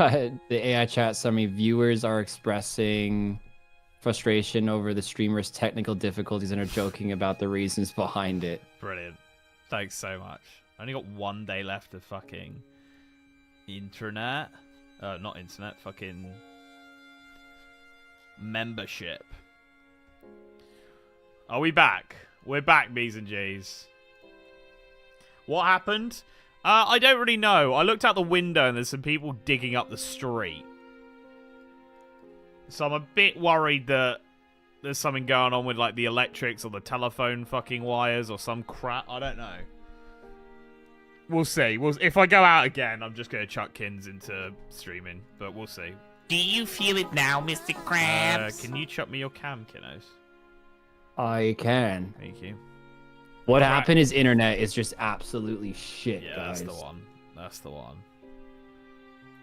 The AI chat summary: viewers are expressing frustration over the streamer's technical difficulties and are joking about the reasons behind it. Brilliant. Thanks so much. I only got 1 day left of fucking internet. Not internet, fucking membership. Are we back? We're back, B's and G's. What happened? I don't really know. I looked out the window and there's some people digging up the street. So I'm a bit worried that there's something going on with like the electrics or the telephone fucking wires or some crap. I don't know. We'll see. If I go out again, I'm just going to chuck Kins into streaming. But we'll see. Do you feel it now, Mr. Krabs? Can you chuck me your cam, kiddos? I can. Thank you. What happened is internet is just absolutely shit, Yeah, guys. that's the one. That's the one.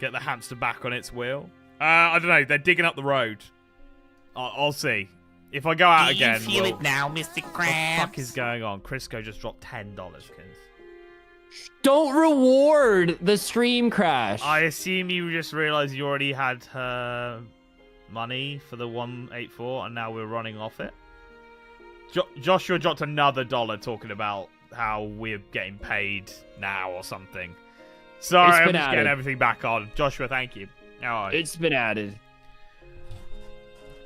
Get the hamster back on its wheel. I don't know. They're digging up the road. I'll see. If I go out again, Do you feel it now, Mr. Krabs? What the fuck is going on? Crisco just dropped $10, Kins. Don't reward the stream crash. I assume you just realised you already had her money for the 184 and now we're running off it. Joshua dropped another $1 talking about how we're getting paid now or something. Sorry, I'm just getting everything back on. Joshua, thank you. Right. It's been added.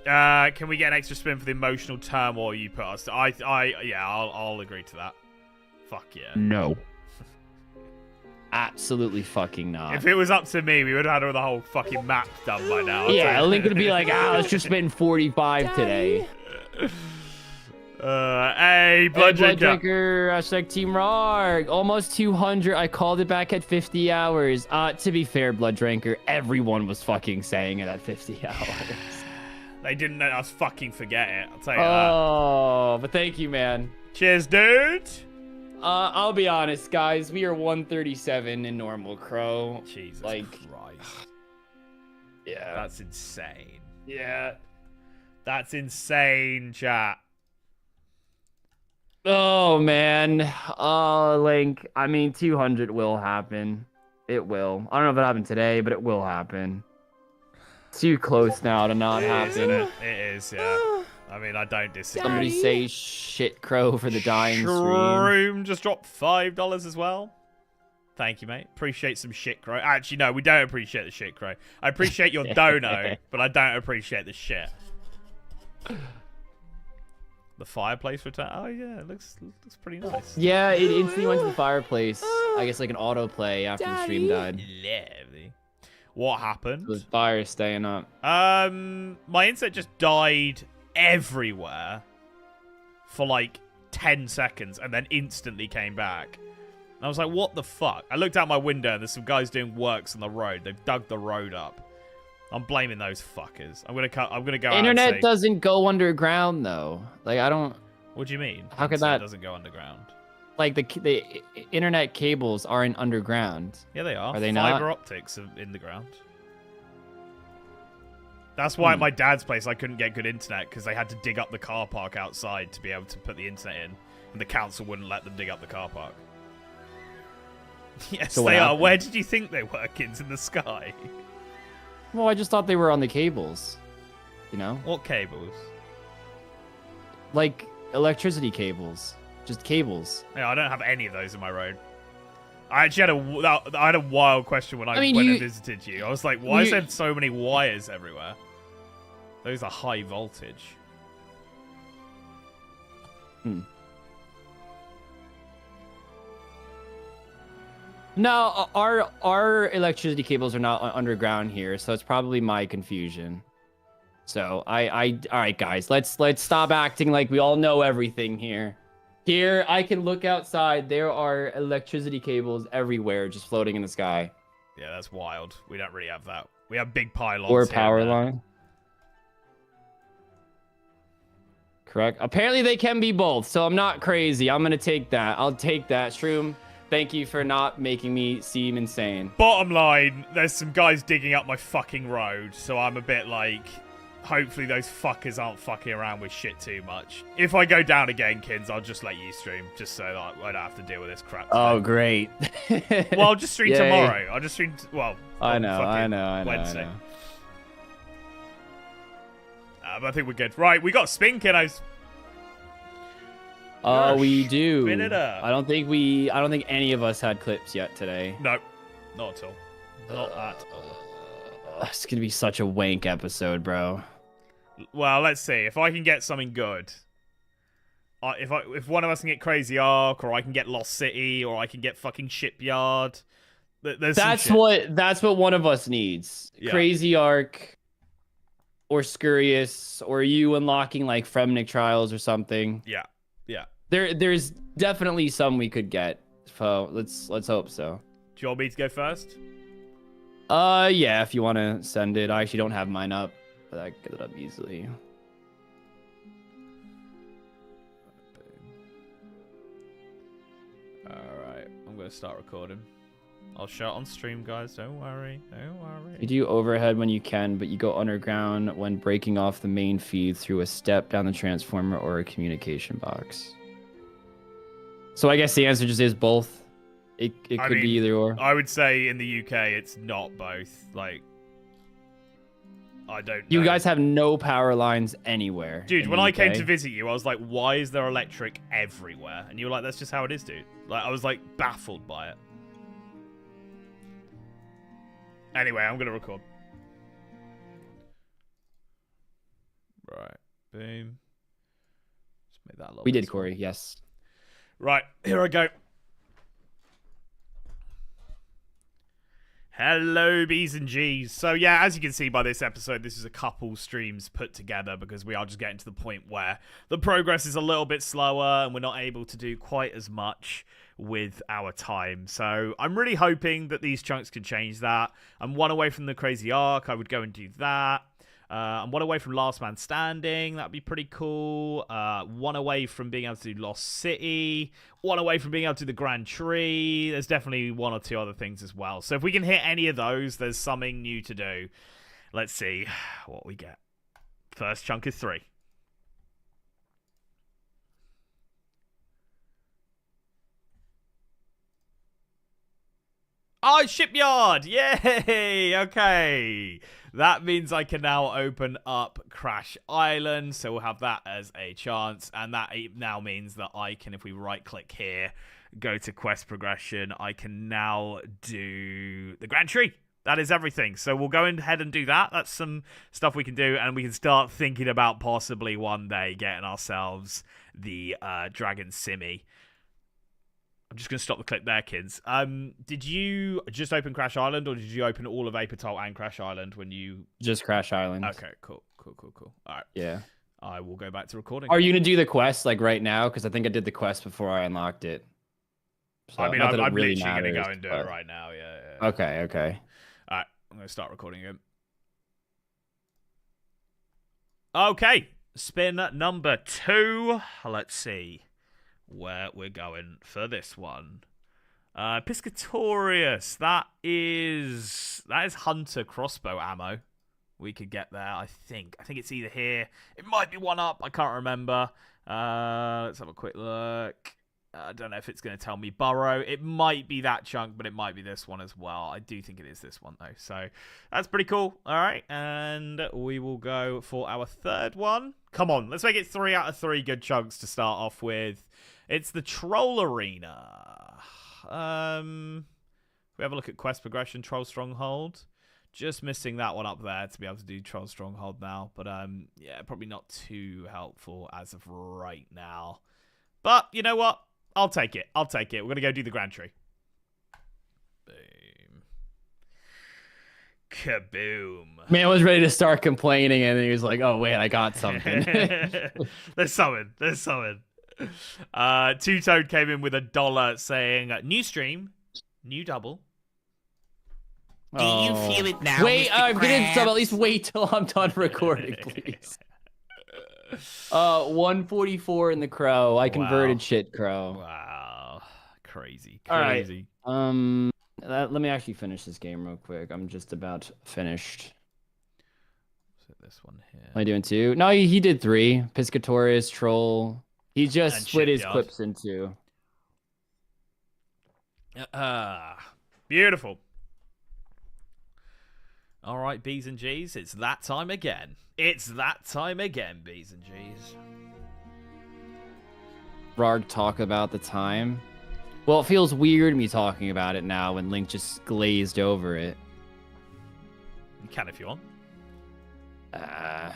Can we get an extra spin for the emotional turmoil you put us? Yeah, I'll agree to that. Fuck yeah. No. Absolutely fucking not. If it was up to me, we would have had the whole fucking map done by now. Yeah, Link would be like, let's just spend 45 today. Hey, Blood Drinker, hashtag Team Rock. Almost 200. I called it back at 50 hours. To be fair, Blood Drinker, everyone was fucking saying it at 50 hours. They didn't let us fucking forget it. I'll tell you that. Oh, but thank you, man. Cheers, dude. I'll be honest, guys. We are 137 in normal Crow. Jesus Christ. Yeah. That's insane. Yeah. That's insane, chat. Oh, man. Link. I mean, 200 will happen. It will. I don't know if it happened today, but it will happen. Too close now to not happen. It is, yeah. I mean, I don't disagree. Somebody say shit crow for the dying stream. Shroom just dropped $5 as well. Thank you, mate. Appreciate some shit crow. Actually, no, we don't appreciate the shit crow. I appreciate your dono, but I don't appreciate the shit. The fireplace return. Oh yeah, it looks pretty nice. Yeah, it instantly went to the fireplace. I guess like an autoplay after the stream died. Lovely. What happened? The fire staying up. My internet just died everywhere for like 10 seconds and then instantly came back. And I was like, what the fuck? I looked out my window and there's some guys doing works on the road. They've dug the road up. I'm blaming those fuckers. I'm gonna go out. Internet doesn't go underground though. Like I don't. What do you mean? How could that? It doesn't go underground. Like the internet cables aren't underground. Yeah, they are. Are they not? Fiber optics are in the ground. That's why at my dad's place I couldn't get good internet because they had to dig up the car park outside to be able to put the internet in, and the council wouldn't let them dig up the car park. Yes, so they are. Where did you think they were, kids in the sky? Well, I just thought they were on the cables. You know? What cables? Like electricity cables. Just cables. Yeah, I don't have any of those in my road. I actually had a wild question when I went and visited you. I was like, why is there so many wires everywhere? Those are high voltage. No, our electricity cables are not underground here, so it's probably my confusion. So all right, guys, let's stop acting like we all know everything here. Here, I can look outside. There are electricity cables everywhere, just floating in the sky. Yeah, that's wild. We don't really have that. We have big pylons. Or a power line. Correct. Apparently, they can be both, so I'm not crazy. I'm gonna take that. I'll take that, Shroom. Thank you for not making me seem insane. Bottom line, there's some guys digging up my fucking road, so I'm a bit like, hopefully those fuckers aren't fucking around with shit too much. If I go down again, kids, I'll just let you stream, just so that I don't have to deal with this crap. Oh, great. Well, I'll just stream Yay. tomorrow. I'll just stream. I on know, fucking I Wednesday. know. But I think we're good. Right, we got spin, kiddos. Oh, You're a we do. spin it up. I don't think any of us had clips yet today. No, not at all. Not at all. It's gonna be such a wank episode, bro. Well, let's see. If I can get something good, if one of us can get Crazy Ark, or I can get Lost City, or I can get fucking Shipyard, there's some shit. That's what one of us needs. Yeah. Crazy Ark, or Scurious, or you unlocking like Fremnik Trials or something. Yeah. There's definitely some we could get. So let's hope so. Do you want me to go first? Yeah, if you want to send it. I actually don't have mine up, but I can get it up easily. Alright, I'm going to start recording. I'll show it on stream, guys. Don't worry. Don't worry. You do overhead when you can, but you go underground when breaking off the main feed through a step down the transformer or a communication box. So I guess the answer just is both. It could be either or. I would say in the UK it's not both. Like, I don't know. You guys have no power lines anywhere. Dude, in when the I came UK. to visit you, I was like, why is there electric everywhere? And you were like, that's just how it is, dude. Like, I was like baffled by it. Anyway, I'm going to record. Right. Boom. Just make that a little We bit did, smaller. Corey. Yes. Right, here I go. Hello, B's and G's. So yeah, as you can see by this episode, this is a couple streams put together because we are just getting to the point where the progress is a little bit slower and we're not able to do quite as much with our time. So I'm really hoping that these chunks can change that. I'm one away from the Crazy Ark. I would go and do that. I'm one away from Last Man Standing. That'd be pretty cool. One away from being able to do Lost City. One away from being able to do the Grand Tree. There's definitely one or two other things as well. So if we can hit any of those, there's something new to do. Let's see what we get. First chunk is 3. Oh, Shipyard! Yay! Okay. That means I can now open up Crash Island, so we'll have that as a chance. And that now means that I can, if we right-click here, go to quest progression, I can now do the Grand Tree. That is everything. So we'll go ahead and do that. That's some stuff we can do, and we can start thinking about possibly one day getting ourselves the Dragon Simi. I'm just going to stop the clip there, kids. Did you just open Crash Island, or did you open all of Apatol and Crash Island when you... Just Crash Island. Okay, cool. All right. Yeah. I will go back to recording. Are you going to do the quest like right now? Because I think I did the quest before I unlocked it. So, I mean, not that I'm it really literally going to matters, go and do but... it right now. Yeah. Okay. All right, I'm going to start recording again. Okay, spin number 2. Let's see where we're going for this one. Piscatorius. That is Hunter crossbow ammo. We could get there, I think. I think it's either here. It might be one up. I can't remember. Let's have a quick look. I don't know if it's going to tell me Burrow. It might be that chunk, but it might be this one as well. I do think it is this one, though. So that's pretty cool. All right. And we will go for our third one. Come on. Let's make it 3 out of 3 good chunks to start off with. It's the Troll Arena. We have a look at quest progression, Troll Stronghold. Just missing that one up there to be able to do Troll Stronghold now. But yeah, probably not too helpful as of right now. But you know what? I'll take it. We're going to go do the Grand Tree. Boom. Kaboom. Man was ready to start complaining, and then he was like, oh, wait, I got something. There's something. Two-Toed came in with $1 saying, new stream, new double. Do you feel it now, Wait, Mr. I'm going Krabs? to at least wait till I'm done recording, please. 144 in the Crow. I converted shit Crow. Wow. Crazy. All right. Let me actually finish this game real quick. I'm just about finished. So this one here. Am I doing 2? No, he did 3. Piscatorius, Troll. He just And split his Shipyard. clips in 2. Beautiful. All right, B's and G's. It's that time again. It's that time again, B's and G's. Rarg talk about the time. Well, it feels weird me talking about it now when Link just glazed over it. You can if you want. I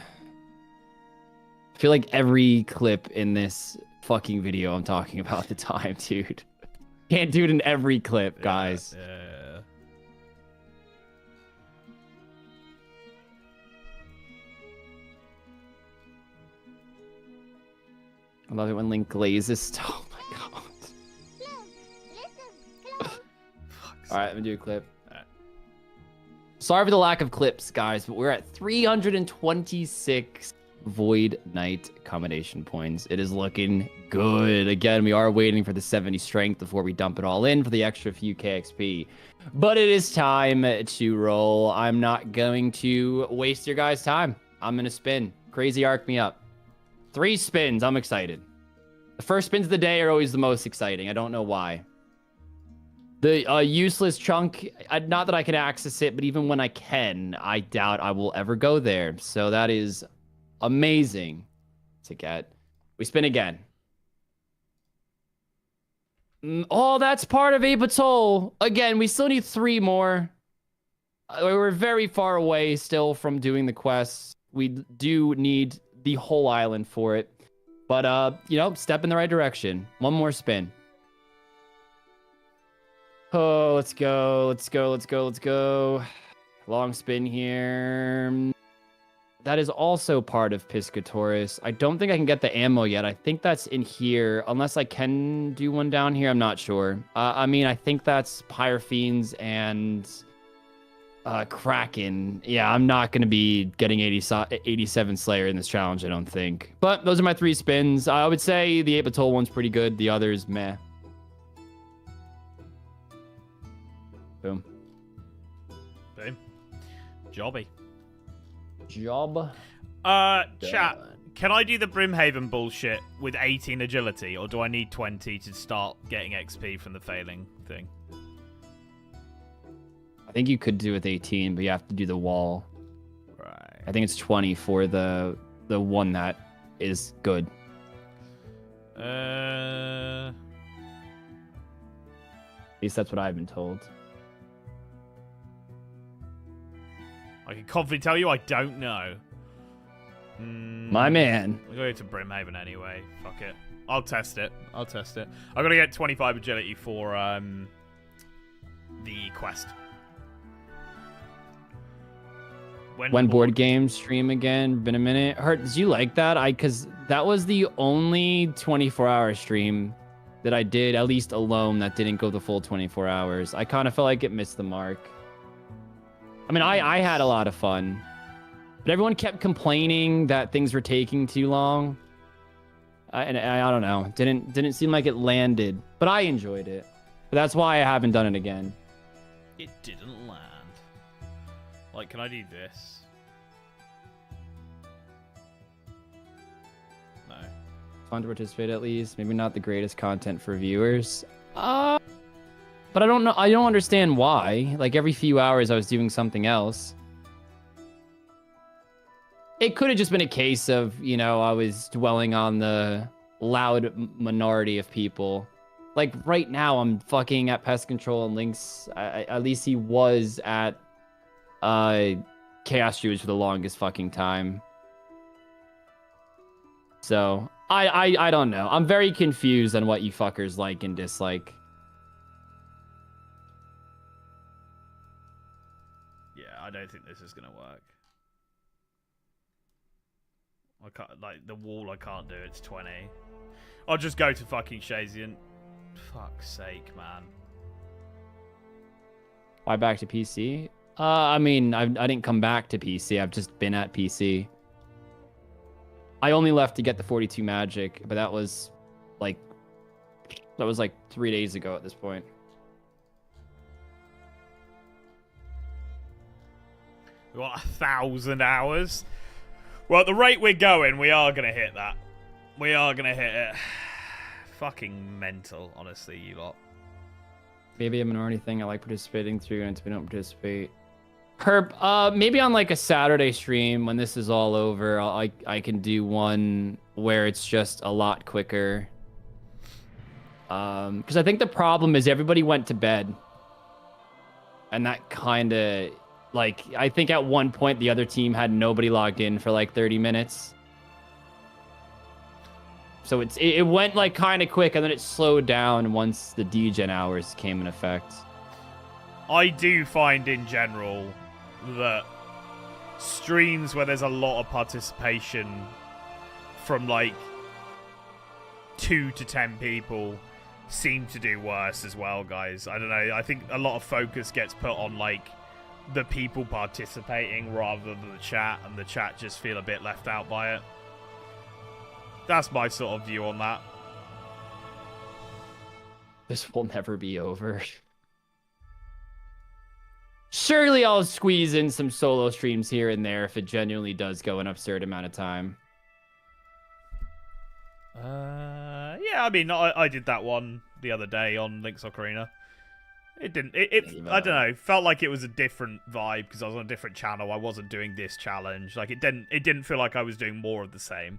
feel like every clip in this fucking video I'm talking about the time, dude. Can't do it in every clip, guys. Yeah. I love it when Link glazes. Oh my god. Alright, let me do a clip. Alright. Sorry for the lack of clips, guys, but we're at 326 Void Knight combination points. It is looking good. Again, we are waiting for the 70 strength before we dump it all in for the extra few KXP. But it is time to roll. I'm not going to waste your guys' time. I'm going to spin. Crazy arc me up. 3 spins. I'm excited. The first spins of the day are always the most exciting. I don't know why. The useless chunk, not that I can access it, but even when I can, I doubt I will ever go there. So that is amazing to get. We spin again. Oh, that's part of Apatol. Again, we still need 3 more. We're very far away still from doing the quests. We do need the whole island for it. But, you know, step in the right direction. 1 more spin. Oh, let's go. Let's go. Let's go. Let's go. Long spin here. That is also part of Piscatorius. I don't think I can get the ammo yet. I think that's in here. Unless I can do one down here. I'm not sure. I mean, I think that's Pyrofiends and Kraken. Yeah, I'm not going to be getting 87 Slayer in this challenge, I don't think. But those are my 3 spins. I would say the Apatol one's pretty good. The others, meh. Boom. Boom. Jobby. Job. Chat. Can I do the Brimhaven bullshit with 18 agility, or do I need 20 to start getting XP from the failing thing? I think you could do with 18, but you have to do the wall. Right. I think it's 20 for the one that is good. Uh. At least that's what I've been told. I can confidently tell you I don't know. My man. I'm going to Brimhaven anyway. Fuck it. I'll test it. I've got to get 25 agility for the quest. When board games stream again, been a minute. Hurt, did you like that? Because that was the only 24-hour stream that I did, at least alone, that didn't go the full 24 hours. I kind of felt like it missed the mark. I mean, I had a lot of fun, but everyone kept complaining that things were taking too long. And I don't know, didn't seem like it landed, but I enjoyed it. But that's why I haven't done it again. It didn't land. Like, can I do this? No. Fun to participate at least. Maybe not the greatest content for viewers. But I don't know. I don't understand why. Like every few hours I was doing something else. It could have just been a case of, you know, I was dwelling on the loud minority of people. Like right now I'm fucking at Pest Control and Link's. At least he was at Chaos Druids for the longest fucking time. So I don't know. I'm very confused on what you fuckers like and dislike. I don't think this is gonna work. I can't, like, the wall I can't do, it's 20. I'll just go to fucking Shazian. Fuck's sake, man. Why back to PC? I mean, I didn't come back to PC. I've just been at PC. I only left to get the 42 magic, but that was like 3 days ago at this point. What, 1,000 hours? Well, at the rate we're going, we are gonna hit that. We are gonna hit it. Fucking mental, honestly, you lot. Maybe a minority thing. I like participating through, and if we don't participate. Herb, maybe on like a Saturday stream when this is all over, I can do one where it's just a lot quicker. Because I think the problem is everybody went to bed, and that kind of like I think at one point the other team had nobody logged in for like 30 minutes. So it went like kind of quick, and then it slowed down once the degen hours came in effect. I do find in general that streams where there's a lot of participation from like 2 to 10 people seem to do worse as well, guys. I don't know. I think a lot of focus gets put on like the people participating rather than the chat, and the chat just feel a bit left out by it. That's my sort of view on that. This will never be over. Surely I'll squeeze in some solo streams here and there if it genuinely does go an absurd amount of time. Yeah, I mean, I did that one the other day on Link Soccer Arena. It didn't. I don't know. Felt like it was a different vibe because I was on a different channel. I wasn't doing this challenge. Like it didn't feel like I was doing more of the same.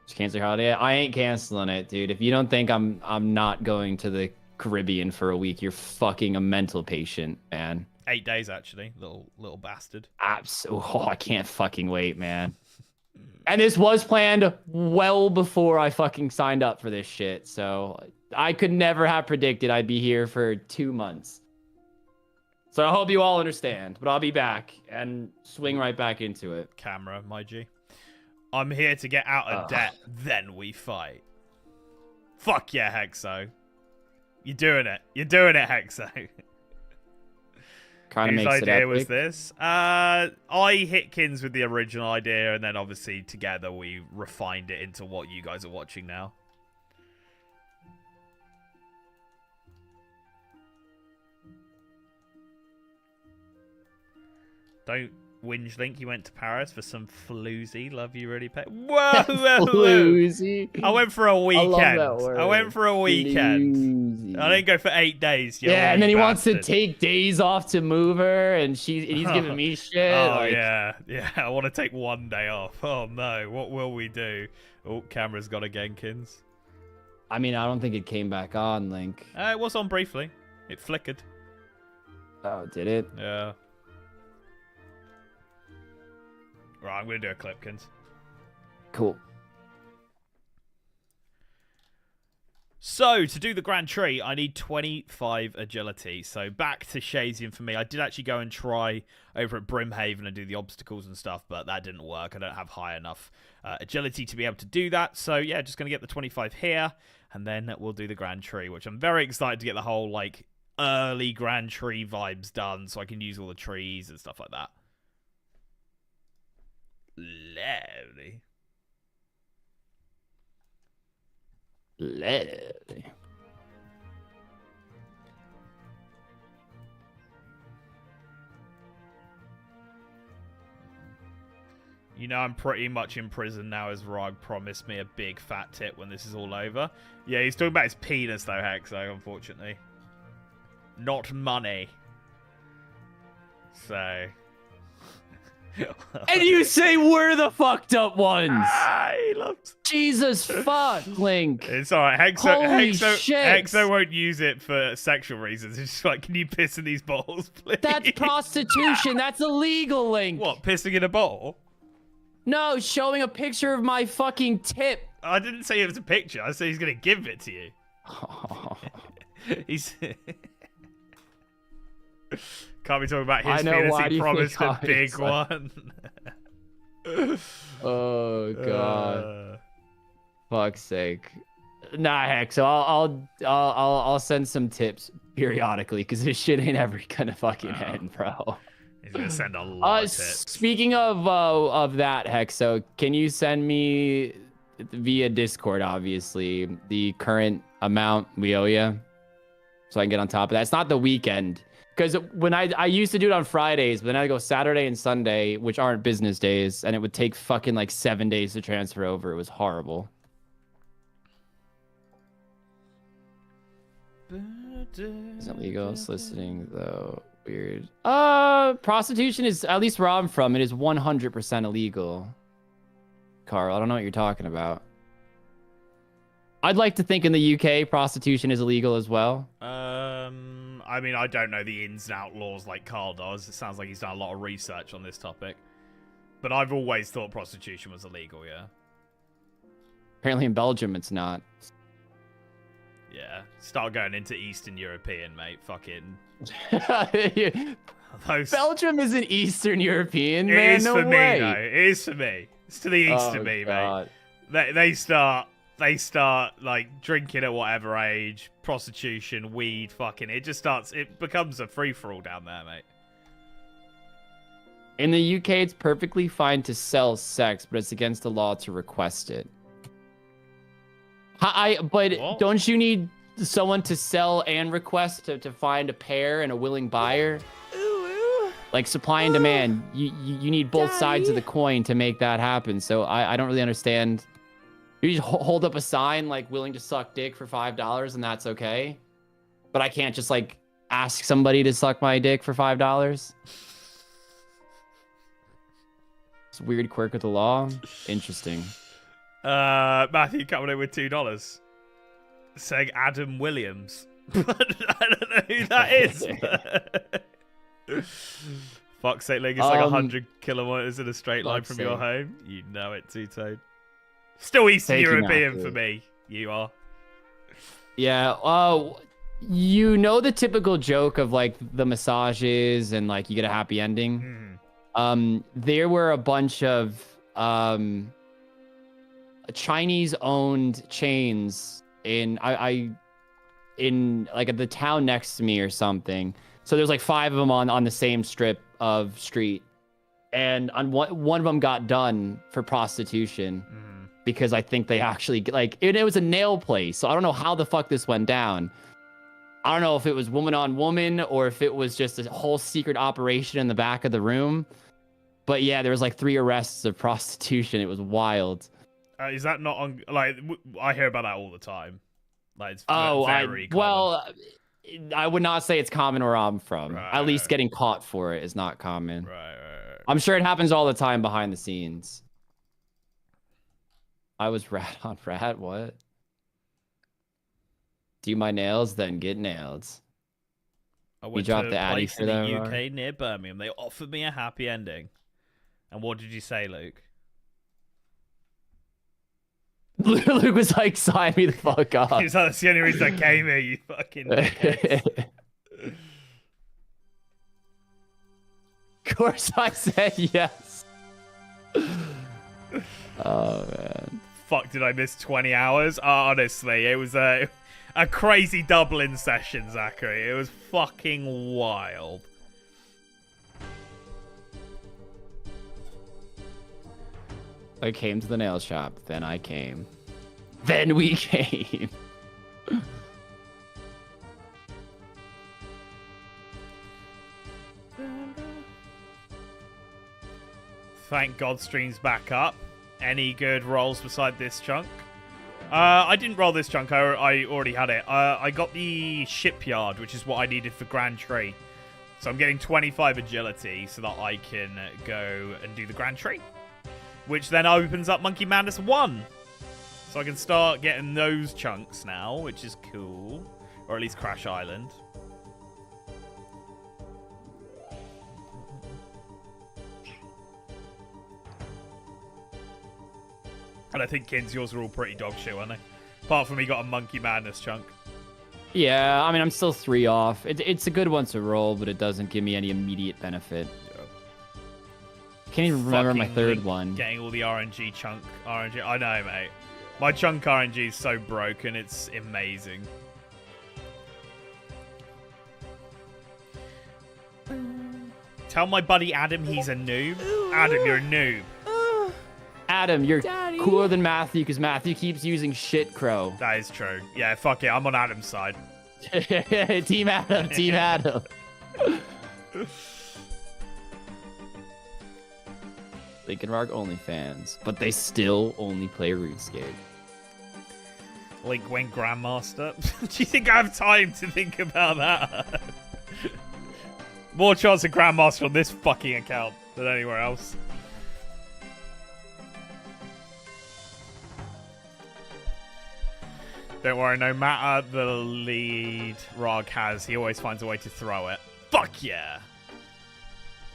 Just cancel your holiday. I ain't canceling it, dude. If you don't think I'm not going to the Caribbean for a week, you're fucking a mental patient, man. 8 days actually, little bastard. Absolutely. Oh, I can't fucking wait, man. And this was planned well before I fucking signed up for this shit, so I could never have predicted I'd be here for 2 months. So I hope you all understand, but I'll be back and swing right back into it. Camera, my G. I'm here to get out of debt, then we fight. Fuck yeah, Hexo. You're doing it. You're doing it, Hexo. Kind of Whose makes it idea epic. was this? I hit Kins with the original idea, and then obviously together we refined it into what you guys are watching now. Don't whinge, Link. You went to Paris for some floozy. Love you, really pay. Whoa, Floozy. I went for a weekend. I love that word. I went for a weekend. Floozy. I didn't go for 8 days. Yeah, and then he wants to bastard. take days off to move her, and he's giving me shit. Oh, like, yeah. I want to take 1 day off. Oh, no. What will we do? Oh, camera's got again, Kins. I mean, I don't think it came back on, Link. It was on briefly. It flickered. Oh, did it? Yeah. Right, I'm going to do a clip, Kins. Cool. So, to do the Grand Tree, I need 25 agility. So, back to Shazian for me. I did actually go and try over at Brimhaven and do the obstacles and stuff, but that didn't work. I don't have high enough agility to be able to do that. So, yeah, just going to get the 25 here, and then we'll do the Grand Tree, which I'm very excited to get the whole, like, early Grand Tree vibes done so I can use all the trees and stuff like that. Lovely. Lovely. You know, I'm pretty much in prison now as Rog promised me a big fat tip when this is all over. Yeah, he's talking about his penis though, Hexo, unfortunately. Not money. So... And you say we're the fucked up ones. He loves... Jesus fuck, Link. It's alright. Holy shit. Hexo won't use it for sexual reasons. It's just like, can you piss in these bottles, please? That's prostitution. That's illegal, Link. What, pissing in a bottle? No, showing a picture of my fucking tip. I didn't say it was a picture. I said he's going to give it to you. He's... Can't be talking about his penis. He promised a big one. Oh god. Fuck's sake. Nah, heck. So I'll send some tips periodically because this shit ain't ever gonna fucking end, bro. He's gonna send a lot of tips. Speaking of that, Hexo, can you send me via Discord, obviously, the current amount we owe you, so I can get on top of that? It's not the weekend. Because when I used to do it on Fridays, but then I go Saturday and Sunday, which aren't business days, and it would take fucking like 7 days to transfer over. It was horrible. Isn't legal soliciting though? Weird. Prostitution is, at least where I'm from, it is 100% illegal. Carl, I don't know what you're talking about. I'd like to think in the UK prostitution is illegal as well. I mean, I don't know the ins and out laws like Carl does. It sounds like he's done a lot of research on this topic. But I've always thought prostitution was illegal, yeah. Apparently in Belgium it's not. Yeah, start going into Eastern European, mate. Fucking... Belgium isn't Eastern European, man. It is no for way. me, though. It is for me. It's to the east of me, God. mate. They start like drinking at whatever age, prostitution, weed, fucking. It becomes a free for all down there, mate. In the UK, it's perfectly fine to sell sex, but it's against the law to request it. But What? don't you need someone to sell and request to find a pair and a willing buyer? Like supply and demand. You need both sides of the coin to make that happen. So I don't really understand. You just hold up a sign like willing to suck dick for $5 and that's okay. But I can't just like ask somebody to suck my dick for $5. It's a weird quirk of the law. Interesting. Matthew coming in with $2. Saying Adam Williams. I don't know who that is. Fuck's sake, Link, it's like 100 kilometers in a straight line from your home. You know it, Two-Tone. Still Eastern European for me. You are. Yeah. You know the typical joke of like the massages and like you get a happy ending. There were a bunch of Chinese-owned chains in like at the town next to me or something. So there's like 5 of them on the same strip of street, and on one of them got done for prostitution. Because I think they actually, like, it was a nail place. So I don't know how the fuck this went down. I don't know if it was woman on woman or if it was just a whole secret operation in the back of the room. But yeah, there was like 3 arrests of prostitution. It was wild. Is that not on, like, I hear about that all the time. Like, it's very common. Well, I would not say it's common where I'm from. At least getting caught for it is not common. Right. I'm sure it happens all the time behind the scenes. I was rat on rat. What? Do my nails, then get nailed. I went dropped to the a Addy place for in the that, UK near Birmingham. They offered me a happy ending. And what did you say, Luke? Luke was like, sign me the fuck up. He was like, that's the only reason I came here, you fucking dickheads. Of course I said yes. Oh, man. Fuck, did I miss 20 hours? Honestly, it was a crazy Dublin session, Zachary. It was fucking wild. I came to the nail shop, then I came. Then we came. Thank God stream's back up. Any good rolls beside this chunk? I didn't roll this chunk. I already had it. I got the shipyard, which is what I needed for Grand Tree. So I'm getting 25 agility so that I can go and do the Grand Tree. Which then opens up Monkey Madness 1. So I can start getting those chunks now, which is cool. Or at least Crash Island. And I think, Kins, yours are all pretty dog shit, aren't they? Apart from me got a Monkey Madness chunk. Yeah, I mean, I'm still 3 off. It's a good one to roll, but it doesn't give me any immediate benefit. Can't even remember my third one. Getting all the RNG chunk. RNG. I know, mate. My chunk RNG is so broken. It's amazing. Tell my buddy Adam he's a noob. Adam, you're a noob. Adam, you're cooler than Matthew because Matthew keeps using shit crow. That is true. Yeah, fuck it. I'm on Adam's side. Team Adam. Team Adam. Link and Rock OnlyFans, but they still only play RuneScape. Link went Grandmaster. Do you think I have time to think about that? More chance of Grandmaster on this fucking account than anywhere else. Don't worry, no matter the lead Rog has, he always finds a way to throw it. Fuck yeah!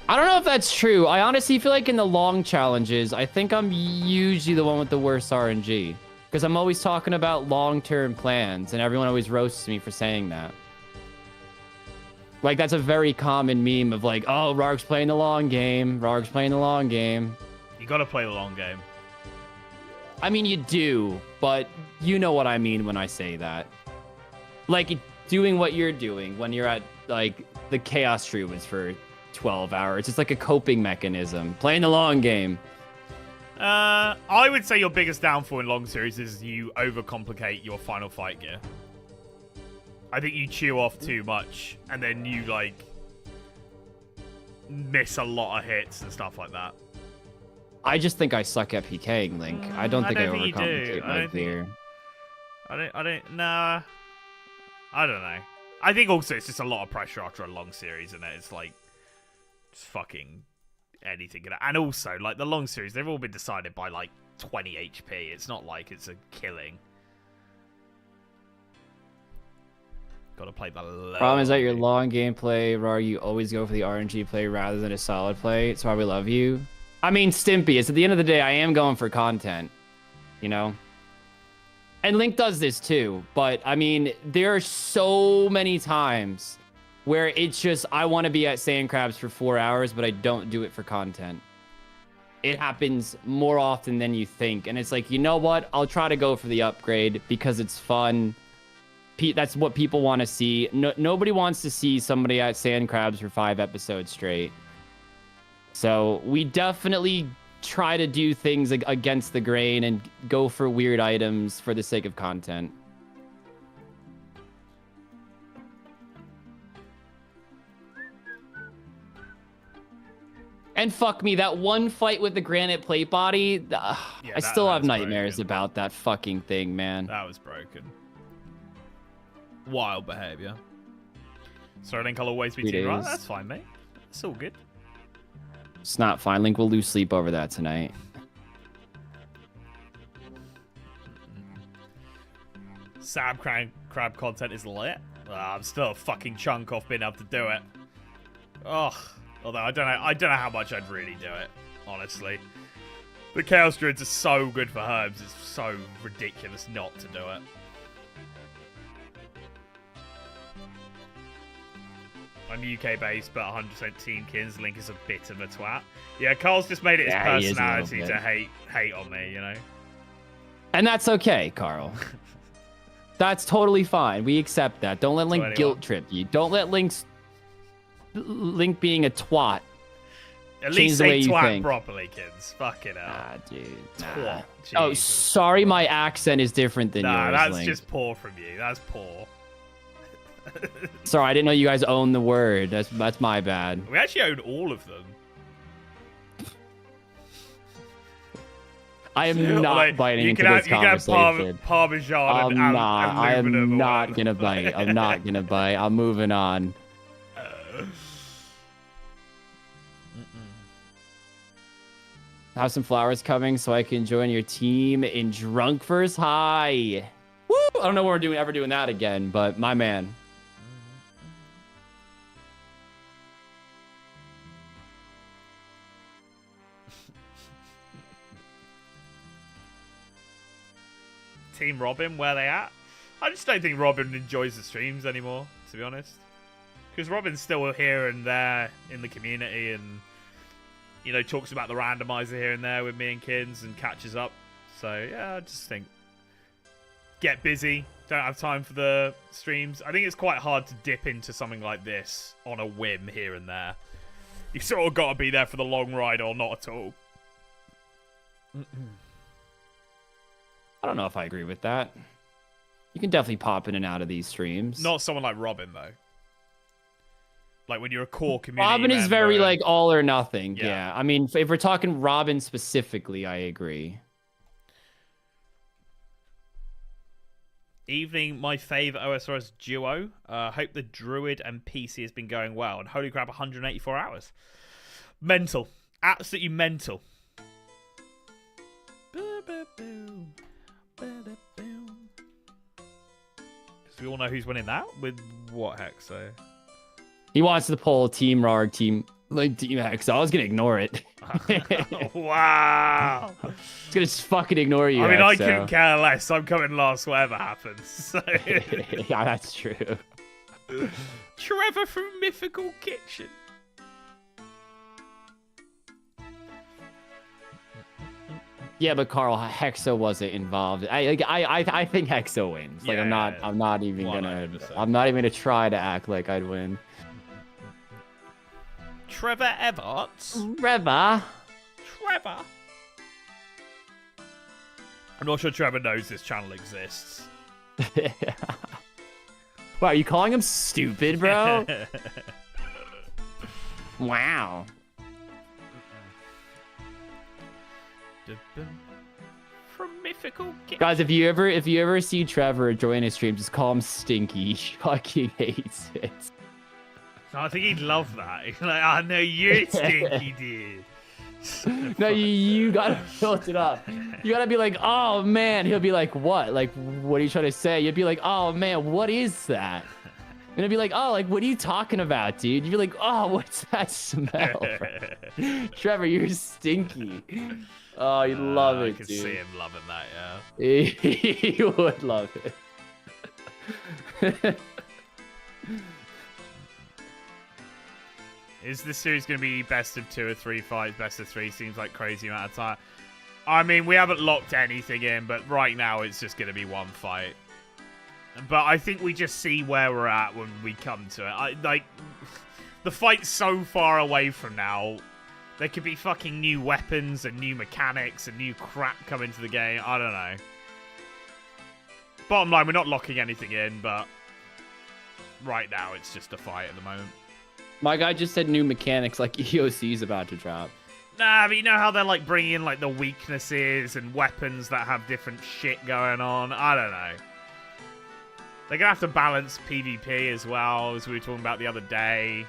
I don't know if that's true. I honestly feel like in the long challenges, I think I'm usually the one with the worst RNG. Because I'm always talking about long-term plans, and everyone always roasts me for saying that. Like, that's a very common meme of like, oh, Rarg's playing the long game. Rarg's playing the long game. You gotta play the long game. I mean, you do, but you know what I mean when I say that. Like, doing what you're doing when you're at, like, the Chaos Tree was for 12 hours. It's like a coping mechanism. Playing the long game. I would say your biggest downfall in long series is you overcomplicate your final fight gear. I think you chew off too much, and then you, like, miss a lot of hits and stuff like that. I just think I suck at PKing, Link. I don't think I overcomplicate my gear. Nah. I don't know. I think also it's just a lot of pressure after a long series, and it's like, just fucking anything. And also, like, the long series, they've all been decided by, like, 20 HP. It's not like it's a killing. Gotta play the low. Problem is that your long gameplay, Rar, you always go for the RNG play rather than a solid play. It's why we love you. I mean, Stimpy, it's at the end of the day, I am going for content, you know? And Link does this too, but I mean, there are so many times where it's just, I want to be at Sand Crabs for 4 hours, but I don't do it for content. It happens more often than you think. And it's like, you know what? I'll try to go for the upgrade because it's fun. That's what people want to see. Nobody wants to see somebody at Sand Crabs for 5 episodes straight. So we definitely try to do things against the grain and go for weird items for the sake of content. And fuck me, that one fight with the granite plate body, I still have nightmares broken. About that fucking thing, man. That was broken. Wild behavior. Sorry, Link, I'll always be team right. That's fine, mate. It's all good. It's not fine. Link will lose sleep over that tonight. Sam Crab content is lit. I'm still a fucking chunk off being able to do it. Ugh. Although I don't know how much I'd really do it, honestly. The Chaos Druids are so good for herbs. It's so ridiculous not to do it. I'm UK based, but 100% Team Kins. Link is a bit of a twat. Yeah, Carl's just made it his personality to hate on me, you know? And that's okay, Carl. That's totally fine. We accept that. Don't let Link guilt trip you. Don't let Link being a twat. At least say twat properly, kids. Fucking hell. Nah, dude. Nah. Twat. Oh, sorry, my accent is different than yours, that's Link. just poor from you. That's poor. Sorry, I didn't know you guys own the word. That's my bad. We actually own all of them. I am not biting into this conversation. You can have Parmesan I am not gonna bite. I'm not gonna bite. I'm moving on. Have some flowers coming so I can join your team in Drunk First High. Woo! I don't know when we're ever doing that again, but my man. Team Robin, where they at? I just don't think Robin enjoys the streams anymore, to be honest. Because Robin's still here and there in the community and, you know, talks about the randomizer here and there with me and Kins and catches up. So, yeah, I just think get busy. Don't have time for the streams. I think it's quite hard to dip into something like this on a whim here and there. You've sort of got to be there for the long ride or not at all. I don't know if I agree with that. You can definitely pop in and out of these streams. Not someone like Robin, though. Like when you're a core community Robin is member very and- like all or nothing. Yeah. Yeah. I mean, if we're talking Robin specifically, I agree. Evening, my favourite OSRS duo. Hope the Druid and PC has been going well. And holy crap, 184 hours. Mental. Absolutely mental. So we all know who's winning that? With what, Hexo? He wants to pull Team Rarg, Team Hex. I was gonna ignore it. Wow. It's gonna just fucking ignore you. I mean, I Hexo. couldn't care less. I'm coming last, whatever happens. So. Yeah, that's true. Trevor from Mythical Kitchen. Yeah, but Carl, Hexo wasn't involved. I think Hexo wins. Like, Yeah, I'm not even 100%. gonna try to act like I'd win. Trevor Everts. Trevor. Trevor. I'm not sure Trevor knows this channel exists. Wow, are you calling him stupid, bro? Wow. From Mythical Kitchen. Guys, if you ever see Trevor join a stream, just call him Stinky. He fucking hates it. I think he'd love that. He's like, oh no, you're stinky, dude. No, you gotta filter it up. You gotta be like, oh man. He'll be like, what? Like, what are you trying to say? You'd be like, oh man, what is that? And he'll be like, oh, like, what are you talking about, dude? You'd be like, oh, what's that smell? Trevor, you're stinky. Oh, you love it, I could dude. see him loving that, yeah. He would love it. Is this series going to be best of 2 or 3 fights? Best of 3 seems like crazy amount of time. I mean, we haven't locked anything in, but right now it's just going to be one fight. But I think we just see where we're at when we come to it. Like, the fight's so far away from now. There could be fucking new weapons and new mechanics and new crap coming to the game. I don't know. Bottom line, we're not locking anything in, but right now it's just a fight at the moment. My guy just said new mechanics like EOC is about to drop. Nah, but you know how they're like bringing in like the weaknesses and weapons that have different shit going on? I don't know. They're gonna have to balance PvP as well, as we were talking about the other day.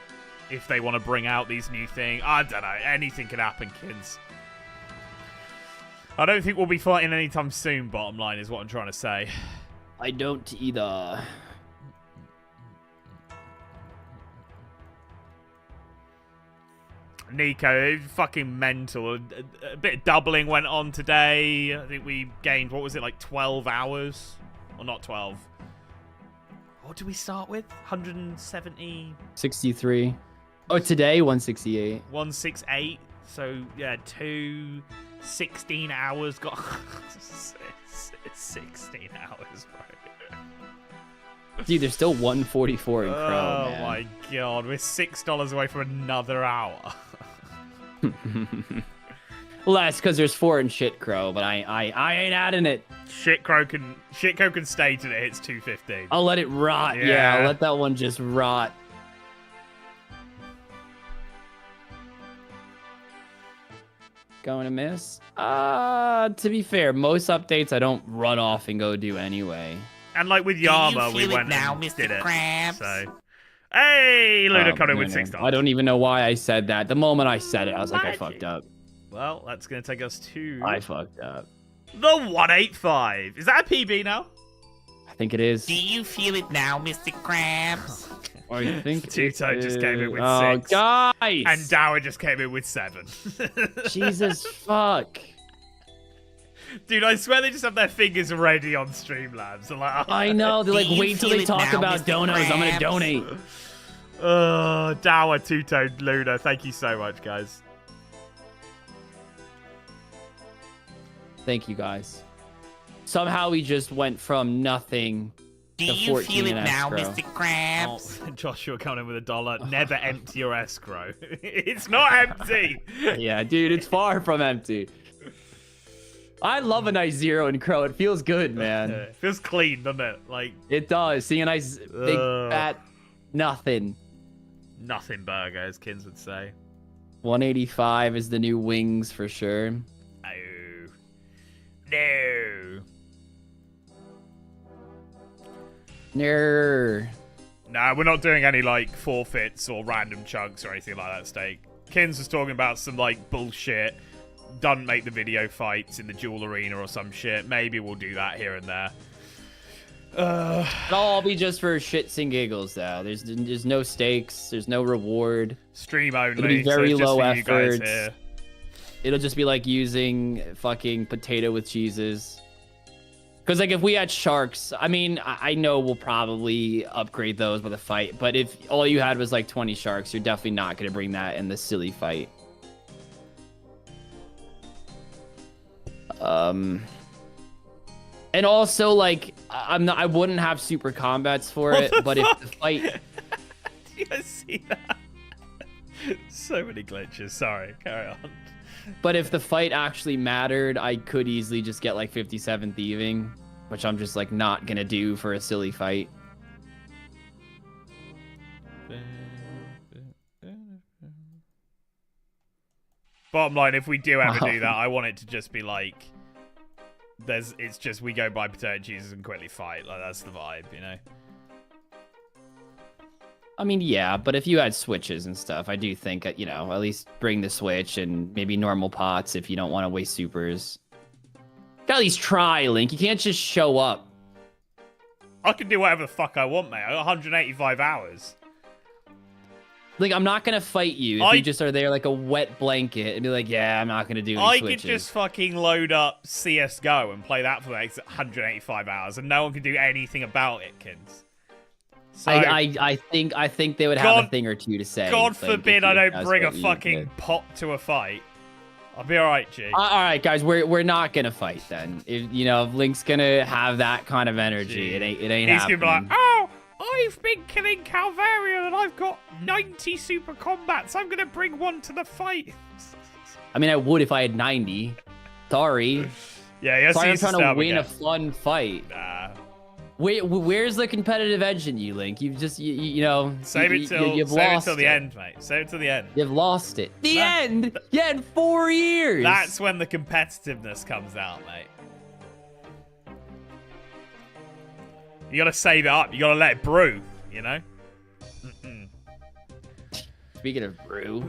If they want to bring out these new things. I don't know. Anything could happen, kids. I don't think we'll be fighting anytime soon, bottom line, is what I'm trying to say. I don't either. Nico, fucking mental. A bit of doubling went on today. I think we gained, what was it, like 12 hours? Or not 12. What did we start with? 170? 63. Oh, today 168. 168. So, yeah, 16 hours. Got 16 hours, bro. Dude, there's still 144 in Crow, Oh man. my god, we're $6 away from another hour. Less because there's 4 in Shit Crow, but I ain't adding it. Shitcrow can stay till it hits 250. I'll let it rot. Yeah, Yeah. I'll let that one just rot. Going to miss? To be fair, most updates I don't run off and go do anyway. And like with Do you Yama, we feel it went now, and Mr. did it. Krabs? So, hey, Luna coming with man. $6. I don't even know why I said that. The moment I said it, I was like, I Magic. fucked up. Well, that's going to take us to I fucked up. the 185. Is that a PB now? I think it is. Do you feel it now, Mr. Krabs? I think Two-Tone just came in with oh, 6. guys! And Dower just came in with 7. Jesus fuck. Dude, I swear they just have their fingers ready on Streamlabs. They're like, I know. They're like, Do you wait till feel they it talk now, about Mr. donos. I'm gonna Krabs? donate. Dower, Two-Tone, Luna. Thank you so much, guys. Thank you, guys. Somehow we just went from nothing Do to you 14 feel it in now, escrow. Mr. Krabs? Oh, Joshua coming in with $1. Never empty your escrow. It's not empty. Yeah, dude, it's far from empty. I love a nice 0 in Crow. It feels good, man. It feels clean, doesn't it? Like, It does. Seeing a nice big Ugh. fat nothing. Nothing burger, as Kins would say. 185 is the new wings for sure. Oh. No. No. No, we're not doing any, like, forfeits or random chunks or anything like that, Steak. Kins was talking about some, like, bullshit. Doesn't make the video fights in the duel arena or some shit. Maybe we'll do that here and there. It'll all be just for shits and giggles, though. There's no stakes. There's no reward. Stream only. It'll be very so it's just low for you guys effort. here. It'll just be like using fucking potato with cheeses. Because, like, if we had sharks, I mean, I know we'll probably upgrade those with a fight. But if all you had was, like, 20 sharks, you're definitely not going to bring that in the silly fight. And also, like, I wouldn't have super combats for it, but if the fight... Do you guys see that? So many glitches. Sorry, carry on. But if the fight actually mattered, I could easily just get like 57 thieving, which I'm just like not gonna do for a silly fight. Bottom line, if we do ever do that, I want it to just be like, it's just we go buy potato cheeses and quickly fight. Like that's the vibe, you know. I mean, yeah, but if you had switches and stuff, I do think, you know, at least bring the switch and maybe normal pots if you don't want to waste supers. Gotta at least try, Link. You can't just show up. I can do whatever the fuck I want, mate. I got 185 hours. Like, I'm not gonna fight you if you just are there like a wet blanket and be like, yeah, I'm not gonna do any switches. I could just fucking load up CSGO and play that for the next 185 hours and no one can do anything about it, kids. So, I think they would have a thing or two to say. God like, forbid I don't bring a fucking pot to a fight. I'll be alright, G. All right, guys, we're not gonna fight then. If if Link's gonna have that kind of energy, it ain't happening. He's gonna be like, oh, I've been killing Calvarian and I've got 90 super combats. I'm gonna bring one to the fight. I mean, I would if I had 90. Sorry. Yeah, sorry, I'm trying to win a fun fight. Nah. Where's the competitive edge in you, Link? You've just, you know... Save it till the end, mate. Save it till the end. You've lost it. The end? Yeah, in 4 years. That's when the competitiveness comes out, mate. You gotta save it up. You gotta let it brew, you know? Speaking of brew...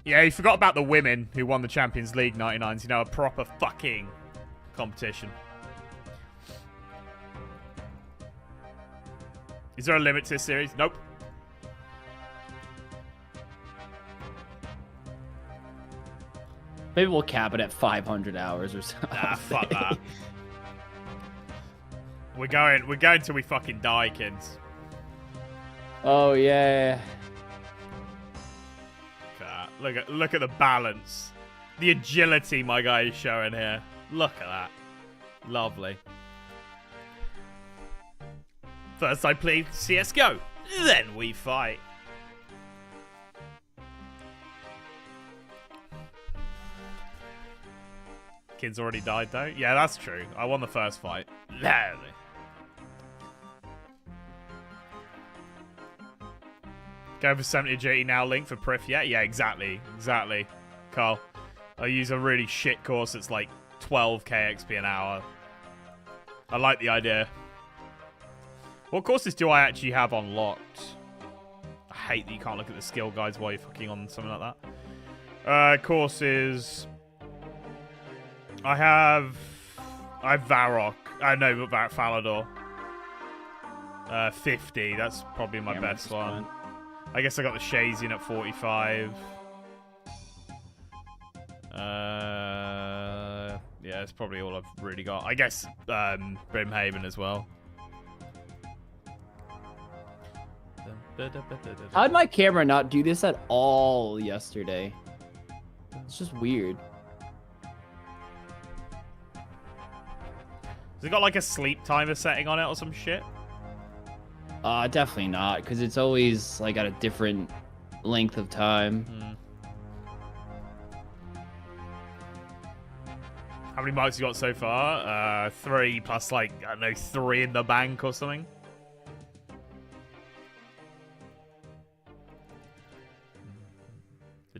Yeah, you forgot about the women who won the Champions League 99s. You know, a proper fucking competition. Is there a limit to this series? Nope. Maybe we'll cap it at 500 hours or something. Nah, fuck that. We're going till we fucking die, kids. Oh yeah. Look at the balance. The agility my guy is showing here. Look at that. Lovely. First I play CSGO, then we fight. Kids already died though? Yeah, that's true. I won the first fight. Lovely. Go for 70 agility now, Link for Prif. Yeah, exactly. Exactly. Carl. I use a really shit course that's like 12k XP an hour. I like the idea. What courses do I actually have unlocked? I hate that you can't look at the skill guides while you're fucking on something like that. Courses. I have Varrock. No, but Falador. 50. That's probably my best one. I guess I got the Shazian at 45. Yeah, that's probably all I've really got. I guess Brimhaven as well. How'd my camera not do this at all yesterday? It's just weird. Has it got like a sleep timer setting on it or some shit? Definitely not, because it's always like at a different length of time. How many marks you got so far? 3 plus like, I don't know, 3 in the bank or something.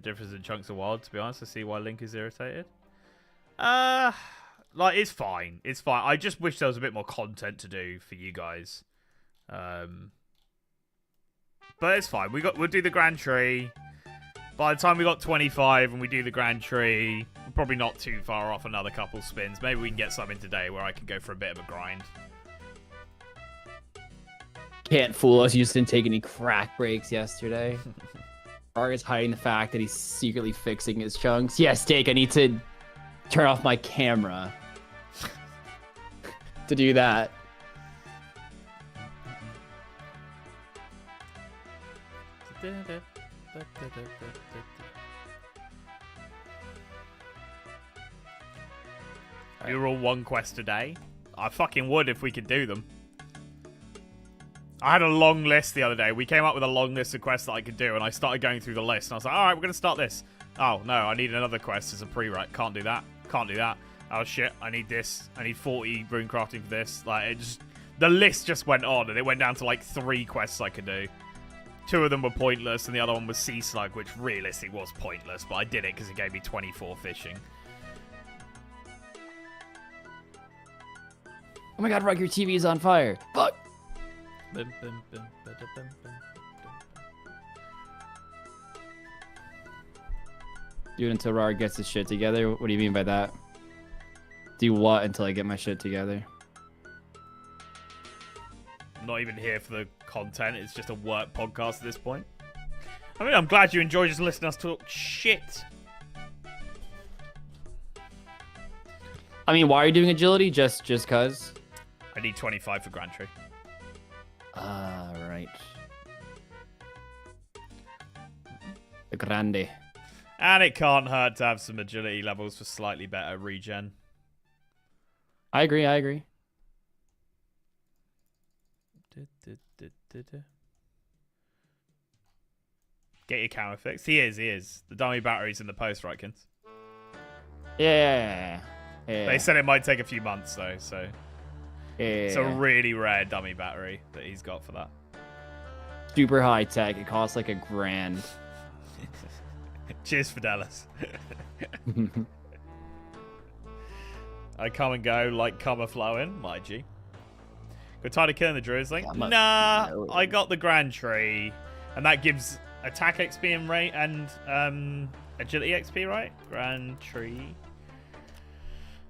difference in chunks of wild, to be honest. I see why Link is irritated. Like, it's fine. It's fine. I just wish there was a bit more content to do for you guys. But it's fine. We'll do the Grand Tree. By the time we got 25 and we do the Grand Tree, we're probably not too far off another couple spins. Maybe we can get something today where I can go for a bit of a grind. Can't fool us. You just didn't take any crack breaks yesterday. Arga's hiding the fact that he's secretly fixing his chunks. Yes, Steak, I need to turn off my camera to do that. We were all one quest a day. I fucking would if we could do them. I had a long list the other day. We came up with a long list of quests that I could do, and I started going through the list, and I was like, alright, we're going to start this. Oh, no, I need another quest as a pre-write. Can't do that. Can't do that. Oh, shit, I need this. I need 40 rune crafting for this. Like, it just... The list just went on, and it went down to, like, 3 quests I could do. 2 of them were pointless, and the other one was Sea Slug, which realistically was pointless, but I did it because it gave me 24 fishing. Oh my god, Rug, your TV is on fire. Fuck! Do it until Rar gets his shit together? What do you mean by that? Do what until I get my shit together? I'm not even here for the content. It's just a work podcast at this point. I mean, I'm glad you enjoy just listening to us talk shit. I mean, why are you doing agility? Just cause? I need 25 for Grand Tree. Right. The Grande. And it can't hurt to have some agility levels for slightly better regen. I agree. Get your camera fixed. He is. The dummy battery's in the post, right, Kins? Yeah. They said it might take a few months, though, so... Yeah. It's a really rare dummy battery that he's got for that. Super high tech. It costs like $1,000. Cheers, Fidelis. I come and go like come flowing, my G. Got tired of killing the druids? Like, nah, I got the Grand Tree, and that gives attack XP and rate and agility XP, right? Grand Tree.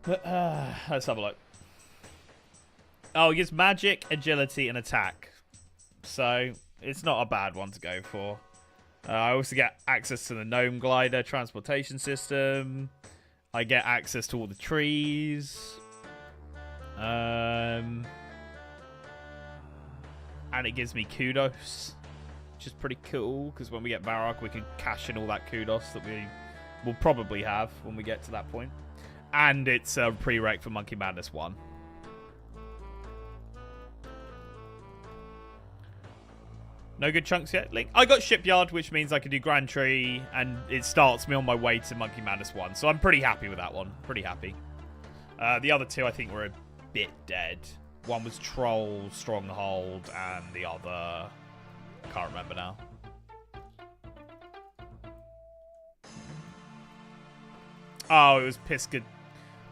Let's have a look. Oh, it gives magic, agility, and attack. So it's not a bad one to go for. I also get access to the gnome glider transportation system. I get access to all the trees. And it gives me kudos, which is pretty cool, because when we get Varrock, we can cash in all that kudos that we will probably have when we get to that point. And it's a prereq for Monkey Madness 1. No good chunks yet, Link? I got Shipyard, which means I can do Grand Tree, and it starts me on my way to Monkey Madness 1. So I'm pretty happy with that one. Pretty happy. The other 2, I think, were a bit dead. One was Troll, Stronghold, and the other... I can't remember now. Oh, it was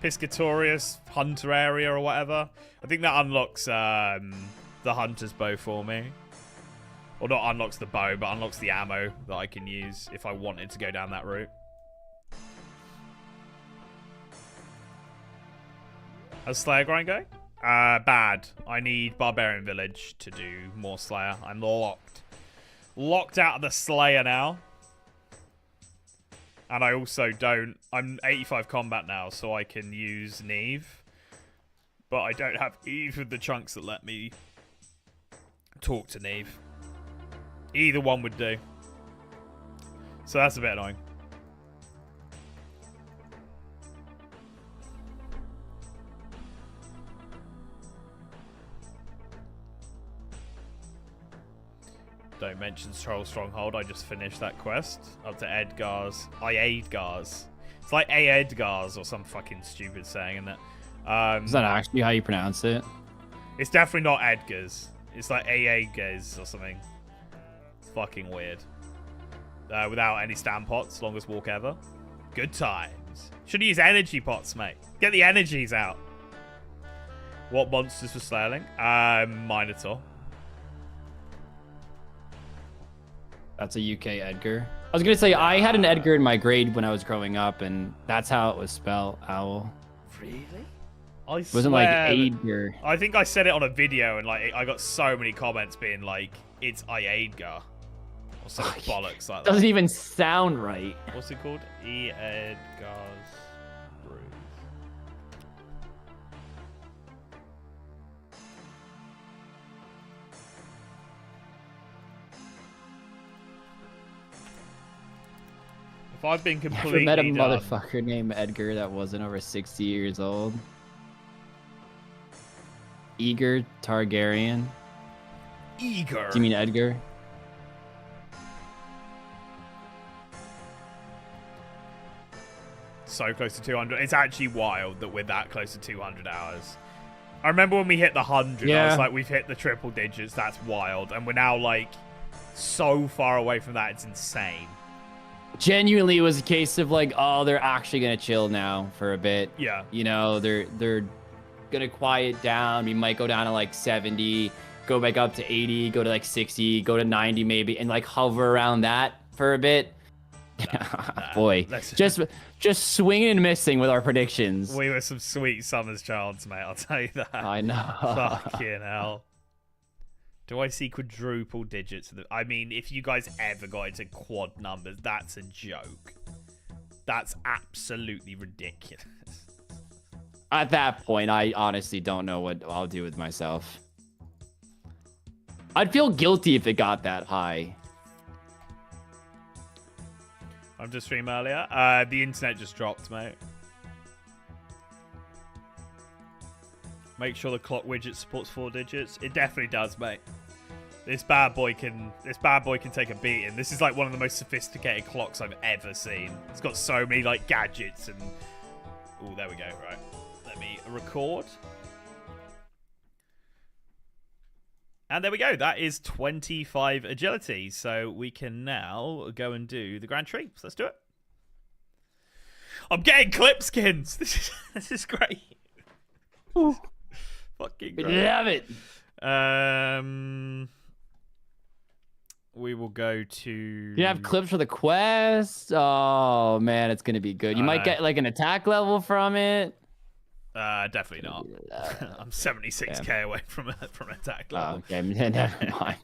Piscatorius Hunter area or whatever. I think that unlocks the Hunter's bow for me. Or not unlocks the bow, but unlocks the ammo that I can use if I wanted to go down that route. How's Slayer grind going? Bad. I need Barbarian Village to do more Slayer. I'm locked. Locked out of the Slayer now. And I also don't... I'm 85 combat now, so I can use Neve. But I don't have either of the chunks that let me talk to Neve. Either one would do. So that's a bit annoying. Don't mention Troll Stronghold. I just finished that quest. Up to Edgar's. Edgar's. It's like Edgar's or some fucking stupid saying, isn't it? Is that actually how you pronounce it? It's definitely not Edgar's. It's like Edgar's or something. Fucking weird. without any stand pots, longest walk ever. Good times. Should use energy pots, mate. Get the energies out. What monsters for sailing? Minotaur. That's a UK Edgar. I was gonna say I had an Edgar in my grade when I was growing up, and that's how it was spelled. Owl. Really? It wasn't like Edgar. I think I said it on a video, and like I got so many comments being like, "It's Edgar," or some bollocks like that. Doesn't even sound right. What's it called? Edgar's Brews. If I've been completely Never met a done, motherfucker named Edgar that wasn't over 60 years old. Eager Targaryen. Eager. Do you mean Edgar? So close to 200. It's actually wild that we're that close to 200 hours. I remember when we hit the 100, I was like, we've hit the triple digits. That's wild. And we're now like so far away from that. It's insane. Genuinely, it was a case of like, oh, they're actually gonna chill now for a bit. Yeah. You know, they're gonna quiet down. We might go down to like 70, go back up to 80, go to like 60, go to 90 maybe, and like hover around that for a bit. Boy, just swinging and missing with our predictions. We were some sweet summer's childs, mate. I'll tell you that. I know. Fucking hell. Do I see quadruple digits? I mean, if you guys ever got into quad numbers, that's a joke. That's absolutely ridiculous. At that point, I honestly don't know what I'll do with myself. I'd feel guilty if it got that high. I'm just streaming earlier. The internet just dropped, mate. Make sure the clock widget supports 4 digits. It definitely does, mate. This bad boy can take a beating. This is like one of the most sophisticated clocks I've ever seen. It's got so many like gadgets and oh, there we go. Right. Let me record. And there we go. That is 25 agility. So we can now go and do the Grand Tree. So let's do it. I'm getting clip skins. This is great. Ooh. Fucking great. Love it. We will go to... You have clips for the quest? Oh, man, it's going to be good. You might get like an attack level from it. Definitely not. I'm 76k away from attack level. Oh, okay, never mind.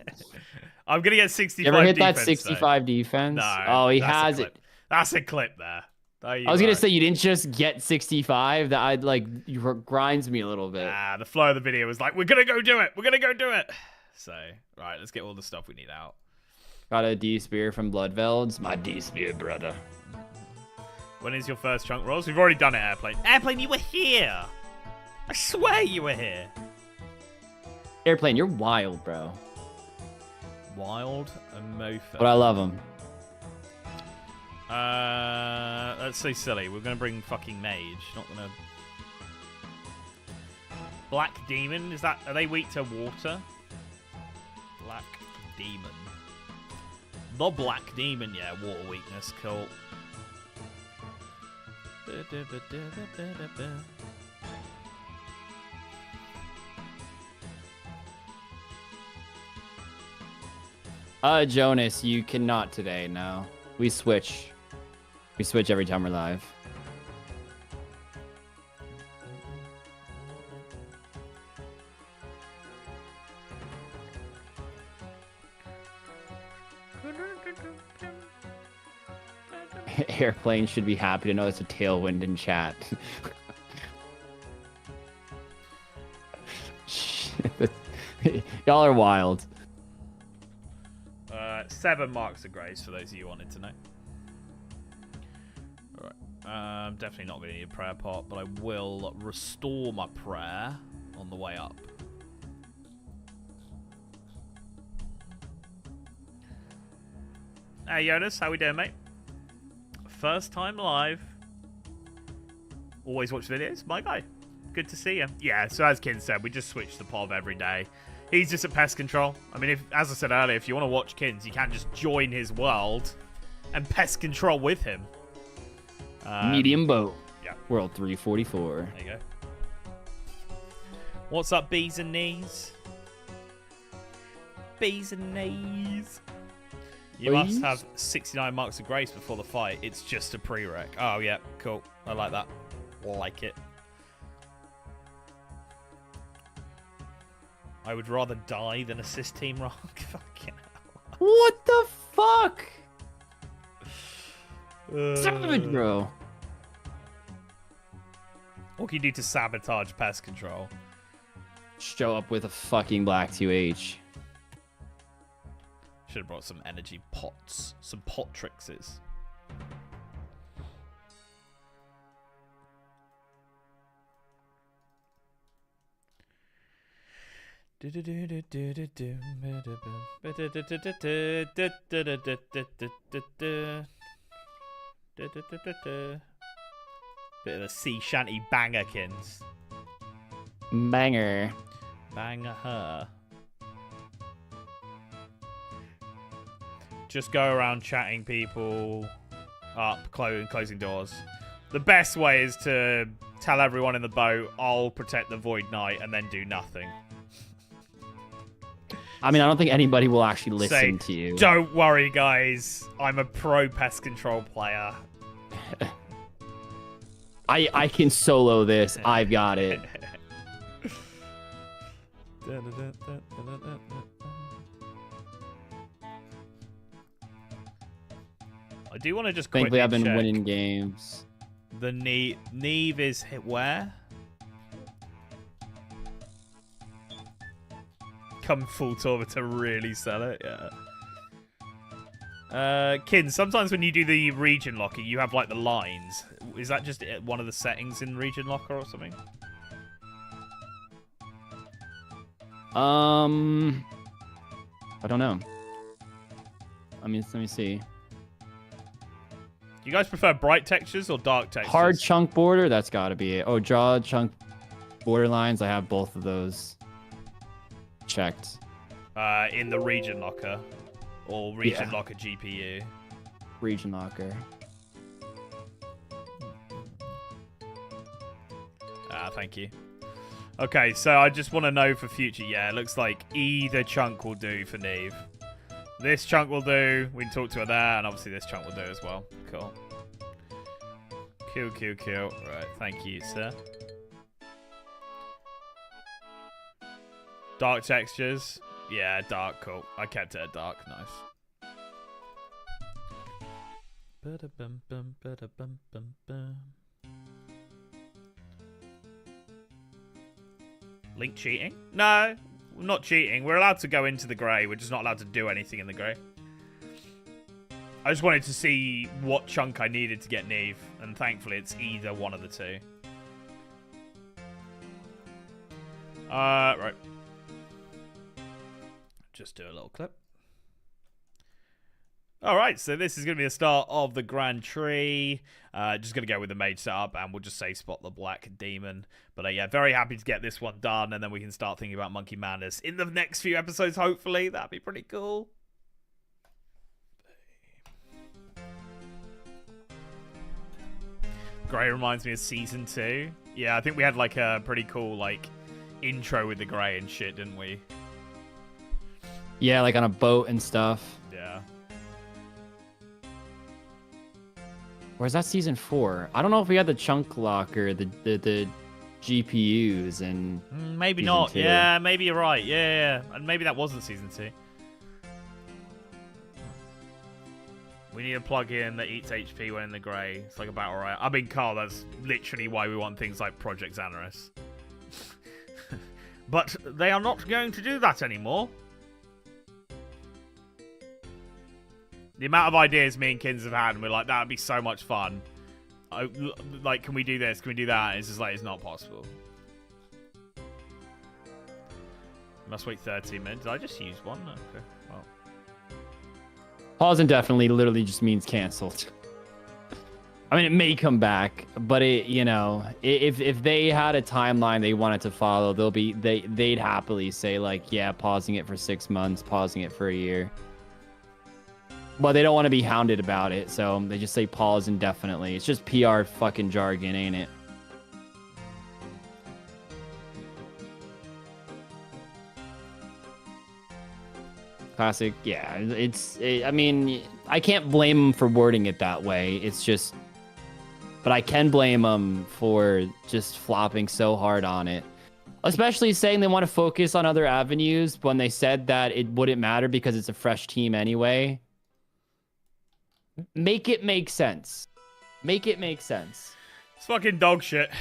I'm going to get 65 You ever hit defense, that 65 defense? No. Oh, he has it. That's a clip there. I was going to say, you didn't just get 65. That I'd like, grinds me a little bit. The flow of the video was like, we're going to go do it. We're going to go do it. So, right, let's get all the stuff we need out. Got a D-Spear from Bloodvelds. My D-Spear, brother. When is your first chunk rolls? We've already done it, Airplane. Airplane, you were here. I swear you were here. Airplane, you're wild, bro. Wild and mofo. But I love him. Let's say silly. We're gonna bring fucking mage. Not gonna. Black demon. Is that? Are they weak to water? Black demon. The black demon. Yeah, water weakness. Cool. Jonas, you cannot today. No, we switch. We switch every time we're live. Airplane should be happy to know it's a tailwind in chat. Y'all are wild. 7 marks of grace for those of you who wanted to know. Alright. I'm definitely not going to need a prayer pot, but I will restore my prayer on the way up. Hey Jonas, how we doing, mate? First time live. Always watch videos, my guy. Good to see you. Yeah, so as Kin said, we just switch the POV every day. He's just at pest control. I mean, as I said earlier, if you want to watch Kins, you can just join his world And pest control with him. Medium bow. Yeah. World 344. There you go. What's up, bees and knees? Bees and knees. You must have 69 marks of grace before the fight. It's just a prereq. Oh, yeah. Cool. I like that. Like it. I would rather die than assist Team Rock. Fucking hell. What the fuck? Savage, bro. What can you do to sabotage pest control? Show up with a fucking black 2H. Should have brought some energy pots. Some pot trickses. Bit of a sea shanty bangerkins. Banger. Banger her. Just go around chatting people up, closing doors. The best way is to tell everyone in the boat, I'll protect the Void Knight, and then do nothing. I mean, I don't think anybody will actually listen Say, to you. Don't worry, guys. I'm a pro pest control player. I can solo this. I've got it. I do want to just quickly Thankfully, I've been check. winning games. The Neve is hit where? Come full tour to really sell it, yeah. Kin, sometimes when you do the region locker, you have like the lines. Is that just one of the settings in region locker or something? I don't know. I mean, let me see. Do you guys prefer bright textures or dark textures? Hard chunk border, that's got to be it. Oh, draw chunk border lines. I have both of those checked. In the region locker or region locker GPU. Region locker. Thank you. Okay, so I just want to know for future. Yeah, it looks like either chunk will do for Neve. This chunk will do. We can talk to her there, and obviously this chunk will do as well. Cool. Cool. Right, thank you, sir. Dark textures. Yeah, dark, cool. I kept it at dark, nice. Link cheating? No, we're not cheating. We're allowed to go into the grey. We're just not allowed to do anything in the grey. I just wanted to see what chunk I needed to get Neve, and thankfully it's either one of the two. Right. Just do a little clip. Alright, so this is going to be the start of the Grand Tree. Just going to go with the mage setup, and we'll just say spot the black demon. But yeah, very happy to get this one done, and then we can start thinking about Monkey Madness in the next few episodes, hopefully. That'd be pretty cool. Grey reminds me of Season 2. Yeah, I think we had like a pretty cool like intro with the Grey and shit, didn't we? Yeah, like on a boat and stuff. Yeah. Or is that season 4? I don't know if we had the chunk locker, the GPUs, and maybe season not. 2. Yeah, maybe you're right. Yeah. And maybe that wasn't Season 2. We need a plug-in that eats HP when in the grey. It's like a battle royale. I mean, Carl, that's literally why we want things like Project Xanaris. But they are not going to do that anymore. The amount of ideas me and Kins have had, and we're like, that would be so much fun. Like, can we do this? Can we do that? And it's just like, it's not possible. Must wait 30 minutes. Did I just use one? Okay, well. Pause indefinitely literally just means canceled. I mean, it may come back, but it, you know, if they had a timeline they wanted to follow, they'd happily say like, yeah, pausing it for 6 months, pausing it for a year. But they don't want to be hounded about it, so they just say pause indefinitely. It's just PR fucking jargon, ain't it? Classic, yeah. I mean, I can't blame them for wording it that way. It's just, but I can blame them for just flopping so hard on it. Especially saying they want to focus on other avenues when they said that it wouldn't matter because it's a fresh team anyway. Make it make sense. Make it make sense. It's fucking dog shit.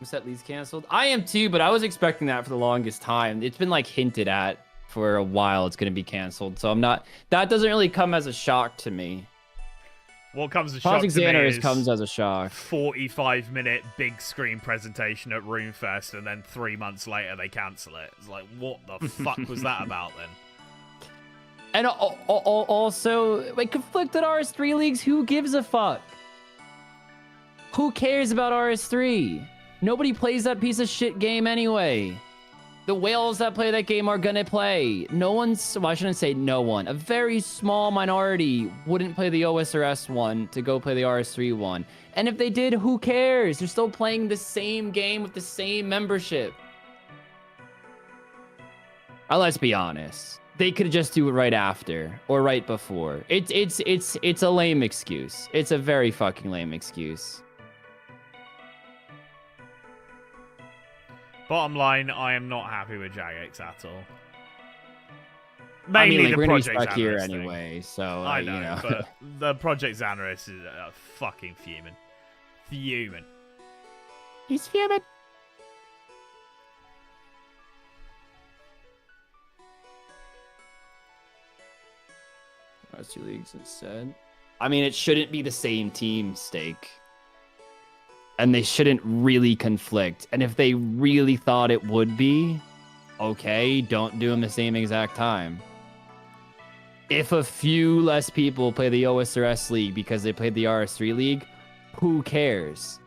Set leads canceled. I am too, but I was expecting that for the longest time. It's been like hinted at for a while it's going to be canceled. So I'm not, that doesn't really come as a shock to me. What comes as a shock to me is comes as a shock. 45-minute big screen presentation at Runefest, and then 3 months later they cancel it. It's like, what the fuck was that about then? And also, like, conflicted RS3 leagues, who gives a fuck? Who cares about RS3? Nobody plays that piece of shit game anyway. The whales that play that game are gonna play. No one's, well, I shouldn't say no one. A very small minority wouldn't play the OSRS one to go play the RS3 one. And if they did, who cares? They're still playing the same game with the same membership. Let's be honest. They could just do it right after or right before. It's a lame excuse. It's a very fucking lame excuse. Bottom line, I am not happy with Jagex at all. I Mainly mean, like, the we're gonna be Project stuck here Xanaris thing. anyway, so I know, you know. but the Project Xanaris is fucking fuming. Fuming. He's fuming. That's 2 leagues instead. I mean, it shouldn't be the same team stake. And they shouldn't really conflict. And if they really thought it would be, okay, don't do them the same exact time. If a few less people play the OSRS league because they played the RS3 league, who cares?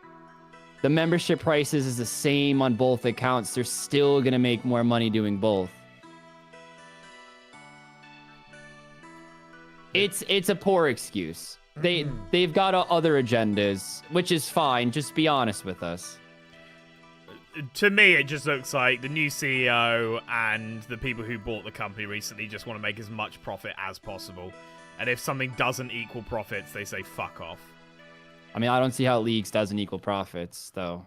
The membership prices is the same on both accounts. They're still going to make more money doing both. It's a poor excuse. They've got other agendas, which is fine. Just be honest with us. To me, it just looks like the new CEO and the people who bought the company recently just want to make as much profit as possible. And if something doesn't equal profits, they say fuck off. I mean, I don't see how leagues doesn't equal profits, though.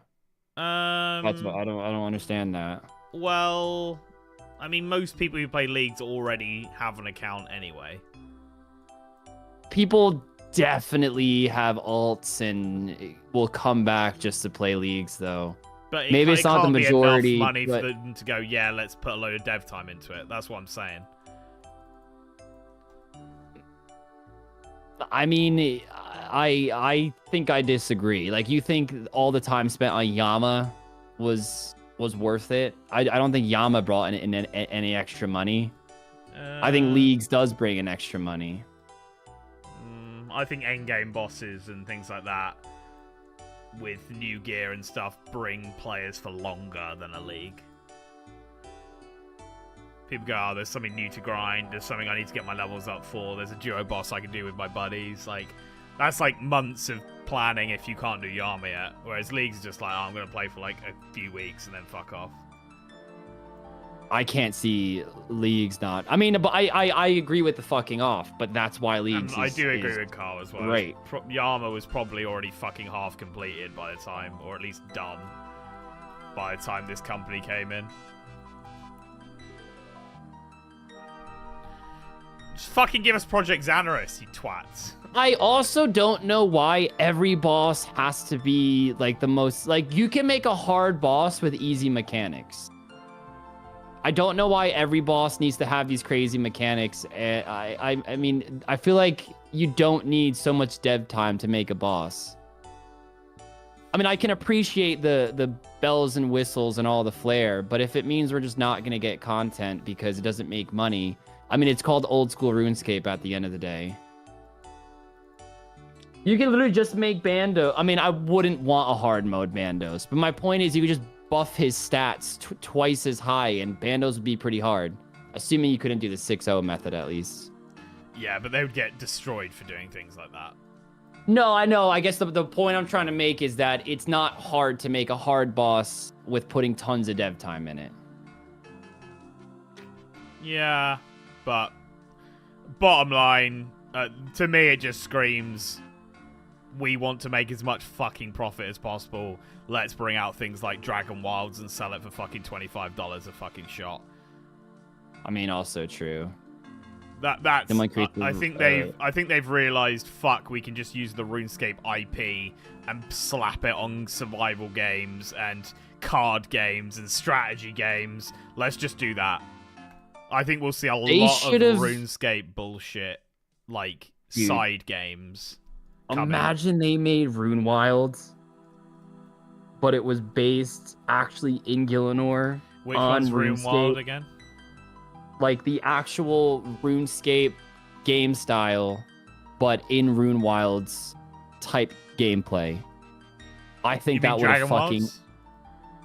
That's what I don't understand that. Well, I mean, most people who play leagues already have an account anyway. People definitely have alts and will come back just to play leagues, though. But maybe it's not the majority. Enough money but... for them to go, yeah, let's put a load of dev time into it. That's what I'm saying. I mean, I think I disagree. Like, you think all the time spent on Yama was worth it? I don't think Yama brought in any extra money. I think leagues does bring in extra money. I think endgame bosses and things like that with new gear and stuff bring players for longer than a league. People go, oh, there's something new to grind, there's something I need to get my levels up for, there's a duo boss I can do with my buddies. Like, that's like months of planning if you can't do Yama yet. Whereas leagues are just like, oh, I'm going to play for like a few weeks and then fuck off. I can't see leagues not. I mean, but I agree with the fucking off, but that's why leagues. I do agree with Carl as well. Right. Yama was probably already fucking half completed by the time, or at least done by the time this company came in. Just fucking give us Project Xanaris, you twats. I also don't know why every boss has to be like the most. Like, you can make a hard boss with easy mechanics. I don't know why every boss needs to have these crazy mechanics. I mean, I feel like you don't need so much dev time to make a boss. I mean, I can appreciate the bells and whistles and all the flair, but if it means we're just not going to get content because it doesn't make money, I mean, it's called old school RuneScape at the end of the day. You can literally just make Bando. I mean, I wouldn't want a hard mode Bandos, but my point is you could just buff his stats twice as high and Bandos would be pretty hard. Assuming you couldn't do the 6-0 method at least. Yeah, but they would get destroyed for doing things like that. No, I know. I guess the point I'm trying to make is that it's not hard to make a hard boss with putting tons of dev time in it. Yeah, but bottom line, to me, it just screams, we want to make as much fucking profit as possible. Let's bring out things like Dragon Wilds and sell it for fucking $25 a fucking shot. I mean, also true. That's I think they've realized, fuck, we can just use the RuneScape IP and slap it on survival games and card games and strategy games. Let's just do that. I think we'll see a lot of RuneScape bullshit, like side games. Imagine they made Rune Wilds, but it was based actually in Gielinor. Which one's Rune Wild again? Like the actual RuneScape game style, but in Rune Wilds type gameplay. I think that would have fucking. Wilds?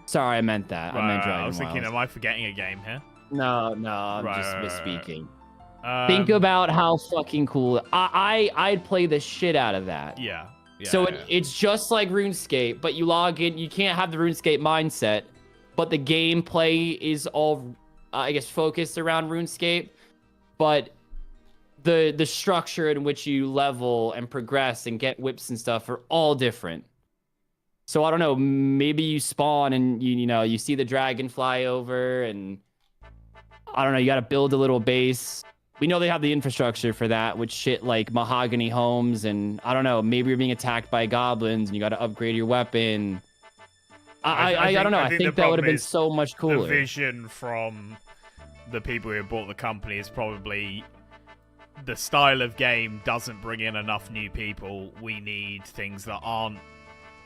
Sorry, I meant that. Right, I meant Dragon I was thinking, Wilds. am I forgetting a game here? No, I'm just misspeaking. Right. Think about how fucking cool. I'd play the shit out of that. Yeah. It's just like RuneScape, but you log in. You can't have the RuneScape mindset, but the gameplay is all, I guess, focused around RuneScape. But the structure in which you level and progress and get whips and stuff are all different. So I don't know. Maybe you spawn and you see the dragon fly over, and I don't know. You got to build a little base. We know they have the infrastructure for that with shit like mahogany homes, and I don't know, maybe you're being attacked by goblins and you got to upgrade your weapon. I don't know. I think that would have been so much cooler. The vision from the people who bought the company is probably the style of game doesn't bring in enough new people. We need things that aren't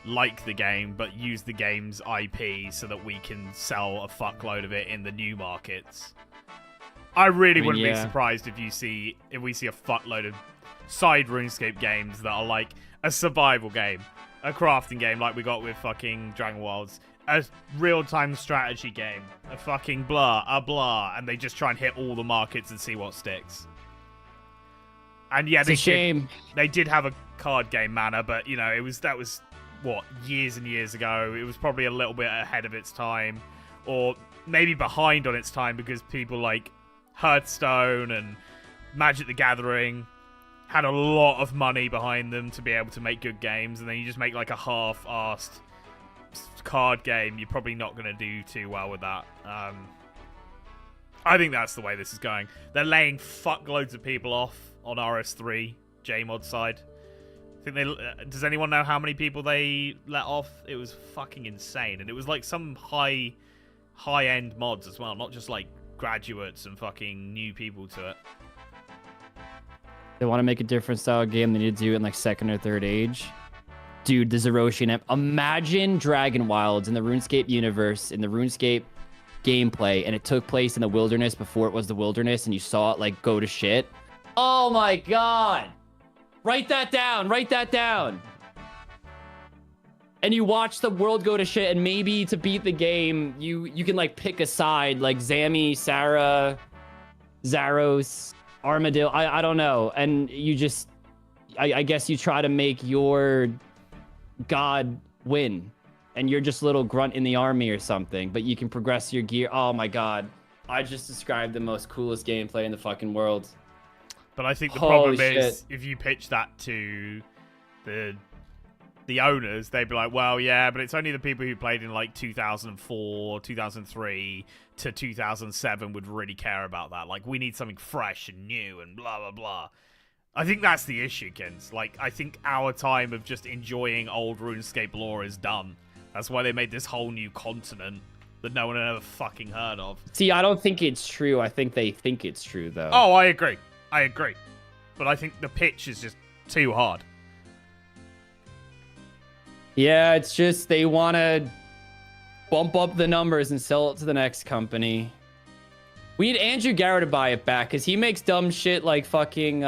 like the game, but use the game's IP so that we can sell a fuckload of it in the new markets. I wouldn't be surprised if we see a fuckload of side RuneScape games that are like a survival game, a crafting game like we got with fucking Dragon Wilds, a real-time strategy game, a fucking blah, and they just try and hit all the markets and see what sticks. And yeah, it's a shame. They did have a card game manner, but that was what, years and years ago. It was probably a little bit ahead of its time, or maybe behind on its time, because people like Hearthstone and Magic the Gathering had a lot of money behind them to be able to make good games, and then you just make like a half-assed card game, you're probably not going to do too well with that. I think that's the way this is going. They're laying fuckloads of people off on RS3 JMod side. Does anyone know how many people they let off? It was fucking insane, and it was like some high-end mods as well, not just like graduates and fucking new people to it. They want to make a different style game. They need to do it in like second or third age. Dude, the Zeroshian. Imagine Dragon Wilds in the RuneScape universe, in the RuneScape gameplay, and it took place in the wilderness before it was the wilderness, and you saw it like go to shit. Oh my god! Write that down. Write that down. And you watch the world go to shit, and maybe to beat the game, you can like pick a side, like Zami, Sarah, Zaros, Armadillo. I don't know. And you just, I guess you try to make your god win, and you're just a little grunt in the army or something, but you can progress your gear. Oh my god. I just described the most coolest gameplay in the fucking world. But I think the problem is, if you pitch that to the owners, they'd be like, well, yeah, but it's only the people who played in like 2004, 2003 to 2007 would really care about that. Like, we need something fresh and new and blah, blah, blah. I think that's the issue, Kens. Like, I think our time of just enjoying old RuneScape lore is done. That's why they made this whole new continent that no one had ever fucking heard of. See, I don't think it's true. I think they think it's true, though. Oh, I agree. But I think the pitch is just too hard. Yeah, it's just they want to bump up the numbers and sell it to the next company. We need Andrew Garrett to buy it back, because he makes dumb shit like fucking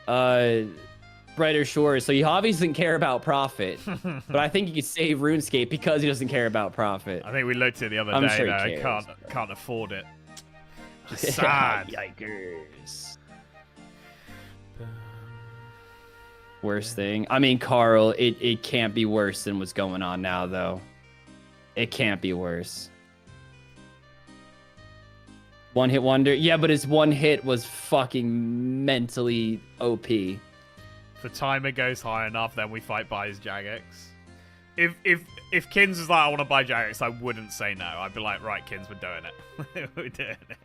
Brighter Shores, so he obviously doesn't care about profit. But I think he could save RuneScape because he doesn't care about profit. I think we looked at it the other day, sure I can't afford it. Just sad. Yikers. Worst thing. I mean, Carl, it can't be worse than what's going on now, though. It can't be worse. One hit wonder. Yeah, but his one hit was fucking mentally OP. If the timer goes high enough, then we fight buy his Jagex. If Kins was like, I want to buy Jagex, I wouldn't say no. I'd be like, right, Kins, we're doing it. We're doing it.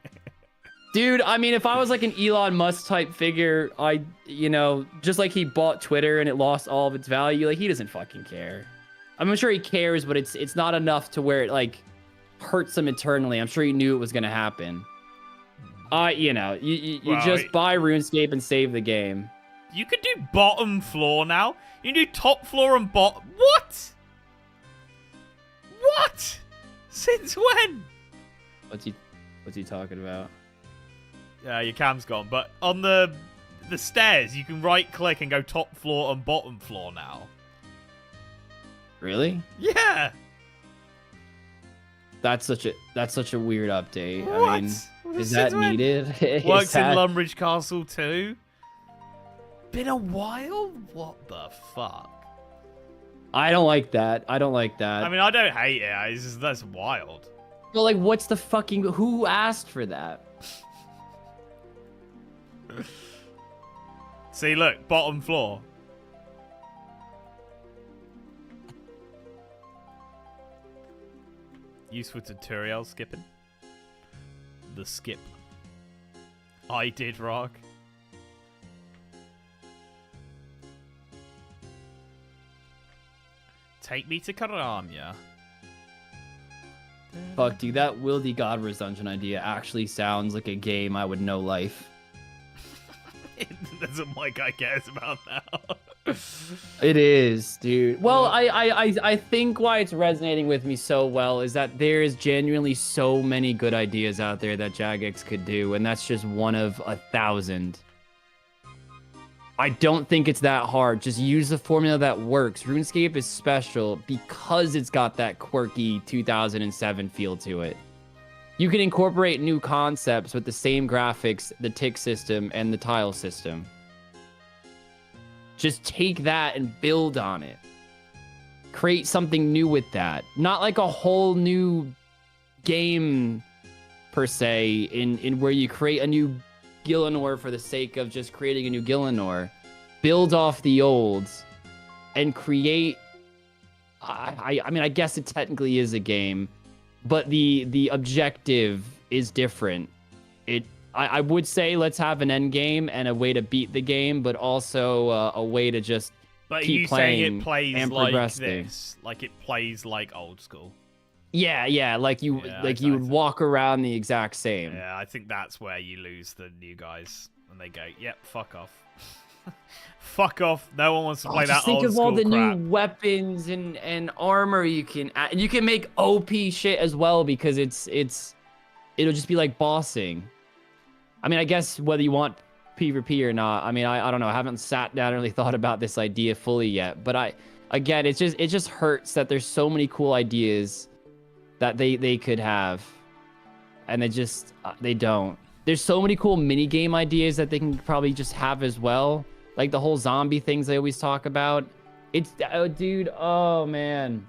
Dude, I mean, if I was like an Elon Musk type figure, just like he bought Twitter and it lost all of its value, like he doesn't fucking care. I'm sure he cares, but it's not enough to where it like hurts him internally. I'm sure he knew it was gonna happen. You just buy RuneScape and save the game. You could do bottom floor now. You can do top floor and bottom. What? What? Since when? What's he talking about? Yeah, your cam's gone. But on the stairs, you can right click and go top floor and bottom floor now. Really? Yeah. That's such a weird update. What? I mean, is that needed? Works in Lumbridge Castle too. Been a while? What the fuck? I don't like that. I don't like that. I mean, I don't hate it. It's just, that's wild. But like, what's the fucking... Who asked for that? See, look, bottom floor. Useful tutorial skipping. The skip. I did rock. Take me to Karamya. Fuck, dude, that Wildy Godwars dungeon idea actually sounds like a game I would know life. That's what my guy cares about now. It is, dude. Well, I think why it's resonating with me so well is that there is genuinely so many good ideas out there that Jagex could do, and that's just one of 1,000. I don't think it's that hard. Just use the formula that works. RuneScape is special because it's got that quirky 2007 feel to it. You can incorporate new concepts with the same graphics, the tick system, and the tile system. Just take that and build on it. Create something new with that. Not like a whole new game, per se, in where you create a new Gillinor for the sake of just creating a new Gillinor. Build off the old and create... I mean, I guess it technically is a game, but the objective is different. I would say let's have an end game and a way to beat the game, but also a way to just keep playing it plays and like progressing. this? Like it plays like old school? Yeah, like you would walk around the exact same. Yeah, I think that's where you lose the new guys and they go, "Yep, fuck off." Fuck off. No one wants to play that old school crap. Think of all the new weapons and armor you can add. And you can make OP shit as well because it'll just be like bossing. I mean, I guess whether you want PvP or not, I mean, I don't know. I haven't sat down and really thought about this idea fully yet. But again, it just hurts that there's so many cool ideas that they could have. And they don't. There's so many cool mini game ideas that they can probably just have as well. Like the whole zombie things they always talk about. Dude, oh man.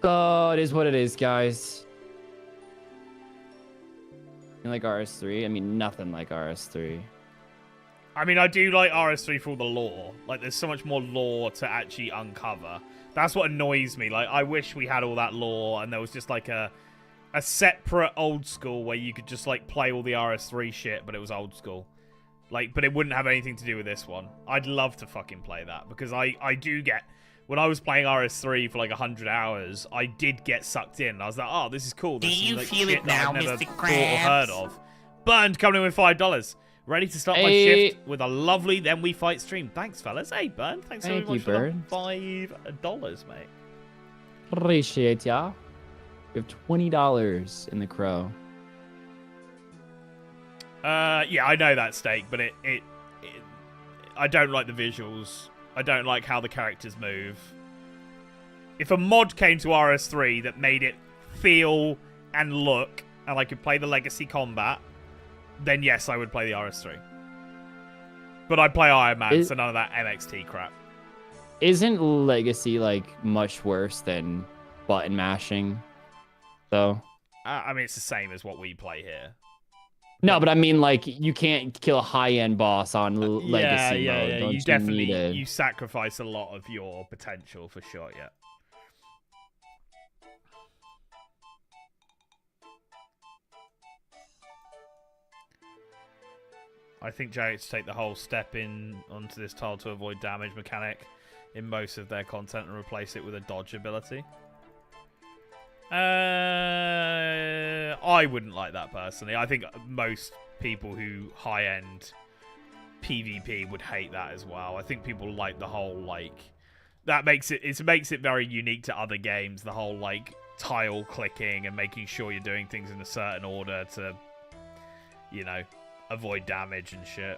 Oh, it is what it is, guys. You like RS3? I mean, nothing like RS3. I mean, I do like RS3 for all the lore. Like, there's so much more lore to actually uncover. That's what annoys me. Like, I wish we had all that lore and there was just like a separate old school where you could just like play all the RS3 shit, but it was old school. Like, but it wouldn't have anything to do with this one. I'd love to fucking play that because I do get... When I was playing RS3 for like 100 hours, I did get sucked in. I was like, oh, this is cool. This Do you like feel shit it now, that I've never Mr. thought or heard Krabs? of. Burned coming in with $5. Ready to start my shift with a lovely Then We Fight stream. Thanks, fellas. Hey, Burn. Thanks so much for the $5, mate. Appreciate ya. We have $20 in the crow. Yeah, I know that Steak, but it I don't like the visuals. I don't like how the characters move. If a mod came to RS3 that made it feel and look, and I could play the legacy combat, then yes, I would play the RS3. But I play Iron Man, so none of that MXT crap. Isn't Legacy like much worse than button mashing, though? I mean, it's the same as what we play here. No, but I mean, like, you can't kill a high-end boss on Legacy mode. Yeah. Don't You definitely need you sacrifice a lot of your potential for sure. Yeah. I think Jagex take the whole step in onto this tile to avoid damage mechanic in most of their content and replace it with a dodge ability. I wouldn't like that personally. I think most people who high-end PvP would hate that as well. I think people like the whole like that makes it very unique to other games. The whole like tile clicking and making sure you're doing things in a certain order to, you know, avoid damage and shit.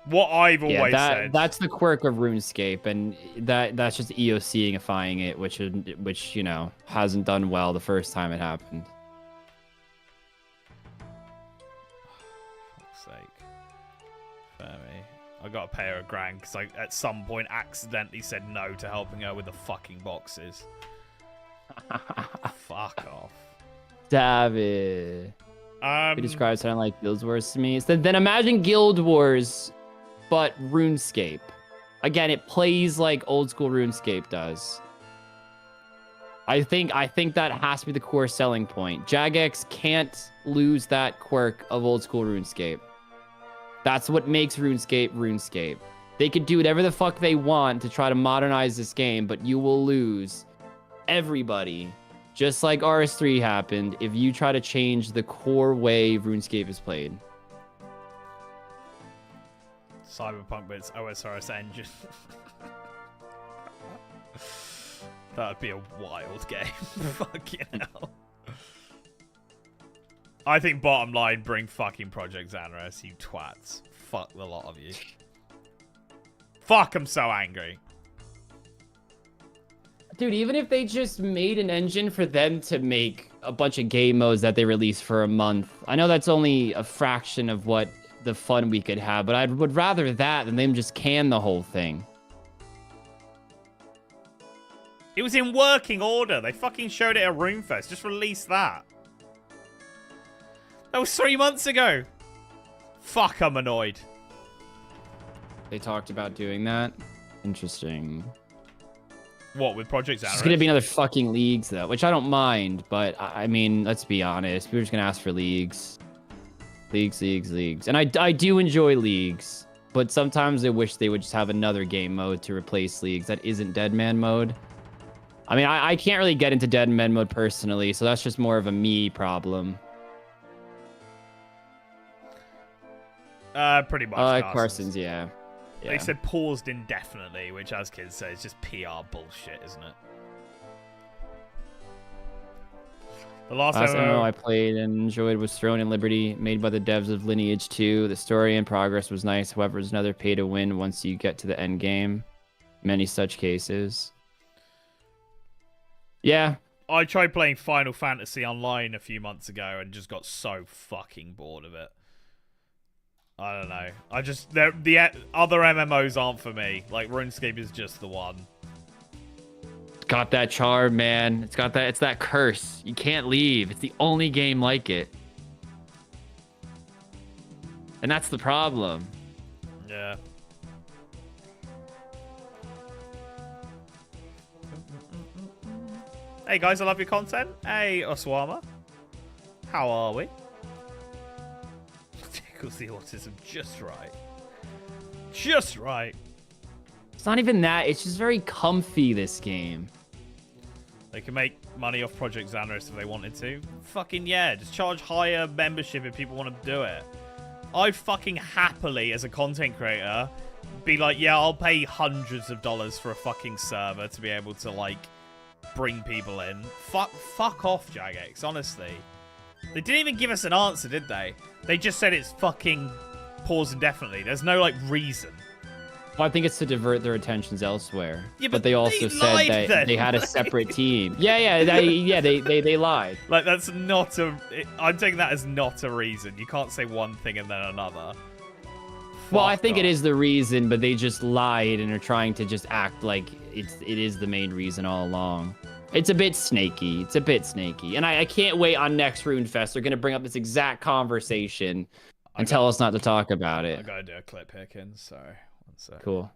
What I've always said. That's the quirk of RuneScape, and that's just EOC-ifying it, which you know hasn't done well the first time it happened. Fuck's sake, Fermi. I gotta pay her $1,000 because I at some point accidentally said no to helping her with the fucking boxes. Fuck off, David. He describes something like Guild Wars to me. So then imagine Guild Wars, but RuneScape. Again, it plays like old school RuneScape does. I think that has to be the core selling point. Jagex can't lose that quirk of old school RuneScape. That's what makes RuneScape RuneScape. They could do whatever the fuck they want to try to modernize this game, but you will lose everybody. Just like RS3 happened, if you try to change the core way RuneScape is played. Cyberpunk, but it's OSRS engine. That would be a wild game. Fucking hell. I think bottom line, bring fucking Project Xanarus, you twats. Fuck the lot of you. Fuck, I'm so angry. Dude, even if they just made an engine for them to make a bunch of game modes that they release for a month. I know that's only a fraction of what the fun we could have, but I would rather that than them just can the whole thing. It was in working order. They fucking showed it at Roomfest. Just release that. That was 3 months ago. Fuck, I'm annoyed. They talked about doing that. Interesting. What, with Project Xanarus? It's gonna be another fucking leagues though, which I don't mind, but I mean, let's be honest. We're just gonna ask for leagues. Leagues. And I do enjoy leagues, but sometimes I wish they would just have another game mode to replace leagues that isn't Dead Man mode. I mean, I can't really get into Dead Man mode personally, so that's just more of a me problem. Pretty much. Carson's, yeah. They said paused indefinitely, which, as kids say, is just PR bullshit, isn't it? The last MMO I played and enjoyed was Throne and Liberty, made by the devs of Lineage 2. The story and progress was nice. However, it's another pay to win once you get to the end game. Many such cases. Yeah. I tried playing Final Fantasy Online a few months ago and just got so fucking bored of it. I don't know. The other MMOs aren't for me. Like, RuneScape is just the one. It's got that charm, man. It's that curse. You can't leave. It's the only game like it. And that's the problem. Yeah. Hey guys, I love your content. Hey Oswama. How are we? Tickles the autism just right. Just right. It's not even that. It's just very comfy, this game. They can make money off Project Xanarus if they wanted to. Fucking yeah, just charge higher membership if people want to do it. I'd fucking happily, as a content creator, be like, yeah, I'll pay hundreds of dollars for a fucking server to be able to, like, bring people in. Fuck off, Jagex, honestly. They didn't even give us an answer, did they? They just said it's fucking paused indefinitely. There's no, like, reason. Well, I think it's to divert their attentions elsewhere. Yeah, but they also said that then. they had a separate team. They lied. Like, that's not a... I'm taking that as not a reason. You can't say one thing and then another. Well, I think it off. is the reason, but they just lied and are trying to just act like it is the main reason all along. It's a bit snaky. It's a bit snaky. And I can't wait on next Rune Fest. They're going to bring up this exact conversation and tell us not to talk about I it. gotta do a clip here, Kins. Sorry. One sec. Cool.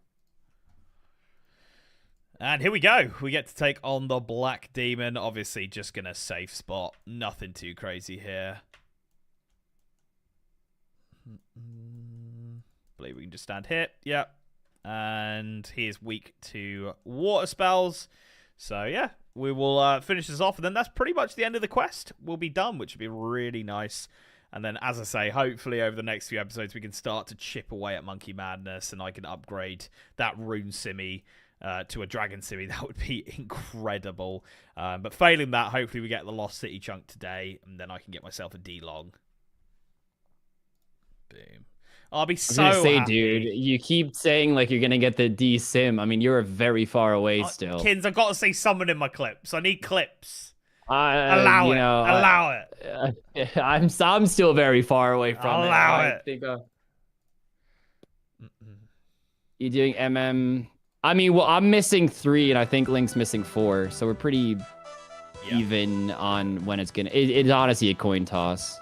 And here we go. We get to take on the Black Demon. Obviously, just gonna safe spot. Nothing too crazy here. Believe we can just stand here. Yep. And he is weak to water spells. So, yeah. We will finish this off. And then that's pretty much the end of the quest. We'll be done, which would be really nice. And then, as I say, hopefully over the next few episodes, we can start to chip away at Monkey Madness. And I can upgrade that Rune Simmy to a Dragon Simmy. That would be incredible. But failing that, hopefully we get the Lost City chunk today. And then I can get myself a D-Long. Boom. I'll be so say, happy. dude, you keep saying like you're gonna get the D Sim. I mean, you're very far away still. Kins, I've got to say someone in my clips. I need clips. Allow Allow it. Allow it. I'm still very far away from Allow it. it. Think, you doing MM? I mean, well, I'm missing 3, and I think Link's missing 4, so we're pretty even on when it's gonna. It's honestly a coin toss.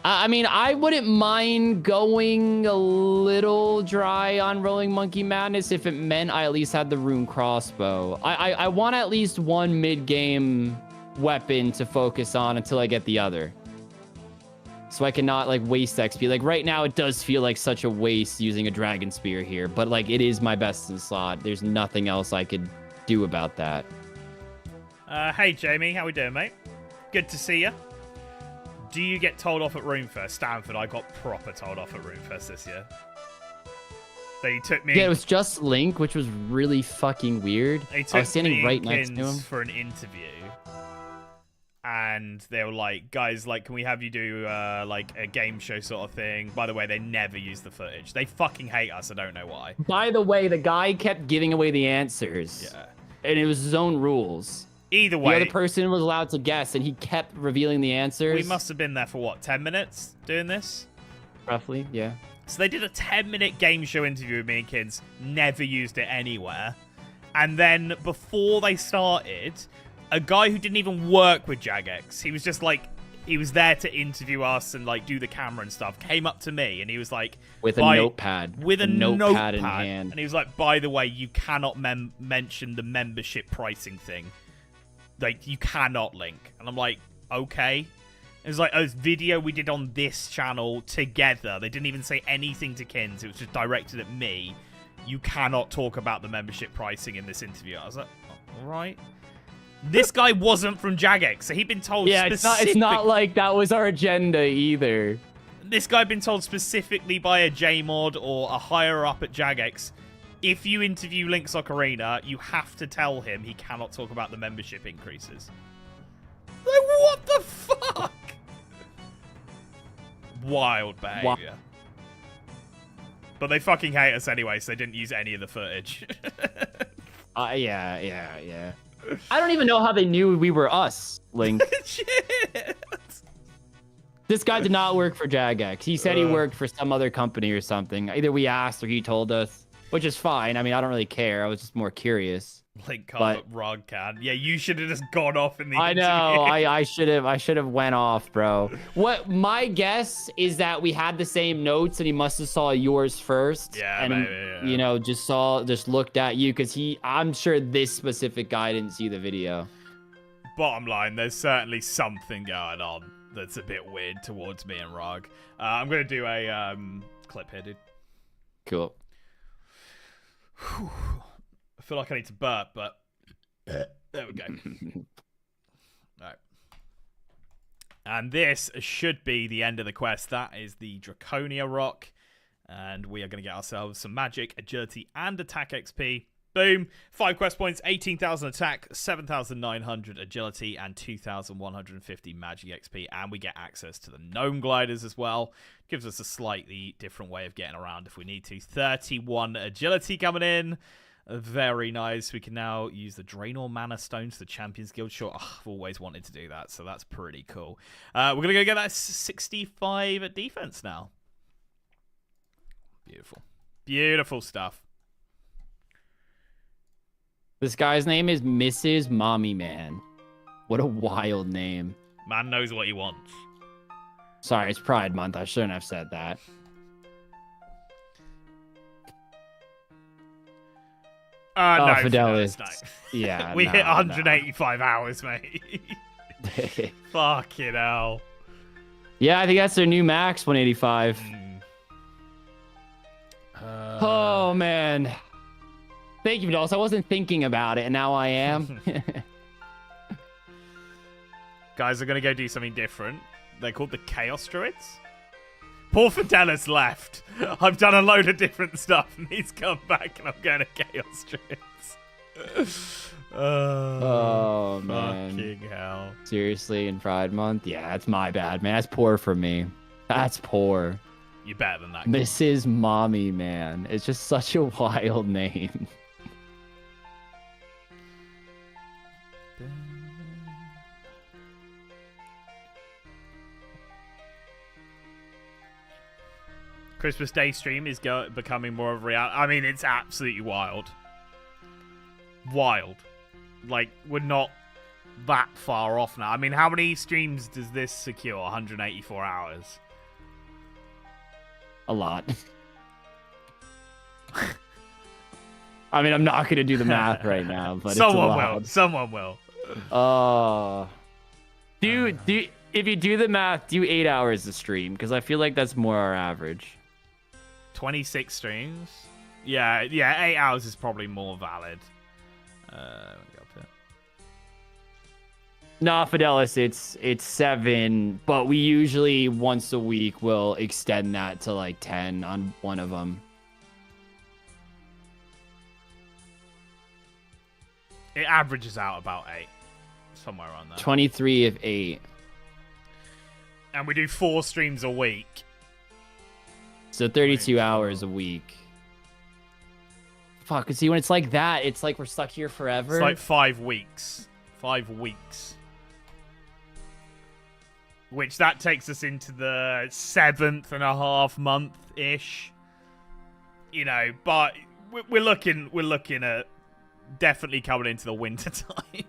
I mean, I wouldn't mind going a little dry on Rolling Monkey Madness if it meant I at least had the Rune Crossbow. I want at least one mid-game weapon to focus on until I get the other. So I cannot, like, waste XP. Like, right now, it does feel like such a waste using a Dragon Spear here. But, like, it is my best in slot. There's nothing else I could do about that. Hey, Jamie. How we doing, mate? Good to see you. Do you get told off at Runefest? Stanford, I got proper told off at Runefest this year. They took me... Yeah, it was just Link, which was really fucking weird. They took I was standing me right and next to him. Kins for an interview. And they were like, guys, like, can we have you do, like, a game show sort of thing? By the way, they never use the footage. They fucking hate us. I don't know why. By the way, the guy kept giving away the answers. Yeah. And it was his own rules. Either way... The other person was allowed to guess, and he kept revealing the answers. We must have been there for, what, 10 minutes doing this? Roughly, yeah. So they did a 10-minute game show interview with me and Kids, never used it anywhere. And then before they started, a guy who didn't even work with Jagex, he was just like, he was there to interview us and like do the camera and stuff, came up to me and he was like... With a notepad. With a notepad in hand. And he was like, by the way, you cannot mention the membership pricing thing. Like, you cannot, Link. And I'm like, okay. It was like a video we did on this channel together. They didn't even say anything to Kins. It was just directed at me. You cannot talk about the membership pricing in this interview. I was like, all right. This guy wasn't from Jagex, so he'd been told it's not like that was our agenda either. This guy had been told specifically by a JMod or a higher up at Jagex, if you interview Link's Ocarina, you have to tell him he cannot talk about the membership increases. Like, what the fuck? Wild behavior. But they fucking hate us anyway, so they didn't use any of the footage. Yeah. I don't even know how they knew we were us, Link. Shit. This guy did not work for Jagex. He said he worked for some other company or something. Either we asked or he told us, which is fine. I mean, I don't really care. I was just more curious. Link can't, but Rog can. Yeah, you should have just gone off in the I interview. know. I should have went off, bro. What my guess is that we had the same notes and he must have saw yours first. Yeah, and maybe, yeah. you know, just looked at you because I'm sure this specific guy didn't see the video. Bottom line, there's certainly something going on that's a bit weird towards me and Rog. I'm gonna do a clip here, dude. Cool. Whew. I feel like I need to burp, but there we go. All right. And this should be the end of the quest. That is the Draconia Rock. And we are going to get ourselves some magic, agility, and attack XP. Boom. 5 quest points, 18,000 attack, 7,900 agility, and 2,150 magic XP. And we get access to the gnome gliders as well. Gives us a slightly different way of getting around if we need to. 31 agility coming in. Very nice. We can now use the Draenor Mana Stones to the Champions Guild. Sure, I've always wanted to do that, so that's pretty cool. We're going to go get that 65 at defense now. Beautiful. Beautiful stuff. This guy's name is Mrs. Mommy Man. What a wild name. Man knows what he wants. Sorry, it's Pride Month. I shouldn't have said that. No, Fidelis. No. Yeah, we no, hit 185 hours, mate. no. Fucking hell. Yeah, I think that's their new max, 185. Oh, man. Thank you, Fidelis. I wasn't thinking about it, and now I am. Guys are going to go do something different. They're called the Chaos Druids. Poor Fidelis left. I've done a load of different stuff, and he's come back, and I'm going to Chaos Druids. Oh, man. Fucking hell. Seriously, in Pride Month? Yeah, that's my bad, man. That's poor for me. That's poor. You're better than that. Mrs. Mommy Man. It's just such a wild name. Christmas Day stream is becoming more of a reality. I mean, it's absolutely wild. Wild. Like, we're not that far off now. I mean, how many streams does this secure? 184 hours. A lot. I mean, I'm not going to do the math right now, but someone it's a lot. will. Someone will. If you do the math, do 8 hours a stream, because I feel like that's more our average. 26 streams. Yeah, 8 hours is probably more valid. Nah, Fidelis, it's 7, but we usually once a week will extend that to like 10 on one of them. It averages out about 8, somewhere around there. 23 of 8. And we do 4 streams a week. So 32 hours a week. Fuck, see, when it's like that, it's like we're stuck here forever. It's like 5 weeks. 5 weeks. Which that takes us into the 7.5 month-ish. You know, but we're looking at definitely coming into the winter time.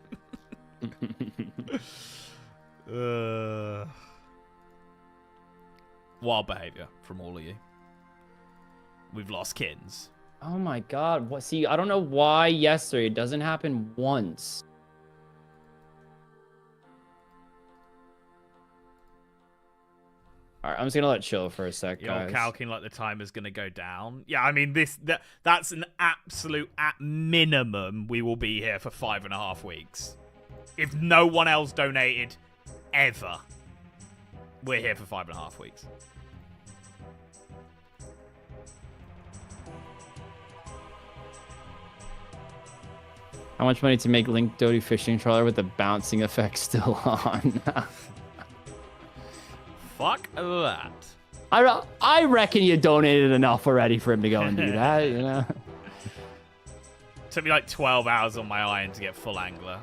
Wild behavior from all of you. We've lost kittens. Oh my god. What? See, I don't know why yesterday it doesn't happen once. Alright, I'm just gonna let it chill for a sec, You're guys. calculating like the timer's gonna go down. Yeah, I mean that's an absolute, at minimum, we will be here for 5.5 weeks. If no one else donated ever, we're here for 5.5 weeks. How much money to make Link Doty fishing trawler with the bouncing effect still on? Fuck that. I reckon you donated enough already for him to go and do that, you know? Took me like 12 hours on my iron to get full angler.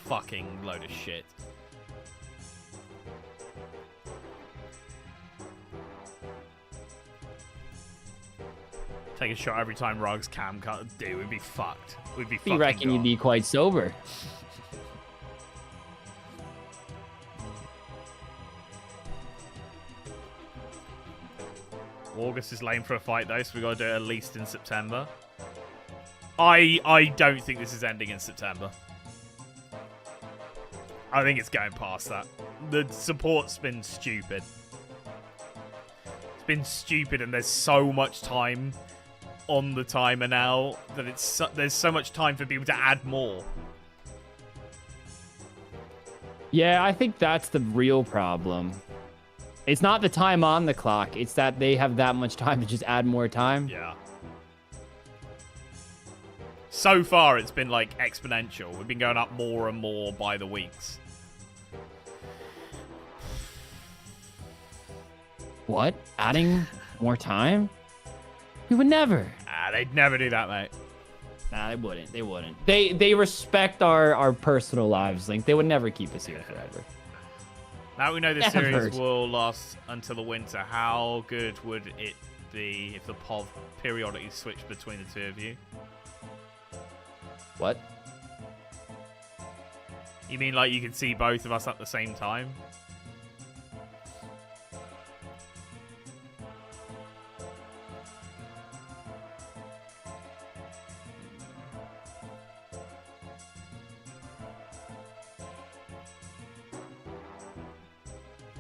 Fucking load of shit. Take a shot every time Rog's cam cut. Dude, we'd be fucked. We'd be fucking You reckon gone. you'd be quite sober? August is lame for a fight though, so we gotta do it at least in September. I don't think this is ending in September. I think it's going past that. The support's been stupid. It's been stupid, and there's so much time on the timer now that there's so much time for people to add more. Yeah, I think that's the real problem. It's not the time on the clock. It's that they have that much time to just add more time. Yeah. So far, it's been like exponential. We've been going up more and more by the weeks. What? Adding more time? We would never. They'd never do that, mate. Nah, they wouldn't. They wouldn't. They respect our personal lives, Link. They would never keep us here forever. Now we know this Never. series will last until the winter. How good would it be if the POV periodically switched between the two of you? What? You mean like you could see both of us at the same time?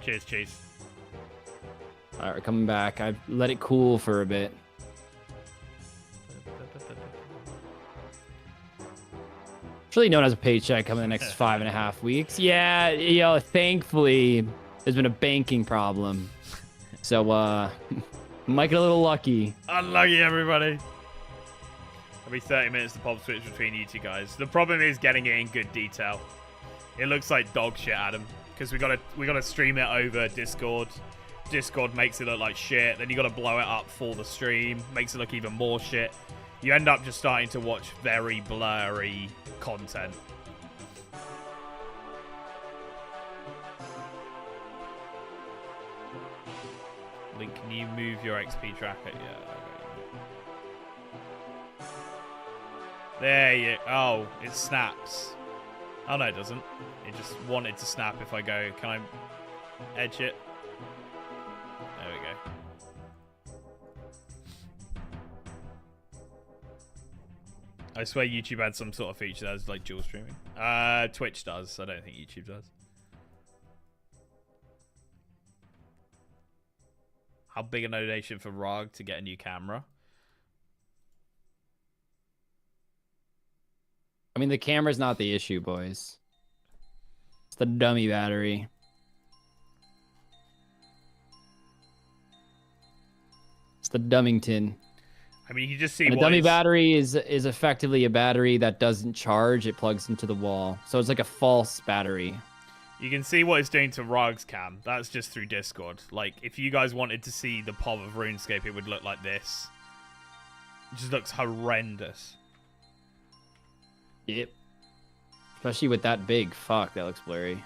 Cheers, Chase. All right, we're coming back. I let it cool for a bit. It's really known as a paycheck coming in the next 5.5 weeks. Yeah, thankfully, there's been a banking problem. So, might get a little lucky. Unlucky, everybody. It'll be 30 minutes to pop switch between you two guys. The problem is getting it in good detail. It looks like dog shit, Adam, because we gotta stream it over Discord. Discord makes it look like shit. Then you gotta blow it up for the stream, makes it look even more shit. You end up just starting to watch very blurry content. Link, can you move your XP tracker? Yeah. There you... Oh, it snaps. Oh, no, it doesn't. It just wanted to snap if I go... Can I edge it? There we go. I swear YouTube had some sort of feature that's like dual streaming. Twitch does. I don't think YouTube does. How big a donation for ROG to get a new camera? I mean, the camera's not the issue, boys. It's the dummy battery. It's the Dummington. I mean, you can just see And a what dummy is... battery is effectively a battery that doesn't charge. It plugs into the wall. So it's like a false battery. You can see what it's doing to ROG's cam. That's just through Discord. Like, if you guys wanted to see the POV of RuneScape, it would look like this. It just looks horrendous. Yep. Especially with that big. Fuck, that looks blurry.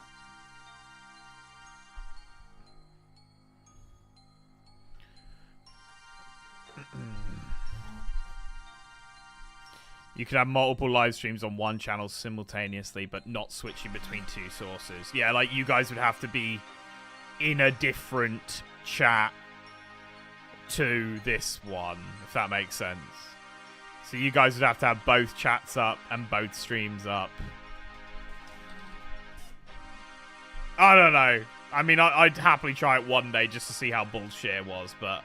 You could have multiple live streams on one channel simultaneously, but not switching between two sources. Yeah, like you guys would have to be in a different chat to this one, if that makes sense. So you guys would have to have both chats up and both streams up. I don't know. I mean, I'd happily try it one day just to see how bullshit it was, but...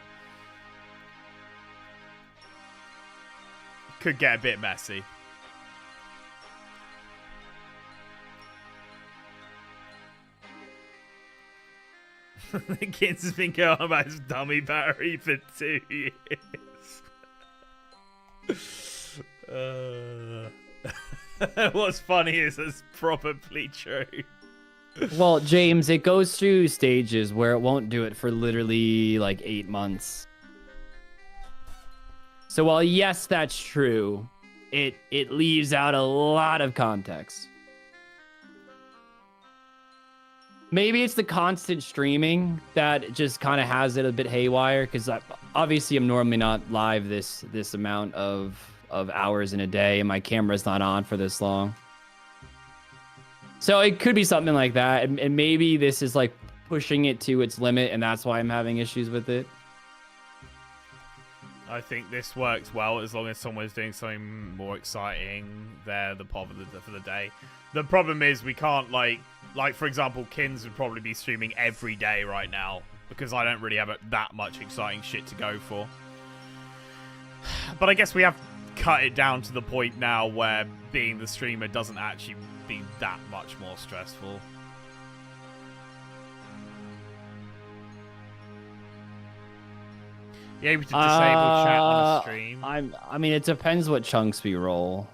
could get a bit messy. The kid's has been going on about his dummy battery for 2 years. What's funny is it's probably true. Well, James, it goes through stages where it won't do it for literally like 8 months. So while yes, that's true, it leaves out a lot of context. Maybe it's the constant streaming that just kind of has it a bit haywire, because obviously I'm normally not live this amount of hours in a day, and my camera's not on for this long. So it could be something like that, and maybe this is like pushing it to its limit, and that's why I'm having issues with it. I think this works well as long as someone's doing something more exciting. They're the POV for the day. The problem is we can't like for example, Kins would probably be streaming every day right now because I don't really have that much exciting shit to go for. But I guess we have cut it down to the point now where being the streamer doesn't actually be that much more stressful. You able to disable chat on a stream? I mean, it depends what chunks we roll.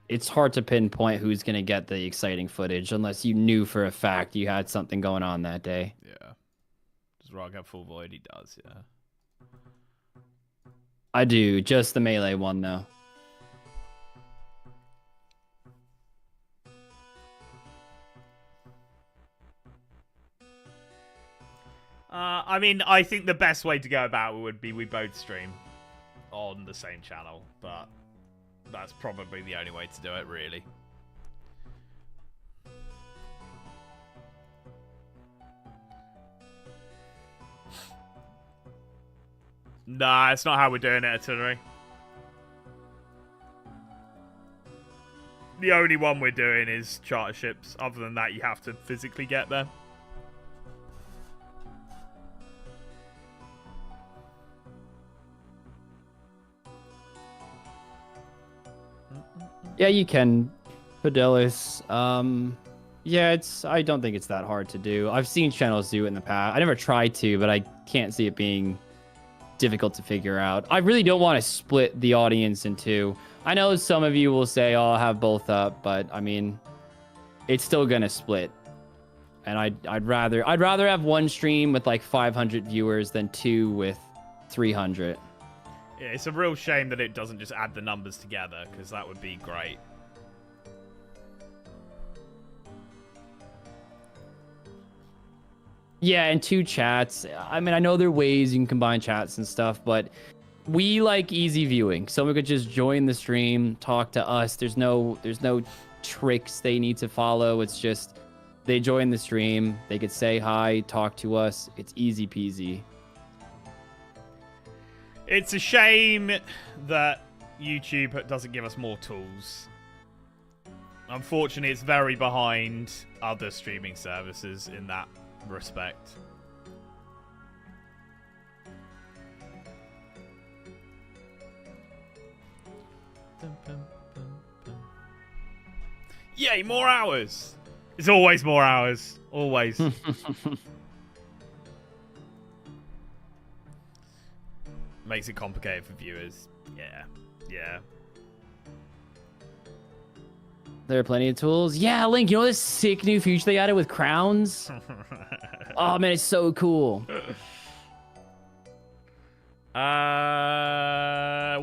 It's hard to pinpoint who's going to get the exciting footage unless you knew for a fact you had something going on that day. Yeah. Does Rog have full void? He does, yeah. I do. Just the melee one, though. I mean, I think the best way to go about it would be we both stream on the same channel, but that's probably the only way to do it, really. Nah, it's not how we're doing it, Artillery. The only one we're doing is charter ships. Other than that, you have to physically get there. Yeah, you can, Fidelis. Yeah, I don't think it's that hard to do. I've seen channels do it in the past. I never tried to, but I can't see it being difficult to figure out. I really don't want to split the audience in two. I know some of you will say, "Oh, I'll have both up," but I mean, it's still gonna split. And I'd rather have one stream with like 500 viewers than two with 300. Yeah, it's a real shame that it doesn't just add the numbers together, because that would be great. Yeah, and two chats. I mean, I know there are ways you can combine chats and stuff, but we like easy viewing. Someone could just join the stream, talk to us. There's no tricks they need to follow. It's just they join the stream, they could say hi, talk to us. It's easy peasy. It's a shame that YouTube doesn't give us more tools. Unfortunately, it's very behind other streaming services in that respect. Yay, more hours! It's always more hours. Always. Makes it complicated for viewers. Yeah. Yeah. There are plenty of tools. Yeah, Link, you know this sick new feature they added with crowns? Oh, man, it's so cool.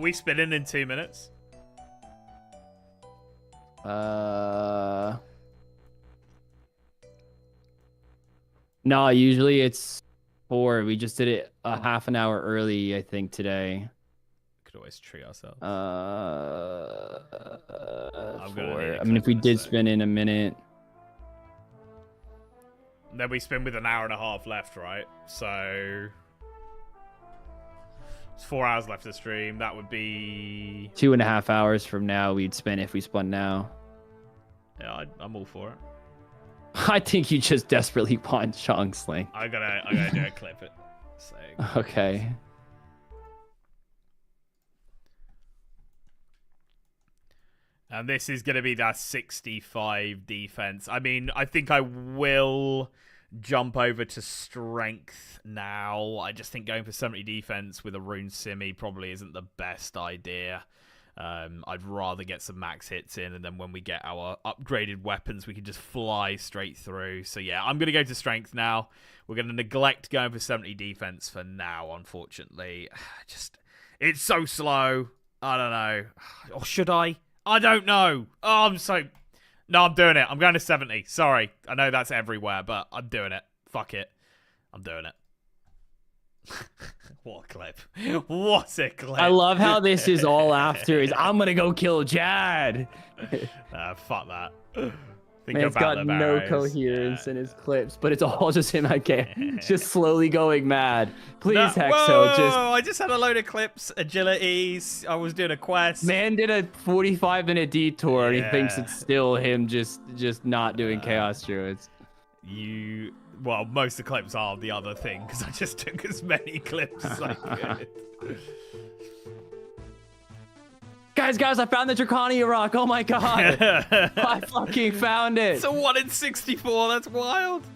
We spin in 2 minutes. No, usually it's 4. We just did it a half an hour early, I think, today. Could always treat ourselves. 4. I mean, if we did spin in a minute. Then we spin with an hour and a half left, right? So it's 4 hours left to stream. That would be 2.5 hours from now we'd spin if we spun now. Yeah, I'm all for it. I think you just desperately want chunks, Link. I gotta do a clip it. So. Okay. And this is going to be that 65 defense. I mean, I think I will jump over to strength now. I just think going for 70 defense with a rune simi probably isn't the best idea. I'd rather get some max hits in, and then when we get our upgraded weapons, we can just fly straight through. So yeah, I'm going to go to strength now. We're going to neglect going for 70 defense for now, unfortunately. It's so slow. I don't know. Or should I? I don't know. Oh, No, I'm doing it. I'm going to 70. Sorry. I know that's everywhere, but I'm doing it. Fuck it. I'm doing it. What a clip. What a clip. I love how this is all after is I'm going to go kill Jad. Fuck that. Man's got no coherence in his clips, but it's all just him again, just slowly going mad. Please, Hexo, whoa, I just had a load of clips, agilities. I was doing a quest. Man did a 45-minute detour, and he thinks it's still him just not doing Chaos Druids. Well, most of the clips are the other thing, because I just took as many clips as I could. Guys, I found the Draconia rock. Oh my god. I fucking found it. It's a 1 in 64. That's wild.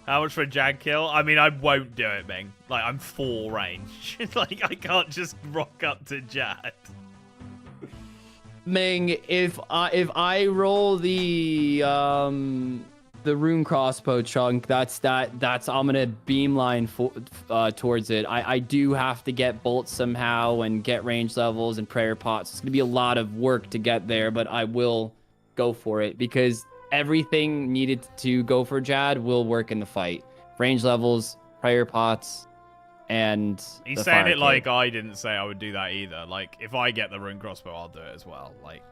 How much for a Jag kill? I mean, I won't do it, Ming. Like, I'm full range. Like, I can't just rock up to Jad. Ming, if I roll the rune crossbow chunk, that's I'm gonna beamline towards it. I do have to get bolts somehow and get range levels and prayer pots. It's gonna be a lot of work to get there, but I will go for it because everything needed to go for Jad will work in the fight. Range levels, prayer pots, and He's the saying fire it like cake. I didn't say I would do that either. Like, if I get the rune crossbow, I'll do it as well. Like,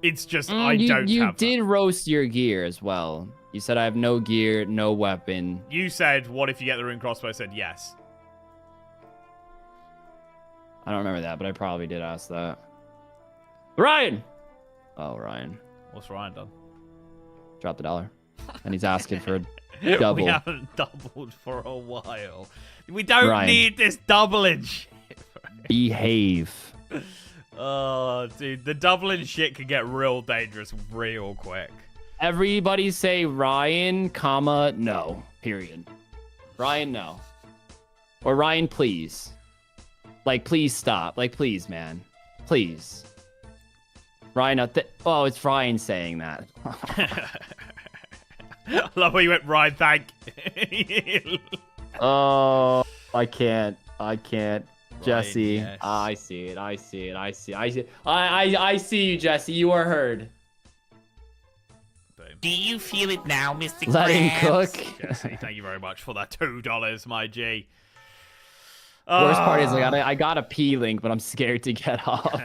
it's just I don't you have that. did roast your gear as well. You said I have no gear, no weapon. You said, what if you get the rune crossbow? I said yes. I don't remember that, but I probably did ask that. Ryan! Oh, Ryan. What's Ryan done? Dropped $1. And he's asking for a double. We haven't doubled for a while. We don't Ryan. need this doubling shit. Behave. Oh, dude, the doubling shit can get real dangerous real quick. Everybody say Ryan, comma, no. Period. Ryan, no. Or Ryan, please. Like, please stop. Like, please, man. Please. Ryan, oh, it's Ryan saying that. I love how you went, Ryan, thank. Oh, I can't. Jesse, yes. I see it. I see you, Jesse. You are heard. Boom. Do you feel it now, Mr. Let him Krabs? cook. Jesse, thank you very much for that $2, my G. Worst part is I got a pee link, but I'm scared to get off.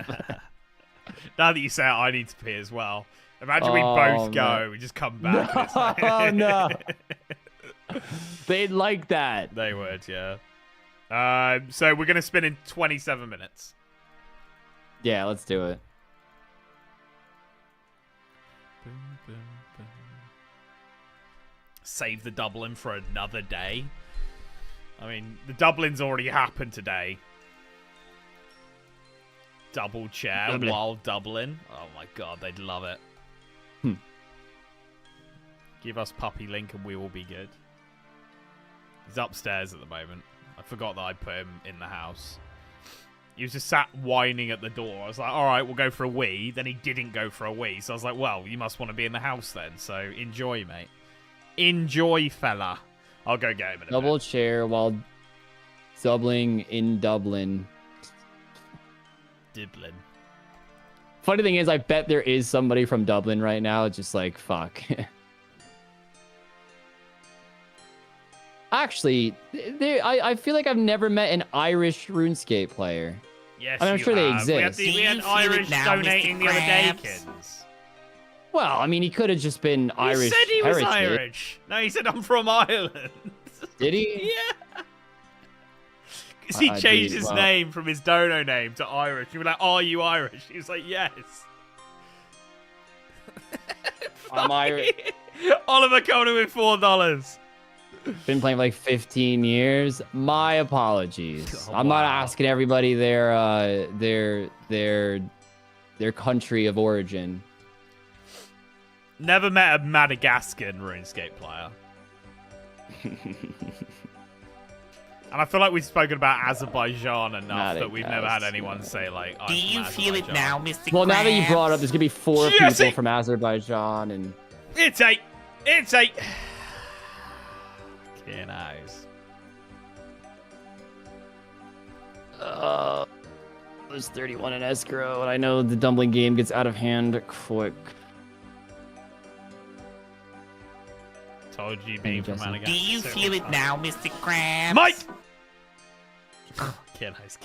Now that you say it, I need to pee as well. Imagine we both go, we just come back. and it's like- Oh no. They'd like that. They would, yeah. So we're gonna spin in 27 minutes. Yeah, let's do it. Save the doubling for another day. I mean, the doubling's already happened today. Double chair Double. while doubling. Oh my god, they'd love it. Give us Puppy Link and we will be good. He's upstairs at the moment. I forgot that I put him in the house. He was just sat whining at the door. I was like, alright, we'll go for a wee. Then he didn't go for a wee. So I was like, well, you must want to be in the house then. So enjoy, mate. Enjoy, fella. I'll go get him in a Double bit. chair while doubling in Dublin. Diblin. Funny thing is, I bet there is somebody from Dublin right now. Just like, fuck. Actually, I feel like I've never met an Irish RuneScape player. Yes, I mean, I'm you sure they have. We had, exist. we Do had you feel Irish it now, donating Mr. the other day, Krabs? kids. Well, I mean, he could have just been Irish. He said he was heritage. Irish. No, he said I'm from Ireland. Did he? Yeah. Because he changed his name from his dono name to Irish. You were like, are you Irish? He was like, yes. I'm Irish. Oliver coming with $4. Been playing for like 15 years. My apologies. Oh, I'm not wow. asking everybody their country of origin. Never met a Madagascan RuneScape player. And I feel like we've spoken about Azerbaijan enough that we've never had anyone say, like, I'm Do from you feel it Azerbaijan. now, Mr. Well, now that you brought it up, Krabs? there's gonna be 4 Jesse! people from Azerbaijan, and It's 8. It's 8. Fucking eyes. there's 31 in escrow, and I know the dumpling game gets out of hand quick. Told you being from Jesse. Madagascar. Do you feel it now, Mr. Krabs? Mike! Can't ice.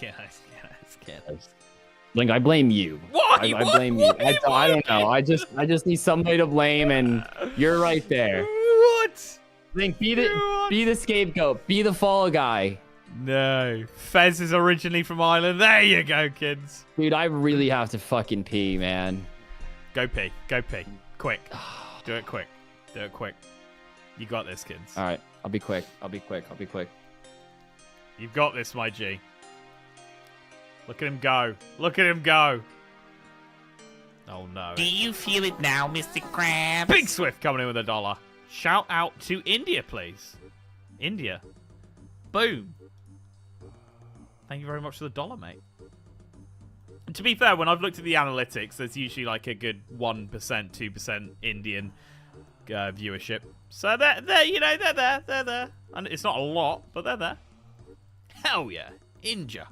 Link, I blame you. What? I blame you. I don't know. I just need somebody to blame, and you're right there. What? Link, be the scapegoat. Be the fall guy. No. Fez is originally from Ireland. There you go, kids. Dude, I really have to fucking pee, man. Go pee. Go pee. Quick. Do it quick. Do it quick. You got this, kids. All right, I'll be quick. You've got this, my G. Look at him go. Look at him go. Oh, no. Do you feel it now, Mr. Krabs? Big Swift coming in with $1. Shout out to India, please. India. Boom. Thank you very much for the $1, mate. And to be fair, when I've looked at the analytics, there's usually like a good 1%, 2% Indian viewership. So they're there. And it's not a lot, but they're there. Hell yeah. India.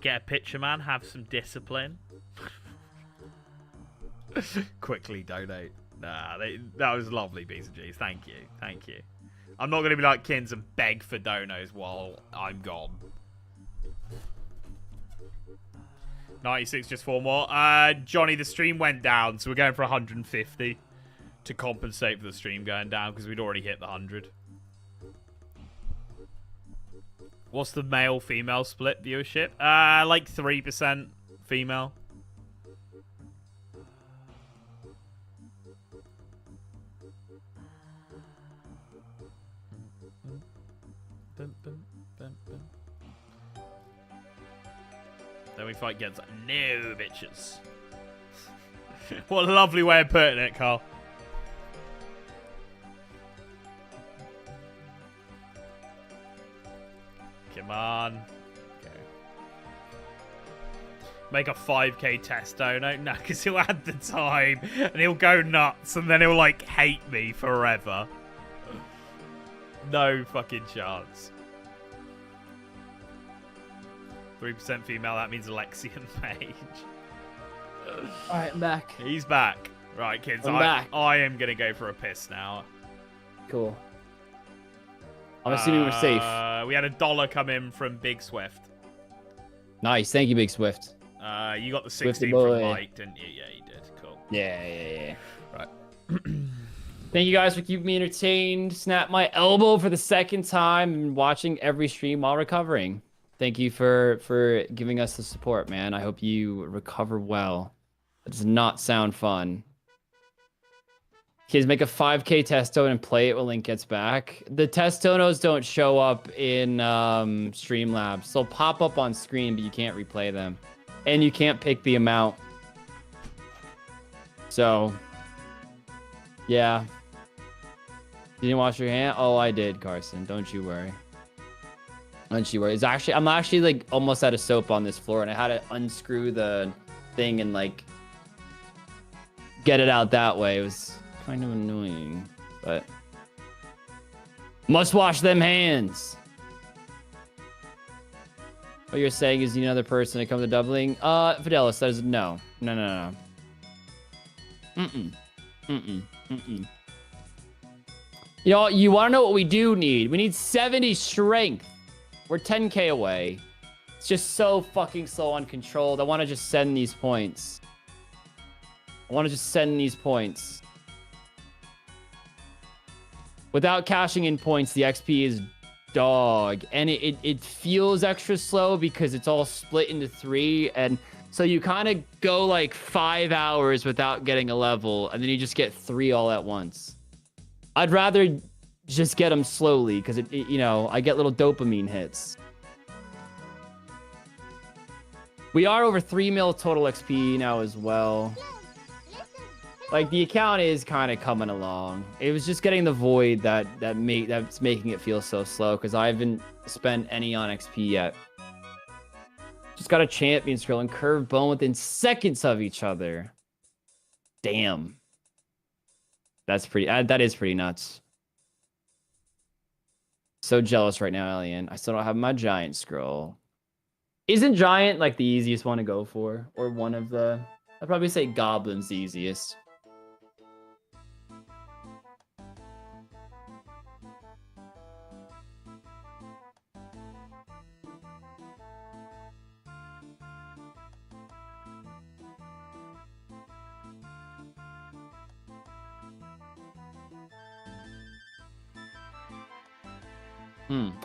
Get a picture, man. Have some discipline. Quickly donate. Nah, that was lovely, BCGs. Thank you. Thank you. I'm not going to be like Kins and beg for donos while I'm gone. 96, just 4 more. Johnny, the stream went down, so we're going for 150 to compensate for the stream going down because we'd already hit the 100. What's the male-female split viewership? Like 3% female. Then we fight against no bitches. What a lovely way of putting it, Carl. Come on. Okay. Make a 5k test dono. No, because he'll add the time and he'll go nuts and then he'll like hate me forever. No fucking chance. 3% female, that means Alexian Mage. Alright, I'm back. He's back. Right, kids, I'm back. I am going to go for a piss now. Cool. I'm assuming we're safe. We had $1 come in from Big Swift. Nice, thank you, Big Swift. You got the Swifty 16 boy. from Mike, didn't you? Yeah, you did. Cool. Yeah. Right. Thank you guys for keeping me entertained. Snap my elbow for the second time and watching every stream while recovering. Thank you for giving us the support, man. I hope you recover well. That does not sound fun. Kids, make a 5k test dono and play it when Link gets back. The test donos don't show up in Streamlabs. They'll pop up on screen, but you can't replay them. And you can't pick the amount. So, yeah. You didn't wash your hand? Oh, I did, Carson. Don't you worry. Don't you worry. I'm actually like almost out of soap on this floor, and I had to unscrew the thing and like get it out that way. It was kind of annoying, but must wash them hands. What you're saying is you need another person to come to doubling? Fidelis says no. No. You know, you want to know what we do need? We need 70 strength. We're 10k away. It's just so fucking slow uncontrolled. I want to just send these points. Without cashing in points, the XP is dog. And it feels extra slow because it's all split into 3. And so you kind of go like 5 hours without getting a level. And then you just get 3 all at once. I'd rather just get them slowly because you know, I get little dopamine hits. We are over 3 mil total XP now as well. Like the account is kind of coming along. It was just getting the void that's making it feel so slow because I haven't spent any on XP yet. Just got a champion scroll and curved bone within seconds of each other. Damn. That's pretty. That is pretty nuts. So jealous right now, Alien. I still don't have my giant scroll. Isn't giant like the easiest one to go for, or one of the? I'd probably say goblin's the easiest.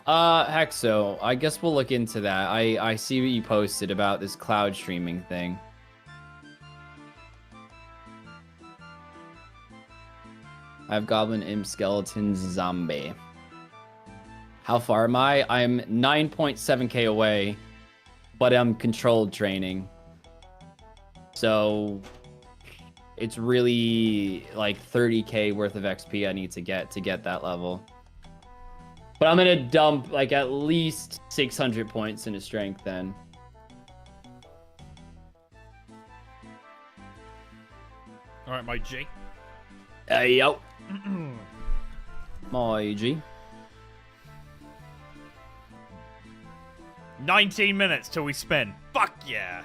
Hexo, I guess we'll look into that. I see what you posted about this cloud streaming thing. I have Goblin, Imp, Skeleton, Zombie. How far am I? I'm 9.7k away, but I'm controlled training. So it's really like 30k worth of XP I need to get that level. But I'm gonna dump like at least 600 points into strength then. All right, my G. Yo. My G. 19 minutes till we spin. Fuck yeah.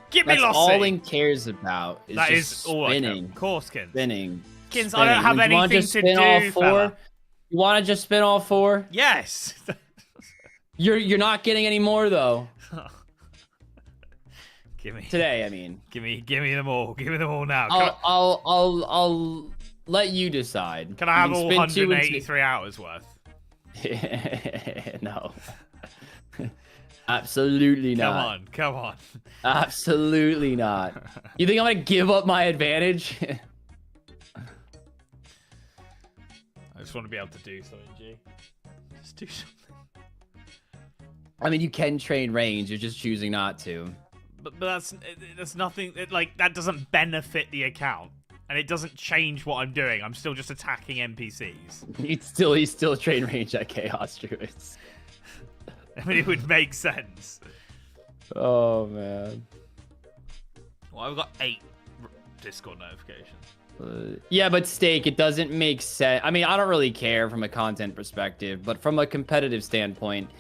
Get me That's Lossie. all Link cares about. Is That just is all I care. spinning. Of course, Kins. Spinning. Kins, spinning. I don't have Link, you wanna anything just to spin all do, four? fella. You want to just spin all 4? Yes. You're not getting any more though. Give me Today, I mean. Give me them all. Give me them all now. I'll let you decide. Can I have all spin 2 and 183 hours worth? 2. No. Absolutely not. Come on. Absolutely not. You think I'm gonna give up my advantage? I just want to be able to do something, G. Just do something. I mean, you can train range. You're just choosing not to. But that's nothing. That doesn't benefit the account, and it doesn't change what I'm doing. I'm still just attacking NPCs. He's still train range at Chaos Druids. I mean, it would make sense. Oh man. Well, I've got 8 Discord notifications. Yeah, but Steak, it doesn't make sense. I mean, I don't really care from a content perspective, but from a competitive standpoint,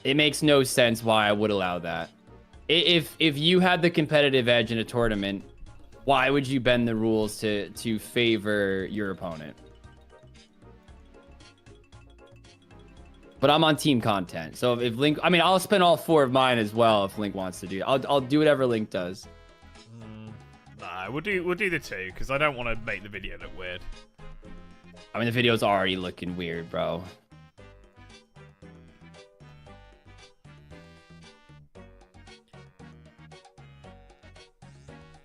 it makes no sense why I would allow that. If you had the competitive edge in a tournament, why would you bend the rules to favor your opponent? But I'm on team content, so if Link, I mean, I'll spend all 4 of mine as well if Link wants to do. I'll do whatever Link does. Nah, we'll do the 2 because I don't want to make the video look weird. I mean, the video's already looking weird, bro.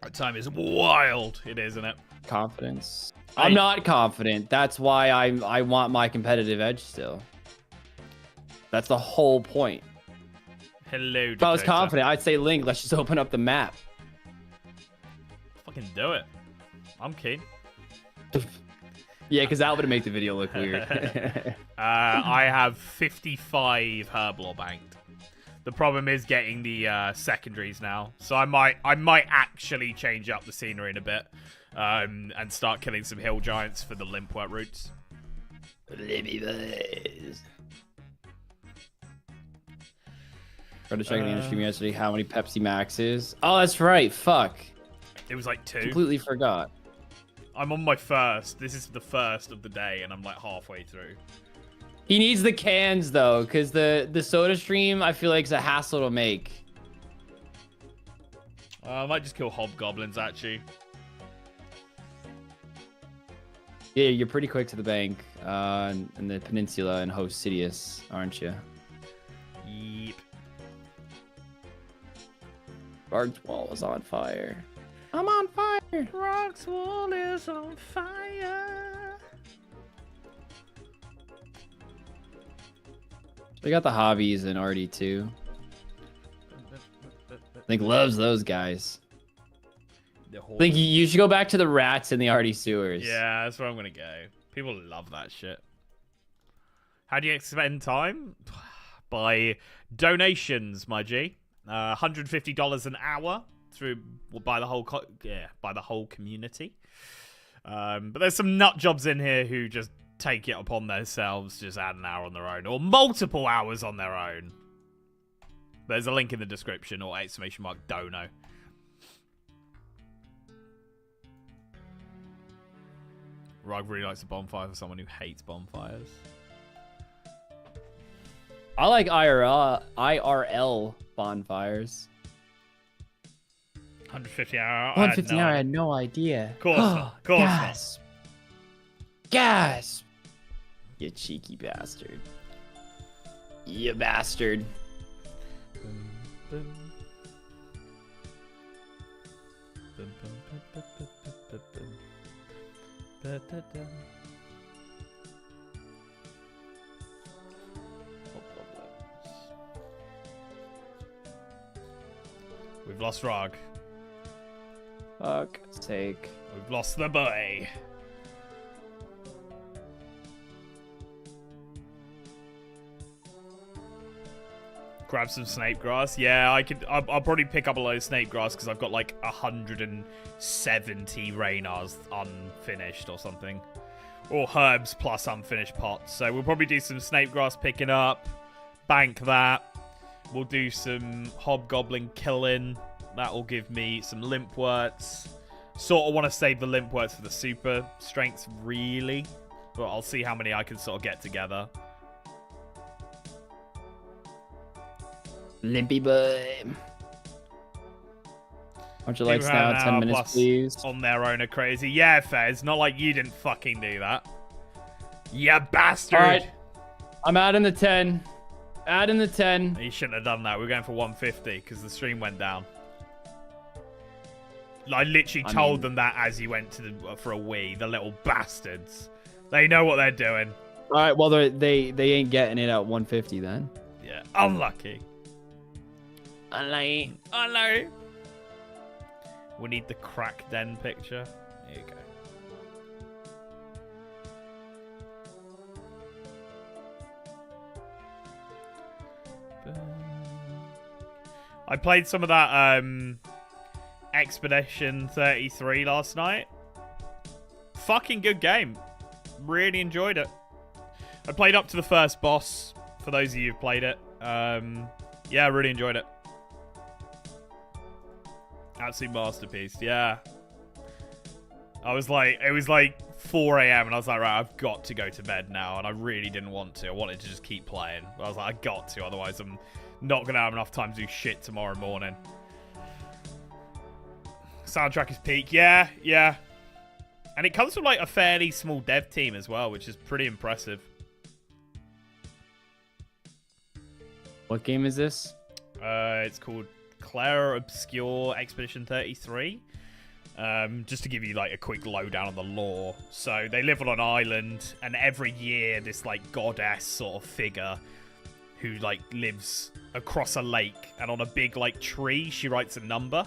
That time is wild. It is, isn't it? Confidence. I'm not confident. That's why I want my competitive edge still. That's the whole point. Hello, If I was Dictator. confident, I'd say, Link, let's just open up the map. Fucking do it. I'm keen. Yeah, because that would make the video look weird. I have 55 Herblore banked. The problem is getting the secondaries now. So I might actually change up the scenery in a bit. And start killing some hill giants for the limp work routes. Tried to check in the industry yesterday how many Pepsi Max is. Oh, that's right. Fuck. It was like 2. Completely forgot. I'm on my first. This is the first of the day, and I'm like halfway through. He needs the cans though, because the soda stream I feel like is a hassle to make. I might just kill hobgoblins actually. Yeah, you're pretty quick to the bank in the peninsula in Host Sidious, aren't you? Yep. Bard's Wall is on fire. I'm on fire. Rock's wall is on fire. We got the hobbies in RD2. I think loves those guys. I think you should go back to the rats in the RD sewers. Yeah, that's where I'm gonna go. People love that shit. How do you spend time? By donations, my G. $150 an hour by the whole community. But there's some nut jobs in here who just take it upon themselves, just add an hour on their own or multiple hours on their own. There's a link in the description or !dono. Rug really likes a bonfire for someone who hates bonfires. I like IRL bonfires. 150 hour. 150 hour, I had no idea. Of course not. Of course not. Gasp. Gasp. You cheeky bastard. You bastard. We've lost Rog. Fuck's sake. We've lost the boy. Grab some snake grass. Yeah, I'll probably pick up a load of snake grass because I've got like 170 Reynars unfinished or something. Or herbs plus unfinished pots. So we'll probably do some snake grass picking up. Bank that. We'll do some hobgoblin killing. That will give me some limp words. Sort of want to save the limp words for the super strengths, really. But I'll see how many I can sort of get together. Limpy boy. How'd you like People have now? an 10 hour minutes, plus please. On their own are crazy. Yeah, fair. It's not like you didn't fucking do that. You bastard. All right. I'm adding the 10. Adding the 10. You shouldn't have done that. We're going for 150 because the stream went down. I literally told them that as you went to for a wee. The little bastards. They know what they're doing. All right. Well, they ain't getting it at 150 then. Yeah. Unlucky. Unlucky. Unlucky. We need the crack den picture. Here you go. I played some of that Expedition 33 last night. Fucking good game. Really enjoyed it. I played up to the first boss, for those of you who've played it. Yeah, really enjoyed it. Absolute masterpiece, yeah. It was like 4 a.m. and I was like, right, I've got to go to bed now. And I really didn't want to. I wanted to just keep playing. But I was like, I got to, otherwise I'm not going to have enough time to do shit tomorrow morning. Soundtrack is peak, yeah. And it comes from like a fairly small dev team as well, which is pretty impressive. What game is this? It's called Claire Obscure Expedition 33. Just to give you like a quick lowdown on the lore. So they live on an island, and every year this like goddess sort of figure who like lives across a lake, and on a big like tree she writes a number,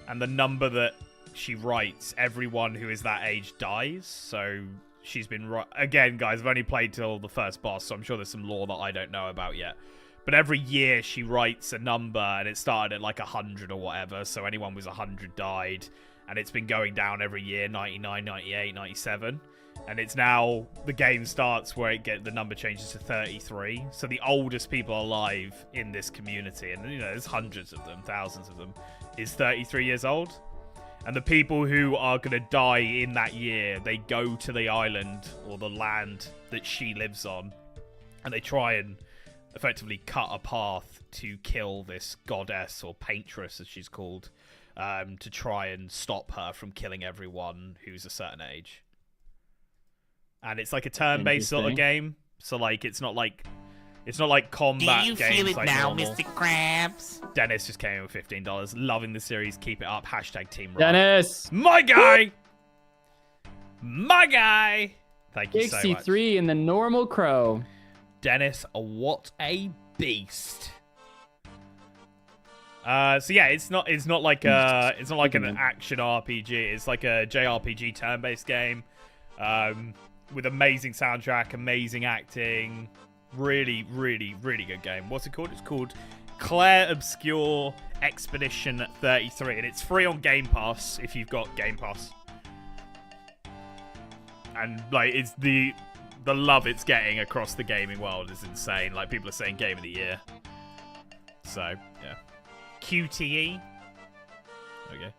and the number that she writes, everyone who is that age dies. So she's been again, guys, I've only played till the first boss, so I'm sure there's some lore that I don't know about yet. But every year she writes a number, and it started at like 100 or whatever, so anyone was 100 died. And it's been going down every year, 99, 98, 97. And it's now, the game starts where the number changes to 33. So the oldest people alive in this community, and you know, there's hundreds of them, thousands of them, is 33 years old. And the people who are going to die in that year, they go to the island or the land that she lives on, and they try and effectively cut a path to kill this goddess, or paintress as she's called, to try and stop her from killing everyone who's a certain age. And it's like a turn-based sort of game, so like it's not like combat games. Do you feel it like now, normal. Mr. Krabs? Dennis just came in with $15. Loving the series. Keep it up. Hashtag Team Rock. Dennis! My guy! My guy! Thank you so much. 63 in the normal crow. Dennis, what a beast. So yeah, it's not like an action RPG. It's like a JRPG turn-based game, with amazing soundtrack, amazing acting, really, really, really good game. What's it called? It's called Claire Obscure Expedition 33, and it's free on Game Pass if you've got Game Pass. And like, it's the love it's getting across the gaming world is insane. Like, people are saying Game of the Year. So yeah. QTE. Okay.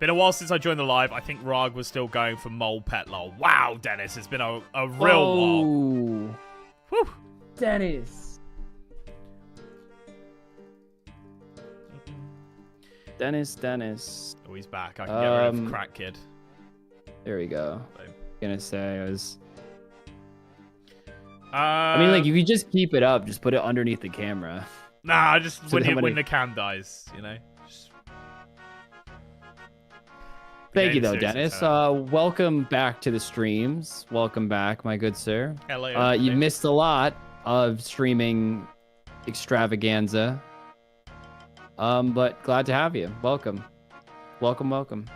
Been a while since I joined the live. I think Rag was still going for Mole Pet Lol. Wow, Dennis, it's been a real while. Whew. Dennis. Dennis. Oh, he's back. I can get rid of Crack Kid. There we go. Boom. Gonna say I mean, like, you could just keep it up. Just put it underneath the camera. Nah, just So when the cam dies, you know. Thank you, though, Dennis. Welcome back to the streams. Welcome back, my good sir. Hello. You missed a lot of streaming extravaganza. But glad to have you. Welcome. Welcome.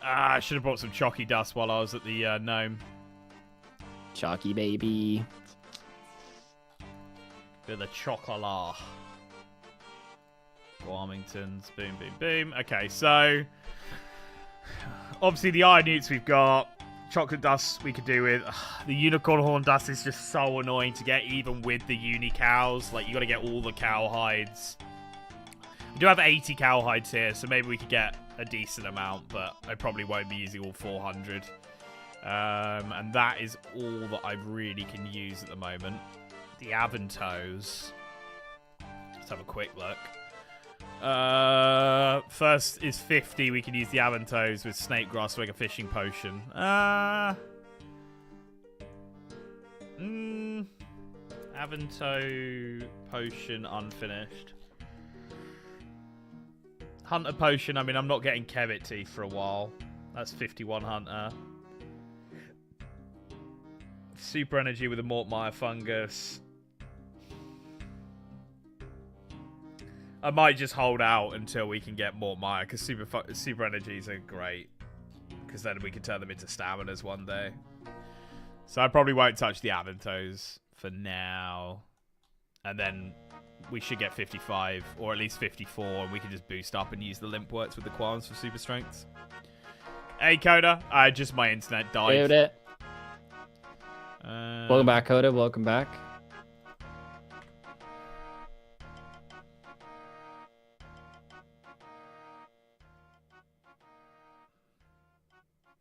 I should have brought some chalky dust while I was at the gnome. Chalky baby. Bit of the chocolat. Warmingtons. Boom. Okay, so obviously the iron newts we've got. chocolate dust we could do with. The unicorn horn dust is just so annoying to get, even with the uni cows. Like, you got to get all the cow hides. We do have 80 cow hides here, so maybe we could get a decent amount, but I probably won't be using all 400. And that is all that I really can use at the moment. The Aventos. Let's have a quick look. First is 50. We can use the Aventos with snake grass to make a fishing potion. Avento potion unfinished. Hunter potion. I mean, I'm not getting Kebbit teeth for a while. That's 51 Hunter. Super energy with a Mortmire fungus. I might just hold out until we can get Mortmire, because super energies are great. Because then we can turn them into staminas one day. So I probably won't touch the Aventos for now. And then we should get 55, or at least 54, and we can just boost up and use the limp works with the qualms for super strengths. Hey, Coda. Just my internet died. Welcome back, Coda. Welcome back.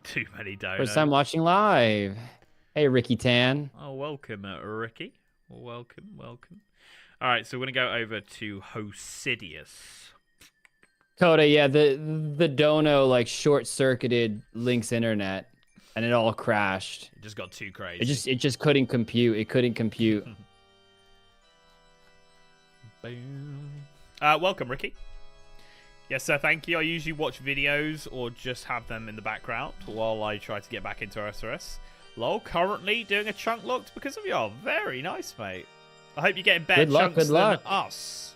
Too many donuts. First time watching live. Hey, Ricky Tan. Oh, welcome, Ricky. Welcome. All right, so we're going to go over to Hosidius. Coda, yeah, the dono like short-circuited Link's internet, and it all crashed. It just got too crazy. It just couldn't compute. It couldn't compute. Boom. Welcome, Ricky. Yes, sir, thank you. I usually watch videos or just have them in the background while I try to get back into SRS. Lol, currently doing a chunk locked because of you. Very nice, mate. I hope you're getting better chunks than us.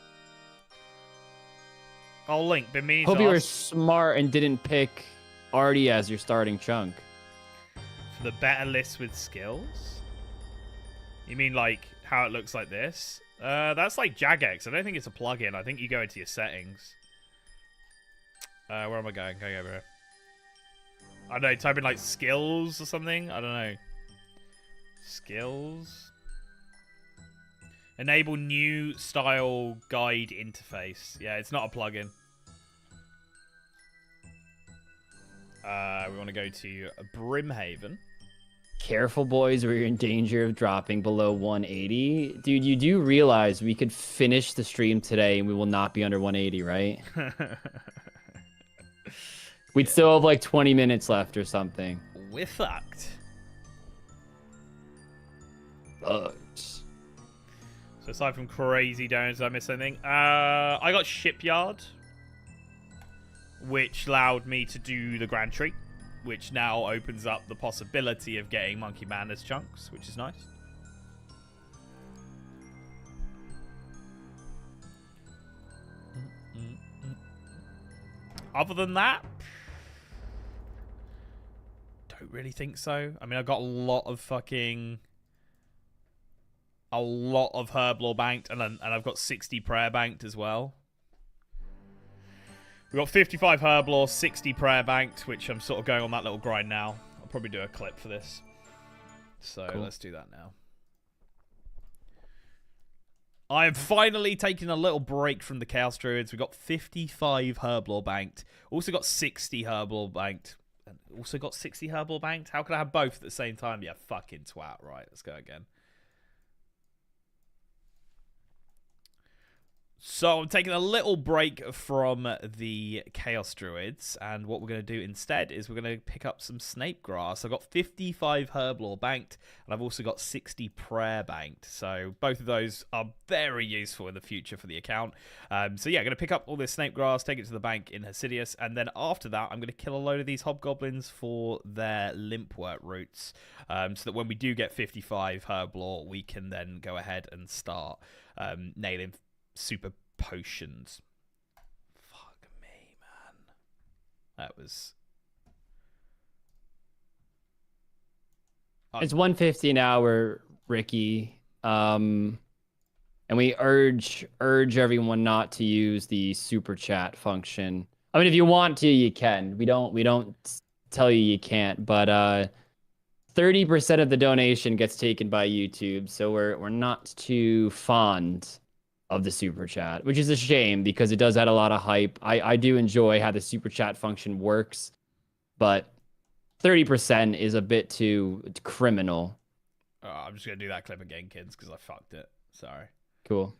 Oh, Link, been meaning Hope to you were ask smart and didn't pick Artie as your starting chunk. for the better list with skills. You mean like how it looks like this? That's like Jagex. I don't think it's a plugin. I think you go into your settings. Where am I going? Going over here. I don't know, type in like skills or something. I don't know. Skills. Enable new style guide interface. Yeah, it's not a plugin. We want to go to Brimhaven. Careful, boys, or you're in danger of dropping below 180. Dude, you do realize we could finish the stream today and we will not be under 180, right? We'd still have like 20 minutes left or something. We're fucked. Bugs. So aside from crazy donuts, did I miss anything? I got Shipyard, which allowed me to do the Grand Tree, which now opens up the possibility of getting Monkey Man as chunks, which is nice. Other than that, don't really think so. I mean, I've got a lot of Herblore banked, and I've got 60 prayer banked as well. We've got 55 Herblore, 60 prayer banked, which I'm sort of going on that little grind now. I'll probably do a clip for this. So cool. Let's do that now. I am finally taking a little break from the Chaos Druids. We've got 55 Herblore banked. Also got 60 Herblore banked. And also got 60 Herblore banked. How can I have both at the same time? Yeah, fucking twat. Right, let's go again. So I'm taking a little break from the Chaos Druids, and what we're going to do instead is we're going to pick up some Snape Grass. I've got 55 Herblore banked, and I've also got 60 Prayer banked. So both of those are very useful in the future for the account. So yeah, I'm going to pick up all this Snape Grass, take it to the bank in Hosidius, and then after that, I'm going to kill a load of these Hobgoblins for their Limpwort roots, so that when we do get 55 Herblore, we can then go ahead and start nailing super potions. Fuck me, man. That was... It's 150 an hour, Ricky. And we urge everyone not to use the super chat function. I mean, if you want to, you can. We don't tell you can't, but 30% of the donation gets taken by YouTube, so we're not too fond of the super chat, which is a shame because it does add a lot of hype. I do enjoy how the super chat function works, but 30% is a bit too criminal. Oh, I'm just gonna do that clip again, kids, because I fucked it. Sorry. Cool.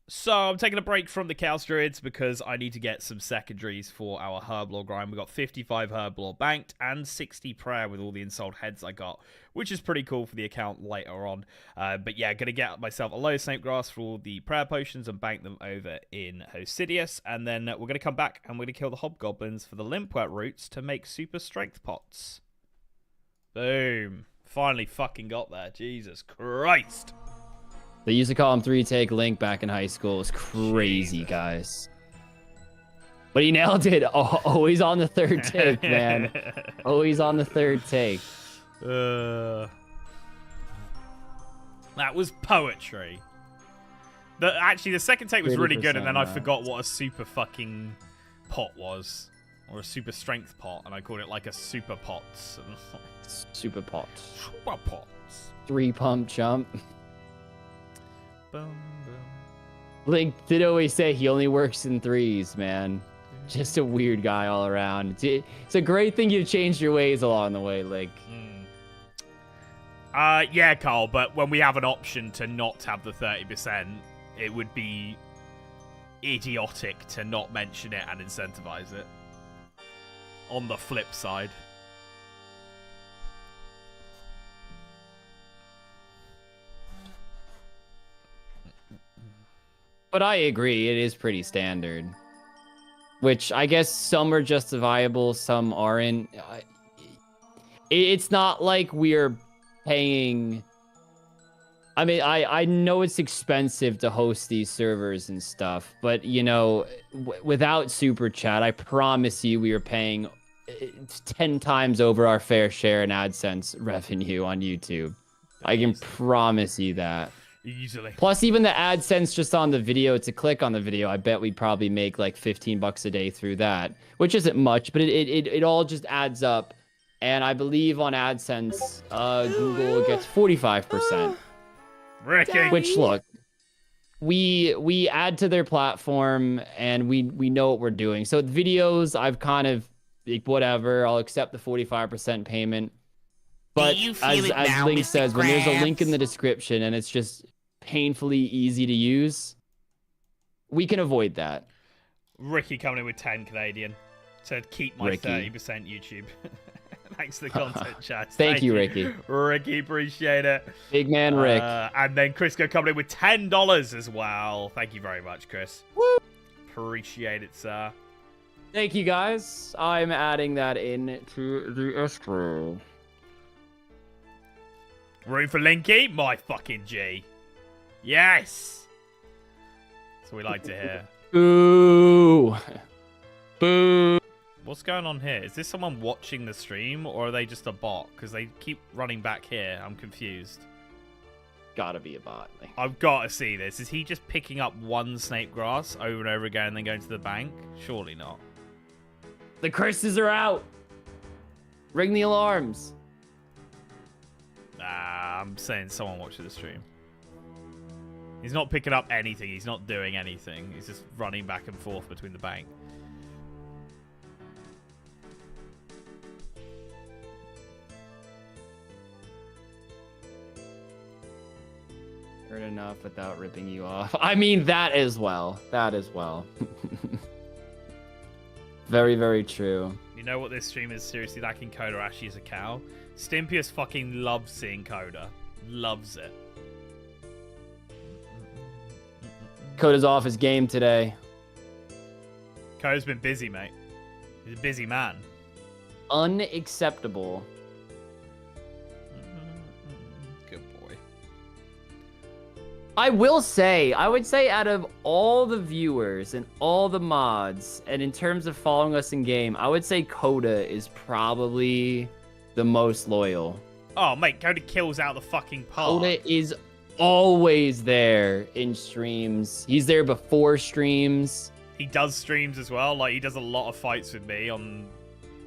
So I'm taking a break from the Chaos Druids because I need to get some secondaries for our Herblore grind. We got 55 Herblore banked and 60 prayer with all the ensouled heads I got, which is pretty cool for the account later on. But yeah, gonna get myself a low snake grass for all the prayer potions and bank them over in Hosidius, and then we're gonna come back and we're gonna kill the hobgoblins for the limpwet roots to make super strength pots. Boom! Finally fucking got there. Jesus Christ! They used to call him 3-take Link back in high school. It was crazy, Jesus. Guys. But he nailed it. Always on the third take, man. Always on the third take. That was poetry. Actually, the second take was really good, and then I forgot what a super fucking pot was. Or a super strength pot, and I called it like a super pots. Super pot. Super pots. 3-pump jump. Boom, boom. Link did always say he only works in 3s, man. Just a weird guy all around. It's a great thing you changed your ways along the way, Link. Yeah, Carl, but when we have an option to not have the 30%, it would be idiotic to not mention it and incentivize it. On the flip side. But I agree, it is pretty standard. Which I guess some are justifiable, some aren't. It's not like we're paying... I mean, I know it's expensive to host these servers and stuff, but, you know, without Super Chat, I promise you we are paying 10 times over our fair share in AdSense revenue on YouTube. I can promise you that. Easily. Plus, even the AdSense just on the video, to click on the video, I bet we'd probably make like 15 bucks a day through that, which isn't much, but it all just adds up. And I believe on AdSense, Google gets 45%. Ricky. Which, look, we add to their platform and we know what we're doing. So the videos, I've kind of, like, whatever, I'll accept the 45% payment. But as Link says, when there's a link in the description and it's just painfully easy to use, we can avoid that. Ricky coming in with 10 Canadian to keep my 30% YouTube. Thanks for the content, chat. Thank you, Ricky. Ricky, appreciate it. Big man, Rick. And then Crisco coming in with $10 as well. Thank you very much, Chris. Woo! Appreciate it, sir. Thank you, guys. I'm adding that in to the escrow. Room for Linky? My fucking G. Yes! That's what we like to hear. Boo! Boo! What's going on here? Is this someone watching the stream, or are they just a bot? Because they keep running back here. I'm confused. Gotta be a bot. I've got to see this. Is he just picking up one snake grass over and over again and then going to the bank? Surely not. The curses are out! Ring the alarms! I'm saying someone watching the stream. He's not picking up anything. He's not doing anything. He's just running back and forth between the bank. Heard enough without ripping you off. I mean, that as well. That as well. Very, very true. You know what this stream is seriously lacking? Coda Ashy is a cow. Stimpius fucking loves seeing Coda. Loves it. Coda's off his game today. Coda's been busy, mate. He's a busy man. Unacceptable. Good boy. I will say, I would say out of all the viewers and all the mods, and in terms of following us in game, I would say Coda is probably the most loyal. Oh, mate, Coda kills out the fucking park. Coda is always there in streams. He's there before streams. He does streams as well. Like, he does a lot of fights with me on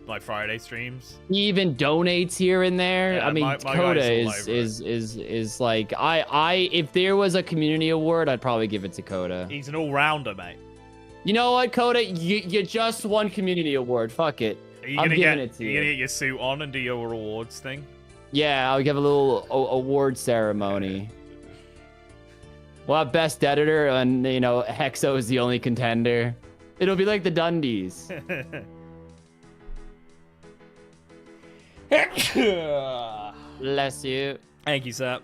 like Friday streams. He even donates here and there. Yeah, I mean, my Coda guy's all is like I if there was a community award, I'd probably give it to Coda. He's an all-rounder, mate. You know what, Coda? You just won community award. Fuck it. I'm giving it to you. Are you gonna get your suit on and do your rewards thing? Yeah, I'll give a little award ceremony. We'll have best editor, and you know, Hexo is the only contender. It'll be like the Dundies. Bless you. Thank you, sir.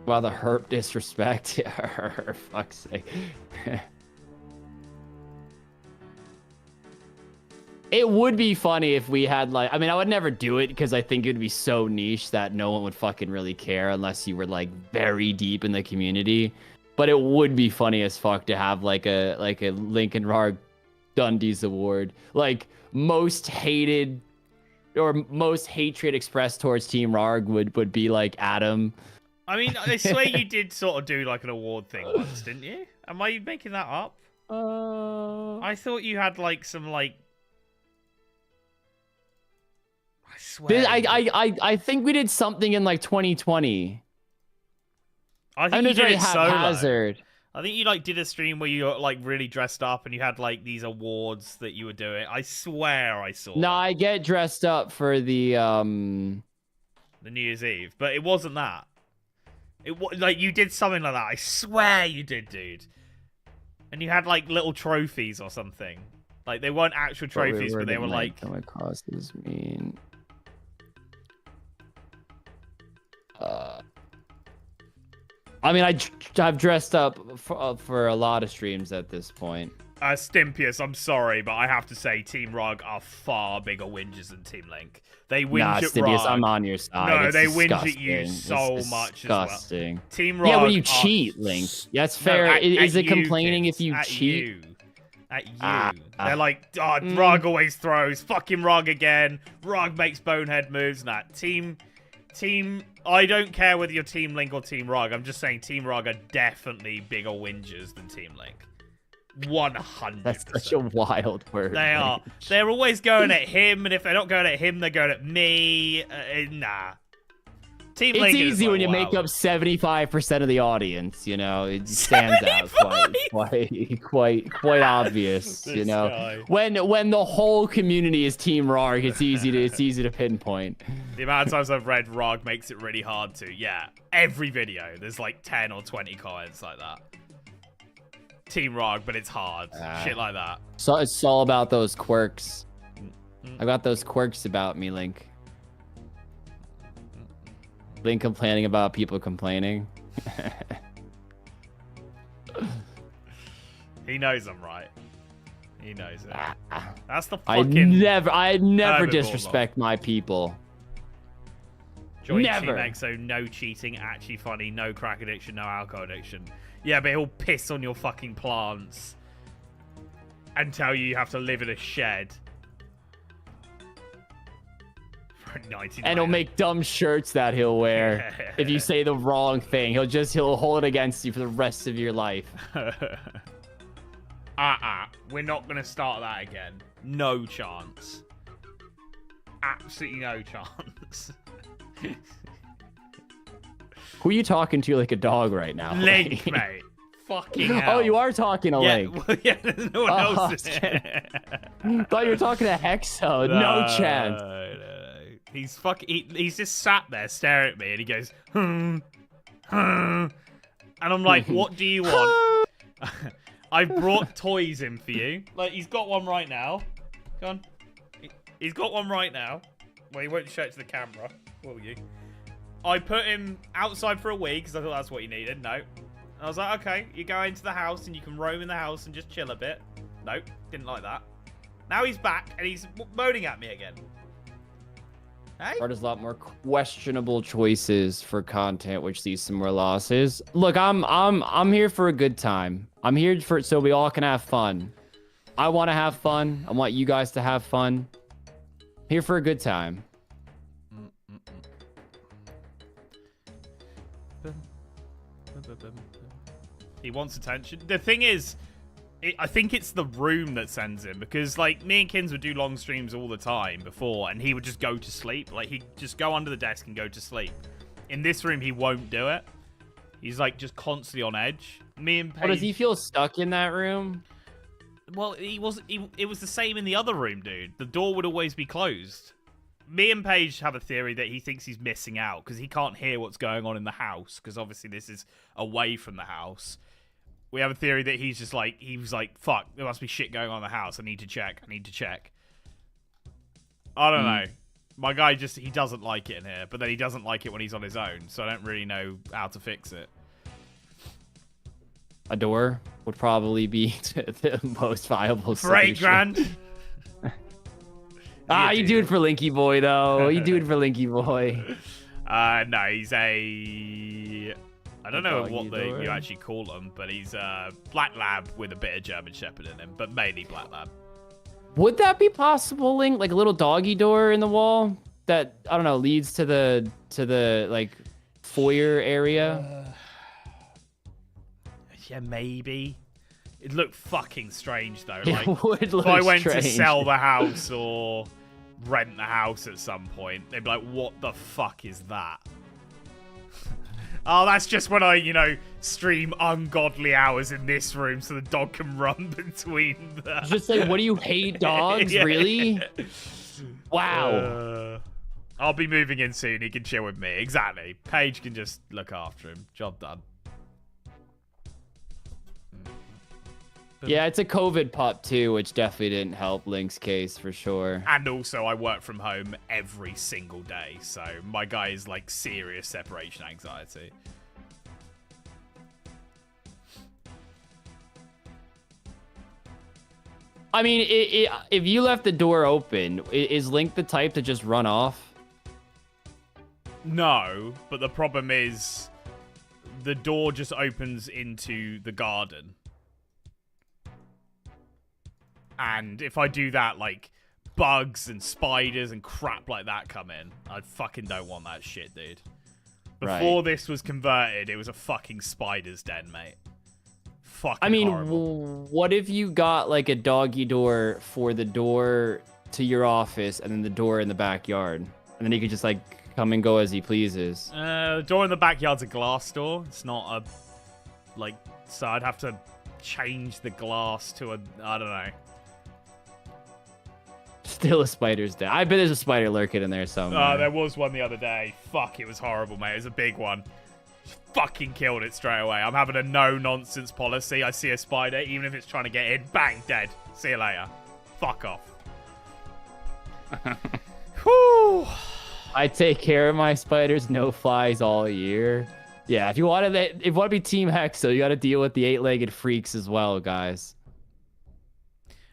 Wow, the herp disrespect. For fuck's sake. It would be funny if we had like, I mean, I would never do it because I think it would be so niche that no one would fucking really care unless you were like very deep in the community. But it would be funny as fuck to have like a Lincoln Rarg Dundies award, like most hated or most hatred expressed towards Team Rarg would be like Adam. I mean, I swear you did sort of do like an award thing once, didn't you? Am I making that up? I thought you had like some like. I swear. I think we did something in like 2020. I think you did it solo. Haphazard. I think you like did a stream where you got like really dressed up and you had like these awards that you were doing. I swear I saw. No, that. I get dressed up for the New Year's Eve, but it wasn't that. Like you did something like that. I swear you did, dude. And you had like little trophies or something. Like they weren't actual trophies, but they were like. What causes mean? I mean, I've dressed up for a lot of streams at this point. Stimpius, I'm sorry, but I have to say Team Rug are far bigger whingers than Team Link. They whinge at Stimpius, Rug. I'm on your side. No, it's they disgusting. whinge at you so it's much as well. Disgusting. Team Rug. Yeah, when you cheat, Link. That's fair. No, is it you, complaining kids, if you at cheat? You. At you. They're like, Rug always throws. Fucking Rug again. Rug makes bonehead moves. Nah, Team. I don't care whether you're Team Link or Team Rug. I'm just saying Team Rug are definitely bigger whingers than Team Link. 100%. That's such a wild word. They are. They're always going at him, and if they're not going at him, they're going at me. Nah. Team It's Link easy is when you like, make up 75% of the audience, you know. It stands out quite obvious, you know. Guy. When the whole community is Team Rarg, it's easy to pinpoint. The amount of times I've read Rarg makes it really hard to. Yeah, every video there's like 10 or 20 comments like that. Team Rarg, but it's hard. Shit like that. So it's all about those quirks. I got those quirks about me, Link. Link complaining about people complaining. He knows I'm right. He knows it. That's the fucking. I never disrespect my people. Join Never. Team EXO, no cheating, actually funny, no crack addiction, no alcohol addiction. Yeah, but he'll piss on your fucking plants and tell you have to live in a shed. For 99. And he'll make dumb shirts that he'll wear if you say the wrong thing. He'll hold it against you for the rest of your life. We're not gonna start that again. No chance. Absolutely no chance. Who are you talking to like a dog right now? Link, mate. Fucking hell. Oh, you are talking to Link. Well, yeah, there's no one else in it. Thought you were talking to Hexo. No chance. No. He's just sat there staring at me and he goes, and I'm like, what do you want? I've brought toys in for you. Like, he's got one right now. Go on. He's got one right now. Well, he won't show it to the camera, will you? I put him outside for a week because I thought that's what he needed. No. I was like, okay, you go into the house and you can roam in the house and just chill a bit. Nope, didn't like that. Now he's back and he's moaning at me again. Hey? There's a lot more questionable choices for content, which leads to more losses. Look, I'm here for a good time. I'm here for so we all can have fun. I want to have fun. I want you guys to have fun. Here for a good time. He wants attention. The thing is, I think it's the room that sends him, because like me and Kins would do long streams all the time before, and he would just go to sleep. Like he'd just go under the desk and go to sleep. In this room, he won't do it. He's like just constantly on edge. Me and Paige... Well, does he feel stuck in that room? Well, it was the same in the other room, dude. The door would always be closed. Me and Paige have a theory that he thinks he's missing out because he can't hear what's going on in the house, because obviously this is away from the house. We have a theory that he was like, fuck, there must be shit going on in the house. I need to check. I don't know. My guy he doesn't like it in here, but then he doesn't like it when he's on his own, so I don't really know how to fix it. A door would probably be the most viable For solution. 8 grand? You do it for Linky Boy, though. You do it for Linky Boy. No, he's a... I don't know what you actually call him, but he's a black lab with a bit of German Shepherd in him, but mainly black lab. Would that be possible, Link? Like a little doggy door in the wall that, I don't know, leads to the like foyer area? Yeah, maybe. It looked fucking strange though. It Like would look if I went strange. to sell the house or rent the house at some point, they'd be like, "What the fuck is that?" Oh, that's just when I, stream ungodly hours in this room so the dog can run between the... Just say, what do you hate dogs? Yeah. Really? Wow. I'll be moving in soon. He can chill with me. Exactly. Paige can just look after him. Job done. Yeah, it's a COVID pup too, which definitely didn't help Link's case for sure. And also, I work from home every single day, so my guy is like serious separation anxiety. I mean, if you left the door open, is Link the type to just run off? No, but the problem is the door just opens into the garden. And if I do that, like, bugs and spiders and crap like that come in. I fucking don't want that shit, dude. Before this was converted, it was a fucking spider's den, mate. Fucking horrible. What if you got, like, a doggy door for the door to your office and then the door in the backyard? And then he could just, like, come and go as he pleases. The door in the backyard's a glass door. It's not a, like, so I'd have to change the glass to a, I don't know. Still a spider's den. I bet there's a spider lurking in there somewhere. There was one the other day. Fuck, it was horrible, mate. It was a big one. Fucking killed it straight away. I'm having a no-nonsense policy. I see a spider, even if it's trying to get in, bang, dead. See you later. Fuck off. Whew. I take care of my spiders, no flies all year. Yeah, if you want to be Team Hexo, you got to deal with the 8-legged freaks as well, guys.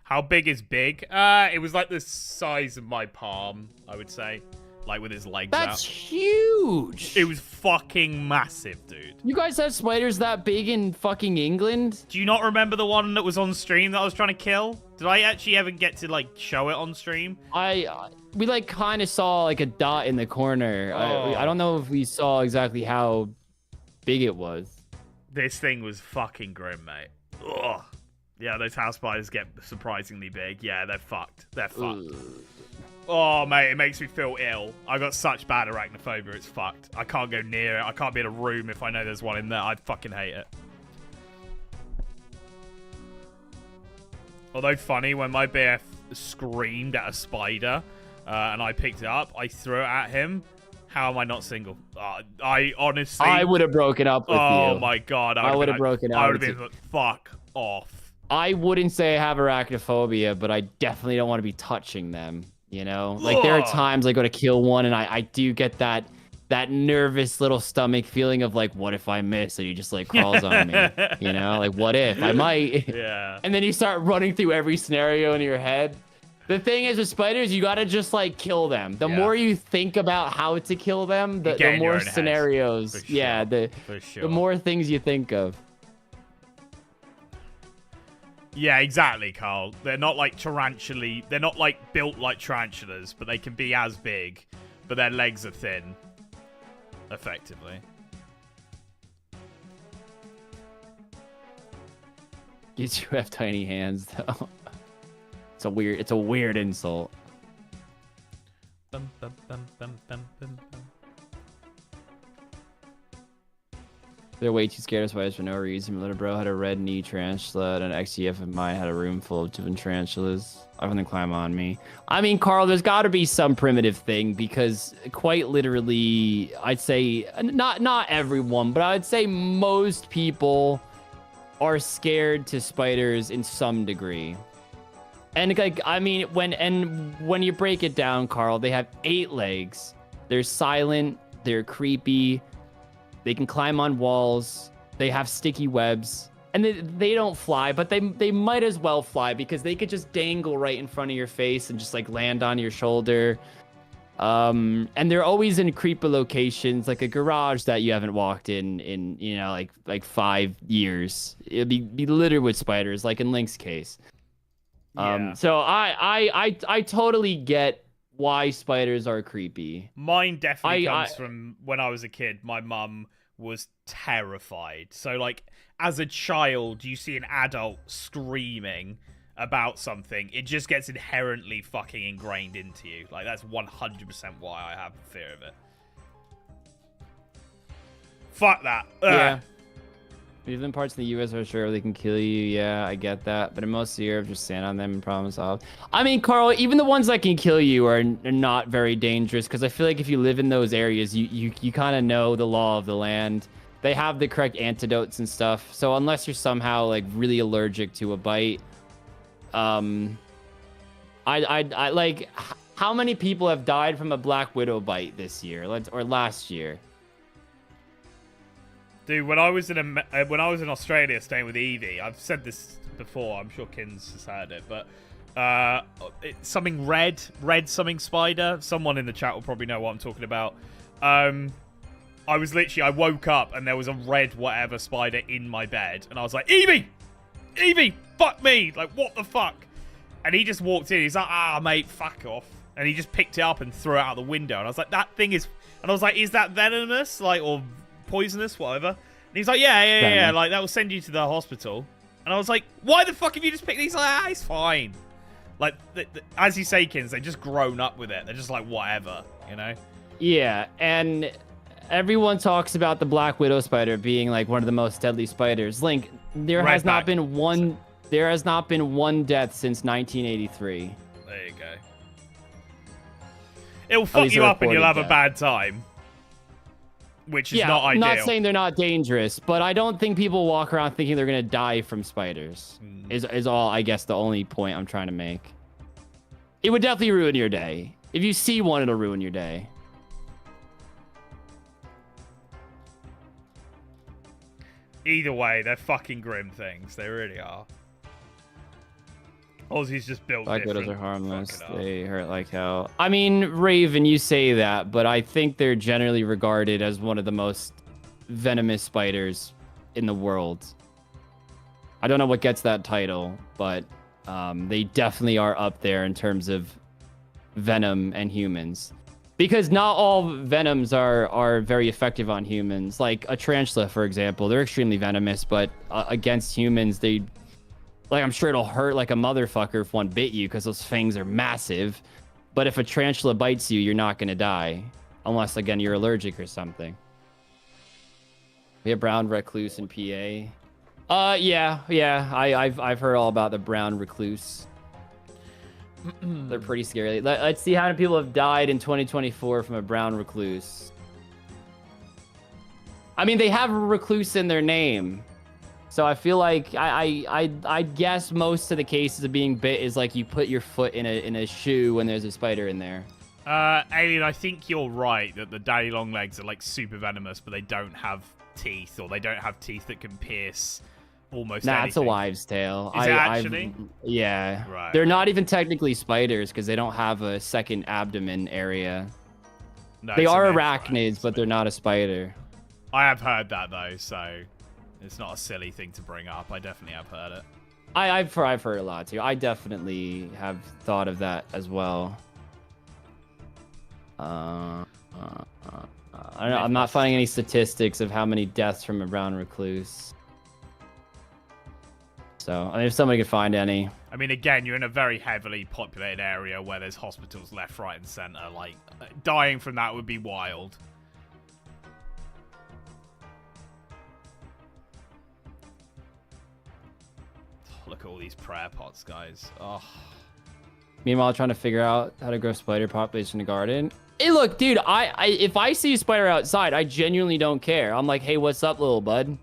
How big is big? It was like the size of my palm, I would say. Like with his legs out. That's huge. It was fucking massive, dude. You guys have spiders that big in fucking England? Do you not remember the one that was on stream that I was trying to kill? Did I actually ever get to, like, show it on stream? We, like, kind of saw, like, a dot in the corner. Oh. I don't know if we saw exactly how big it was. This thing was fucking grim, mate. Ugh. Yeah, those house spiders get surprisingly big. Yeah, they're fucked. They're fucked. Oh, mate, it makes me feel ill. I got such bad arachnophobia, it's fucked. I can't go near it. I can't be in a room if I know there's one in there. I'd fucking hate it. Although funny, when my BF screamed at a spider and I picked it up, I threw it at him. How am I not single? I honestly... I would have broken up with you. Oh, my God. I would have broken up. I would have been like, fuck off. I wouldn't say I have arachnophobia, but I definitely don't want to be touching them, you know? Like, there are times I go to kill one, and I do get that nervous little stomach feeling of, like, what if I miss? And he just, like, crawls on me, you know? Like, what if? I might. Yeah. And then you start running through every scenario in your head. The thing is with spiders, you gotta just, like, kill them. The more you think about how to kill them, the more scenarios. Sure. Yeah, the more things you think of. Yeah, exactly, Carl. They're not like they're not like built like tarantulas, but they can be as big, but their legs are thin, effectively. Kids who have tiny hands, though. It's a weird insult. Bum, bum, bum, bum, bum, bum, bum. They're way too scared of spiders for no reason. My little bro had a red knee tarantula, and an XTF of mine had a room full of different tarantulas. I want them to climb on me. I mean, Carl, there's got to be some primitive thing because quite literally, I'd say not everyone, but I'd say most people are scared to spiders in some degree. And like, I mean, when you break it down, Carl, they have 8 legs. They're silent. They're creepy. They can climb on walls. They have sticky webs. And they don't fly, but they might as well fly because they could just dangle right in front of your face and just like land on your shoulder. And they're always in creepy locations, like a garage that you haven't walked in you know, like 5 years. It'd be littered with spiders, like in Link's case. Yeah. So I totally get why spiders are creepy. Mine definitely comes from when I was a kid. My mum was terrified. So, like, as a child, you see an adult screaming about something, it just gets inherently fucking ingrained into you. Like, that's 100% why I have fear of it. Fuck that. Ugh. Yeah. If in parts of the U.S. are sure they can kill you, yeah, I get that. But in most of Europe, just stand on them and problem solve. I mean, Carl, even the ones that can kill you are not very dangerous because I feel like if you live in those areas, you kind of know the law of the land. They have the correct antidotes and stuff. So unless you're somehow like really allergic to a bite, I like how many people have died from a black widow bite this year, or last year? Dude, when I was in Australia staying with Evie, I've said this before. I'm sure Kins has heard it, but something red something spider. Someone in the chat will probably know what I'm talking about. I woke up and there was a red whatever spider in my bed, and I was like, Evie, fuck me, like what the fuck? And he just walked in. He's like, mate, fuck off, and he just picked it up and threw it out the window. And I was like, that thing is, and I was like, is that venomous, like, or poisonous, whatever? And he's like, yeah, like that will send you to the hospital. And I was like, why the fuck have you just picked these? Like, it's fine. Like, as you say, Kins, they've just grown up with it. They're just like, whatever, you know? Yeah, and everyone talks about the black widow spider being like one of the most deadly spiders. Link, there has not been one death since 1983. There you go. It'll fuck you up and you'll have a bad time. Which is not ideal. I'm not saying they're not dangerous, but I don't think people walk around thinking they're gonna die from spiders. Is all, I guess, the only point I'm trying to make. It would definitely ruin your day. If you see one, it'll ruin your day. Either way, they're fucking grim things. They really are. Ozzy's just built Black widows are harmless. They hurt like hell. I mean, Raven, you say that, but I think they're generally regarded as one of the most venomous spiders in the world. I don't know what gets that title, but they definitely are up there in terms of venom and humans. Because not all venoms are very effective on humans. Like a tarantula, for example, they're extremely venomous, but against humans, like, I'm sure it'll hurt like a motherfucker if one bit you because those fangs are massive. But if a tarantula bites you, you're not going to die. Unless, again, you're allergic or something. We have brown recluse in PA. Yeah. I've heard all about the brown recluse. They're pretty scary. Let's see how many people have died in 2024 from a brown recluse. I mean, they have a recluse in their name. So I feel like I guess most of the cases of being bit is like you put your foot in a shoe when there's a spider in there. Alien, I think you're right that the daddy long legs are like super venomous, but they don't have teeth, or they don't have teeth that can pierce almost anything. It's a wives' tale. Is it actually? Yeah. Right. They're not even technically spiders because they don't have a second abdomen area. No, they are arachnids, but they're not a spider. I have heard that though, so it's not a silly thing to bring up. I definitely have heard it. I've heard a lot too. I definitely have thought of that as well. I don't know. I'm not finding any statistics of how many deaths from a brown recluse. So, I mean, if somebody could find any. I mean, again, you're in a very heavily populated area where there's hospitals left, right, and center. Like, dying from that would be wild. Look at all these prayer pots, guys. Oh. Meanwhile, trying to figure out how to grow spider population in the garden. Hey, look, dude, if I see a spider outside, I genuinely don't care. I'm like, hey, what's up, little bud?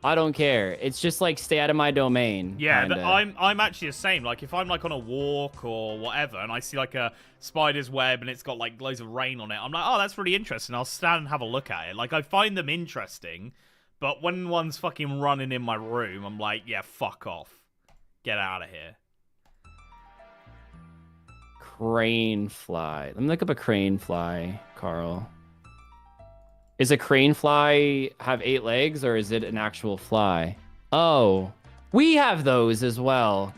I don't care. It's just like, stay out of my domain. Yeah, kinda. I'm actually the same. Like, if I'm like on a walk or whatever, and I see like a spider's web and it's got like loads of rain on it, I'm like, oh, that's really interesting. I'll stand and have a look at it. Like, I find them interesting, but when one's fucking running in my room, I'm like, yeah, fuck off. Get out of here. Crane fly. Let me look up a crane fly, Carl. Is a crane fly have 8 legs, or is it an actual fly? Oh, we have those as well.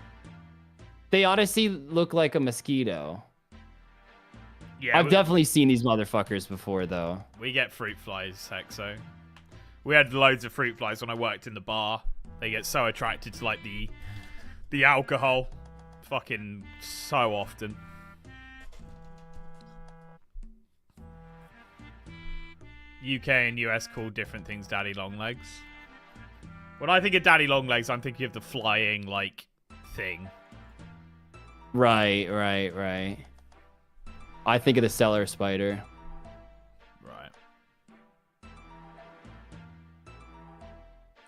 They honestly look like a mosquito. Yeah, I've definitely seen these motherfuckers before, though. we get fruit flies, Hexo. We had loads of fruit flies when I worked in the bar. They get so attracted to like the alcohol, fucking so often. UK and US call different things daddy long legs. When I think of daddy long legs, I'm thinking of the flying, like, thing. Right. I think of the cellar spider. Right.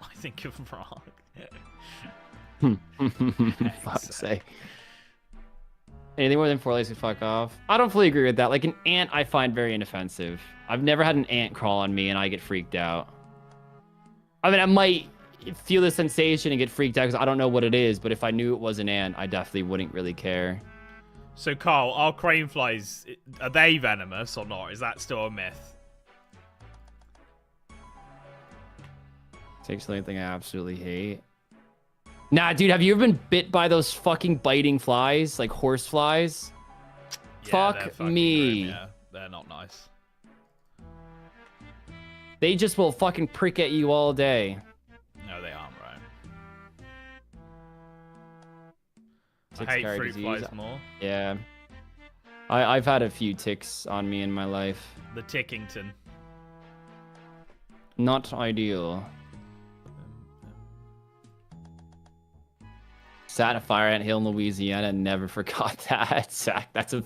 I think of Rock. Fuck's sake. Anything more than 4 legs could fuck off. I don't fully agree with that. Like, an ant I find very inoffensive. I've never had an ant crawl on me and I get freaked out. I mean, I might feel the sensation and get freaked out because I don't know what it is, but if I knew it was an ant, I definitely wouldn't really care. So, Carl, are crane flies, are they venomous or not? Is that still a myth? It's actually anything I absolutely hate. Nah, dude, have you ever been bit by those fucking biting flies? Like horse flies? Yeah, they're Fuck fucking me. grim, yeah, they're not nice. They just will fucking prick at you all day. No, they aren't, right? I Ticks hate carry fruit disease. flies more. Yeah. I've had a few ticks on me in my life. The Tickington. Not ideal. Sat at a fire ant hill in Louisiana and never forgot that. Zach, that's a...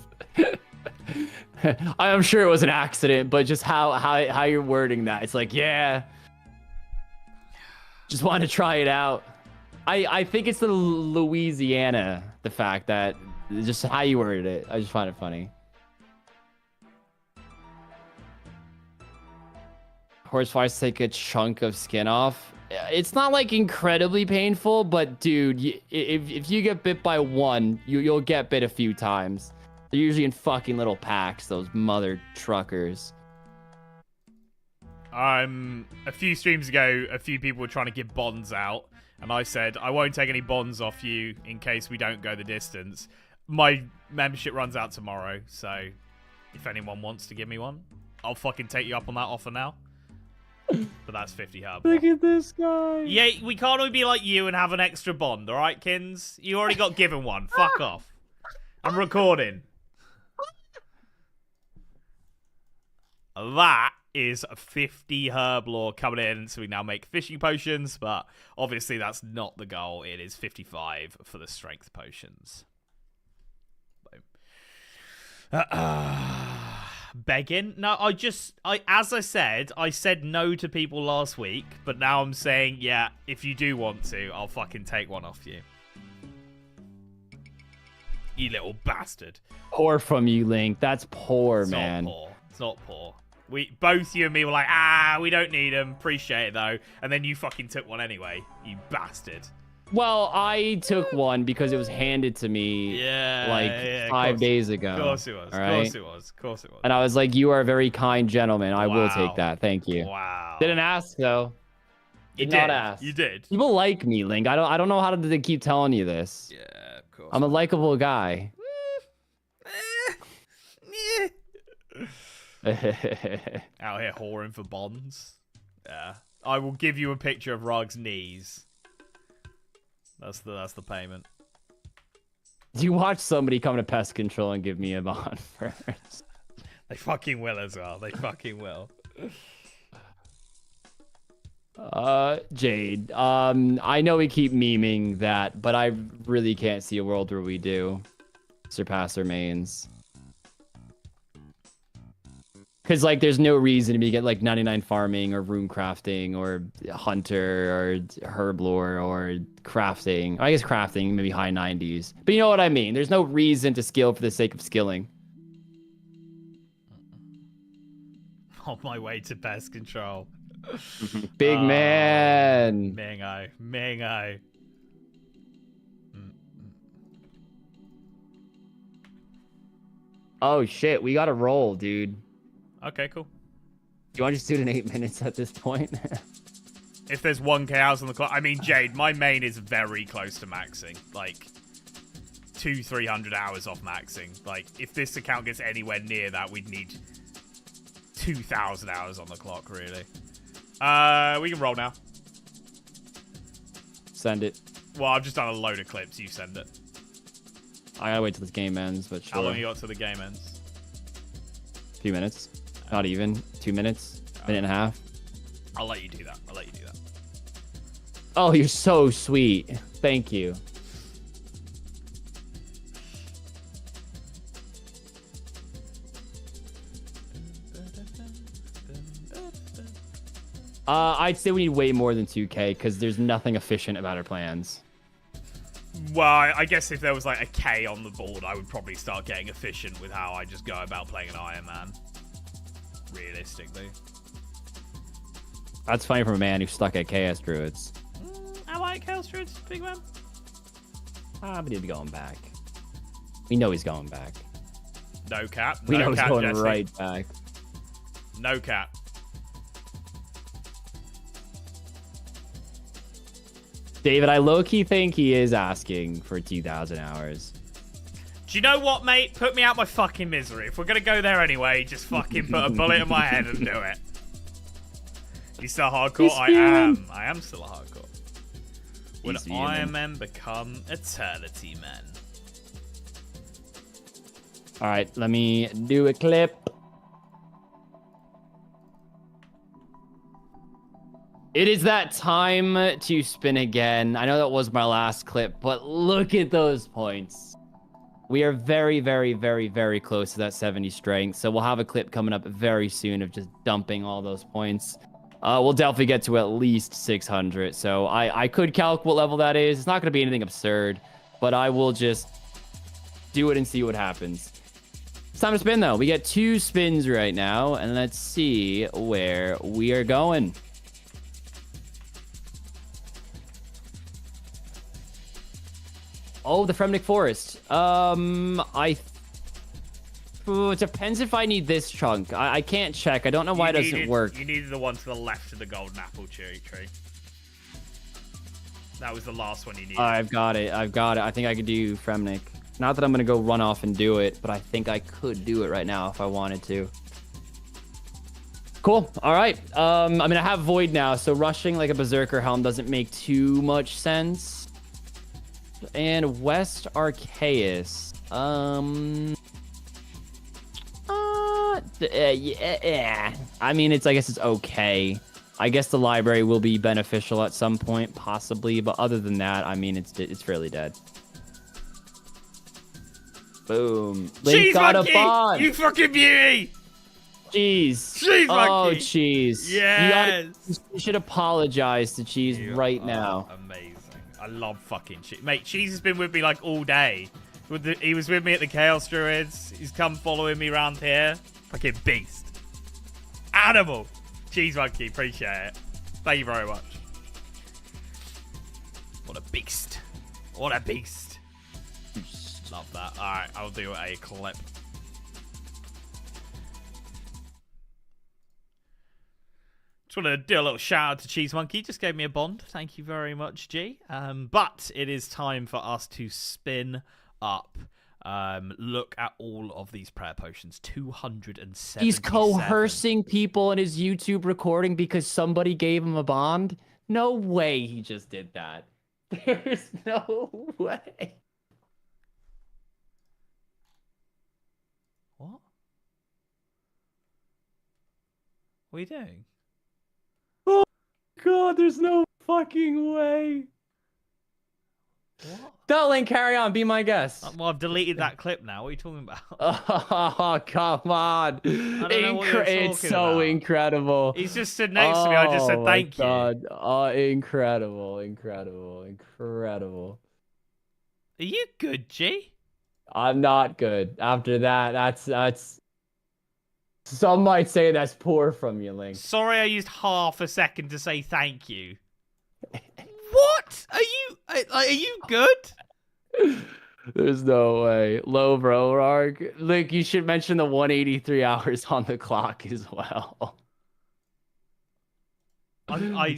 I'm sure it was an accident, but just how you're wording that. It's like, yeah. Just want to try it out. I think it's the Louisiana, the fact that just how you worded it. I just find it funny. Horseflies take a chunk of skin off. It's not like incredibly painful, but dude, if you get bit by one, you'll get bit a few times. They're usually in fucking little packs, those mother truckers. A few streams ago, a few people were trying to give bonds out, and I said, I won't take any bonds off you in case we don't go the distance. My membership runs out tomorrow, so if anyone wants to give me one, I'll fucking take you up on that offer now. But that's 50 herb. Look at this guy. Yeah, we can't all be like you and have an extra bond, alright, Kins? You already got given one. Fuck off. I'm recording. That is 50 herb lore coming in, so we now make fishing potions, but obviously that's not the goal. It is 55 for the strength potions. Begging? No, as I said no to people last week, but now I'm saying, yeah, if you do want to, I'll fucking take one off you. You little bastard. Poor from you, Link. That's poor, It's man. not poor. It's not poor. Both you and me were like, we don't need them. Appreciate it, though. And then you fucking took one anyway, you bastard. Well, I took one because it was handed to me like 5 days ago. Of course it was. All Of right? course it was. Of course it was. And I was like, you are a very kind gentleman. I will take that. Thank you. Wow. Didn't ask, though. You Did not did. ask. You did. People like me, Link. I don't know how to keep telling you this. Yeah, of course. I'm a likable guy. Out here whoring for bonds. Yeah. I will give you a picture of Rug's knees. That's the payment. You watch somebody come to pest control and give me a bond first. They fucking will as well. They fucking will. Jade, I know we keep memeing that, but I really can't see a world where we do surpass our mains. Because, like, there's no reason to get, like, 99 farming or rune crafting or hunter or herb lore or crafting. I guess crafting, maybe high 90s. But you know what I mean. There's no reason to skill for the sake of skilling. On my way to pest control. Big man. Mango. Oh, shit. We got to roll, dude. Okay, cool. Do you want to just do it in 8 minutes at this point? If there's 1k hours on the clock, I mean, Jade, my main is very close to maxing. Like, 200-300 hours off maxing. Like, if this account gets anywhere near that, we'd need 2,000 hours on the clock, really. We can roll now. Send it. Well, I've just done a load of clips. You send it. I gotta wait till this game ends, but sure. How long you got till the game ends? A few minutes. Not even. 2 minutes. Minute and a half. I'll let you do that. Oh, you're so sweet. Thank you. I'd say we need way more than 2K because there's nothing efficient about our plans. Well, I guess if there was like a K on the board, I would probably start getting efficient with how I just go about playing an Iron Man. Realistically. That's funny from a man who's stuck at Chaos Druids. I like Chaos Druids, big man. But he'll be going back. We know he's going back. No cap. We know he's going Jesse. right back. No cap. David, I low-key think he is asking for 2,000 hours. Do you know what, mate? Put me out my fucking misery. If we're going to go there anyway, just fucking put a bullet in my head and do it. You still hardcore? I am still a hardcore. When Iron Men become Eternity Men. All right, let me do a clip. It is that time to spin again. I know that was my last clip, but look at those points. We are very, very, very, very close to that 70 strength. So we'll have a clip coming up very soon of just dumping all those points. We'll definitely get to at least 600. So I could calc what level that is. It's not going to be anything absurd, but I will just do it and see what happens. It's time to spin, though. We get 2 spins right now, and let's see where we are going. Oh, the Fremnik Forest. It depends if I need this chunk. I can't check. I don't know why it doesn't work. You needed the one to the left of the golden apple cherry tree. That was the last one you needed. I've got it. I think I could do Fremnik. Not that I'm going to go run off and do it, but I think I could do it right now if I wanted to. Cool. All right. I mean, I have Void now, so rushing like a Berserker Helm doesn't make too much sense. And West Arceus. Yeah. I mean, I guess it's okay. I guess the library will be beneficial at some point, possibly. But other than that, I mean, it's fairly dead. Boom. Link got a bond. You fucking beauty. Cheese. Cheese monkey. Oh, Cheese. Yes. You should apologize to Cheese right now. Amazing. I love fucking Cheese. Mate, Cheese has been with me like all day. He was with me at the Chaos Druids. He's come following me around here. Fucking beast. Animal. Cheese monkey. Appreciate it. Thank you very much. What a beast. What a beast. Love that. Alright, I'll do a clip. Just want to do a little shout out to Cheese Monkey. Just gave me a bond. Thank you very much, G. But it is time for us to spin up. Look at all of these prayer potions. 277. He's coercing people in his YouTube recording because somebody gave him a bond? No way he just did that. There's no way. What? What are you doing? Oh God, there's no fucking way. What? Darling, carry on. Be my guest. Well, I've deleted that clip now. What are you talking about? Oh, come on. I don't know what you're It's talking so about. incredible. He's just stood next to me. I just said Oh, thank my you. God. Oh, incredible, incredible, incredible. Are you good, G? I'm not good. After that, that's. Some might say that's poor from you, Link. Sorry, I used half a second to say thank you. What? Are you good? There's no way. Low bro, Ark. Link, you should mention the 183 hours on the clock as well. I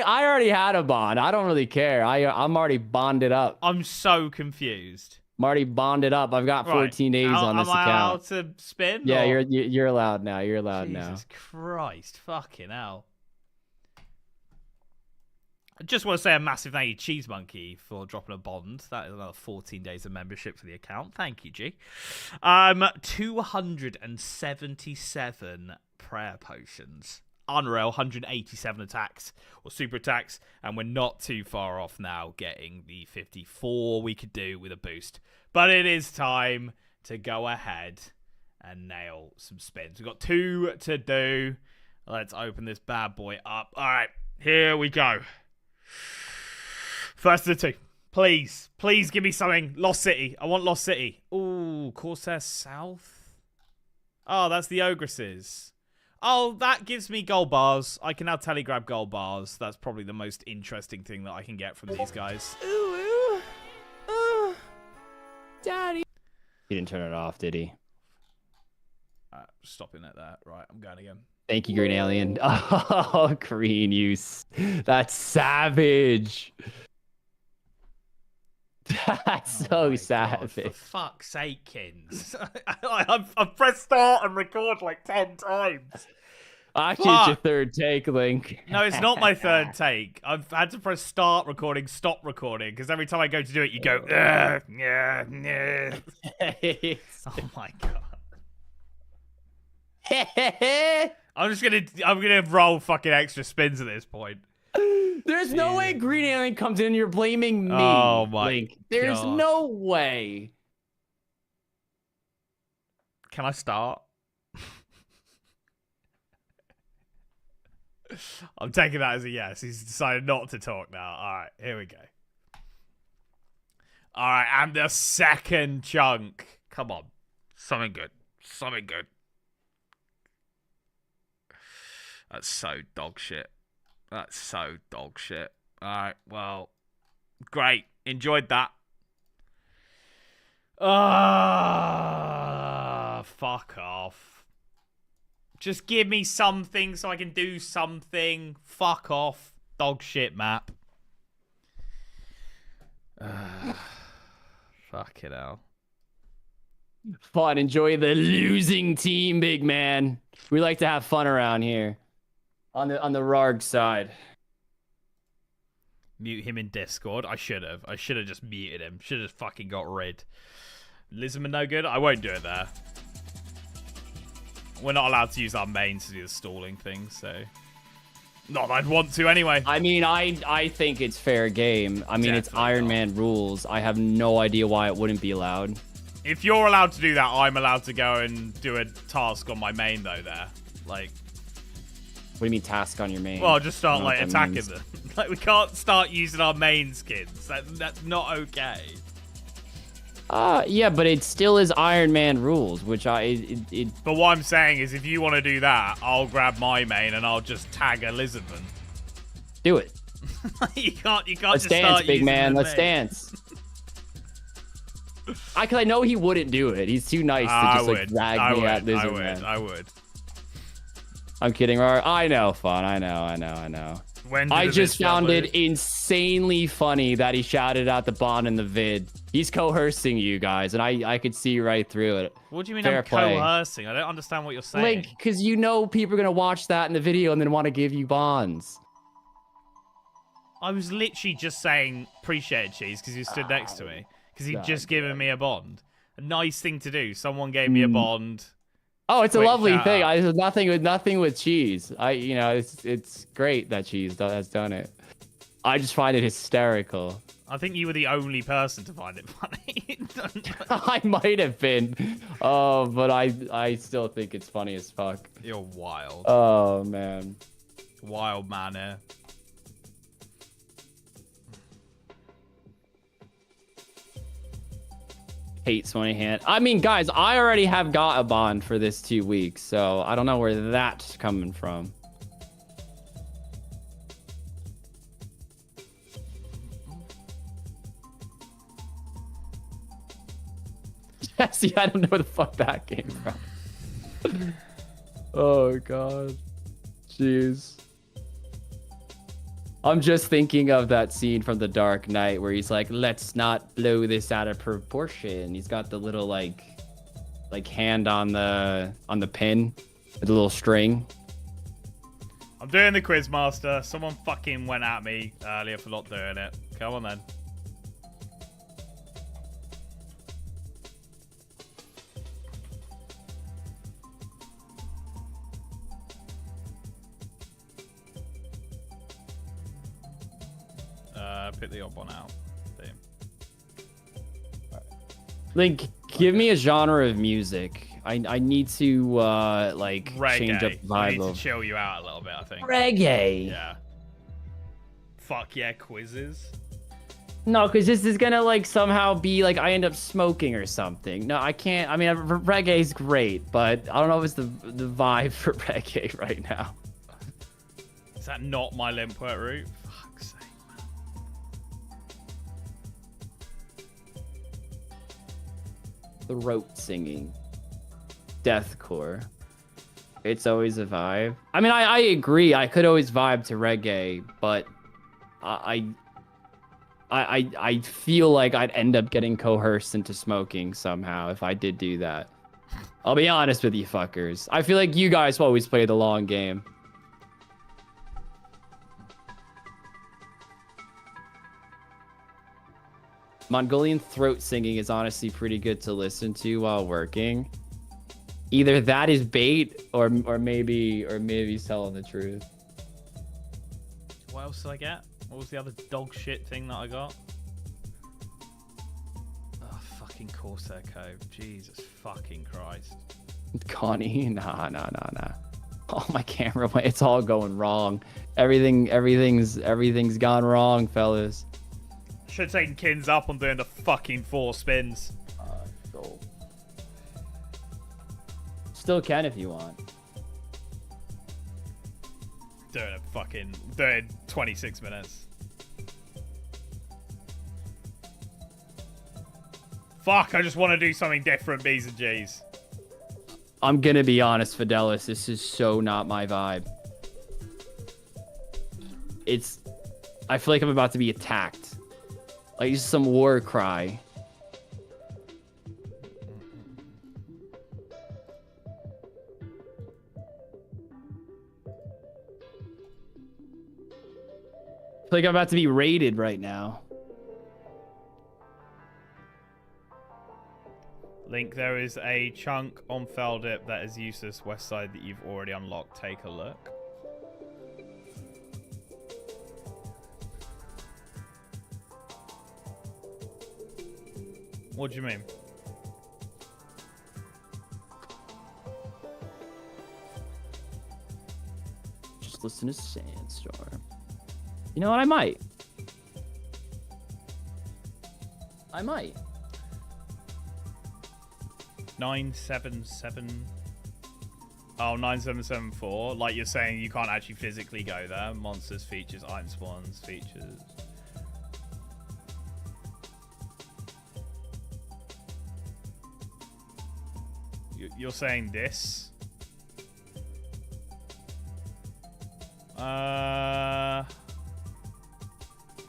already had a bond. I don't really care. I'm already bonded up. I'm so confused. I'm already bonded up. I've got 14 days on this Am I account. allowed to spin? Yeah, or... you're allowed now. You're allowed now. Jesus Christ, fucking hell. I just want to say a massive thank you, Cheese Monkey, for dropping a bond. That is another 14 days of membership for the account. Thank you, G. 277 prayer potions. Unreal, 187 attacks or super attacks, and we're not too far off now getting the 54 we could do with a boost. But it is time to go ahead and nail some spins. We've got 2 to do. Let's open this bad boy up. All right, here we go. First of the 2. Please give me something. Lost City. I want Lost City. Ooh, Corsair South. Oh, that's the Ogresses. Oh, that gives me gold bars. I can now telegrab gold bars. That's probably the most interesting thing that I can get from these guys. Ooh, Daddy. He didn't turn it off, did he? Stopping at that. Right, I'm going again. Thank you, Green Alien. Oh, Green use. That's savage. That's so savage. God, for fuck's sake, Kins. I've pressed start and record like 10 times. Actually, it's your third take, Link. No, it's not my third take. I've had to press start recording, stop recording, because every time I go to do it, you go, yeah. Oh my God. I'm gonna roll fucking extra spins at this point. There's no way Green Alien comes in. You're blaming me. Oh my Link. There's God. no way. Can I start? I'm taking that as a yes. He's decided not to talk now. All right, here we go. All right, and the second chunk. Come on, something good. Something good. That's so dog shit. That's so dog shit. Alright, well, great. Enjoyed that. Fuck off. Just give me something so I can do something. Fuck off. Dog shit map. Fuck it out. Fun. Enjoy the losing team, big man. We like to have fun around here. On the Rarg side. Mute him in Discord. I should have just muted him. Should have fucking got rid. Lizardman no good? I won't do it there. We're not allowed to use our mains to do the stalling thing, so... Not that I'd want to anyway. I mean, I think it's fair game. I mean, it's Iron Man rules. I have no idea why it wouldn't be allowed. If you're allowed to do that, I'm allowed to go and do a task on my main, though, there. Like... What do you mean task on your main? Well, just start, like, attacking them. Like, we can't start using our main skins. That's not okay. Yeah, but it still is Iron Man rules, which But what I'm saying is, if you want to do that, I'll grab my main and I'll just tag a Lizardman. Do it. you can't Let's just dance, start big using man. the Let's main. dance. I know he wouldn't do it. He's too nice to just like drag me at Lizardman. I would. I'm kidding. I know, fun. I know. I just found it insanely funny that he shouted out the bond in the vid. He's coercing you guys, and I could see right through it. What do you mean Fair I'm play. coercing? I don't understand what you're saying. Like, because you know people are going to watch that in the video and then want to give you bonds. I was literally just saying appreciate cheese because you stood next to me. Because he'd just given me a bond. A nice thing to do. Someone gave me a bond. Oh, it's a Quick lovely shout thing. out. There's nothing with cheese. It's great that cheese has done it. I just find it hysterical. I think you were the only person to find it funny. I might have been, but I still think it's funny as fuck. You're wild. Oh man, Wild man here. hate Sony hand. I mean, guys, I already have got a bond for this 2 weeks, so I don't know where that's coming from. Jesse, I don't know where the fuck that came from. Oh god, jeez. I'm just thinking of that scene from The Dark Knight where he's like, let's not blow this out of proportion. He's got the little like hand on the pin, with the little string. I'm doing the quiz master. Someone fucking went at me earlier for not doing it. Come on then. Pick the odd one out. Damn. Link, give me a genre of music. I need to like Reggae. change up the I need vibe to of chill you out a little bit, I think. reggae. Yeah. Fuck yeah, quizzes. No, because this is gonna like somehow be like I end up smoking or something. No, I can't. I mean, reggae's great, but I don't know if it's the vibe for reggae right now. Is that not my Limpwort route? Fuck's sake. Throat singing, deathcore. It's always a vibe. I mean, I agree. I could always vibe to reggae, but I feel like I'd end up getting coerced into smoking somehow if I did do that. I'll be honest with you fuckers. I feel like you guys always play the long game. Mongolian throat singing is honestly pretty good to listen to while working. Either that is bait or maybe he's telling the truth. What else did I get? What was the other dog shit thing that I got? Oh, fucking Corsair Cove. Jesus fucking Christ. Connie, nah. Oh, my camera, it's all going wrong. Everything's gone wrong, fellas. Should have taken Kins up on doing the fucking 4 spins. Go. Still can if you want. Doing 26 minutes. Fuck, I just want to do something different, B's and G's. I'm gonna be honest, Fidelis, this is so not my vibe. I feel like I'm about to be attacked. Like it's some war cry. I feel like I'm about to be raided right now. Link, there is a chunk on Feldip that is useless west side that you've already unlocked. Take a look. What do you mean? Just listen to Sandstorm. You know what? I might. 977. Oh, 9774. Like you're saying, you can't actually physically go there. Monsters, features, item spawns, features. You're saying this?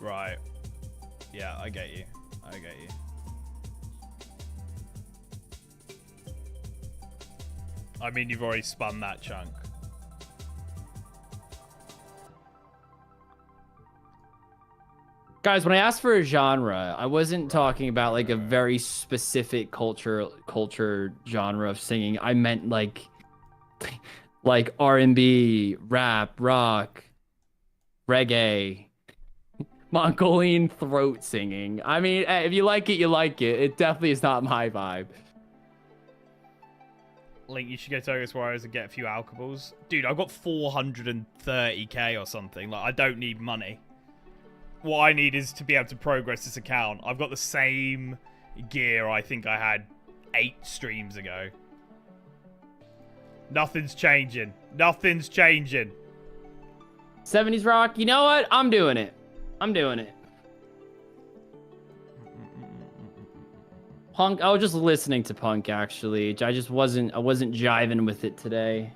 Right. Yeah, I get you. I mean, you've already spun that chunk. Guys, when I asked for a genre, I wasn't talking about like a very specific culture genre of singing. I meant like like R&B, rap, rock, reggae, Mongolian throat singing. I mean, if you like it, you like it. It definitely is not my vibe. Link, you should go to Ogres Warriors and get a few alcohols. Dude, I've got 430k or something. Like, I don't need money. What I need is to be able to progress this account. I've got the same gear I think I had 8 streams ago. Nothing's changing. Nothing's changing. 70s rock. You know what? I'm doing it. I'm doing it. Punk. I was just listening to Punk actually. I wasn't jiving with it today.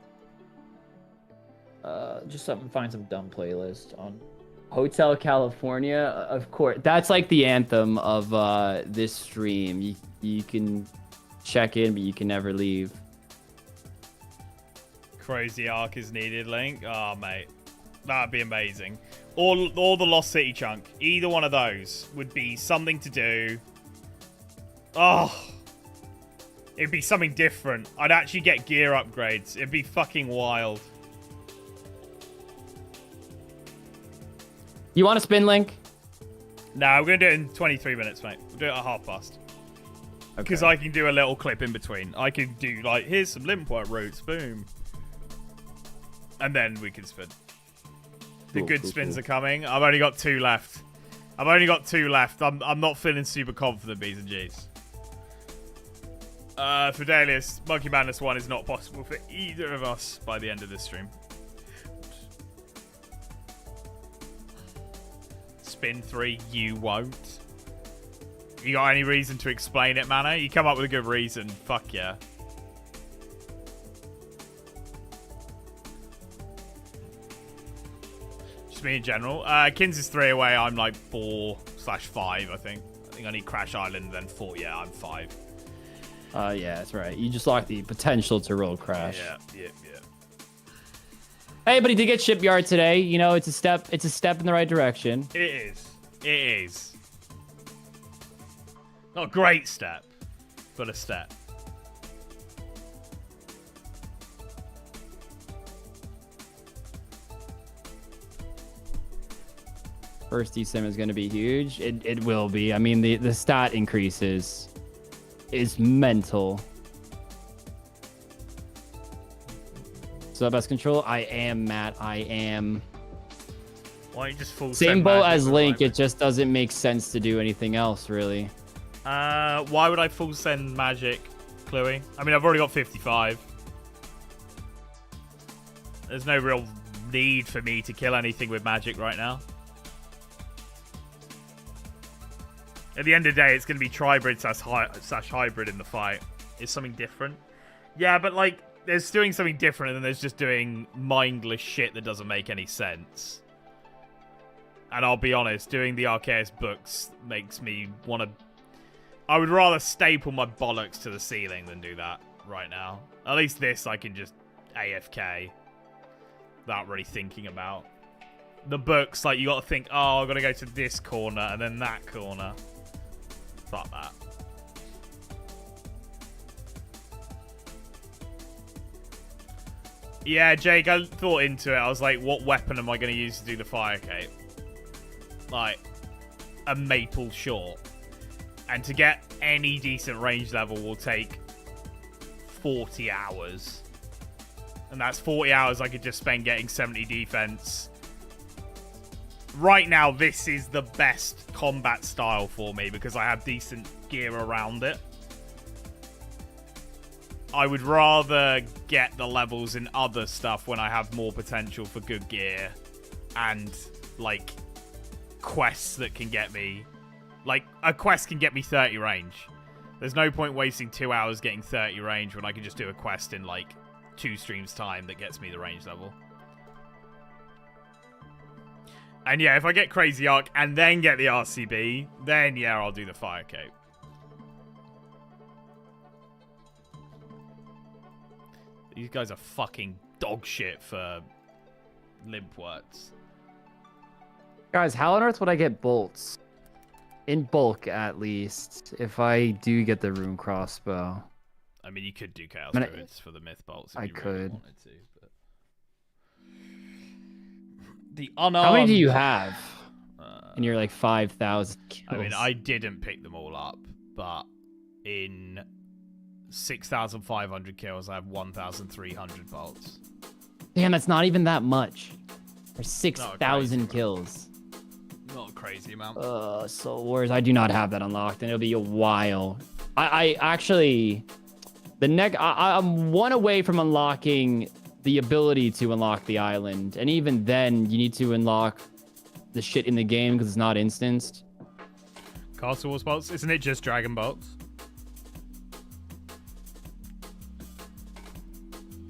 Just find some dumb playlist on Hotel California. Of course, that's like the anthem of this stream. You can check in, but you can never leave. Crazy arc is needed, Link. Oh, mate. That'd be amazing. Or the Lost City chunk. Either one of those would be something to do. Oh. It'd be something different. I'd actually get gear upgrades. It'd be fucking wild. You want to spin, Link? Nah, we're going to do it in 23 minutes, mate. We'll do it at 1:30. Because I can do a little clip in between. I can do, like, here's some Limpwort routes. Boom. And then we can spin. The good spins are coming. I've only got 2 left. I'm not feeling super confident, B's and G's. Fidelius, Monkey Madness 1 is not possible for either of us by the end of this stream. Spin 3, you won't. You got any reason to explain it, Mana? You come up with a good reason. Fuck yeah. Me in general. Kins is 3 away. I'm like 4/5, I think. I think I need Crash Island, then 4. Yeah, I'm 5. Yeah, that's right. You just lost the potential to roll Crash. Yeah. Hey, but he did get Shipyard today. You know, it's a step in the right direction. It is. Not a great step, but a step. First eSIM is going to be huge. It will be. I mean, the stat increases is mental. So best control. I am Matt. I am. Why don't you just full same boat as Link? It just doesn't make sense to do anything else, really. Why would I full send magic, Chloe? I mean, I've already got 55. There's no real need for me to kill anything with magic right now. At the end of the day, it's going to be Tribrid slash hybrid in the fight. It's something different. Yeah, but like, there's doing something different and then there's just doing mindless shit that doesn't make any sense. And I'll be honest, doing the Arceus books makes me want to... I would rather staple my bollocks to the ceiling than do that right now. At least this I can just AFK without really thinking about. The books, like, you got to think, oh, I've got to go to this corner and then that corner. Fuck that. Yeah, Jake, I thought into it. I was like, what weapon am I going to use to do the fire cape? Like, a maple short. And to get any decent range level will take 40 hours. And that's 40 hours I could just spend getting 70 defense. Right now, this is the best combat style for me because I have decent gear around it. I would rather get the levels in other stuff when I have more potential for good gear and, like, quests that can get me... Like, a quest can get me 30 range. There's no point wasting 2 hours getting 30 range when I can just do a quest in, like, 2 streams time that gets me the range level. And yeah, if I get Crazy Arc and then get the RCB, then yeah, I'll do the Fire Cape. These guys are fucking dog shit for Limpworts. Guys, how on earth would I get bolts? In bulk, at least, if I do get the rune crossbow. I mean, you could do chaos I mean, druids for the myth bolts if I you really could. wanted to. But... The unarmed... How many do you have? And you're like 5,000 kills. I mean, I didn't pick them all up, but in 6,500 kills, I have 1,300 bolts. Damn, that's not even that much. For Not a 6,000 crazy kills. Not a crazy amount. Soul Wars, I do not have that unlocked, and it'll be a while. I actually, I'm one away from unlocking the ability to unlock the island, and even then, you need to unlock the shit in the game because it's not instanced. Castle Wars bolts? Isn't it just Dragon bolts?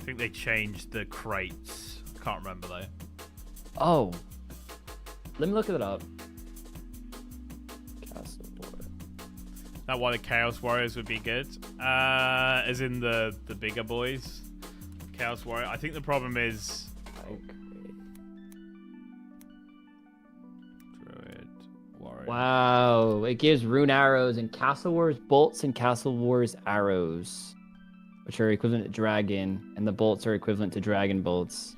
I think they changed the crates. Can't remember though. Oh, let me look it up. Castle Wars. That why the Chaos Warriors would be good. As in the bigger boys. Chaos Warrior. I think the problem is Druid Warrior. Wow, it gives rune arrows and Castle Wars bolts and Castle Wars arrows, which are equivalent to dragon, and the bolts are equivalent to dragon bolts.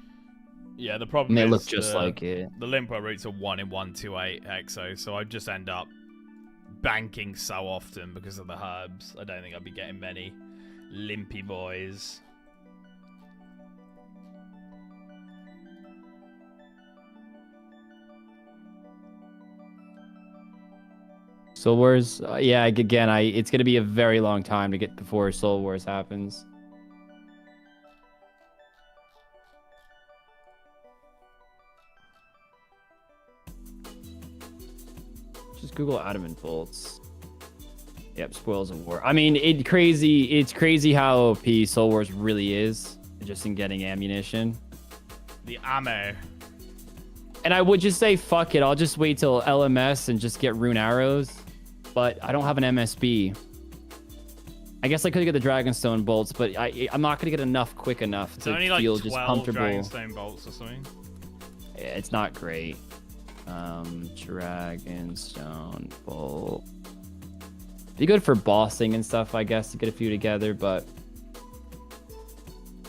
Yeah, the problem And they is look just like it. The Limpo routes are 1 in 128 exo, so I just end up banking so often because of the herbs. I don't think I'd be getting many limpy boys. Soul Wars, yeah, again, it's gonna be a very long time to get before Soul Wars happens. Just Google adamant bolts. Yep, spoils of war. I mean, it's crazy how OP Soul Wars really is, just in getting ammunition. The ammo. And I would just say, fuck it, I'll just wait till LMS and just get rune arrows. But I don't have an MSB. I guess I could get the Dragonstone bolts, but I'm not gonna get enough quick enough to only like feel 12 just comfortable. Dragonstone bolts or something. Yeah, it's not great. Dragonstone bolt. Be good for bossing and stuff, I guess, to get a few together, but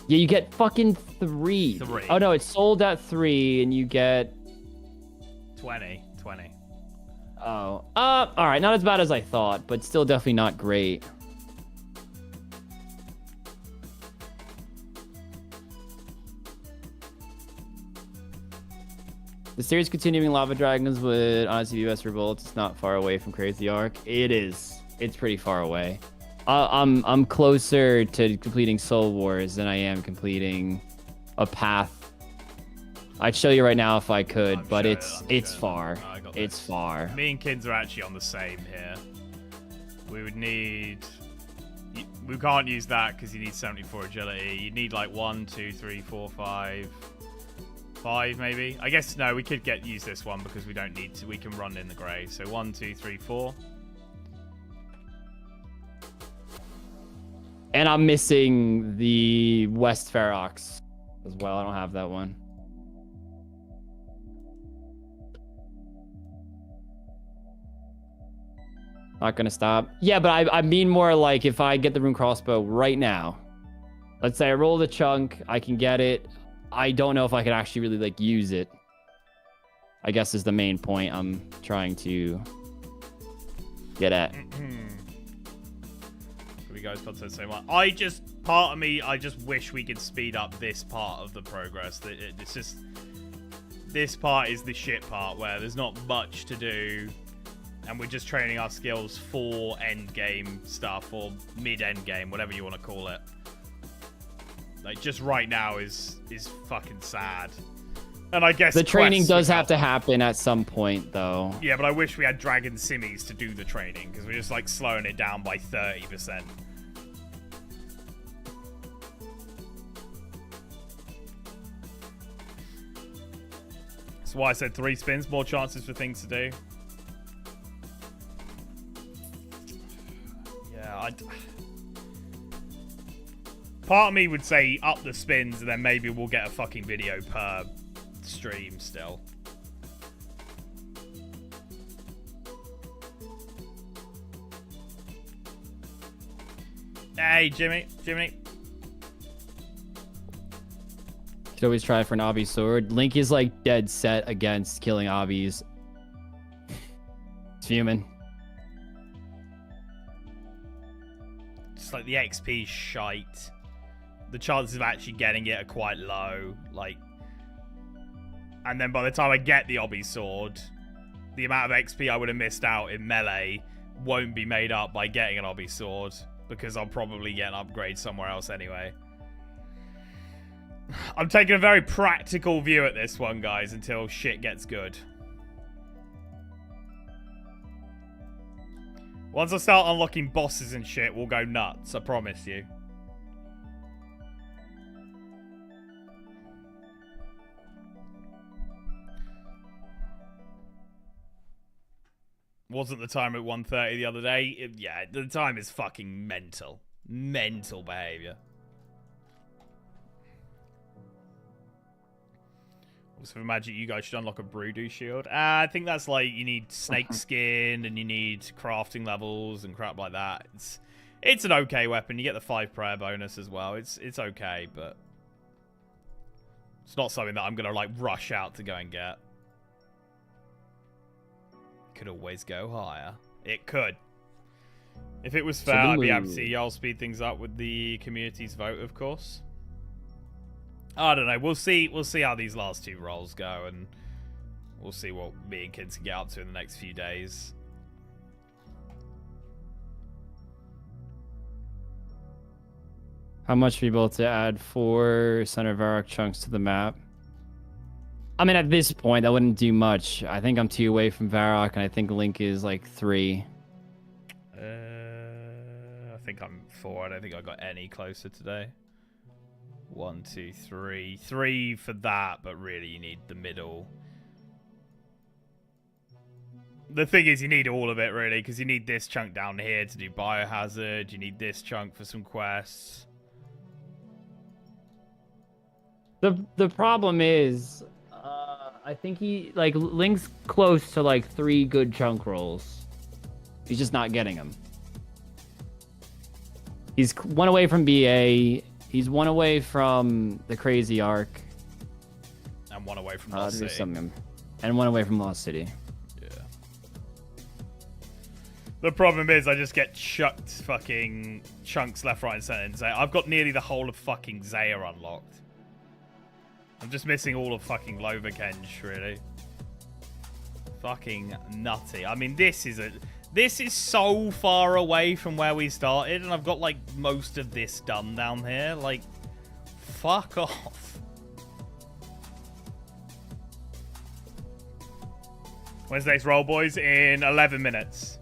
yeah, you get fucking 3. Oh no, it's sold at 3, and you get 20. Oh, all right, not as bad as I thought, but still definitely not great. The series continuing Lava Dragons would honestly be best for bolts. It's not far away from Crazy Arc. It is. It's pretty far away. I'm closer to completing Soul Wars than I am completing a path. I'd show you right now if I could, but it's far. It's far. Me and Kins are actually on the same here. We would need... We can't use that because you need 74 agility. You need like 1, 2, 3, 4, 5... 5 maybe. I guess no, we could use this one because we don't need to. We can run in the grey. So 1, 2, 3, 4. And I'm missing the West Ferox as well. I don't have that one. Not gonna stop. Yeah, but I mean more like if I get the rune crossbow right now. Let's say I roll the chunk, I can get it. I don't know if I could actually really like use it. I guess is the main point I'm trying to get at. We guys got to the same one. Part of me, I just wish we could speed up this part of the progress. It's just, this part is the shit part where there's not much to do. And we're just training our skills for end game stuff or mid-end game, whatever you want to call it. Like, just right now is fucking sad. And I guess the training does have to happen at some point, though. Yeah, but I wish we had Dragon Simmies to do the training, because we're just, like, slowing it down by 30%. That's why I said 3 spins, more chances for things to do. Yeah, part of me would say up the spins, and then maybe we'll get a fucking video per stream still. Hey, Jimmy. Could always try for an obby sword. Link is like dead set against killing obbies. It's fuming. Just like the XP shite. The chances of actually getting it are quite low. Like, and then by the time I get the obby sword, the amount of XP I would have missed out in melee won't be made up by getting an obby sword, because I'll probably get an upgrade somewhere else anyway. I'm taking a very practical view at this one, guys, until shit gets good. Once I start unlocking bosses and shit, we'll go nuts, I promise you. Wasn't the time at 1:30 the other day? Yeah, the time is fucking mental. Mental behavior. Also, imagine you guys should unlock a Broodoo shield. I think that's like, you need snake skin and you need crafting levels and crap like that. It's an okay weapon. You get the 5 prayer bonus as well. It's okay, but it's not something that I'm gonna like rush out to go and get. Could always go higher. It could. If it was fair, I'd be happy to see y'all speed things up with the community's vote, of course. I don't know. We'll see how these last 2 rolls go, and we'll see what me and kids can get up to in the next few days. How much are we able to add 4 Center Varrock chunks to the map? I mean, at this point, that wouldn't do much. I think I'm 2 away from Varrock, and I think Link is like 3. I think I'm 4. I don't think I got any closer today. 1, 2, 3. 3 for that, but really you need the middle. The thing is, you need all of it, really, because you need this chunk down here to do Biohazard. You need this chunk for some quests. The problem is, I think Link's close to like 3 good chunk rolls. He's just not getting them. He's 1 away from BA. He's 1 away from the crazy arc. And 1 away from Lost City. And 1 away from Lost City. Yeah. The problem is I just get chucked fucking chunks left, right, and center. And say, I've got nearly the whole of fucking Zaya unlocked. I'm just missing all of fucking Loverkench, really. Fucking nutty. I mean, this is so far away from where we started, and I've got, like, most of this done down here. Like, fuck off. When's the next roll, boys? In 11 minutes.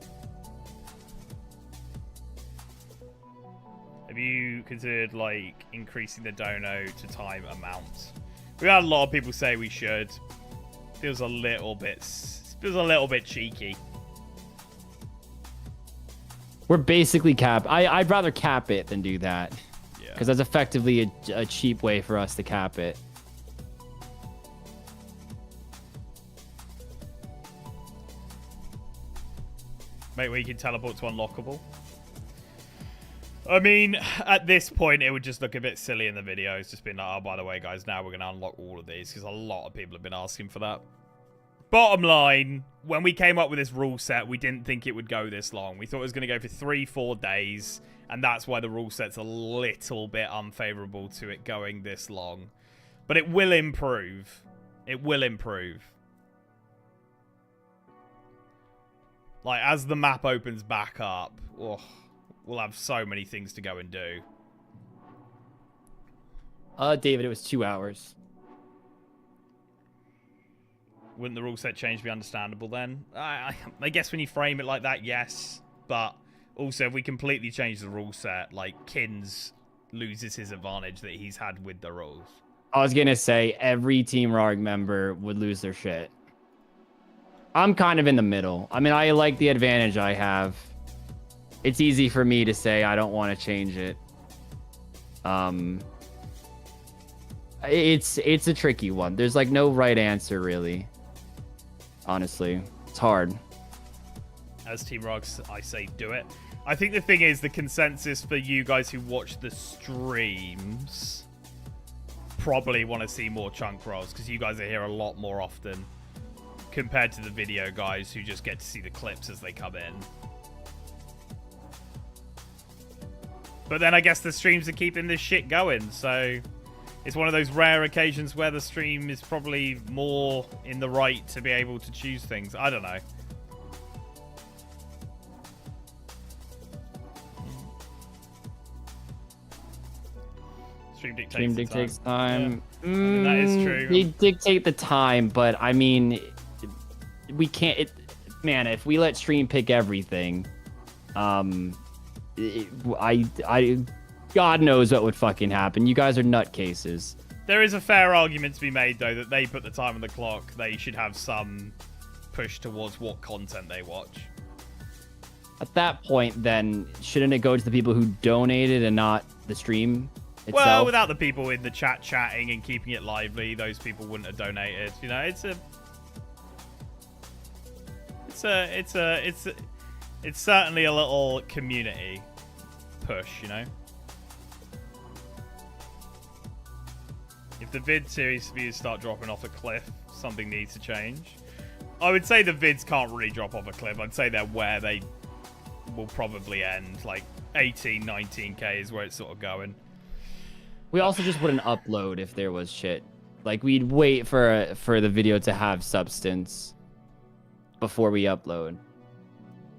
Have you considered, like, increasing the dono to time amount? We had a lot of people say we should. Feels a little bit cheeky. We're basically cap. I'd rather cap it than do that. Yeah. Because that's effectively a cheap way for us to cap it. Mate, where you can teleport to unlockable. I mean, at this point, it would just look a bit silly in the video. It's just been like, oh, by the way, guys, now we're going to unlock all of these, because a lot of people have been asking for that. Bottom line, when we came up with this rule set, we didn't think it would go this long. We thought it was going to go for 3-4 days, and that's why the rule set's a little bit unfavorable to it going this long. But it will improve. It will improve. Like, as the map opens back up, oh, we'll have so many things to go and do. David, it was 2 hours. Wouldn't the rule set change be understandable then? I guess when you frame it like that, yes. But also, if we completely change the rule set, like, Kins loses his advantage that he's had with the rules. I was going to say, every Team Rarg member would lose their shit. I'm kind of in the middle. I mean, I like the advantage I have. It's easy for me to say I don't want to change it. It's a tricky one. There's like no right answer, really. Honestly, it's hard. As Team Rogs, I say do it. I think the thing is, the consensus for you guys who watch the streams probably want to see more chunk rolls, because you guys are here a lot more often compared to the video guys who just get to see the clips as they come in. But then I guess the streams are keeping this shit going, so it's one of those rare occasions where the stream is probably more in the right to be able to choose things. I don't know. Stream dictates time. Yeah. I mean, that is true. They dictate the time, but I mean, we can't. Man, if we let stream pick everything, God knows what would fucking happen. You guys are nutcases. There is a fair argument to be made, though, that they put the time on the clock. They should have some push towards what content they watch. At that point, then, shouldn't it go to the people who donated and not the stream itself? Well, without the people in the chat chatting and keeping it lively, those people wouldn't have donated. You know, it's certainly a little community push, you know. If the vid series views start dropping off a cliff, something needs to change. I would say the vids can't really drop off a cliff. I'd say they're where they will probably end. Like 18, 19k is where it's sort of going. We also just wouldn't upload if there was shit. Like, we'd wait for the video to have substance before we upload.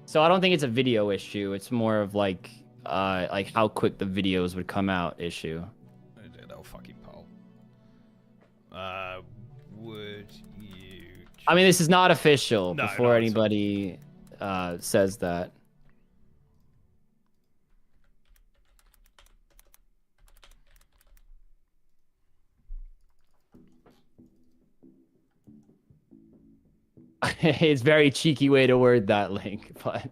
So I don't think it's a video issue. It's more of like how quick the videos would come out issue. That fucking poll. Would you? I mean, this is not official. No, before no, anybody says that. It's a very cheeky way to word that, Link, but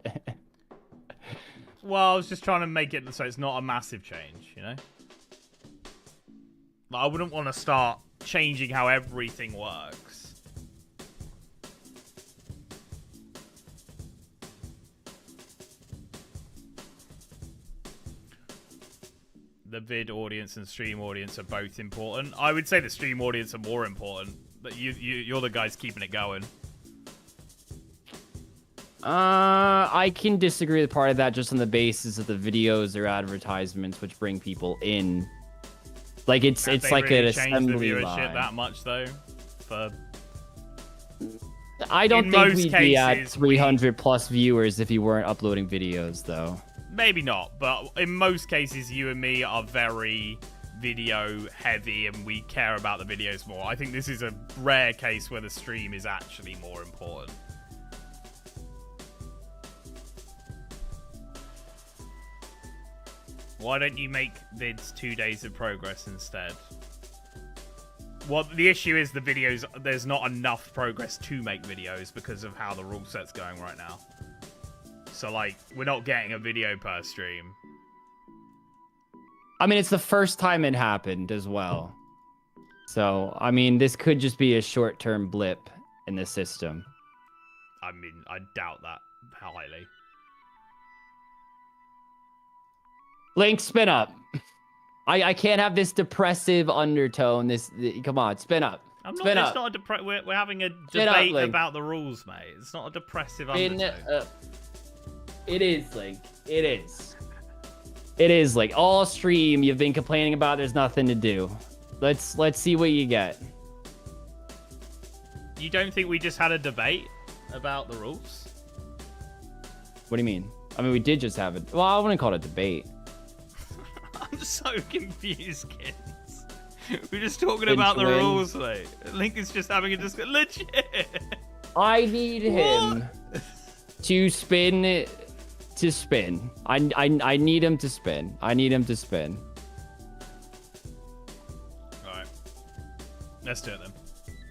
Well, I was just trying to make it so it's not a massive change, you know? Like, I wouldn't want to start changing how everything works. The vid audience and stream audience are both important. I would say the stream audience are more important. But you're the guys keeping it going. I can disagree with part of that just on the basis of the videos or advertisements which bring people in. Like it's like really an changed assembly the viewership line. that much though. For I don't in think most we'd be at cases, 300 plus viewers if you weren't uploading videos, though. maybe not, but in most cases, you and me are very video heavy and we care about the videos more. I think this is a rare case where the stream is actually more important. Why don't you make vids 2 days of progress instead? Well, the issue is the videos, there's not enough progress to make videos because of how the rule set's going right now. So, like, we're not getting a video per stream. I mean, it's the first time it happened as well. So, I mean, this could just be a short-term blip in the system. I mean, I doubt that highly. Link, spin up. I can't have this depressive undertone. Come on, spin up. Spin up. It's not a we're having a Spin up, debate Link. about the rules, mate. It's not a depressive Spin undertone. up. It is, Link. It is. It is, Link. All stream you've been complaining about. There's nothing to do. Let's see what you get. You don't think we just had a debate about the rules? What do you mean? I mean, we did just have it. Well, I wouldn't call it a debate. I'm so confused, kids. We're just talking Spin about the to win. rules, mate. Link is just having a discussion. Legit. I need him to spin. To spin. I need him to spin. I need him to spin. Alright. Let's do it then.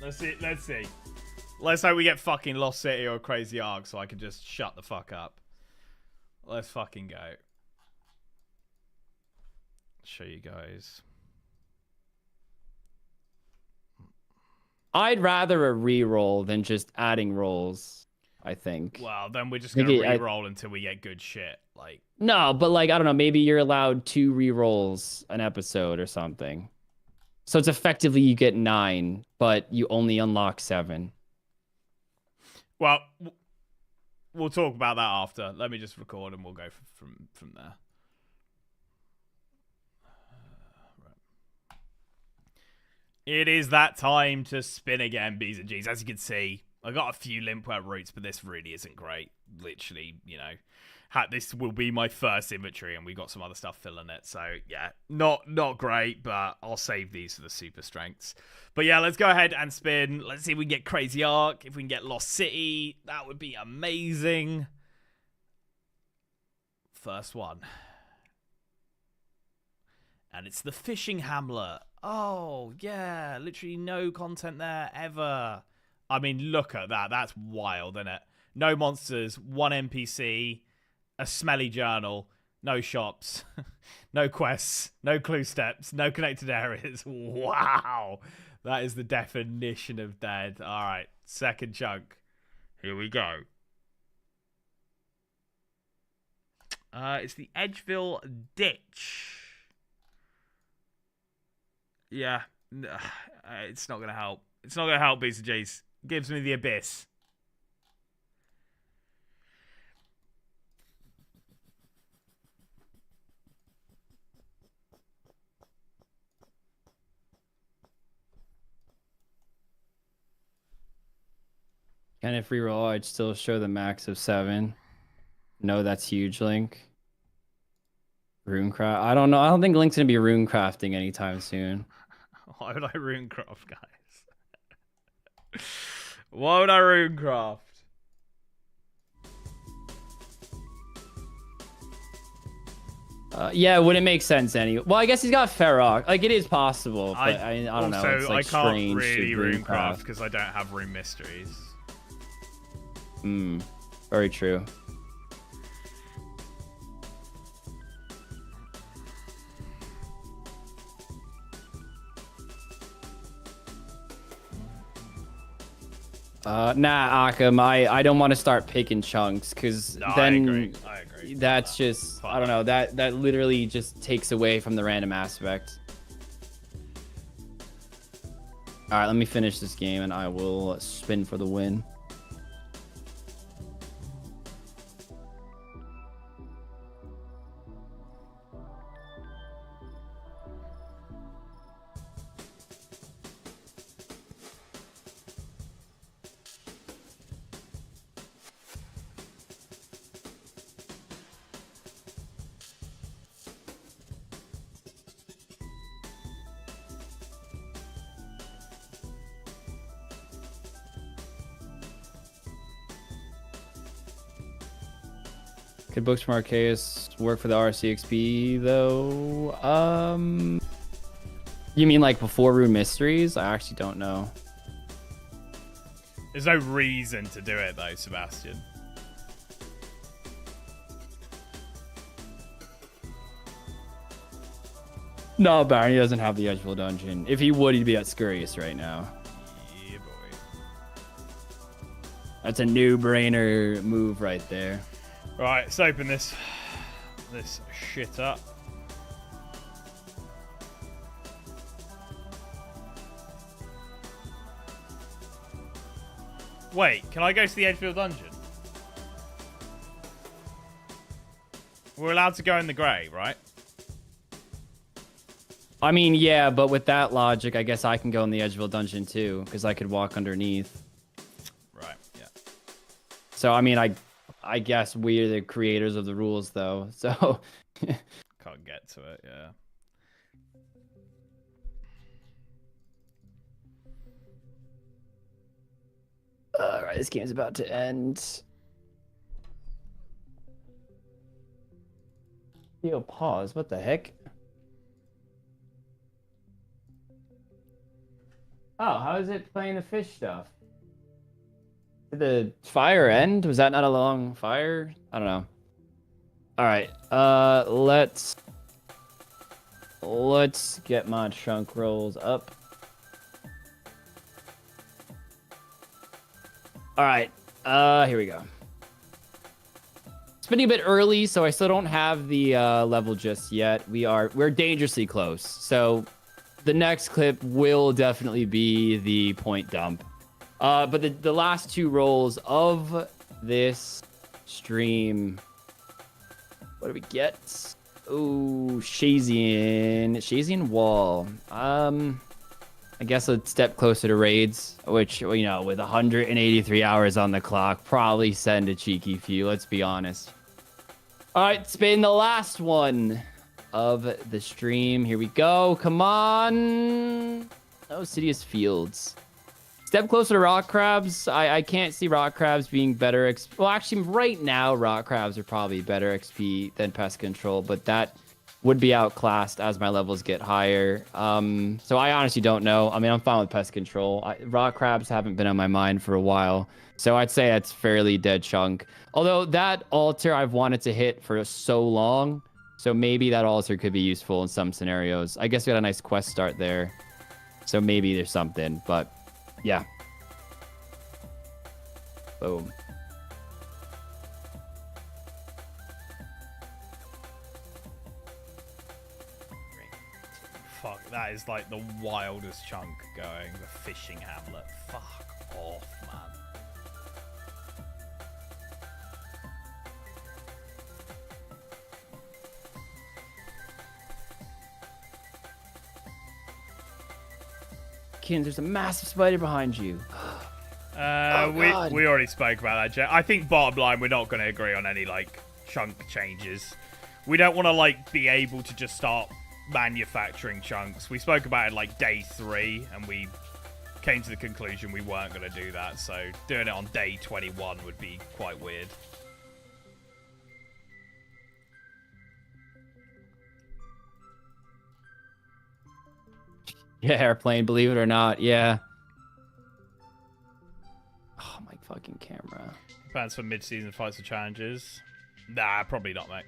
Let's see. Let's hope we get fucking Lost City or Crazy Ark so I can just shut the fuck up. Let's fucking go. Show you guys. I'd rather a reroll than just adding rolls. I think. Well, then we're just Think gonna it- I- re-roll until we get good shit. Like, No, but like I don't know, maybe you're allowed 2 re-rolls an episode or something. So it's effectively you get 9, but you only unlock 7. well, we'll talk about that after. Let me just record and we'll go from there. It is that time to spin again, B's and G's. As you can see, I got a few limpware routes, but this really isn't great. Literally, you know, this will be my first inventory, and we got some other stuff filling it. So yeah, not great, but I'll save these for the super strengths. But yeah, let's go ahead and spin. Let's see if we can get Crazy Ark. If we can get Lost City, that would be amazing. First one. And it's the fishing hamlet. Oh, yeah. Literally no content there ever. I mean, look at that. That's wild, isn't it? No monsters, 1 NPC, a smelly journal, no shops, no quests, no clue steps, no connected areas. Wow. That is the definition of dead. All right. Second chunk. Here we go. It's the Edgeville Ditch. Yeah, it's not going to help. It's not going to help, B's and G's. Gives me the Abyss. And if reroll, I'd still show the max of 7. No, that's huge, Link. Runecraft. I don't know. I don't think Link's going to be runecrafting anytime soon. Why would I runecraft, guys? Why would I runecraft? Yeah, it wouldn't make sense anyway. Well, I guess he's got Ferrock. Like, it is possible, but I don't know. It's like I can't strange really to runecraft because I don't have rune mysteries. Very true. Nah, Akam, I don't want to start picking chunks because No, then I agree. that's just I don't know, that literally just takes away from the random aspect. All right, let me finish this game and I will spin for the win. Could books from Arceus work for the RCXP though? You mean like before Rune Mysteries? I actually don't know. There's no reason to do it though, Sebastian. No, Baron, he doesn't have the Edgeville dungeon. If he would, he'd be at Scurious right now. Yeah, boy. That's a no-brainer move right there. Right, let's open this shit up. Wait, can I go to the Edgefield dungeon? We're allowed to go in the grey, right? I mean, yeah, but with that logic, I guess I can go in the Edgeville dungeon too, because I could walk underneath. Right, yeah. So, I mean, I guess we're the creators of the rules, though. So, Can't get to it, yeah. all right, this game's about to end. Yo, pause. What the heck? Oh, how is it playing the fish stuff? Did the fire end? Was that not a long fire? I don't know. All right. Let's get my chunk rolls up. All right. Here we go. Spinning a bit early, so I still don't have the level just yet. We're dangerously close. So the next clip will definitely be the point dump. But the last two rolls of this stream, what do we get? Oh, Shazian wall. I guess a step closer to raids, which, you know, with 183 hours on the clock, probably send a cheeky few, let's be honest. All right, it's been the last one of the stream. Here we go. Come on. Oh, Sidious Fields. Step closer to rock crabs. I can't see rock crabs being better. Well, actually, right now, rock crabs are probably better XP than pest control, but that would be outclassed as my levels get higher. So I honestly don't know. I mean, I'm fine with pest control. Rock crabs haven't been on my mind for a while, so I'd say that's fairly dead chunk. Although that altar I've wanted to hit for so long, so maybe that altar could be useful in some scenarios. I guess we got a nice quest start there, so maybe there's something, but yeah. Boom. Fuck, that is like the wildest chunk going. The fishing hamlet. Fuck off, man. Kin, there's a massive spider behind you. We already spoke about that, Jet. I think bottom line, we're not going to agree on any like chunk changes. We don't want to like be able to just start manufacturing chunks. We spoke about it like day 3, and we came to the conclusion we weren't going to do that. So doing it on day 21 would be quite weird. Yeah, airplane, believe it or not. Yeah. Oh, my fucking camera. Plans for mid-season fights or challenges? Nah, probably not, mate.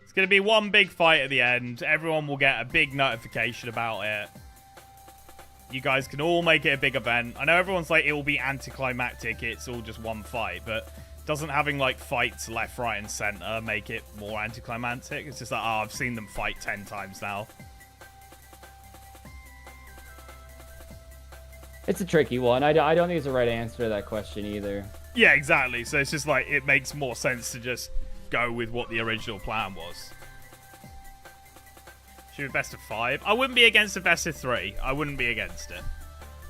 It's going to be one big fight at the end. Everyone will get a big notification about it. You guys can all make it a big event. I know everyone's like, it will be anticlimactic. It's all just one fight, but doesn't having like fights left, right, and center make it more anticlimactic? It's just like, oh, I've seen them fight 10 times now. It's a tricky one. I don't think it's the right answer to that question either. Yeah, exactly. So it's just like, it makes more sense to just go with what the original plan was. Should be best of 5. I wouldn't be against a best of 3. I wouldn't be against it.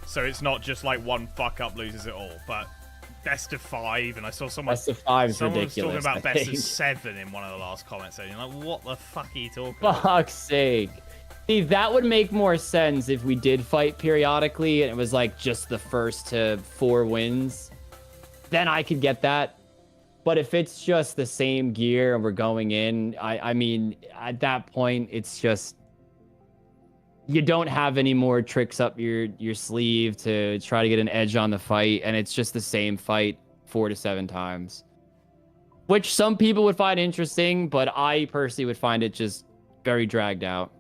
So it's not just like one fuck up loses it all, but best of 5, and I saw someone. Best of 5 is someone ridiculous. was talking about best of 7 in one of the last comments. And you're like, what the fuck are you talking about? Fuck's sake. See, that would make more sense if we did fight periodically and it was like just the first to 4 wins. Then I could get that. But if it's just the same gear and we're going in, I mean, at that point, it's just you don't have any more tricks up your sleeve to try to get an edge on the fight, and it's just the same fight 4 to 7 times, which some people would find interesting, but I personally would find it just very dragged out.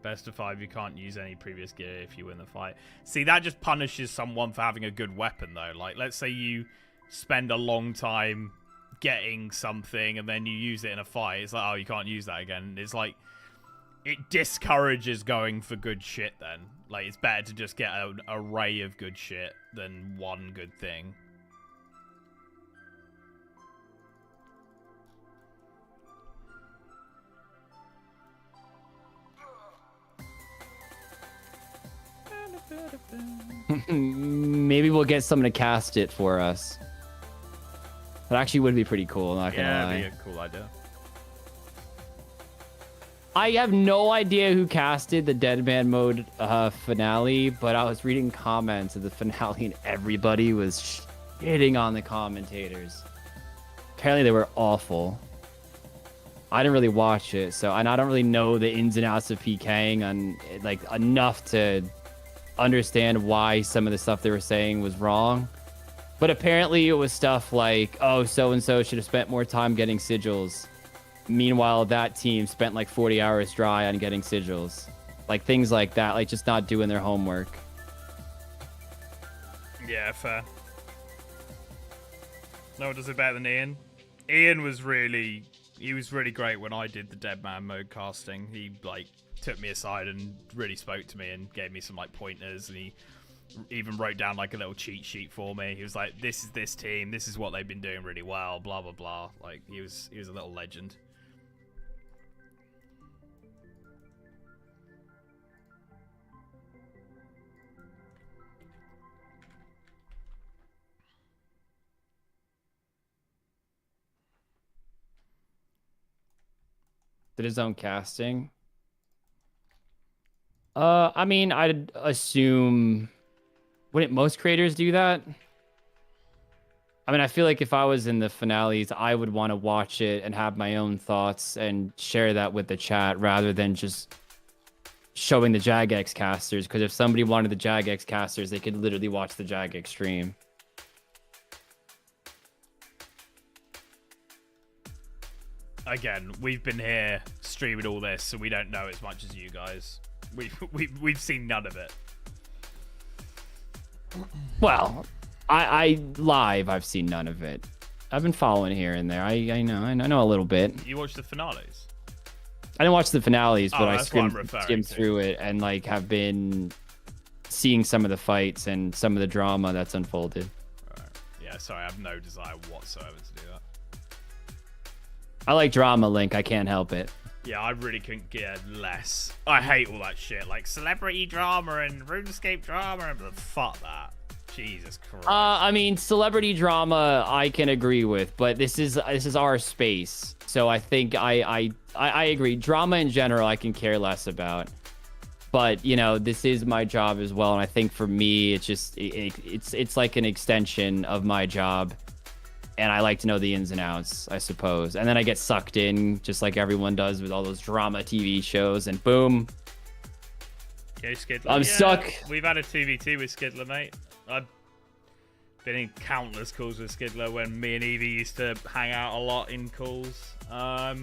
Best of 5, you can't use any previous gear if you win the fight. See, that just punishes someone for having a good weapon, though. Like, let's say you spend a long time getting something and then you use it in a fight. It's like, oh, you can't use that again. It's like, it discourages going for good shit then. Like, it's better to just get an array of good shit than one good thing. Maybe we'll get someone to cast it for us. That actually would be pretty cool, not gonna lie. Yeah, that'd be a cool idea. I have no idea who casted the Dead Man mode finale, but I was reading comments of the finale and everybody was shitting on the commentators. Apparently they were awful. I didn't really watch it, and I don't really know the ins and outs of PKing on like enough to understand why some of the stuff they were saying was wrong. But apparently it was stuff like, oh, so-and-so should have spent more time getting sigils. Meanwhile, that team spent like 40 hours dry on getting sigils. Like things like that, like just not doing their homework. Yeah, fair. No one does it better than Ian. Ian was really great when I did the Dead Man mode casting. He like took me aside and really spoke to me and gave me some like pointers, and he even wrote down like a little cheat sheet for me. He was like, "This is this team. This is what they've been doing really well." Blah blah blah. Like he was a little legend. Did his own casting. I mean, I'd assume, wouldn't most creators do that? I mean, I feel like if I was in the finales, I would want to watch it and have my own thoughts and share that with the chat rather than just showing the Jagex casters. Because if somebody wanted the Jagex casters, they could literally watch the Jagex stream. Again, we've been here streaming all this, so we don't know as much as you guys. We've seen none of it. Well, I live, I've seen none of it. I've been following here and there. I know a little bit. You watched the finales? I didn't watch the finales, but I that's what I'm skimmed through it and like have been seeing some of the fights and some of the drama that's unfolded. Alright. Yeah, sorry, I have no desire whatsoever to do that. I like drama, Link. I can't help it. Yeah, I really couldn't get less. I hate all that shit, like celebrity drama and RuneScape drama, and fuck that. Jesus Christ. I mean, celebrity drama, I can agree with, but this is our space, so I think I agree. Drama in general, I can care less about, but you know, this is my job as well, and I think for me, it's just it's like an extension of my job. And I like to know the ins and outs, I suppose. And then I get sucked in, just like everyone does with all those drama TV shows, and boom. Okay, Skidler. I'm stuck. We've had a TVT with Skidler, mate. I've been in countless calls with Skidler when me and Evie used to hang out a lot in calls. Yeah.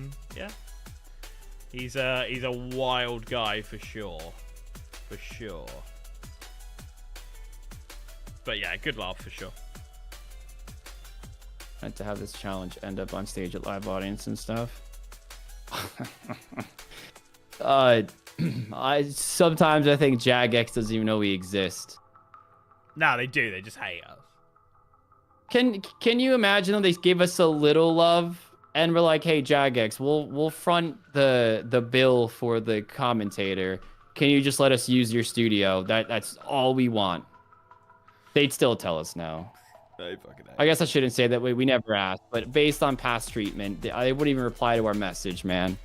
He's a wild guy for sure. For sure. But yeah, good laugh for sure. To have this challenge end up on stage at live audience and stuff. Sometimes I think Jagex doesn't even know we exist. Nah, they do. They just hate us. Can you imagine if they gave us a little love and we're like, hey Jagex, we'll front the bill for the commentator. Can you just let us use your studio? That's all we want. They'd still tell us no. I guess I shouldn't say that way. We never asked, but based on past treatment, they wouldn't even reply to our message, man.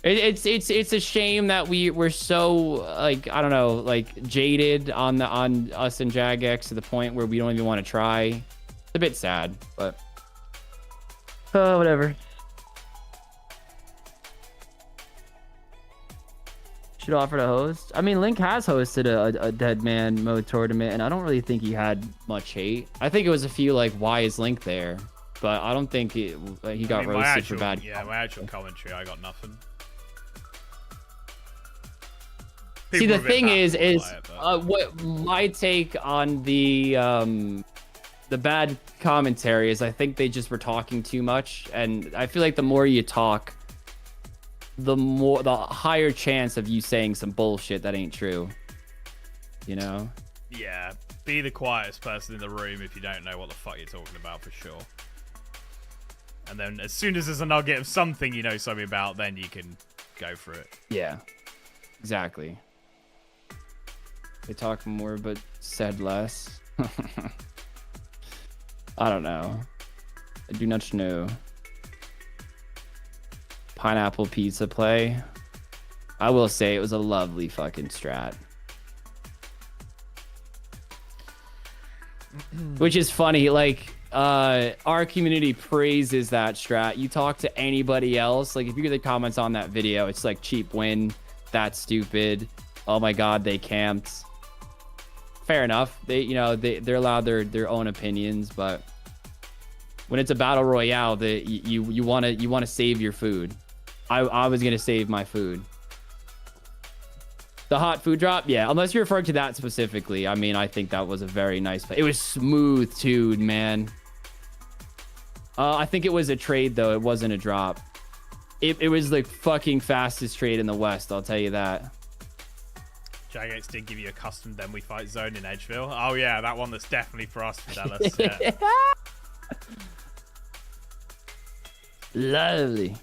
It's a shame that we're so like, I don't know, like jaded on us and Jagex to the point where we don't even want to try. It's a bit sad, but whatever. Should offer to host. I mean, Link has hosted a Dead Man mode tournament, and I don't really think he had much hate. I think it was a few like, why is Link there? But I don't think he got roasted for bad. Yeah, my actual commentary, I got nothing. See, the thing is what my take on the bad commentary is, I think they just were talking too much, and I feel like the more you talk, the higher chance of you saying some bullshit that ain't true, you know? Yeah, be the quietest person in the room if you don't know what the fuck you're talking about, for sure. And then as soon as there's a nugget of something you know something about, then you can go for it. Yeah, exactly. They talk more but said less. I don't know. I do not know. Pineapple pizza play. I will say it was a lovely fucking strat. Which is funny, like our community praises that strat. You talk to anybody else, like if you get the comments on that video, it's like cheap win, that's stupid, oh my god, they camped. Fair enough. They're allowed their own opinions, but when it's a battle royale, you want to save your food. I was gonna save my food. The hot food drop, yeah. Unless you're referring to that specifically. I mean, I think that was a very nice play. It was smooth too, man. I think it was a trade though. It wasn't a drop. It was the fucking fastest trade in the West. I'll tell you that. Jagex did give you a custom Then We Fight zone in Edgeville. Oh yeah, that one that's definitely for us, Fidelis. Yeah. Lovely.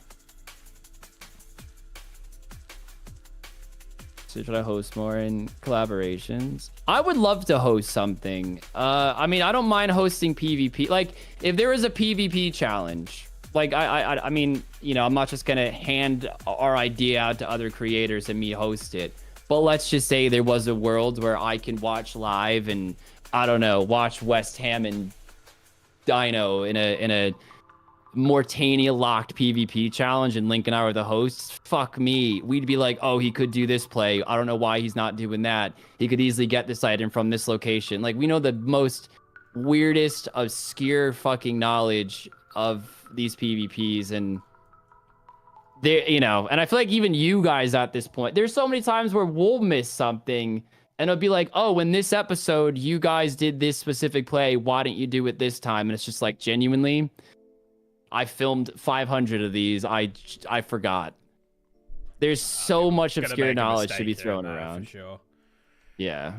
So should I host more in collaborations? I would love to host something. I mean, I don't mind hosting PvP. Like, if there was a PvP challenge, like I mean, you know, I'm not just gonna hand our idea out to other creators and me host it. But let's just say there was a world where I can watch live and, I don't know, watch West Ham and Dino in a Mortania locked PvP challenge, and Link and I were the hosts. Fuck me. We'd be like, oh, he could do this play. I don't know why he's not doing that. He could easily get this item from this location. Like, we know the most weirdest, obscure fucking knowledge of these PvPs, and there, you know, and I feel like even you guys at this point, there's so many times where we'll miss something and it'll be like, oh, in this episode, you guys did this specific play. Why didn't you do it this time? And it's just like, genuinely, I filmed 500 of these. I forgot. There's so much obscure knowledge to be thrown around. For sure. Yeah.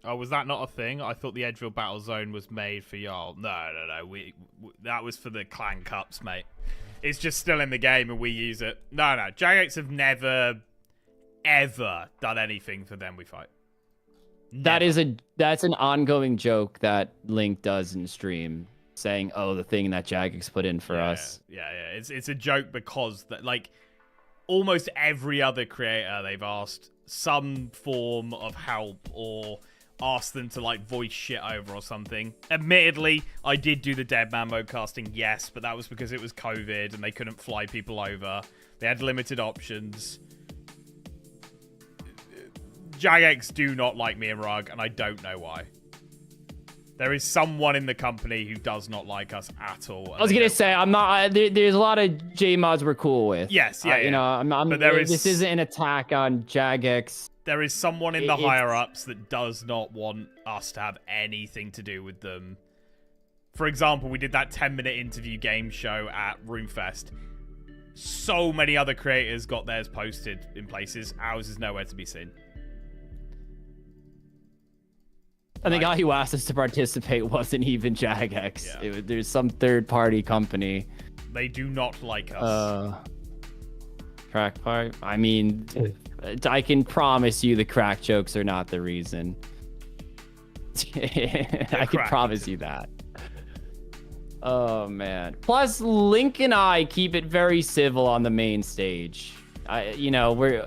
Oh, was that not a thing? I thought the Edgeville Battle Zone was made for y'all. No. We that was for the clan cups, mate. It's just still in the game and we use it. No. Jagex have never, ever done anything for Then We Fight. Never. That's an ongoing joke that Link does in stream, saying, "Oh, the thing that Jagex put in for us." Yeah. It's a joke because that, like, almost every other creator they've asked some form of help or asked them to, like, voice shit over or something. Admittedly, I did do the Dead Man mode casting, yes, but that was because it was COVID and they couldn't fly people over. They had limited options. Jagex do not like me and Rug, and I don't know why. There is someone in the company who does not like us at all. I was gonna say, I'm not. There's a lot of J mods we're cool with. Yes, yeah. You know, I'm. But this isn't an attack on Jagex. There is someone in the higher ups that does not want us to have anything to do with them. For example, we did that 10-minute interview game show at Roomfest. So many other creators got theirs posted in places. Ours is nowhere to be seen. And the guy who asked us to participate wasn't even Jagex. Yeah. There's some third-party company. They do not like us. Crack part? I mean, I can promise you the crack jokes are not the reason. I can promise you that. Oh, man. Plus, Link and I keep it very civil on the main stage. We're...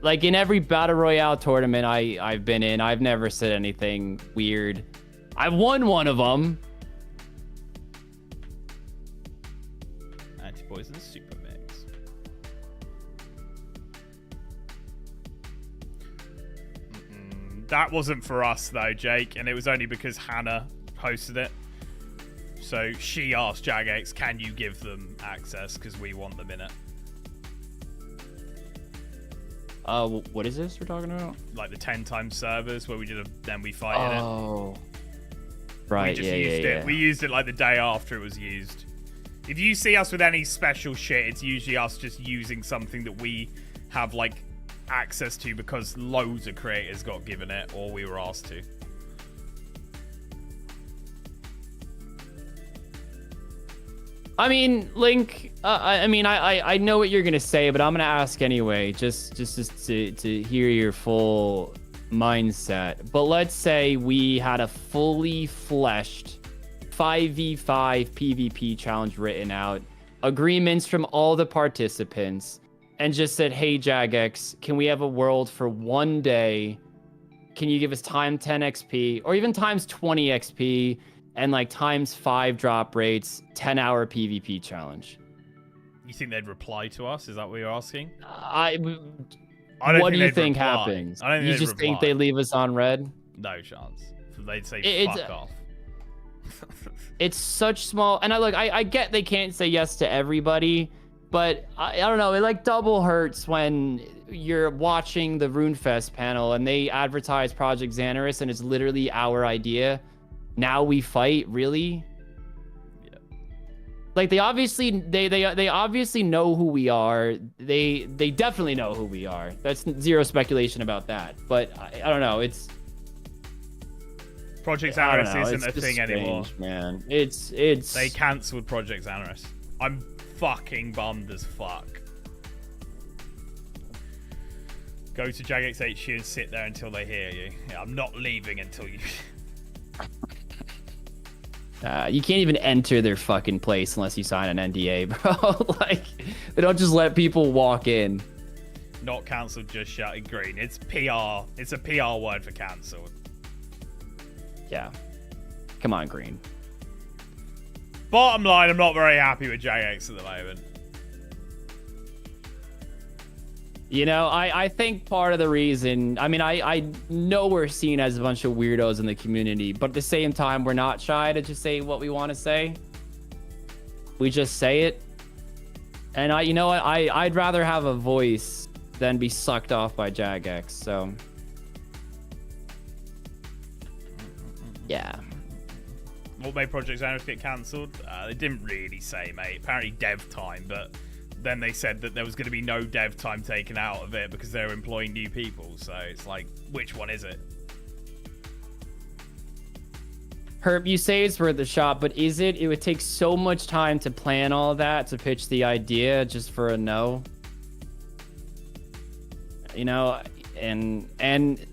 Like, in every Battle Royale tournament I've been in, I've never said anything weird. I've won one of them. Anti-poison super mix. That wasn't for us, though, Jake, and it was only because Hannah posted it. So she asked Jagex, can you give them access, because we want them in it. What is this we're talking about? Like the 10 times servers where we did Then We Fight in it. Oh. Right, we just used it. We used it like the day after it was used. If you see us with any special shit, it's usually us just using something that we have, like, access to because loads of creators got given it or we were asked to. I mean, Link, I know what you're going to say, but I'm going to ask anyway, just to hear your full mindset. But let's say we had a fully fleshed 5v5 PvP challenge written out, agreements from all the participants, and just said, hey, Jagex, can we have a world for one day? Can you give us time 10 XP or even times 20 XP? And like times 5 drop rates, 10-hour PvP challenge. You think they'd reply to us? Is that what you're asking? I don't what do you they'd think reply. happens? I don't think You they'd just think reply. they leave us on red? No chance. They'd say It's- fuck off. It's such small, and I get they can't say yes to everybody, but I don't know, it like double hurts when you're watching the RuneFest panel and they advertise Project Xanaris and it's literally our idea. Now we fight, really? Yeah. Like they obviously know who we are. They definitely know who we are. That's zero speculation about that. But I don't know. It's Project I don't Xanaris know, isn't it's a just thing anymore. strange, man. It's They cancelled Project Xanaris. I'm fucking bummed as fuck. Go to Jagex HQ and sit there until they hear you. Yeah, I'm not leaving until you... You can't even enter their fucking place unless you sign an NDA, bro. Like, they don't just let people walk in. Not cancelled, just shouting green. It's PR. It's a PR word for cancelled. Yeah. Come on, Green. Bottom line, I'm not very happy with Jagex at the moment. You know, I think part of the reason, I mean, I know we're seen as a bunch of weirdos in the community, but at the same time, we're not shy to just say what we want to say. We just say it. And you know what? I'd rather have a voice than be sucked off by Jagex, so. Yeah. What made Project Xanaris get cancelled? They didn't really say, mate. Apparently dev time, but then they said that there was going to be no dev time taken out of it because they're employing new people. So it's like, which one is it? Herb, you say it's worth a shot, but is it? It would take so much time to plan all that, to pitch the idea just for a no. You know, and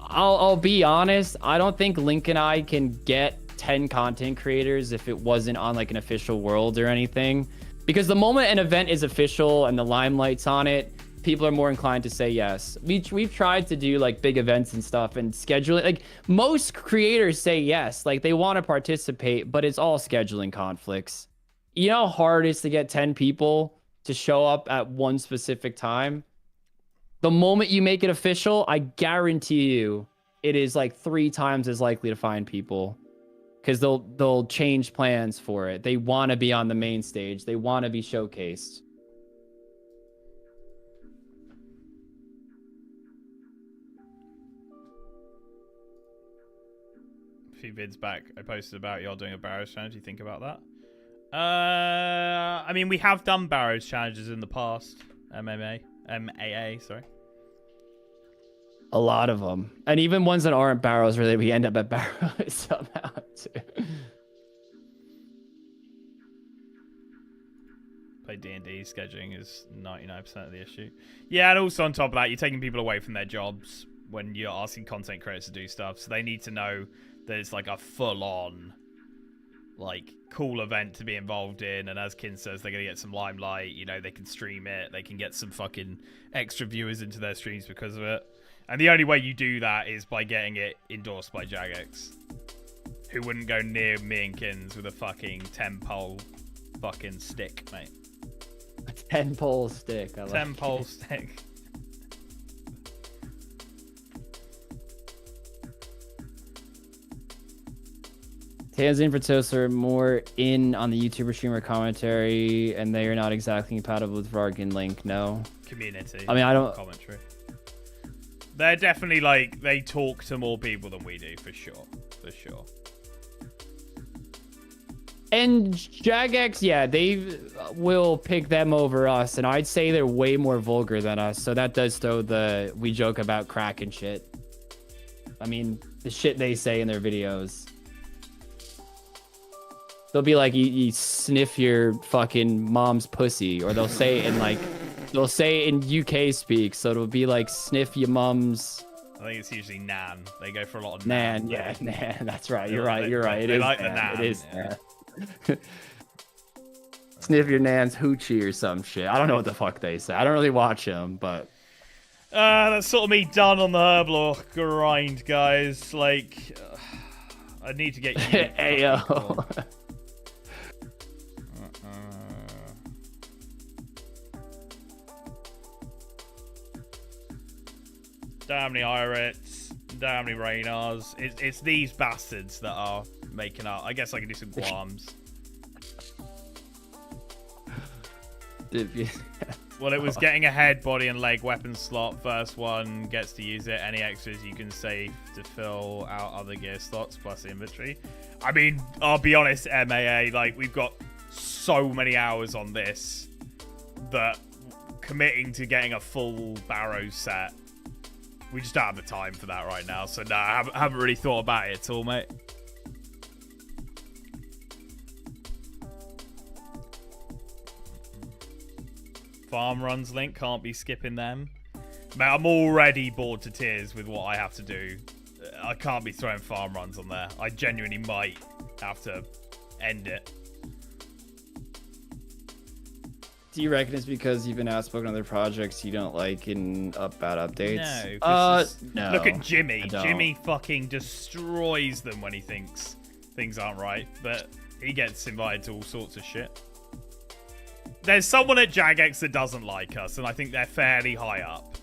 I'll be honest, I don't think Link and I can get 10 content creators if it wasn't on like an official world or anything. Because the moment an event is official and the limelight's on it, people are more inclined to say yes. We've tried to do like big events and stuff and schedule it. Like most creators say yes, like they want to participate, but it's all scheduling conflicts. You know how hard it is to get 10 people to show up at one specific time? The moment you make it official, I guarantee you it is like 3 times as likely to find people. Because they'll change plans for it. They want to be on the main stage. They want to be showcased. A few vids back, I posted about y'all doing a Barrows challenge. You think about that? I mean, we have done Barrows challenges in the past. MAA, sorry. A lot of them. And even ones that aren't barrows where we end up at barrows somehow too. Play D&D, scheduling is 99% of the issue. Yeah, and also on top of that, you're taking people away from their jobs when you're asking content creators to do stuff. So they need to know that it's like a full-on, like, cool event to be involved in. And as Kin says, they're going to get some limelight. You know, they can stream it. They can get some fucking extra viewers into their streams because of it. And the only way you do that is by getting it endorsed by Jagex, who wouldn't go near me and Kins with a fucking 10-pole fucking stick, mate. A 10-pole stick. I like 10-pole it. stick. Tans and Fratos are more in on the YouTuber streamer commentary, and they are not exactly compatible with Varg and Link, no. Community. I mean, I don't... Commentary. They're definitely, like, they talk to more people than we do, for sure. For sure. And Jagex, yeah, they will pick them over us, and I'd say they're way more vulgar than us, so that does throw the... We joke about crack and shit. I mean, the shit they say in their videos. They'll be like, you sniff your fucking mom's pussy, or they'll say it in like... They'll say it in UK speak, so it'll be like sniff your mum's. I think it's usually nan. They go for a lot of nan. Yeah, nan. That's right. You're right. It they is like nan. the nan. It is yeah. nan. Sniff your nan's hoochie or some shit. I don't know what the fuck they say. I don't really watch them, but. That's sort of me done on the Herblore grind, guys. Like, I need to get you. Ayo. Damn the Irits. Damn the Raynars. It's these bastards that are making up. I guess I can do some Guams. Well, it was getting a head, body, and leg weapon slot. First one gets to use it. Any extras you can save to fill out other gear slots plus inventory. I mean, I'll be honest, MAA, like, we've got so many hours on this that committing to getting a full Barrow set, we just don't have the time for that right now. So, no, I haven't really thought about it at all, mate. Farm runs link, can't be skipping them. Man, I'm already bored to tears with what I have to do. I can't be throwing farm runs on there. I genuinely might have to end it. Do you reckon it's because you've been outspoken on other projects you don't like in bad updates? No. No. Look at Jimmy. I don't. Jimmy fucking destroys them when he thinks things aren't right, but he gets invited to all sorts of shit. There's someone at Jagex that doesn't like us, and I think they're fairly high up.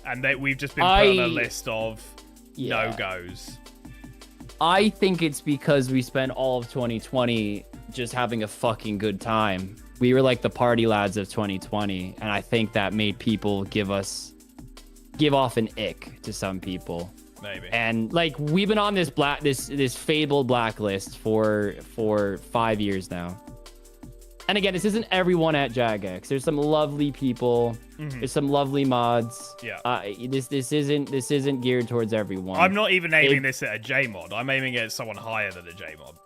And we've just been put on a list of no-goes. I think it's because we spent all of 2020 just having a fucking good time. We were like the party lads of 2020, and I think that made people give off an ick to some people. Maybe. And like we've been on this fabled blacklist for 5 years now. And again, this isn't everyone at Jagex. There's some lovely people. Mm-hmm. There's some lovely mods. Yeah. This isn't geared towards everyone. I'm not even aiming this at a J mod. I'm aiming it at someone higher than a J mod.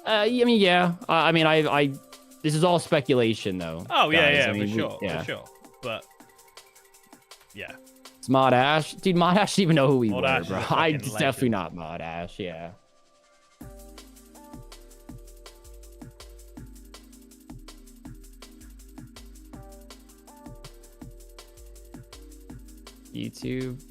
I mean, yeah. I mean, I this is all speculation, though. Oh yeah, guys. I mean, for sure. But yeah. It's Mod Ash, dude. Mod Ash didn't even know who we were, bro. It's definitely not Mod Ash. Yeah. YouTube.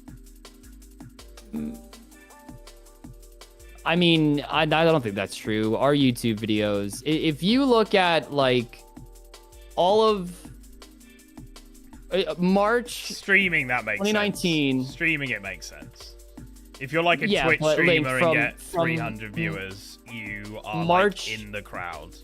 I mean, I don't think that's true. Our YouTube videos, if you look at like all of March streaming, that makes 2019 sense. Streaming, it makes sense. If you're like a Twitch streamer and get 300 viewers, you are like in the crowd.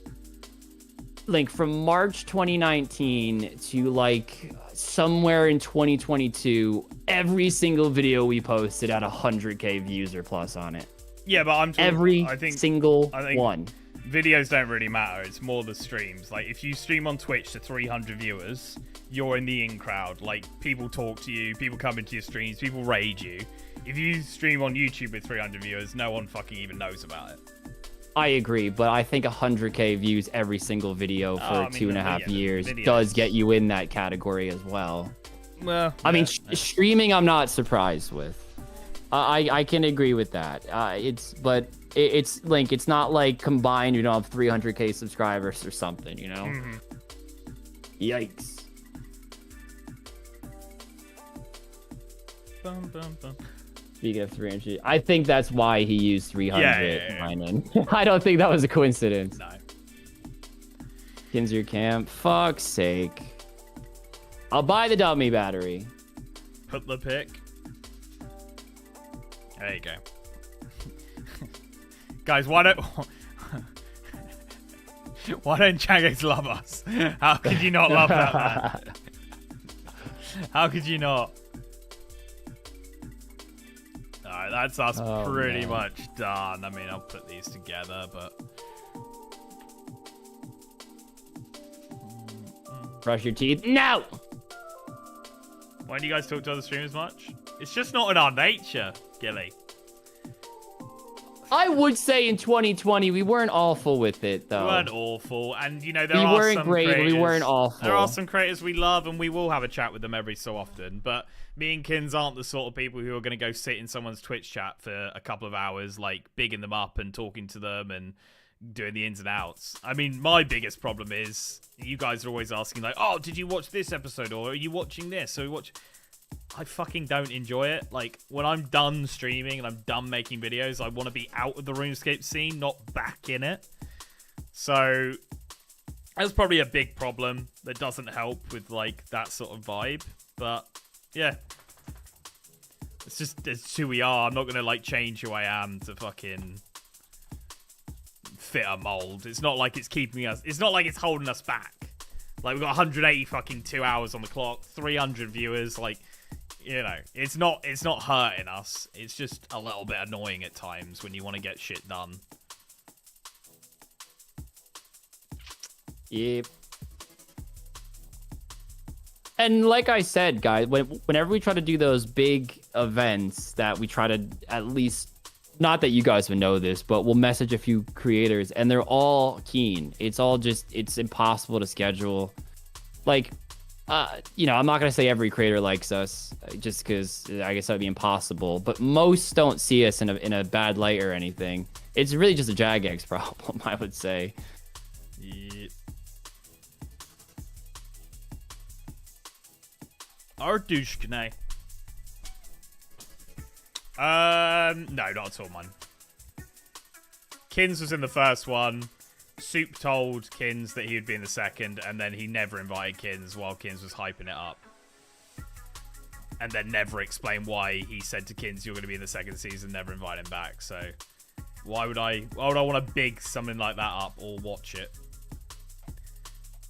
Like from March 2019 to like somewhere in 2022, every single video we posted had 100k views or plus on it. Yeah, but I think single one. Videos don't really matter. It's more the streams. Like if you stream on Twitch to 300 viewers, you're in the in crowd. Like people talk to you, people come into your streams, people raid you. If you stream on YouTube with 300 viewers, no one fucking even knows about it. I agree, but I think 100k views every single video for 2.5 years does get you in that category as well. Well, I mean, streaming, I'm not surprised with. I can agree with that. It's Link. It's not like combined. You don't have 300k subscribers or something. You know. Mm-hmm. Yikes. Bum, bum, bum. Speaking of 300, I think that's why he used 300. I don't think that was a coincidence. No. Kinzer Camp. Fuck's sake. I'll buy the dummy battery. Put the pick. There you go. Guys, why don't Jagex love us? How could you not love that, man? How could you not? Alright, that's us pretty much done. I mean, I'll put these together, but... Brush your teeth. No! Why do you guys talk to other streamers much? It's just not in our nature, Gilly. I would say in 2020 we weren't awful with it, though. We weren't awful, and you know we weren't great. We weren't awful. There are some creators we love, and we will have a chat with them every so often. But me and Kins aren't the sort of people who are going to go sit in someone's Twitch chat for a couple of hours, like bigging them up and talking to them and doing the ins and outs. I mean, my biggest problem is you guys are always asking like, "Oh, did you watch this episode?" or "Are you watching this?" or "Watch." I fucking don't enjoy it. Like, when I'm done streaming and I'm done making videos, I want to be out of the RuneScape scene, not back in it. So, that's probably a big problem that doesn't help with, like, that sort of vibe. But, Yeah. It's who we are. I'm not gonna like change who I am to fucking fit a mold. It's not like it's keeping us. It's not like it's holding us back. Like, we've got 180 fucking 2 hours on the clock, 300 viewers. Like, you know, it's not hurting us. It's just a little bit annoying at times when you want to get shit done. Yep. And like I said, guys, whenever we try to do those big events that we try to at least, not that you guys would know this, but we'll message a few creators and they're all keen. It's all just, it's impossible to schedule. Like, you know, I'm not going to say every creator likes us just because I guess that would be impossible, but most don't see us in a bad light or anything. It's really just a Jagex problem, I would say. Yep. Or doucheknay. No, not at all, man. Kins was in the first one. Soup told Kins that he would be in the second, and then he never invited Kins while Kins was hyping it up. And then never explained why he said to Kins, you're going to be in the second season, never invite him back. So why would I want to big something like that up or watch it?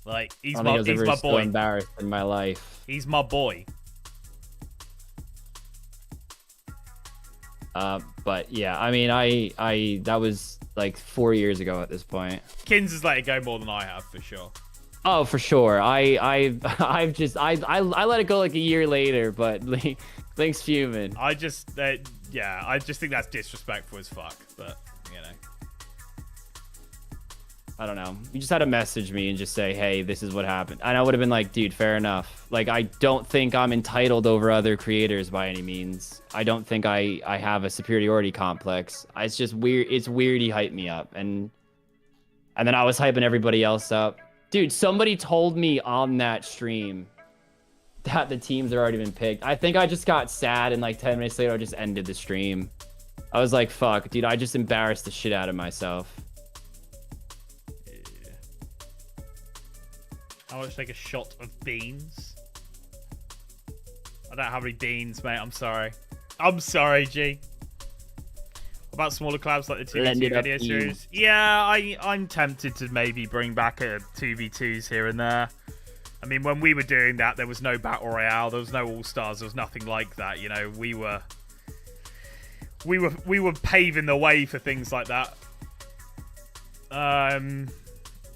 Like, he's my boy. So embarrassed in my life. He's my boy. But yeah, I mean, I that was like 4 years ago at this point. Kins has let it go more than I have, for sure. Oh, for sure. I let it go like a year later, but Link's fuming. I just think that's disrespectful as fuck. But you know, I don't know. You just had to message me and just say, hey, this is what happened. And I would have been like, dude, fair enough. Like, I don't think I'm entitled over other creators by any means. I don't think I have a superiority complex. It's just weird. It's weird he hyped me up. And then I was hyping everybody else up. Dude, somebody told me on that stream that the teams had already been picked. I think I just got sad and like 10 minutes later, I just ended the stream. I was like, fuck, dude, I just embarrassed the shit out of myself. I want to take a shot of beans. I don't have any beans, mate. I'm sorry. I'm sorry, G. What about smaller collabs like the 2v2 video series? Yeah, I'm tempted to maybe bring back a 2v2s here and there. I mean, when we were doing that, there was no Battle Royale, there was no All-Stars, there was nothing like that. You know, we were paving the way for things like that.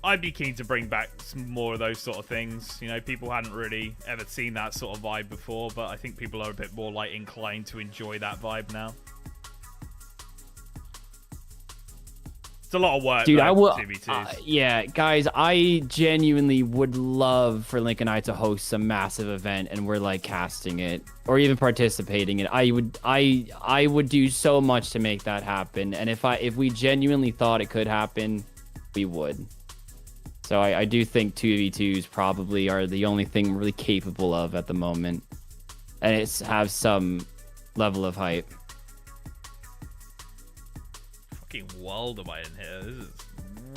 I'd be keen to bring back some more of those sort of things. You know, people hadn't really ever seen that sort of vibe before, but I think people are a bit more like inclined to enjoy that vibe now. It's a lot of work, dude. though, I would, yeah, guys. I genuinely would love for Link and I to host some massive event, and we're like casting it or even participating in it. I would do so much to make that happen. And if we genuinely thought it could happen, we would. So I do think 2v2s probably are the only thing we're really capable of at the moment, and it's have some level of hype. Fucking world am I in here? This is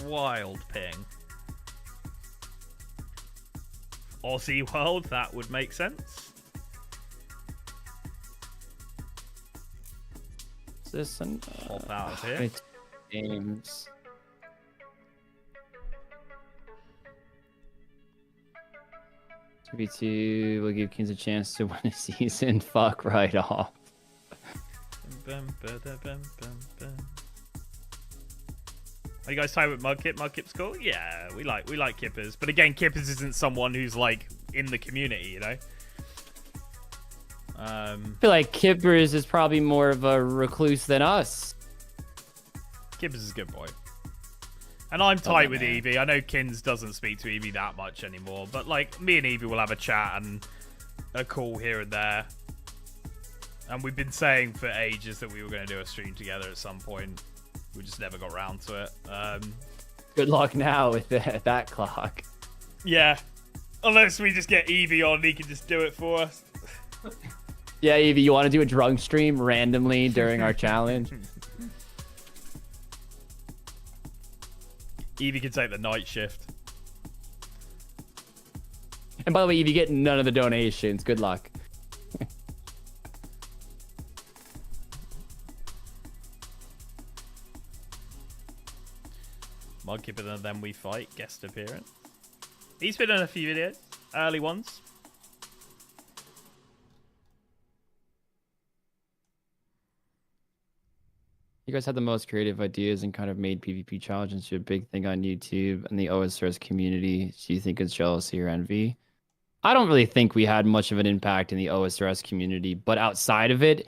wild ping. Aussie world, that would make sense. Is this an hop out of here? Games. V2 will give Kings a chance to win a season. Fuck right off. Are you guys tired with Mudkip? Mudkip's cool? Yeah, we like Kippers. But again, Kippers isn't someone who's like in the community, you know? I feel like Kippers is probably more of a recluse than us. Kippers is a good boy. And I'm tight with Evie. I know Kins doesn't speak to Evie that much anymore, but like me and Evie will have a chat and a call here and there. And we've been saying for ages that we were going to do a stream together at some point. We just never got around to it. Good luck now with that clock. Yeah. Unless we just get Evie on, he can just do it for us. Yeah, Evie, you want to do a drunk stream randomly during our challenge? Evie can take the night shift. And by the way, Evie, get none of the donations. Good luck. Mudkip and Then We Fight guest appearance. He's been in a few videos, early ones. You guys had the most creative ideas and kind of made PvP challenge into a big thing on YouTube and the OSRS community. Do you think it's jealousy or envy? I don't really think we had much of an impact in the OSRS community, but outside of it,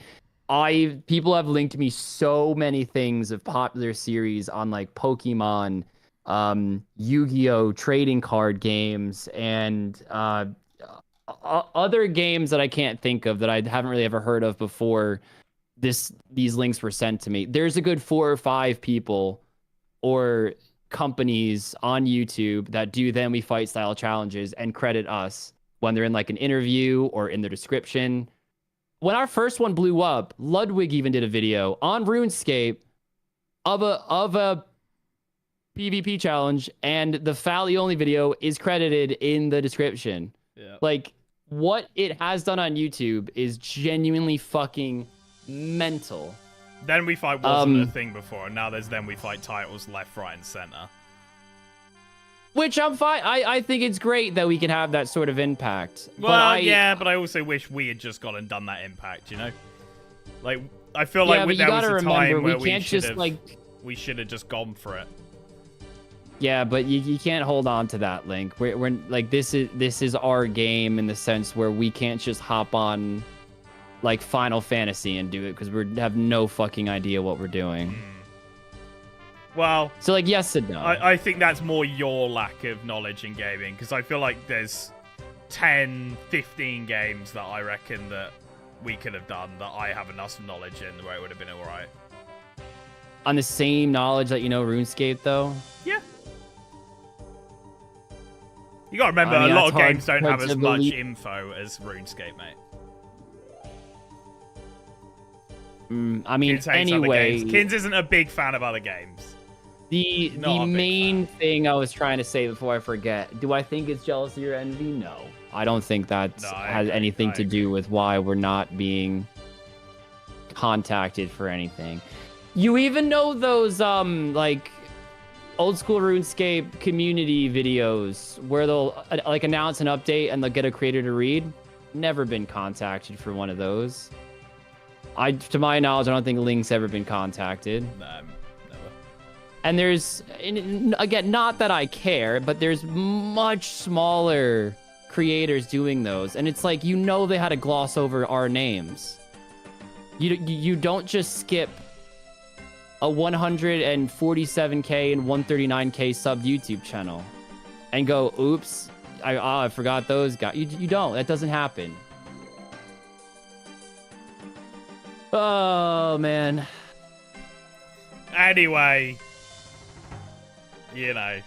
people have linked me so many things of popular series on like Pokemon, Yu-Gi-Oh, trading card games, and other games that I can't think of that I haven't really ever heard of before these links were sent to me. There's a good 4 or 5 people or companies on YouTube that do Then We Fight style challenges and credit us when they're in like an interview or in their description. When our first one blew up, Ludwig even did a video on RuneScape of a PvP challenge, and the Fally only video is credited in the description. Yeah. Like, what it has done on YouTube is genuinely fucking mental. Then We Fight wasn't a thing before, and now there's Then We Fight titles left, right, and center. Which I'm fine. I think it's great that we can have that sort of impact. Well, yeah, but I also wish we had just gone and done that impact, you know? Like, I feel like there was a time where we should have just gone for it. Yeah, but you can't hold on to that, Link. We're like, this is our game in the sense where we can't just hop on like Final Fantasy and do it because we have no fucking idea what we're doing. Well, so like, yes and no. I think that's more your lack of knowledge in gaming, because I feel like there's 10, 15 games that I reckon that we could have done that I have enough knowledge in where it would have been alright. On the same knowledge that you know RuneScape, though? Yeah. You gotta remember, a lot of games don't have as much info as RuneScape, mate. I mean, anyway, Kins isn't a big fan of other games. The main thing I was trying to say before I forget, do I think it's jealousy or envy? No. I don't think that has anything to do with why we're not being contacted for anything. You even know those like old school RuneScape community videos where they'll like announce an update and they'll get a creator to read? Never been contacted for one of those. To my knowledge, I don't think Link's ever been contacted. Never. And there's, again, not that I care, but there's much smaller creators doing those. And it's like, you know, they had to gloss over our names. You don't just skip a 147K and 139K sub YouTube channel and go, oops, I forgot those guys. You don't. That doesn't happen. Oh, man. Anyway, you know,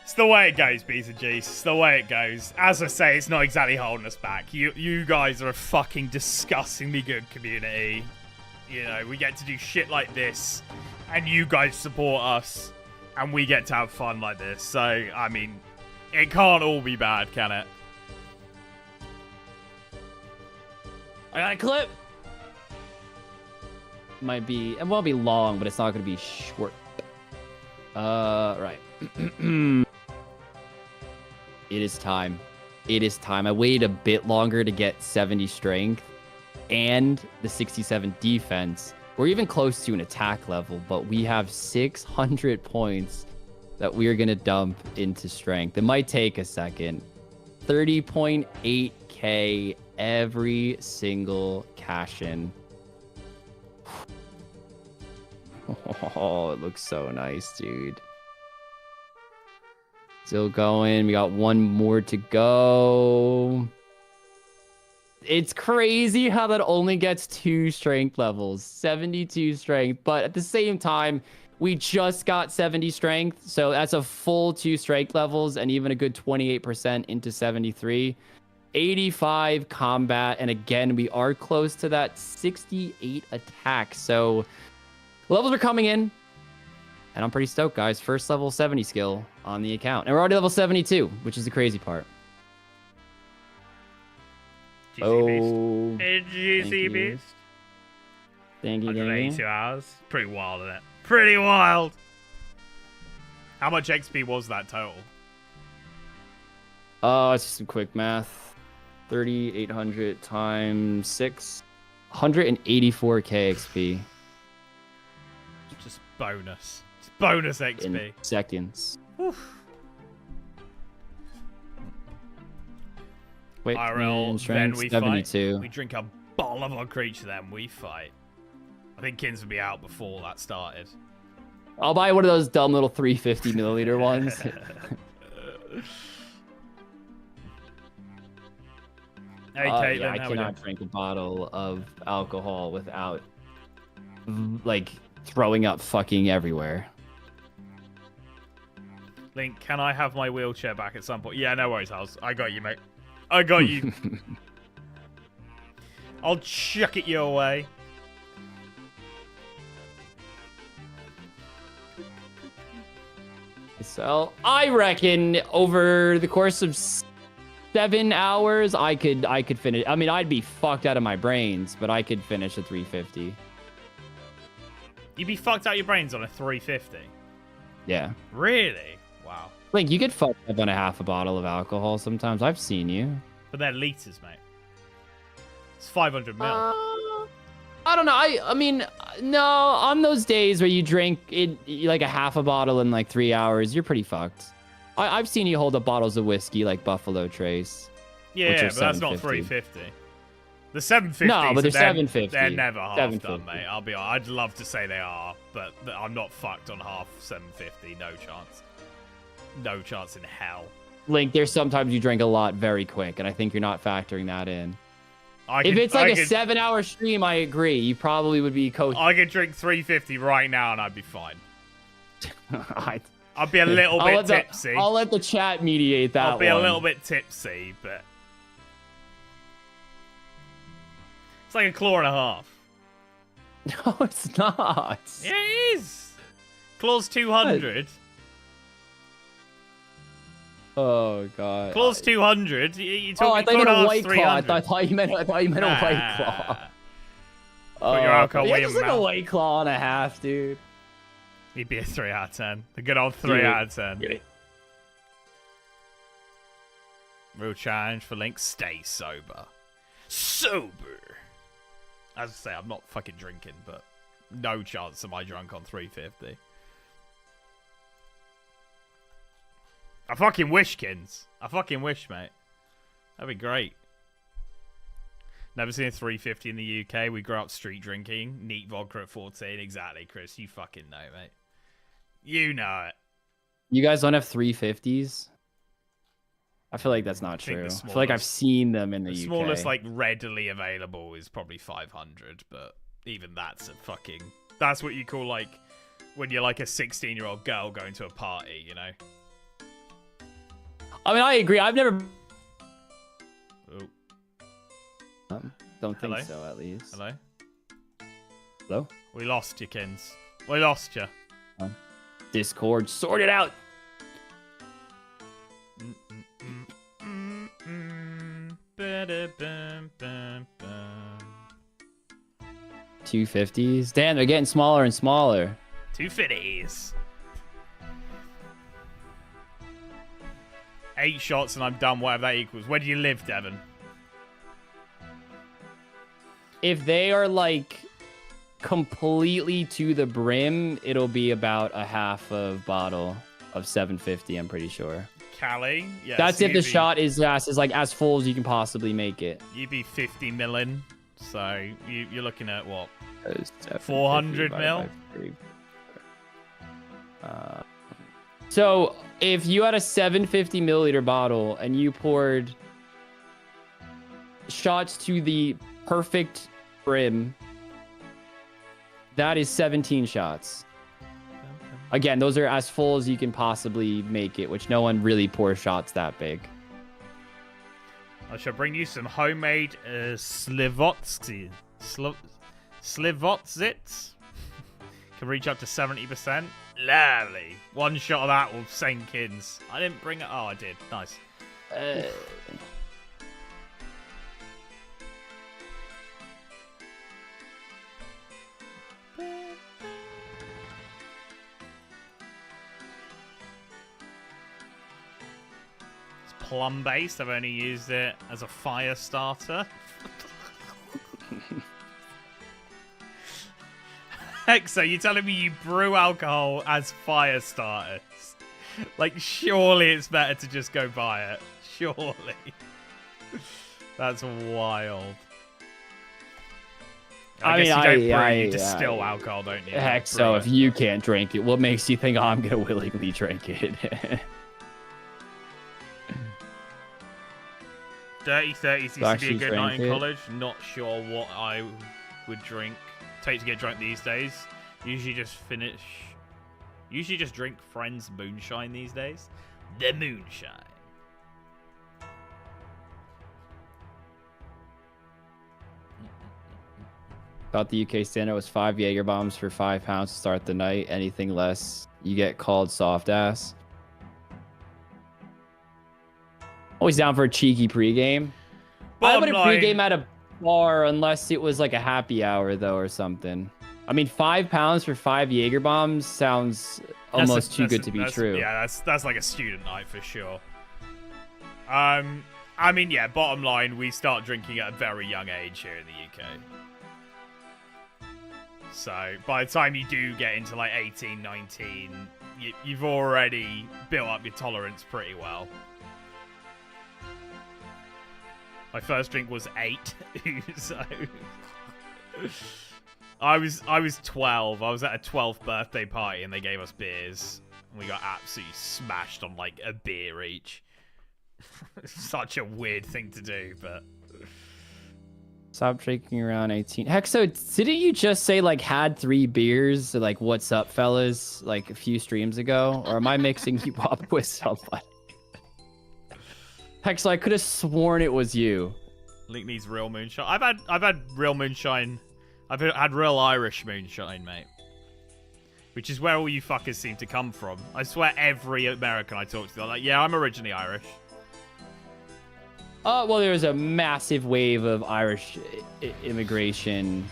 it's the way it goes, B's and G's. It's the way it goes. As I say, it's not exactly holding us back. You guys are a fucking disgustingly good community. You know, we get to do shit like this, and you guys support us, and we get to have fun like this. So, I mean, it can't all be bad, can it? I got a clip. It won't be long, but it's not going to be short. Right. It is time. It is time. I waited a bit longer to get 70 strength and the 67 defense. We're even close to an attack level, but we have 600 points that we are going to dump into strength. It might take a second. 30.8k every single cash in. Oh, it looks so nice, dude. Still going. We got one more to go. It's crazy how that only gets 2 strength levels. 72 strength. But at the same time, we just got 70 strength. So that's a full 2 strength levels and even a good 28% into 73. 85 combat. And again, we are close to that 68 attack. So levels are coming in. And I'm pretty stoked, guys. First level 70 skill on the account. And we're already level 72, which is the crazy part. GC Beast. GC Beast. Thank you, 182 hours. Pretty wild, isn't it? Pretty wild. How much XP was that total? It's just some quick math. 3,800 times 6. 184k XP Just bonus. It's bonus XP. in seconds. Oof. Wait, IRL, then strength we 72. fight. We drink a bottle of our creature, then we fight. I think Kins would be out before that started. I'll buy one of those dumb little 350 milliliter ones. Hey, Caitlin, yeah, I how we cannot doing? drink a bottle of alcohol without, like, throwing up fucking everywhere. Link, can I have my wheelchair back at some point? Yeah, no worries, House. I got you, mate. I got you. I'll chuck it your way. So I reckon over the course of 7 hours, I could finish. I mean, I'd be fucked out of my brains, but I could finish a 350. You'd be fucked out your brains on a 350. Yeah. Really? Wow. Like, you get fucked up on a half a bottle of alcohol sometimes. I've seen you. But they're liters, mate. It's 500 mil. I don't know. I mean, no, on those days where you drink it like a half a bottle in like 3 hours, you're pretty fucked. I've seen you hold up bottles of whiskey like Buffalo Trace. Yeah, but that's not 350. The 750s, No, but they're 750. They're never half done, 750. mate. I'll be honest. I'd love to say they are, but I'm not fucked on half 750. No chance. No chance in hell. Link, there's sometimes you drink a lot very quick, and I think you're not factoring that in. If it's I like a could, 7-hour stream, I agree. You probably would be coach. I could drink 350 right now and I'd be fine. I'd I'd be a little bit tipsy. I'll let the chat mediate that. I'll be a little bit tipsy, but it's like a claw and a half. No, it's not. Yeah, it is. Claw's 200. Oh god. Claw's 200. You talk, Oh, I thought you meant a claw white claw. I 300. thought you meant a white claw. Put your alcohol yeah, way just in like a mouth. white claw and a half, dude. He'd be a 3 out of 10. The good old 3 Dude. out of 10. Dude. Real challenge for Link: stay sober. Sober. As I say, I'm not fucking drinking, but no chance am I drunk on 350. I fucking wish, Kins. I fucking wish, mate. That'd be great. Never seen a 350 in the UK. We grew up street drinking. Neat vodka at 14. Exactly, Chris. You fucking know, mate. You know it. You guys don't have 350s? I feel like that's not think true. the I feel like I've smallest- seen them in the The UK. smallest, like, readily available is probably 500, but even that's a fucking... That's what you call, like, when you're, like, a 16-year-old girl going to a party, you know? I mean, I agree. I've never... Oh, Don't think Hello? so, at least. hello? Hello? We lost you, Kins. We lost you. Discord, sort it out. 250s? Damn, they're getting smaller and smaller. 250s. 8 shots and I'm done, whatever that equals. Where do you live, Devon? If they are like completely to the brim, it'll be about a half of bottle of 750, I'm pretty sure. Cali? Yeah, That's so if the you'd be- shot is like as full as you can possibly make it. You'd be 50 million. So you're looking at what? 750 400 divided mil? by 3. So if you had a 750 milliliter bottle and you poured shots to the perfect brim, that is 17 shots. Again, those are as full as you can possibly make it, which no one really pours shots that big. I shall bring you some homemade Slivotsky. Slivotzits. Can reach up to 70%. Lovely. One shot of that will sink Kins. I didn't bring it. Oh, I did. Nice. plum based. I've only used it as a fire starter. Heck, so you're telling me you brew alcohol as fire starters? Like, surely it's better to just go buy it. Surely. That's wild. I guess you don't brew, you distill alcohol, don't you? Heck, so if you can't drink it, what makes you think I'm gonna willingly drink it? Dirty 30s used to be a good night in college. Not sure what I would take to get drunk these days. Usually just drink friends' moonshine these days. The moonshine. Thought the UK standard was 5 Jaeger bombs for £5 to start the night. Anything less, you get called soft ass. Always down for a cheeky pregame. I would pregame at a bar unless it was like a happy hour though or something. I mean, £5 for 5 Jaeger bombs sounds almost too good to be true. Yeah, that's like a student night for sure. I mean, yeah. Bottom line, we start drinking at a very young age here in the UK. So by the time you do get into like 18, 19, you've already built up your tolerance pretty well. My first drink was 8, so I was 12. I was at a 12th birthday party and they gave us beers. And we got absolutely smashed on like a beer each. Such a weird thing to do, but stop drinking around 18. Heck, so didn't you just say like had 3 beers, like what's up, fellas, like a few streams ago? Or am I mixing you up with somebody? Heck, so I could have sworn it was you. Link needs real moonshine. I've had real moonshine. I've had real Irish moonshine, mate. Which is where all you fuckers seem to come from. I swear every American I talk to, they're like, yeah, I'm originally Irish. Well, there was a massive wave of Irish immigration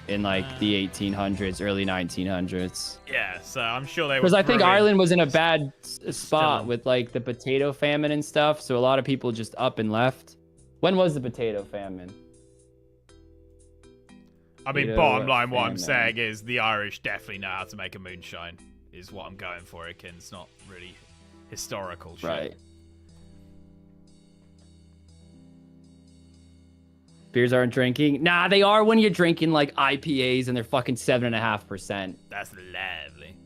in like the 1800s, early 1900s. Yeah, so I'm sure they were. Because I think Ireland was in a bad spot with like the potato famine and stuff, so a lot of people just up and left. When was the potato famine? I mean, bottom line, what I'm saying is the Irish definitely know how to make a moonshine, is what I'm going for, Akin. It's not really historical shit. Right. Beers aren't drinking. Nah, they are when you're drinking like IPAs and they're fucking 7.5%. That's lovely.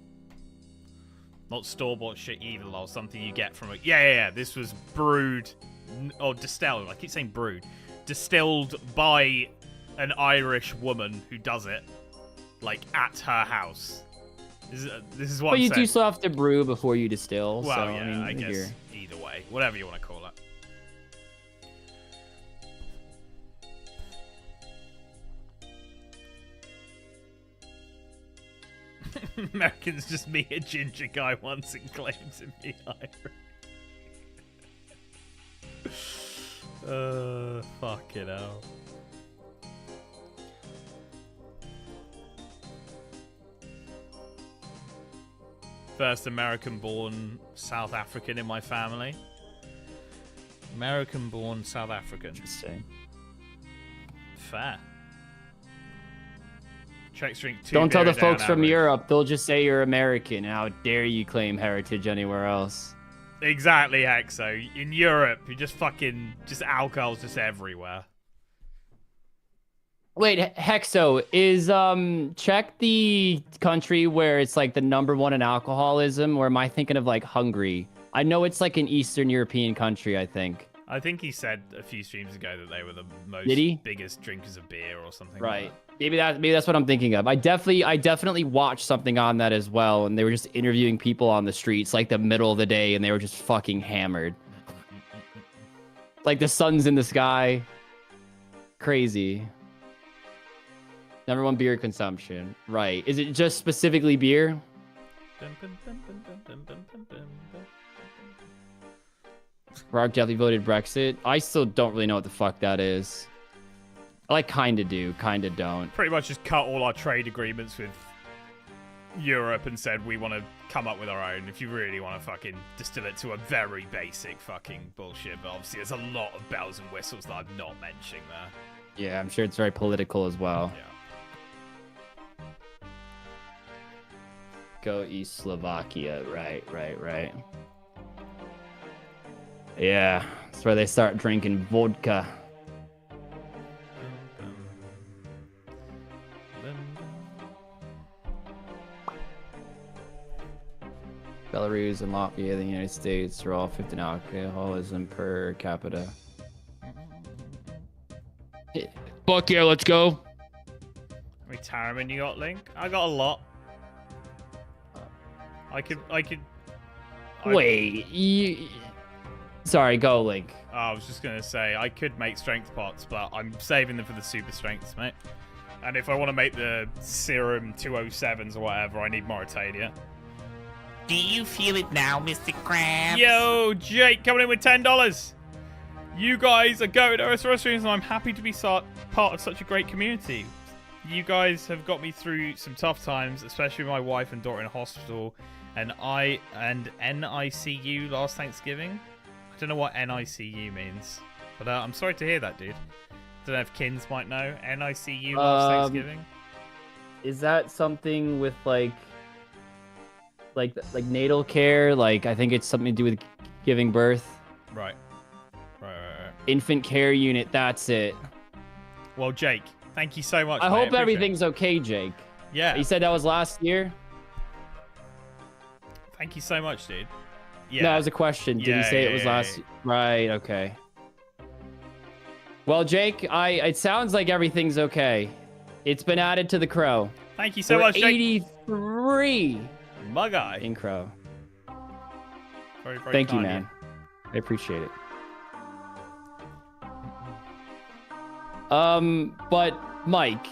Not store-bought shit either, lol. Something you get from a... Yeah. This was brewed... Or distilled. I keep saying brewed. Distilled by an Irish woman who does it. Like, at her house. This is what I'm saying. But you do still have to brew before you distill. Well, so, yeah, I mean, I guess either way. Whatever you want to call it. Americans just meet a ginger guy once and claim to be Irish. Fucking hell. First American-born South African in my family. American-born South African. Interesting. Fair. Czechs drink 2 Don't tell the beers folks on from average. Europe. They'll just say you're American. How dare you claim heritage anywhere else? Exactly, Hexo. In Europe, you just alcohol's just everywhere. Wait, Hexo, is Czech the country where it's like the #1 in alcoholism, or am I thinking of like Hungary? I know it's like an Eastern European country, I think. I think he said a few streams ago that they were the most biggest drinkers of beer or something. Right. Like that. Maybe that's what I'm thinking of. I definitely watched something on that as well, and they were just interviewing people on the streets like the middle of the day, and they were just fucking hammered. Like the sun's in the sky. Crazy. #1 beer consumption. Right. Is it just specifically beer? Rock definitely voted Brexit. I still don't really know what the fuck that is. I like kinda do, kinda don't. Pretty much just cut all our trade agreements with Europe and said we want to come up with our own. If you really want to fucking distill it to a very basic fucking bullshit, but obviously there's a lot of bells and whistles that I'm not mentioning there. Yeah, I'm sure it's very political as well. Yeah. Go East Slovakia. Right. Yeah, that's where they start drinking vodka. Belarus and Latvia, the United States, are all 15 alcoholism per capita. Fuck yeah, let's go. How many Tarramin you got, Link? I got a lot. I could. Wait, sorry, go Link. I was just gonna say I could make strength pots, but I'm saving them for the super strengths, mate. And if I want to make the serum 207s or whatever, I need Mauritania. Do you feel it now, Mr. Krabs? Yo, Jake, coming in with $10. You guys are going to us restaurants, and I'm happy to be part of such a great community. You guys have got me through some tough times, especially with my wife and daughter in hospital, and NICU last Thanksgiving. I don't know what NICU means, but I'm sorry to hear that, dude. Don't know if Kins might know. NICU last Thanksgiving. Is that something with like natal care? Like, I think it's something to do with giving birth. Right. Infant care unit, that's it. Well, Jake, thank you so much. I mate. hope Appreciate everything's okay, Jake. Yeah. You said that was last year? Thank you so much, dude. Yeah. No, that was a question. Did you say it was last? Right, okay. Well, Jake, it sounds like everything's okay. It's been added to the crow. Thank you so We're much, Jake. 83 My guy. in crow. Very, very Thank you, kind of man. I appreciate it. But Mike,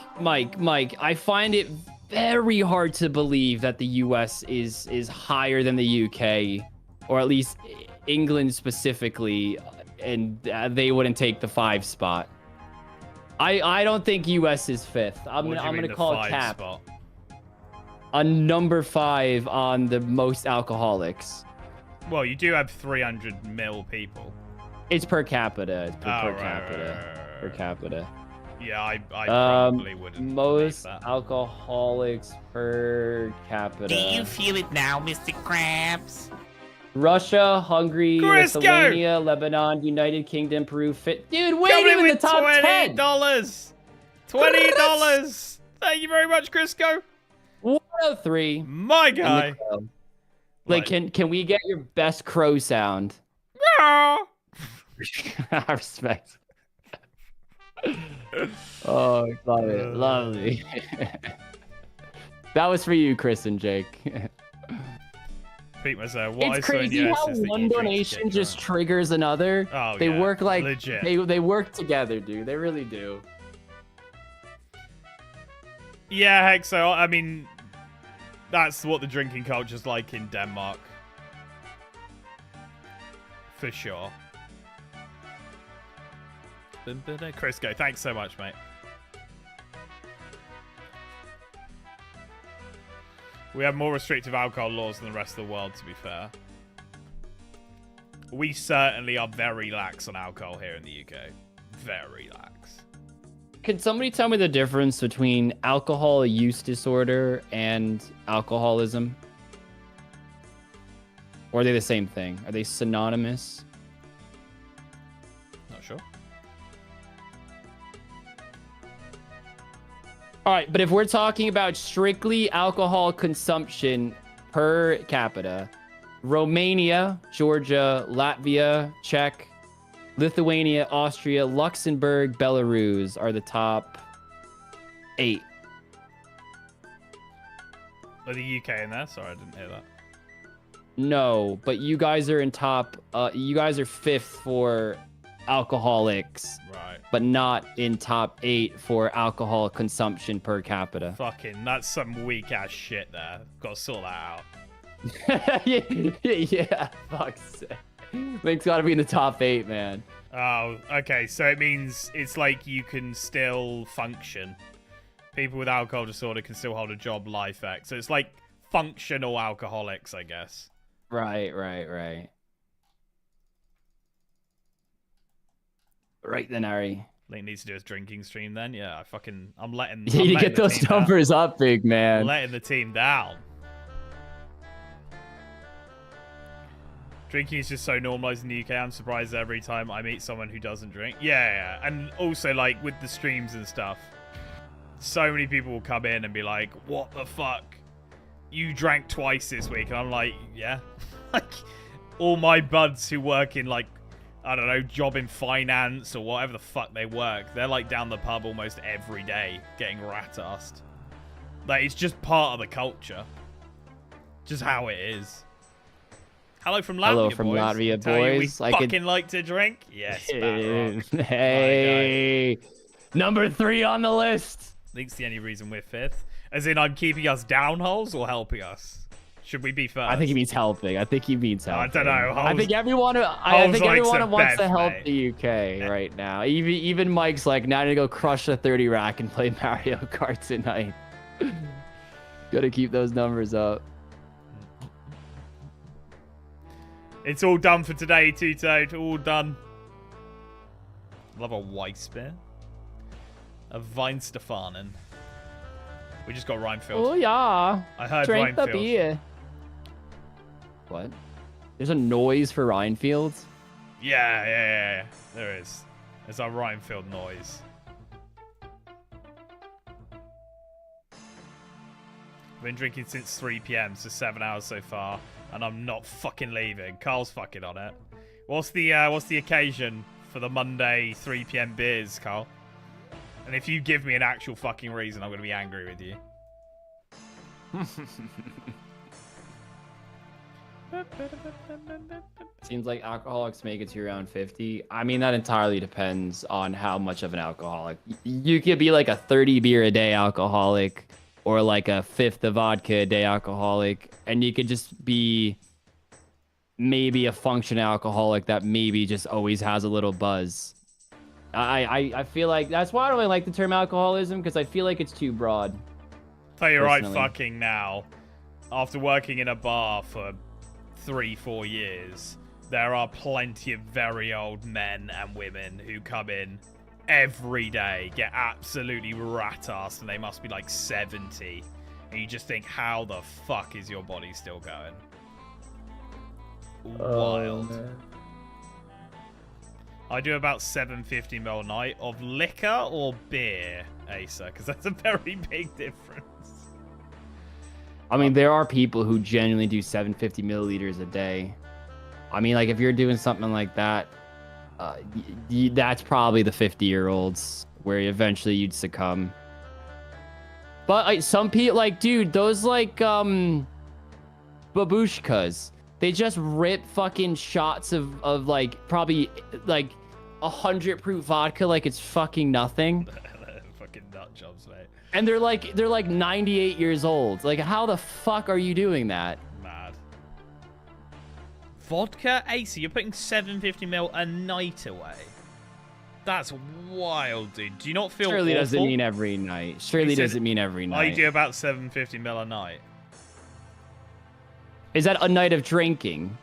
I find it very hard to believe that the US is higher than the UK, or at least England specifically, and they wouldn't take the 5 spot. I don't think US is 5th. I'm gonna call it cap. Spot? On number 5 on the most alcoholics. Well, you do have 300 mil people. It's per capita. It's per right, capita. Per capita. Yeah, I probably wouldn't. Most believe that. alcoholics per capita. Do you feel it now, Mr. Krabs? Russia, Hungary, Crisco! Lithuania, Lebanon, United Kingdom, Peru. Dude, wait, Coming even the with top $20. 10. $20. Thank you very much, Crisco. 103. My guy. Like, can we get your best crow sound? Ah. I respect. Oh, love it. Lovely. That was for you, Chris and Jake. Pete was what I It's saw in crazy US how is that one you drink to donation get just drunk. triggers another. Oh, They yeah, work like legit. they work together, dude. They really do. Yeah, heck, so, I mean, that's what the drinking culture's like in Denmark. For sure. Crisco, thanks so much, mate. We have more restrictive alcohol laws than the rest of the world, to be fair. We certainly are very lax on alcohol here in the UK. Very lax. Can somebody tell me the difference between alcohol use disorder and alcoholism? Or are they the same thing? Are they synonymous? Not sure. All right, but if we're talking about strictly alcohol consumption per capita, Romania, Georgia, Latvia, Czech, Lithuania, Austria, Luxembourg, Belarus are the top 8. Are the UK in there? Sorry, I didn't hear that. No, but you guys are in top. You guys are 5th for alcoholics, Right. but not in top 8 for alcohol consumption per capita. Fucking, that's some weak ass shit there. Gotta sort that out. Yeah, fuck's sake. Link's got to be in the top 8, man. Oh, okay. So it means it's like you can still function. People with alcohol disorder can still hold a job, life X. So it's like functional alcoholics, I guess. Right. Right then, Ari. Link needs to do his drinking stream then. Yeah, I'm letting. You I'm need to letting get the those team down. numbers up, big man. Letting the team down. Drinking is just so normalized in the UK. I'm surprised every time I meet someone who doesn't drink. Yeah. And also, like, with the streams and stuff, so many people will come in and be like, what the fuck? You drank twice this week. And I'm like, yeah. Like, all my buds who work in, like, I don't know, job in finance or whatever the fuck they work, they're, like, down the pub almost every day getting rat-assed. Like, it's just part of the culture. Just how it is. Hello from Latvia, Hello from boys. Latvia, Tell you boys. we fucking like to drink. Yes, Batrock. Hey, number 3 on the list. Link's the only reason we're 5th. As in, I'm keeping us down holes or helping us? Should we be first? I think he means helping. I think he means helping. I don't know. I think everyone. I think everyone wants to help the UK right now. Even Mike's like, now I need to go crush the 30 rack and play Mario Kart tonight. Gotta keep those numbers up. It's all done for today, Two-Toed. All done. Love a Weissbier. A Weinstefanen. We just got Reinfeld. Oh, yeah. I heard Drink the Reinfeld. beer. What? There's a noise for Reinfeld? Yeah. There is. There's our Reinfeld noise. I've been drinking since 3 p.m, so 7 hours so far, and I'm not fucking leaving. Carl's fucking on it. What's the occasion for the Monday 3 p.m. beers, Carl? And if you give me an actual fucking reason, I'm going to be angry with you. Seems like alcoholics make it to around 50. I mean, that entirely depends on how much of an alcoholic. You could be like a 30 beer a day alcoholic or like a 5th of vodka a day alcoholic. And you could just be maybe a functional alcoholic that maybe just always has a little buzz. I feel like that's why I don't really like the term alcoholism, because I feel like it's too broad. Tell you right Personally. fucking now, after working in a bar for 3-4 years, there are plenty of very old men and women who come in every day, get absolutely rat-assed, and they must be like 70. And you just think, how the fuck is your body still going? Wild. I do about 750ml a night of liquor or beer, Asa, because that's a very big difference. I mean, there are people who genuinely do 750 milliliters a day. I mean, like, if you're doing something like that, that's probably the 50-year-olds where eventually you'd succumb. But like, some people, like, dude, those like babushkas, they just rip fucking shots of like probably like 100 proof vodka like it's fucking nothing. Fucking nut jobs, mate. And they're like 98 years old. Like, how the fuck are you doing that? Mad. Vodka? Asa, you're putting 750ml a night away. That's wild, dude. Do you not feel Surely awful? doesn't mean every night. Surely doesn't mean every night. I do about 750ml a night. Is that a night of drinking?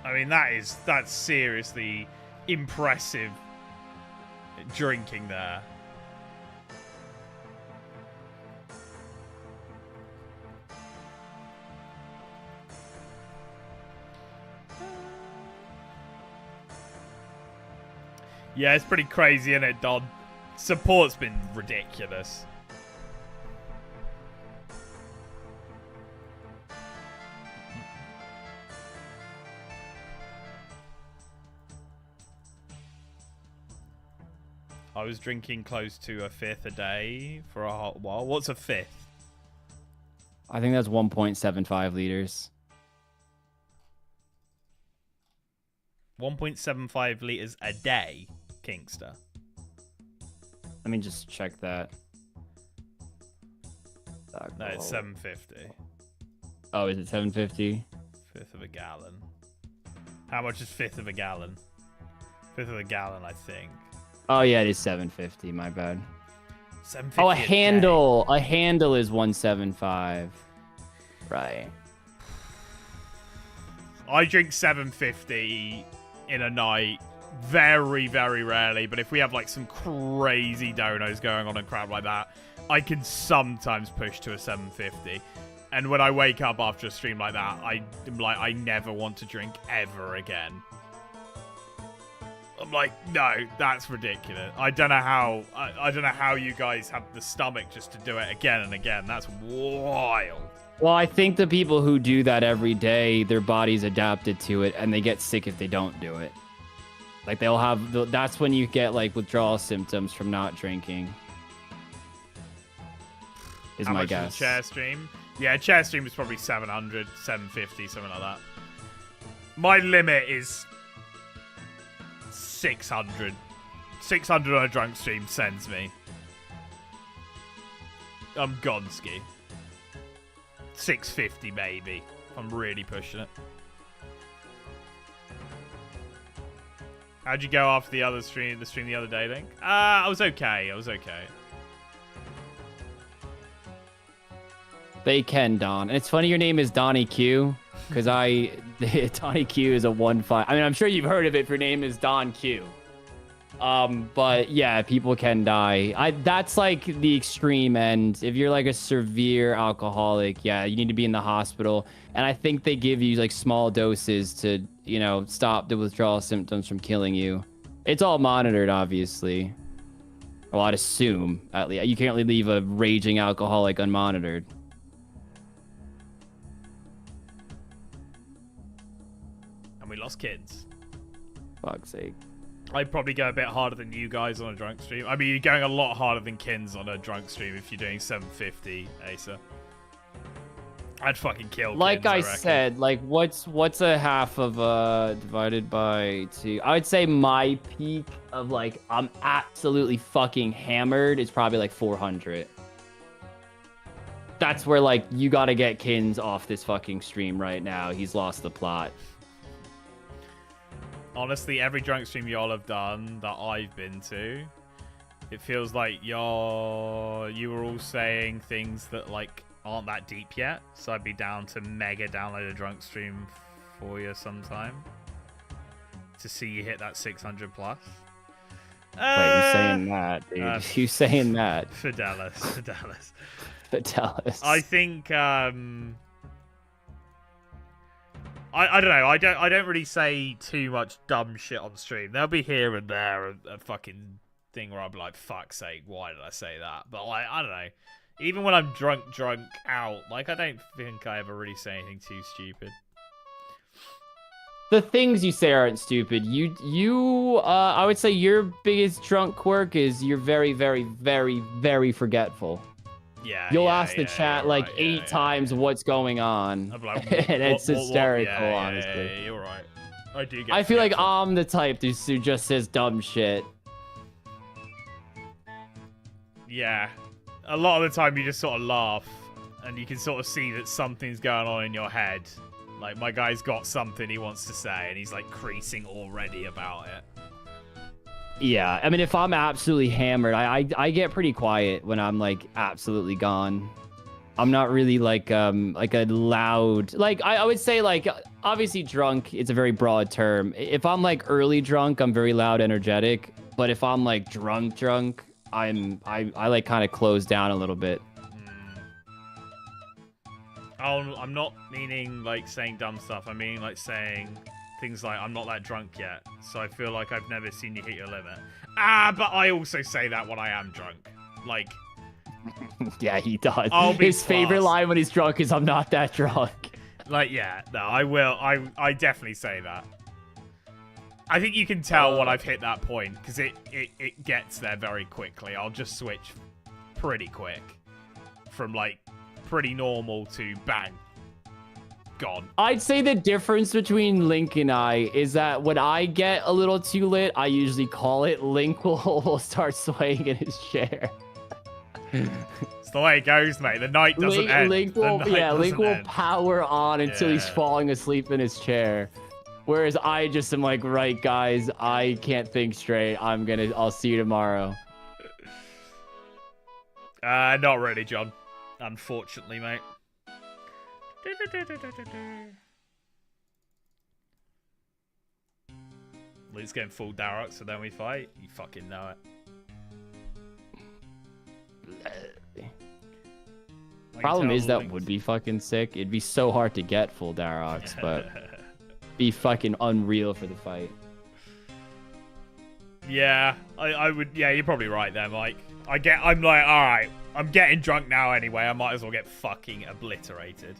I mean, that's seriously impressive drinking there. Yeah, it's pretty crazy, isn't it, Don? Support's been ridiculous. I was drinking close to a 5th a day for a hot while. What's a 5th? I think that's 1.75 liters. 1.75 liters a day, Kingster. Let me just check that. No, it's 750. Oh, is it 750? 5th of a gallon. How much is 5th of a gallon? 5th of a gallon, I think. Oh yeah, it is 750. My bad. 750 Oh, a day. handle. A handle is 175. Right. I drink 750 in a night very, very rarely, but if we have like some crazy donos going on and crap like that, I can sometimes push to a 750. And when I wake up after a stream like that, I'm like, I never want to drink ever again. I'm like, no, that's ridiculous. I don't know how. I don't know how you guys have the stomach just to do it again and again. That's wild. Well, I think the people who do that every day, their body's adapted to it, and they get sick if they don't do it. Like they'll have. That's when you get like withdrawal symptoms from not drinking. Is How my much guess. is a chair stream? Yeah, chair stream is probably 700, 750, something like that. My limit is 600. 600 on a drunk stream sends me. I'm Gonski. 650 maybe. I'm really pushing it. How'd you go after the other stream? The stream the other day, Link? I was okay. I was okay. They can, Don. And it's funny your name is Donnie Q, because Donnie Q is a 1-5. I mean, I'm sure you've heard of it if your name is Don Q. But yeah, people can die. That's like the extreme end. If you're like a severe alcoholic, yeah, you need to be in the hospital. And I think they give you like small doses to, you know, stop the withdrawal symptoms from killing you. It's all monitored, obviously. Well, I'd assume, at least. You can't really leave a raging alcoholic unmonitored. And we lost kids. Fuck's sake. I'd probably go a bit harder than you guys on a drunk stream. I mean, you're going a lot harder than Kins on a drunk stream if you're doing 750, Asa. I'd fucking kill Like Kins, I reckon. said, like what's a half of divided by 2? I would say my peak of like I'm absolutely fucking hammered is probably like 400. That's where like you got to get Kins off this fucking stream right now. He's lost the plot. Honestly, every drunk stream y'all have done that I've been to, it feels like you were all saying things that like aren't that deep yet. So I'd be down to mega download a drunk stream for you sometime to see you hit that 600 plus. Wait, you're saying that, dude? You saying that? Fidelis. Fidelis. I think I don't know. I don't really say too much dumb shit on stream. There'll be here and there a fucking thing where I'll be like, "Fuck's sake, why did I say that?" But like, I don't know. Even when I'm drunk out, like I don't think I ever really say anything too stupid. The things you say aren't stupid. I would say your biggest drunk quirk is you're very, very, very, very forgetful. Yeah. You'll yeah, ask the yeah, chat like 8 times what's going on. I'm like, And it's hysterical, yeah, honestly. Yeah, you're right. I do get. I feel like forgetful. I'm the type who just says dumb shit. Yeah. A lot of the time you just sort of laugh and you can sort of see that something's going on in your head. Like my guy's got something he wants to say and he's like creasing already about it. Yeah, I mean, if I'm absolutely hammered, I get pretty quiet when I'm like absolutely gone. I'm not really like a loud, like I would say like obviously drunk, it's a very broad term. If I'm like early drunk, I'm very loud, energetic. But if I'm like drunk, I like kind of close down a little bit. I'm not meaning like saying dumb stuff. I mean like saying things like I'm not that drunk yet, so I feel like I've never seen you hit your limit. But I also say that when I am drunk. Like, Yeah, he does. His favorite line when he's drunk is "I'm not that drunk." Like, yeah, no, I will. I definitely say that. I think you can tell when I've hit that point because it gets there very quickly. I'll just switch pretty quick from like pretty normal to bang. Gone. I'd say the difference between Link and I is that when I get a little too lit, I usually call it. Link will start swaying in his chair. It's the way it goes, mate. The night doesn't end. Link will End. power on until he's falling asleep in his chair. Whereas I just am like, right, guys, I can't think straight. I'll see you tomorrow. Not really, John. Unfortunately, mate. Luke's getting full Darrock, so then we fight. You fucking know it. Problem is that would be fucking sick. It'd be so hard to get full Darrocks, but be fucking unreal for the fight. Yeah, I would. Yeah, you're probably right there, Mike. I'm like, all right. I'm getting drunk now anyway. I might as well get fucking obliterated.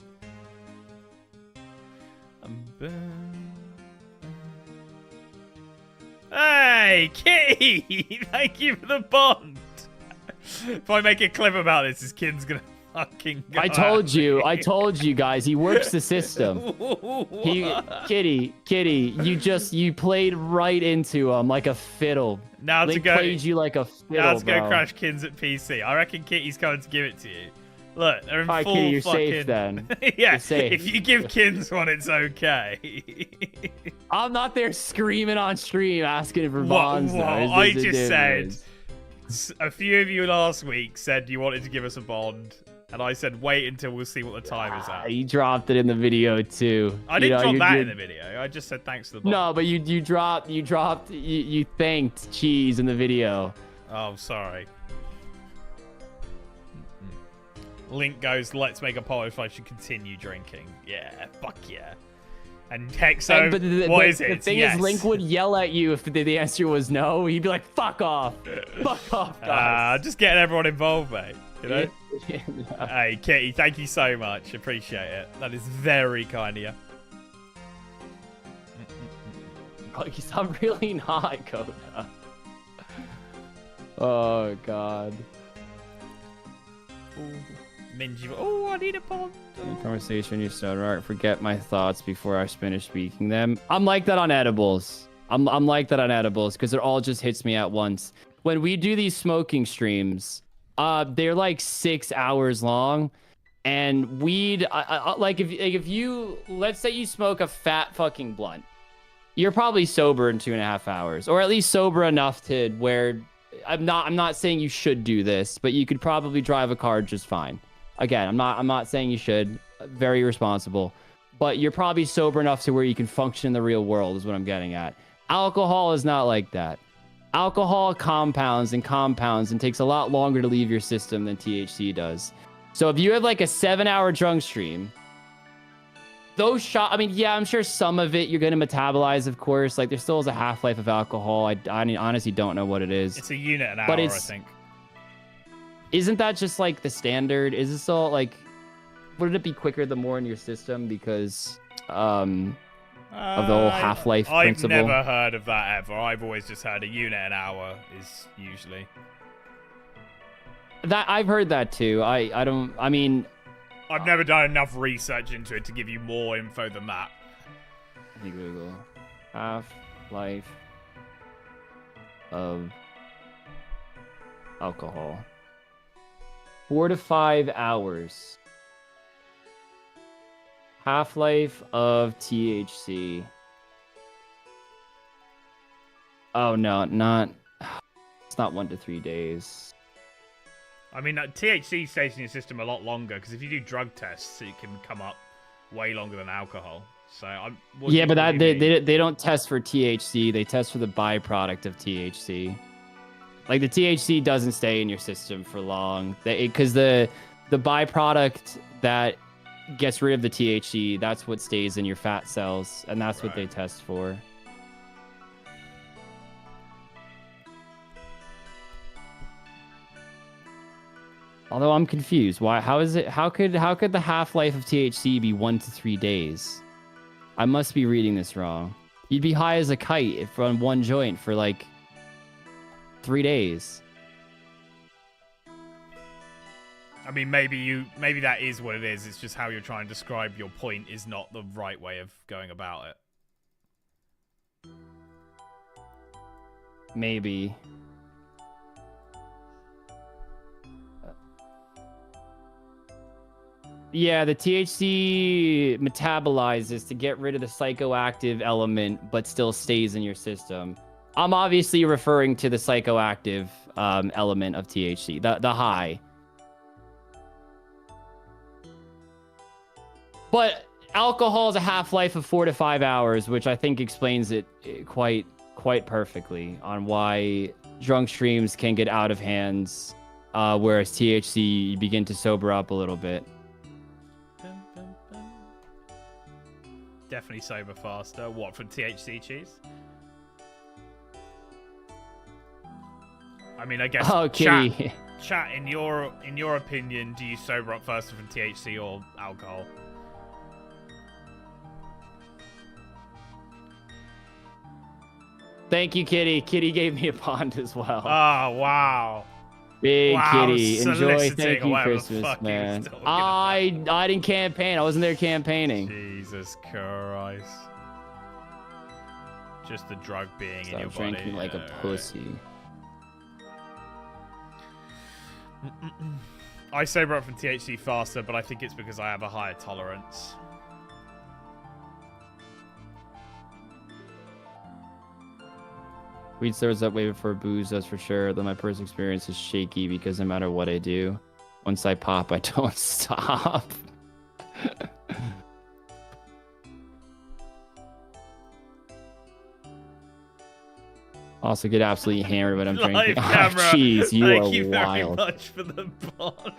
Hey, Kitty! Thank you for the bond. If I make a clip about this, this kid's gonna fucking go. I told you guys, he works the system. Kitty, you played right into him like a fiddle. Now Link played you like a fiddle, now let's go bro. crash Kins at PC. I reckon Kitty's coming to give it to you. Look, they're in full Kitty, you're fucking... safe then. Yeah, You're safe. if you give Kins one, it's okay. I'm not there screaming on stream asking for bonds. Whoa, I just said... A few of you last week said you wanted to give us a bond, and I said wait until we'll see what the time is at. You dropped it in the video too. I didn't drop that in the video. I just said thanks to the bond. No, but you thanked Cheese in the video. Oh, sorry. Link goes, let's make a poll if I should continue drinking. Yeah, fuck yeah. And Hexo, what is it? The thing is, Link would yell at you if the answer was no. He'd be like, fuck off. Fuck off, guys. Just getting everyone involved, mate. You know? No. Hey, Kitty, thank you so much. Appreciate it. That is very kind of you. I'm really not, Coda. Oh, God. Minji, oh, I need a bond. Conversation, you said, right? Forget my thoughts before I finish speaking them. I'm like that on edibles. I'm like that on edibles because it all just hits me at once. When we do these smoking streams, they're like 6 hours long, and weed. Like if you let's say you smoke a fat fucking blunt, you're probably sober in 2.5 hours, or at least sober enough to where I'm not saying you should do this, but you could probably drive a car just fine. Again, I'm not saying you should. Very responsible, but you're probably sober enough to where you can function in the real world is what I'm getting at. Alcohol is not like that. Alcohol compounds and takes a lot longer to leave your system than THC does. So if you have like a 7-hour drunk stream, those shots, I mean, yeah, I'm sure some of it you're going to metabolize, of course. Like there still is a half-life of alcohol. I honestly don't know what it is. It's a unit an hour, I think. Isn't that just like the standard? Is this all like, wouldn't it be quicker the more in your system because of the whole half-life principle? I've never heard of that ever. I've always just heard a unit an hour is usually. That I've heard that too. I mean, I've never done enough research into it to give you more info than that. Let me Google half-life of alcohol. 4 to 5 hours. Half-life of THC. Oh no, it's not 1 to 3 days. I mean, THC stays in your system a lot longer because if you do drug tests, it can come up way longer than alcohol. So yeah, but they don't test for THC. They test for the byproduct of THC. Like the THC doesn't stay in your system for long, because the byproduct that gets rid of the THC, that's what stays in your fat cells, and that's what they test for. Although I'm confused, why? How is it? How could the half-life of THC be 1 to 3 days? I must be reading this wrong. You'd be high as a kite if on one joint for like 3 days. I mean, maybe that is what it is. It's just how you're trying to describe your point is not the right way of going about it. Maybe. Yeah, the THC metabolizes to get rid of the psychoactive element, but still stays in your system. I'm obviously referring to the psychoactive element of THC, the high. But alcohol has a half-life of 4 to 5 hours, which I think explains it quite perfectly on why drunk streams can get out of hands, whereas THC, you begin to sober up a little bit. Definitely sober faster. What, from THC cheese? I mean, I guess. Oh, Kitty. Chat. In your opinion, do you sober up faster from THC or alcohol? Thank you, Kitty. Kitty gave me a bond as well. Oh, wow. Big wow, Kitty. Enjoy. Thank you, whatever Christmas, man. I didn't campaign. I wasn't there campaigning. Jesus Christ. Just the drug being in your body. Drinking like a pussy. I sober up from THC faster, but I think it's because I have a higher tolerance. Weed serves up way before booze, that's for sure. Though my personal experience is shaky because no matter what I do, once I pop, I don't stop. Also get absolutely hammered when I'm drinking. Jeez, you are wild. Thank you very much for the bond.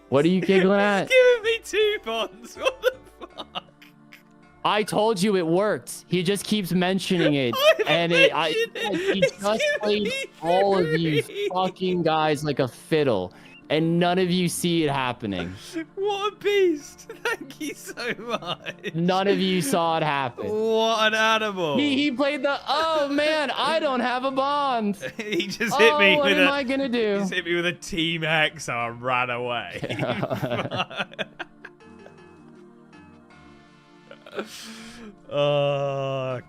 What are you giggling at? Giving me 2 bonds. What the fuck? I told you it worked. He just keeps mentioning it, and he just played all of you fucking guys like a fiddle, and none of you see it happening. What a beast! Thank you so much. None of you saw it happen. What an animal! He played the oh man, I don't have a bond. He just hit me what with am I gonna do? He just hit me with a Team X and ran away.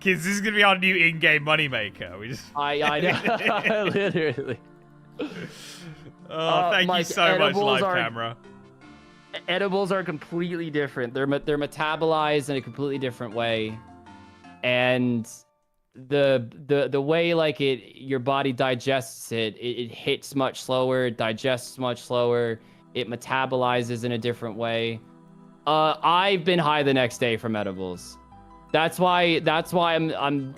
Kids, this is gonna be our new in-game moneymaker. We just I know. Literally. Thank you so much, live camera. Edibles are completely different. They're metabolized in a completely different way, and the way like your body digests it hits much slower, digests much slower, it metabolizes in a different way. I've been high the next day from edibles. That's why I'm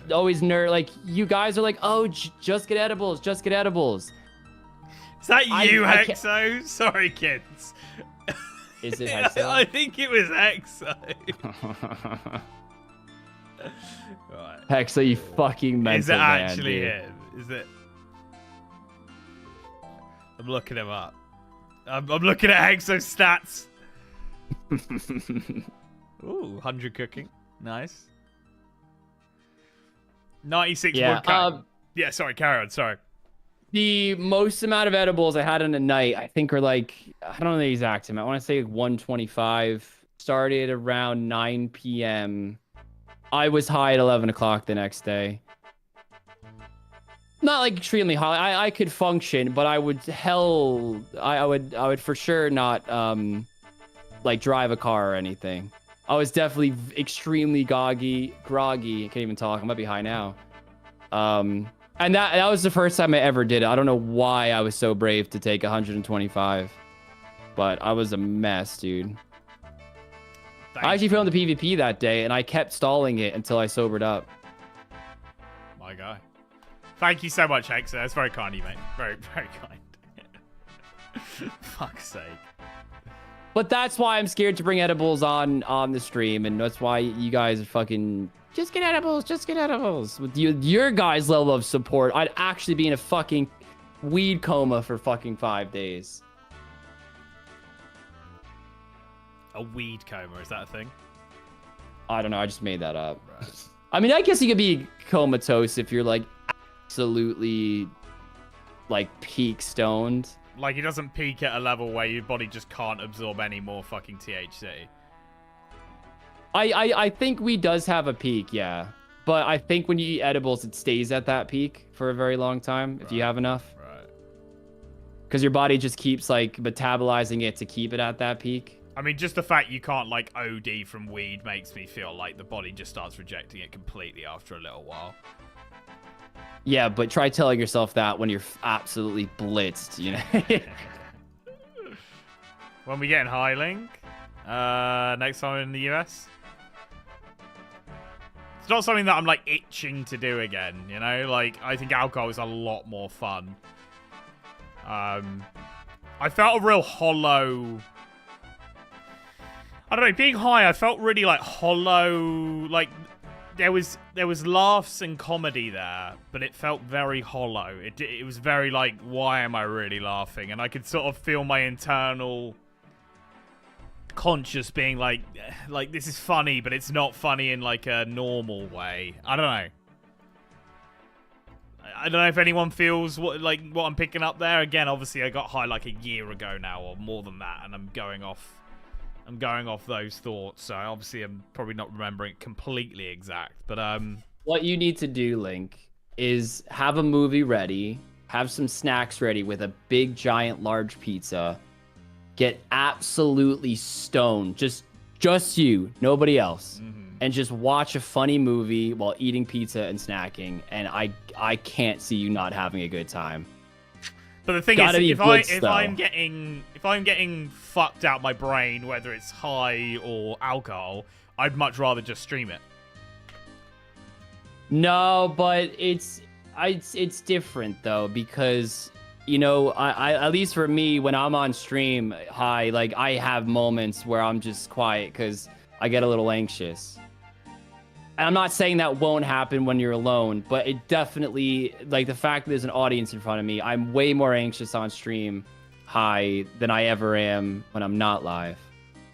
always like you guys are like, oh, just get edibles, just get edibles. Is that you, Hexo? Sorry, kids. Is it Hexo? I think it was Hexo. Right. Hexo, you fucking mental man. Is it actually dude. him? Is it? I'm looking him up. I'm looking at Hexo's stats. Ooh, 100 cooking. Nice. 96 yeah, woodcut. Yeah, sorry, carry on, sorry. The most amount of edibles I had in a night, I think, are like, I don't know the exact amount. I want to say like 125. Started around 9 p.m. I was high at 11 o'clock the next day. Not like extremely high. I could function, but I would I would for sure not like drive a car or anything. I was definitely extremely groggy. I can't even talk. I might be high now. And that was the first time I ever did it. I don't know why I was so brave to take 125, but I was a mess, dude. I actually filmed the PvP that day, and I kept stalling it until I sobered up. My guy. Thank you so much, Hexer. That's very kind of you, mate. Very, very kind. Fuck's sake. But that's why I'm scared to bring edibles on the stream, and that's why you guys are fucking just get edibles, just get edibles. With your guys' level of support, I'd actually be in a fucking weed coma for fucking 5 days. A weed coma, is that a thing? I don't know, I just made that up. Right. I mean, I guess you could be comatose if you're like absolutely like peak stoned. Like, it doesn't peak at a level where your body just can't absorb any more fucking THC. I think weed does have a peak, yeah. But I think when you eat edibles, it stays at that peak for a very long time, if you have enough. Right. Because your body just keeps, like, metabolizing it to keep it at that peak. I mean, just the fact you can't, like, OD from weed makes me feel like the body just starts rejecting it completely after a little while. Yeah, but try telling yourself that when you're absolutely blitzed, you know? When we get in High Link, next time in the US. It's not something that I'm like itching to do again, you know? Like, I think alcohol is a lot more fun. I felt a real hollow. I don't know, being high, I felt really like hollow. Like there was laughs and comedy there, but it felt very hollow. It was very like, why am I really laughing? And I could sort of feel my internal conscious being like this is funny, but it's not funny in like a normal way. I don't know. I don't know if anyone feels what I'm picking up there. Again, obviously I got high like a year ago now, or more than that, and I'm going off those thoughts. So obviously I'm probably not remembering it completely exact, but what you need to do, Link, is have a movie ready, have some snacks ready with a big giant large pizza, get absolutely stoned, just you, nobody else. And just watch a funny movie while eating pizza and snacking, and I can't see you not having a good time. But the thing is, if I'm getting fucked out my brain, whether it's high or alcohol, I'd much rather just stream it. No, but it's different though, because you know, I at least for me, when I'm on stream high, like I have moments where I'm just quiet because I get a little anxious. And I'm not saying that won't happen when you're alone, but it definitely, like the fact that there's an audience in front of me, I'm way more anxious on stream high than I ever am when I'm not live.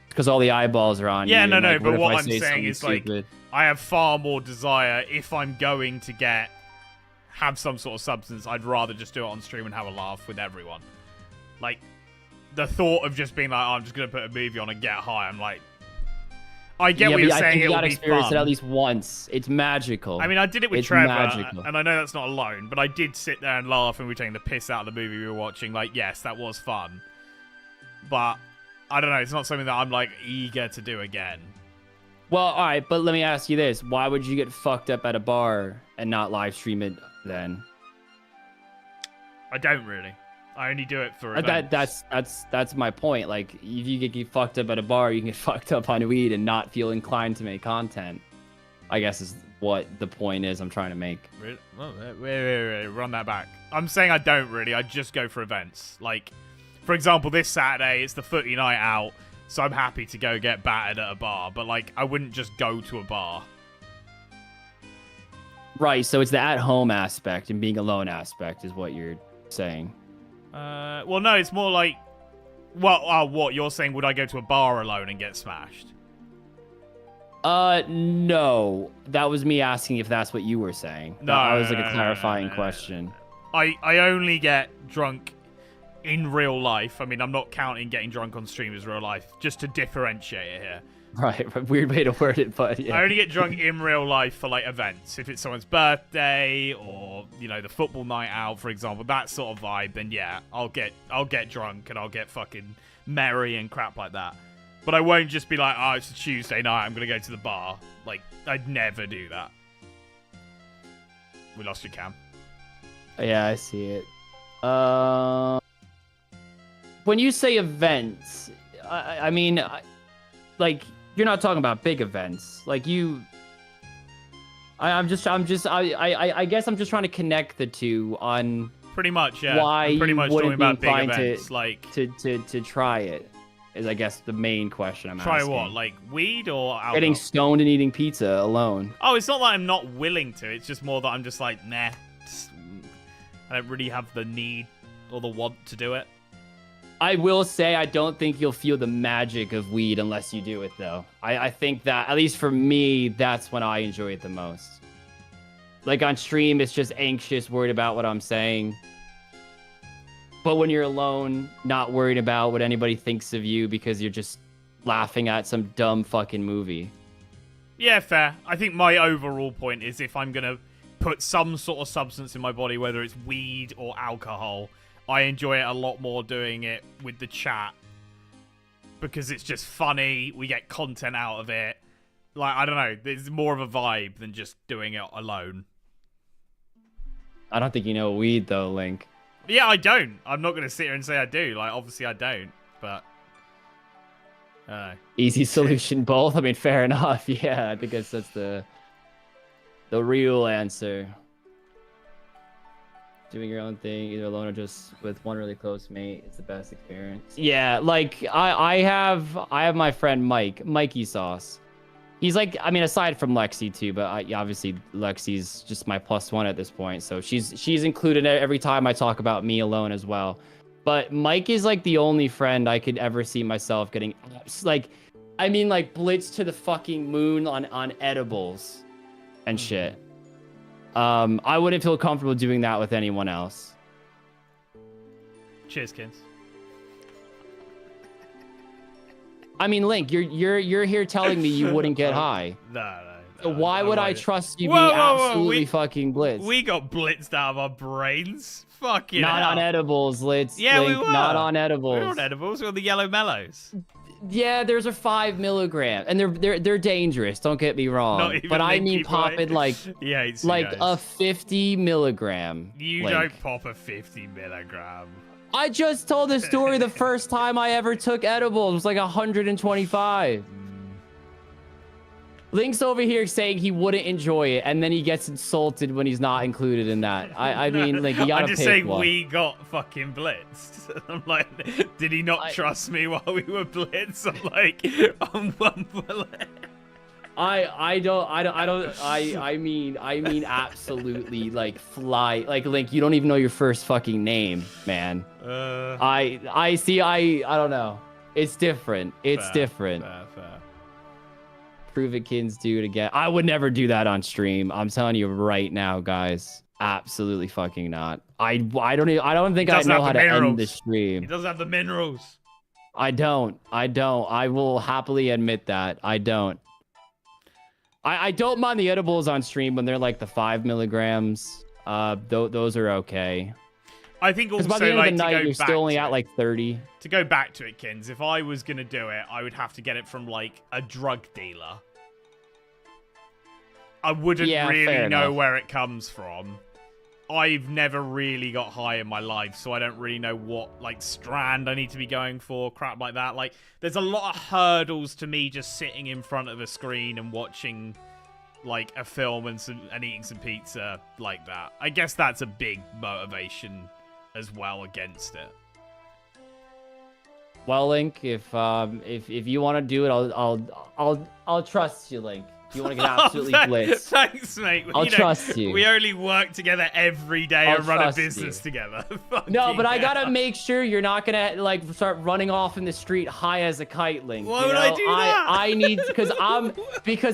Because all the eyeballs are on you. Yeah, no, like, but what I I'm saying is stupid? like, I have far more desire if I'm going to have some sort of substance, I'd rather just do it on stream and have a laugh with everyone. Like, the thought of just being like, oh, I'm just going to put a movie on and get high, I'm like, I get what you're saying. It would be experience fun. It at least once. It's magical. I mean, I did it with it's Trevor, magical. and I know that's not alone, but I did sit there and laugh, and we were taking the piss out of the movie we were watching. Like, yes, that was fun, but I don't know. It's not something that I'm like eager to do again. Well, all right, but let me ask you this: why would you get fucked up at a bar and not live stream it then? I don't really. I only do it for events. That's my point. Like, if you get fucked up at a bar, you can get fucked up on weed and not feel inclined to make content. I guess is what the point is I'm trying to make. Really? Oh, wait, run that back. I'm saying I don't really. I just go for events. Like, for example, this Saturday it's the footy night out, so I'm happy to go get battered at a bar. But like, I wouldn't just go to a bar. Right. So it's the at-home aspect and being alone aspect is what you're saying. Well, no, it's more like, well, what you're saying? Would I go to a bar alone and get smashed? No, that was me asking if that's what you were saying. No, that was like a clarifying question. I only get drunk in real life. I mean, I'm not counting getting drunk on stream as real life, just to differentiate it here. Right, weird way to word it, but yeah. I only get drunk in real life for like events. If it's someone's birthday or, you know, the football night out, for example, that sort of vibe, then yeah, I'll get drunk and I'll get fucking merry and crap like that. But I won't just be like, oh, it's a Tuesday night, I'm gonna go to the bar. Like, I'd never do that. We lost your cam. Yeah, I see it. When you say events, I mean, like, you're not talking about big events. Like I guess I'm just trying to connect the two on pretty much, yeah. Why I'm pretty much talking about big events, to try it is, I guess, the main question I'm asking. Try what? Like weed or alcohol? Getting stoned and eating pizza alone. Oh, it's not that I'm not willing to. It's just more that I'm just like, nah. I don't really have the need or the want to do it. I will say I don't think you'll feel the magic of weed unless you do it, though. I think that, at least for me, that's when I enjoy it the most. Like, on stream, it's just anxious, worried about what I'm saying. But when you're alone, not worried about what anybody thinks of you because you're just laughing at some dumb fucking movie. Yeah, fair. I think my overall point is if I'm going to put some sort of substance in my body, whether it's weed or alcohol, I enjoy it a lot more doing it with the chat because it's just funny. We get content out of it. Like, I don't know. There's more of a vibe than just doing it alone. I don't think you know weed, though, Link. Yeah, I don't. I'm not going to sit here and say I do. Like, obviously I don't. But Easy solution, both. I mean, fair enough. Yeah, I guess that's the real answer. Doing your own thing, either alone or just with one really close mate, is the best experience. Yeah, like I have my friend Mike, Mikey Sauce. He's like, I mean, aside from Lexi too, but obviously Lexi's just my +1 at this point, so she's included every time I talk about me alone as well. But Mike is like the only friend I could ever see myself getting, like, I mean, like blitz to the fucking moon on edibles and shit. I wouldn't feel comfortable doing that with anyone else. Cheers, kids. I mean, Link, you're here telling me you wouldn't get high. No. So why would I trust you whoa, being whoa, absolutely fucking blitzed? We got blitzed out of our brains. Fucking Not hell. on edibles, Link. Yeah, we were. Not on edibles. We were on edibles. We were on the yellow mellows. Yeah, there's a 5 milligram, and they're dangerous. Don't get me wrong. But I mean, popping like a 50 milligram. You Link. don't pop a 50 milligram. I just told the story the first time I ever took edibles. It was like 125. Link's over here saying he wouldn't enjoy it, and then he gets insulted when he's not incled in that. I mean, like, you gotta I'm just pick saying one. we got fucking blitzed. I'm like, did he not trust me while we were blitzed? I'm like, I'm one bullet. I mean absolutely, like, fly. Like, Link, you don't even know your first fucking name, man. I don't know. It's different. It's different. Fair. Prove it, kids, do it again. I would never do that on stream. I'm telling you right now, guys. Absolutely fucking not. I don't think I know how to end the stream. He doesn't have the minerals. I don't. I will happily admit that. I don't. I don't mind the edibles on stream when they're like the 5 milligrams. Those are okay. I think also, by the end of the night, you're still only at like 30. To go back to it, Kins, if I was going to do it, I would have to get it from, like, a drug dealer. I wouldn't really know where it comes from. I've never really got high in my life, so I don't really know what, like, strand I need to be going for, crap like that. Like, there's a lot of hurdles to me just sitting in front of a screen and watching, like, a film and eating some pizza like that. I guess that's a big motivation as well against it. Well, Link, if you want to do it, I'll trust you, Link. If you want to get absolutely blitzed. Thanks, mate. I'll trust you. We only work together every day and run a business together. No, but I gotta make sure you're not gonna like start running off in the street high as a kite, Link. Why would I do that? I need because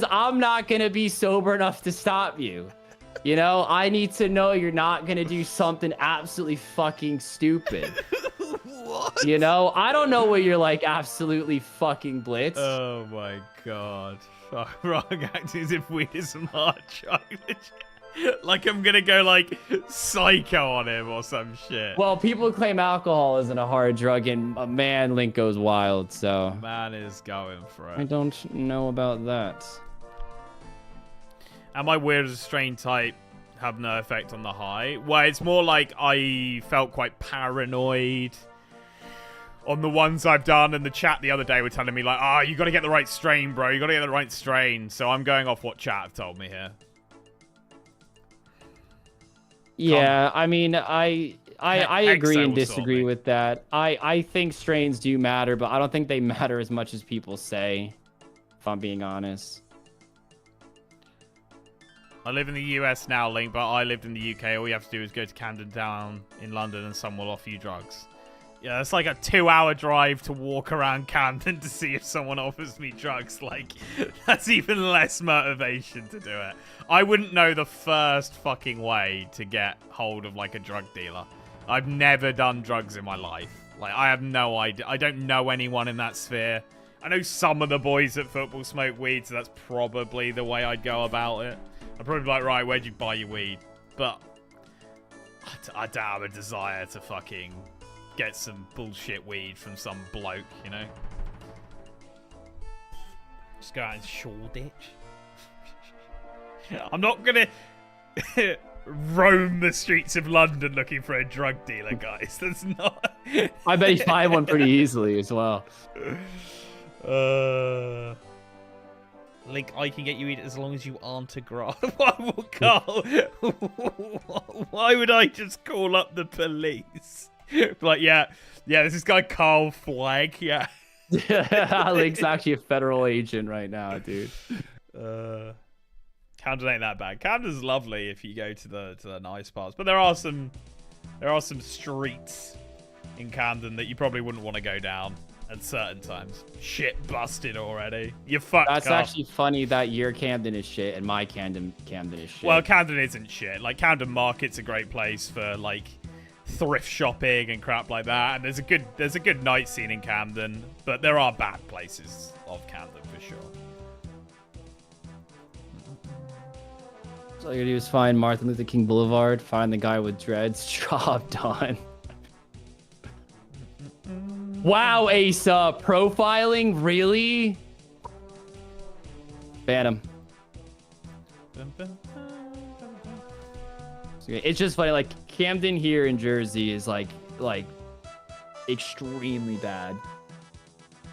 I'm not gonna be sober enough to stop you. You know, I need to know you're not gonna do something absolutely fucking stupid. What? You know, I don't know what you're like absolutely fucking blitz. Oh my god. Wrong acting as if weed is some hard chocolate. Like I'm gonna go like psycho on him or some shit. Well, people claim alcohol isn't a hard drug, and man, Link goes wild, so. Man is going for it. I don't know about that. And my weird as a strain type have no effect on the high. Well, it's more like I felt quite paranoid on the ones I've done, and the chat the other day were telling me like, "Ah, you got to get the right strain, bro. You got to get the right strain." So I'm going off what chat have told me here. Yeah, I mean, I agree and disagree with that. I think strains do matter, but I don't think they matter as much as people say, if I'm being honest. I live in the US now, Link, but I lived in the UK. All you have to do is go to Camden Town in London and someone will offer you drugs. Yeah, it's like a 2-hour drive to walk around Camden to see if someone offers me drugs. Like, that's even less motivation to do it. I wouldn't know the first fucking way to get hold of, like, a drug dealer. I've never done drugs in my life. Like, I have no idea. I don't know anyone in that sphere. I know some of the boys at football smoke weed, so that's probably the way I'd go about it. I'd probably be like, right, where'd you buy your weed? But I don't have a desire to fucking get some bullshit weed from some bloke, you know? Just go out in Shoreditch. I'm not gonna roam the streets of London looking for a drug dealer, guys. That's not... I bet you find one pretty easily as well. Link, I can get you in as long as you aren't a grot. Why would Carl? Why would I just call up the police? Like, yeah, this is guy Carl Flag, yeah. Link's actually a federal agent right now, dude. Camden ain't that bad. Camden's lovely if you go to the nice parts, but there are some streets in Camden that you probably wouldn't want to go down at certain times. Shit busted already. You fucked. That's Carl. actually funny that your Camden is shit and my Camden is shit. Well, Camden isn't shit. Like, Camden Market's a great place for like thrift shopping and crap like that. And there's a good night scene in Camden, but there are bad places of Camden for sure. So all you gotta do is find Martin Luther King Boulevard, find the guy with dreads, job done. Wow, Asa, profiling? Really? Ban him. It's just funny, like, Camden here in Jersey is like extremely bad.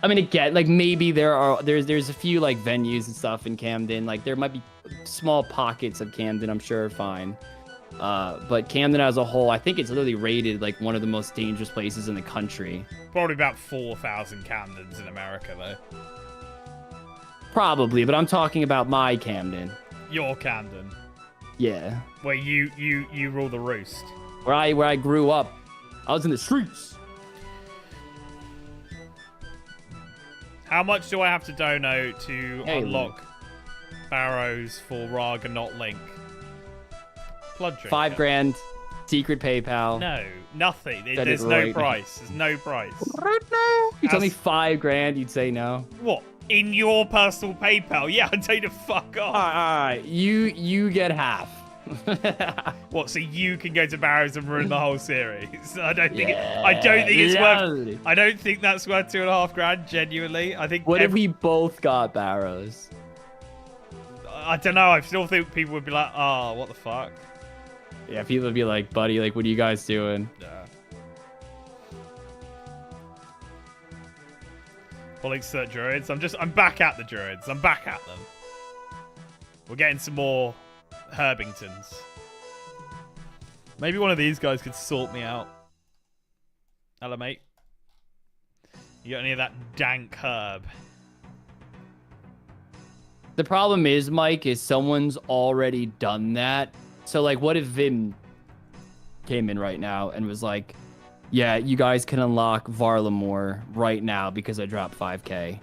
I mean, again, like, maybe there's a few like venues and stuff in Camden. Like, there might be small pockets of Camden, I'm sure are fine. But Camden as a whole, I think it's literally rated like one of the most dangerous places in the country. Probably about 4,000 Camdens in America, though. Probably, but I'm talking about my Camden. Your Camden. Yeah. Where you rule the roost. Where I grew up. I was in the streets. How much do I have to donate to unlock Link. Barrows for Raga, not Link? Blood drinker. $5 grand. Secret PayPal. No, nothing. Said There's it no right. price. There's no price. Right now? You told me $5 grand, you'd say no. What? In your personal PayPal? Yeah, I'd tell you to fuck off. All right. You get half. What? So you can go to Barrows and ruin the whole series? I don't think. Yeah, I don't think it's lovely. worth. I don't think that's worth $2.5 grand. Genuinely, I think. What if we both got Barrows? I don't know. I still think people would be like, "Oh, what the fuck." Yeah, people would be like, buddy, like, what are you guys doing? Yeah. Pulling cert druids. I'm back at the druids. I'm back at them. We're getting some more Herbingtons. Maybe one of these guys could sort me out. Hello, mate. You got any of that dank herb? The problem is, Mike, is someone's already done that. So, like, what if Vim came in right now and was like, yeah, you guys can unlock Varlamore right now because I dropped 5K.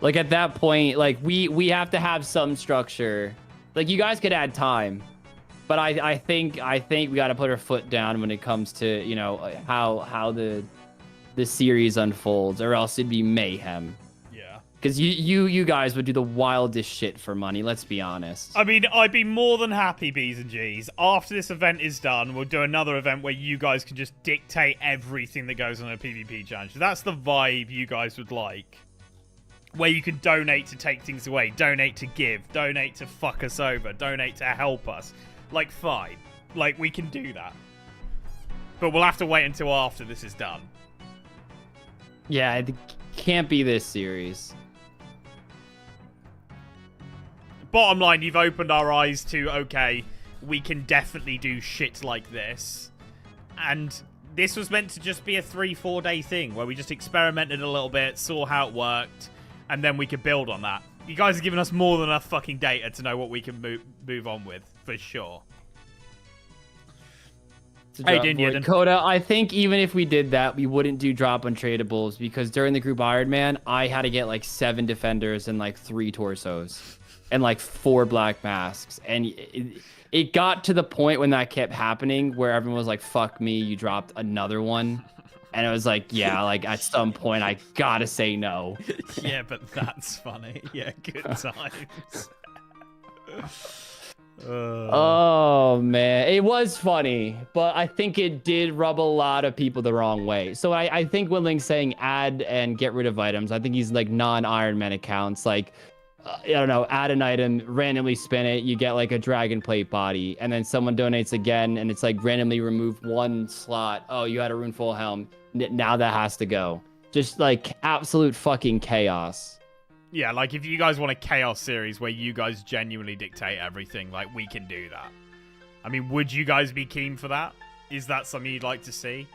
Like, at that point, like, we have to have some structure. Like, you guys could add time. But I think we got to put our foot down when it comes to, you know, how the series unfolds, or else it'd be mayhem. Because you guys would do the wildest shit for money, let's be honest. I mean, I'd be more than happy, B's and G's. After this event is done, we'll do another event where you guys can just dictate everything that goes on a PvP challenge. That's the vibe you guys would like. Where you can donate to take things away, donate to give, donate to fuck us over, donate to help us. Like, fine. Like, we can do that. But we'll have to wait until after this is done. Yeah, it can't be this series. Bottom line, you've opened our eyes to, okay, we can definitely do shit like this. And this was meant to just be a 3-4 day thing where we just experimented a little bit, saw how it worked, and then we could build on that. You guys have given us more than enough fucking data to know what we can move on with, for sure. Hey, Dinian. Coda, I think even if we did that, we wouldn't do drop untradables because during the group Iron Man, I had to get like 7 defenders and like 3 torsos. And like 4 black masks. And it got to the point when that kept happening where everyone was like, fuck me, you dropped another one. And it was like, yeah, like at some point I gotta say no. Yeah, but that's funny. Yeah, good times. Oh man, it was funny, but I think it did rub a lot of people the wrong way. So I think when Link's saying add and get rid of items, I think he's like non-Iron Man accounts, like I don't know, add an item, randomly spin it, you get like a dragon plate body, and then someone donates again, and it's like randomly remove 1 slot. Oh, you had a runeful helm. Now that has to go. Just like absolute fucking chaos. Yeah, like if you guys want a chaos series where you guys genuinely dictate everything, like we can do that. I mean, would you guys be keen for that? Is that something you'd like to see?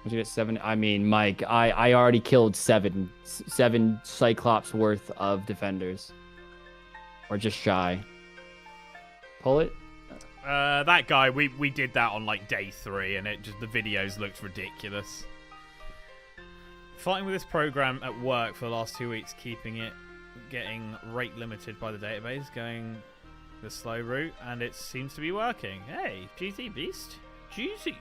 Did you get 7? I mean, Mike, I already killed seven Cyclops worth of defenders. Or just shy. Pull it? That guy, we did that on like day 3, and the videos looked ridiculous. Fighting with this program at work for the last 2 weeks, getting rate limited by the database, going the slow route, and it seems to be working. Hey, GZ Beast. GZs.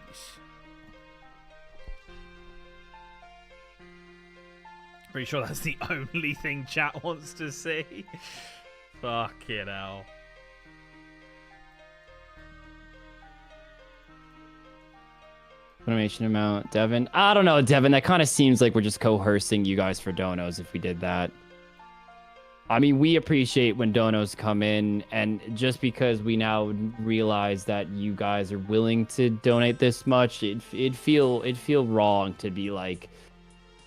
Pretty sure that's the only thing chat wants to see. Fucking hell. Donation amount, Devin. I don't know, Devin. That kind of seems like we're just coercing you guys for donos if we did that. I mean, we appreciate when donos come in, and just because we now realize that you guys are willing to donate this much, it'd feel wrong to be like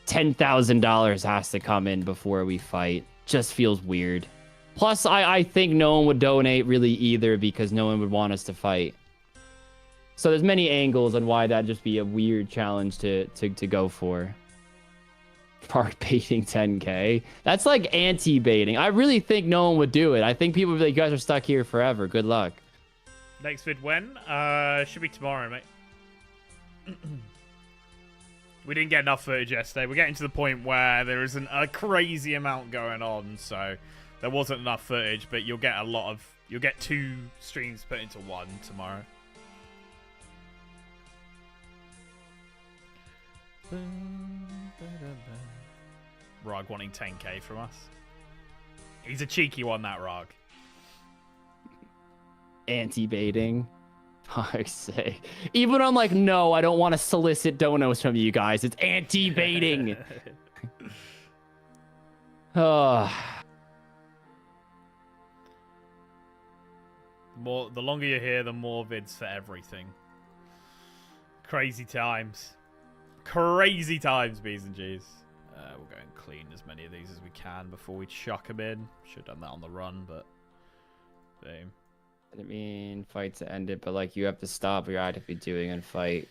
$10,000 has to come in before we fight. Just feels weird. Plus, I think no one would donate really either because no one would want us to fight. So there's many angles on why that'd just be a weird challenge to go for. Park baiting 10K. That's like anti-baiting. I really think no one would do it. I think people would be like, you guys are stuck here forever. Good luck. Next vid when? Should be tomorrow, mate. We didn't get enough footage yesterday. We're getting to the point where there isn't a crazy amount going on, so there wasn't enough footage, but you'll get you'll get 2 streams put into one tomorrow. Rog wanting 10K from us. He's a cheeky one, that Rog. Anti-baiting. Fuck's sake. Even when I'm like, no, I don't want to solicit donos from you guys. It's anti-baiting. The longer you're here, the more vids for everything. Crazy times. Crazy times, B's and G's. We'll go and clean as many of these as we can before we chuck them in. Should have done that on the run, but... Boom. I didn't mean fight to end it, but like you have to stop what you're actively doing and fight.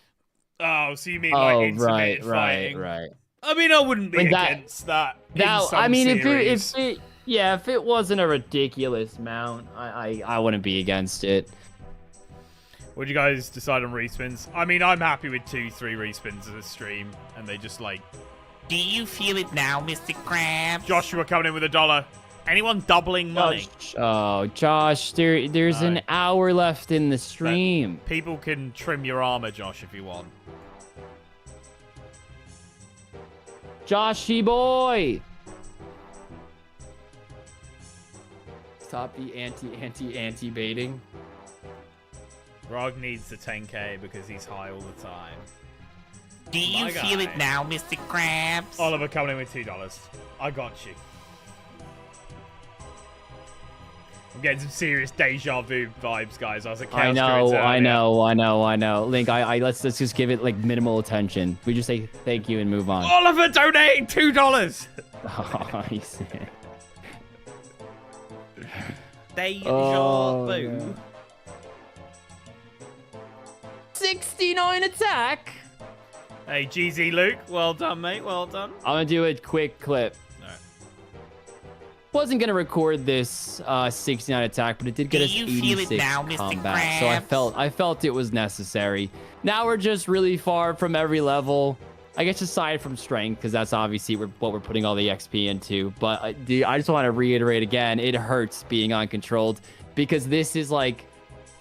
Oh, so you mean like intermittent fighting? Right. I mean, I wouldn't be against that. I mean, if it wasn't a ridiculous mount, I wouldn't be against it. Would you guys decide on respins? I mean, I'm happy with 2-3 respins of the stream, and they just like... Do you feel it now, Mr. Krabs? Joshua coming in with $1. Anyone doubling money? Josh, there's an hour left in the stream. But people can trim your armor, Josh, if you want. Joshy boy! Stop the anti-baiting. Rog needs the 10K because he's high all the time. Do you feel it now, Mr. Krabs? Oliver coming in with $2. I got you. I'm getting some serious deja vu vibes, guys. I was at Chaos I know. Link, let's just give it like minimal attention. We just say thank you and move on. Oliver donating $2. Oh, you see. Deja vu. 69 attack. Hey, GZ Luke, well done, mate. Well done. I'm gonna do a quick clip. Wasn't gonna record this 69 attack, but it did get us 86 combat, so I felt it was necessary. Now we're just really far from every level. I guess aside from strength, because that's obviously what we're putting all the XP into. But I just want to reiterate again, it hurts being uncontrolled because this is like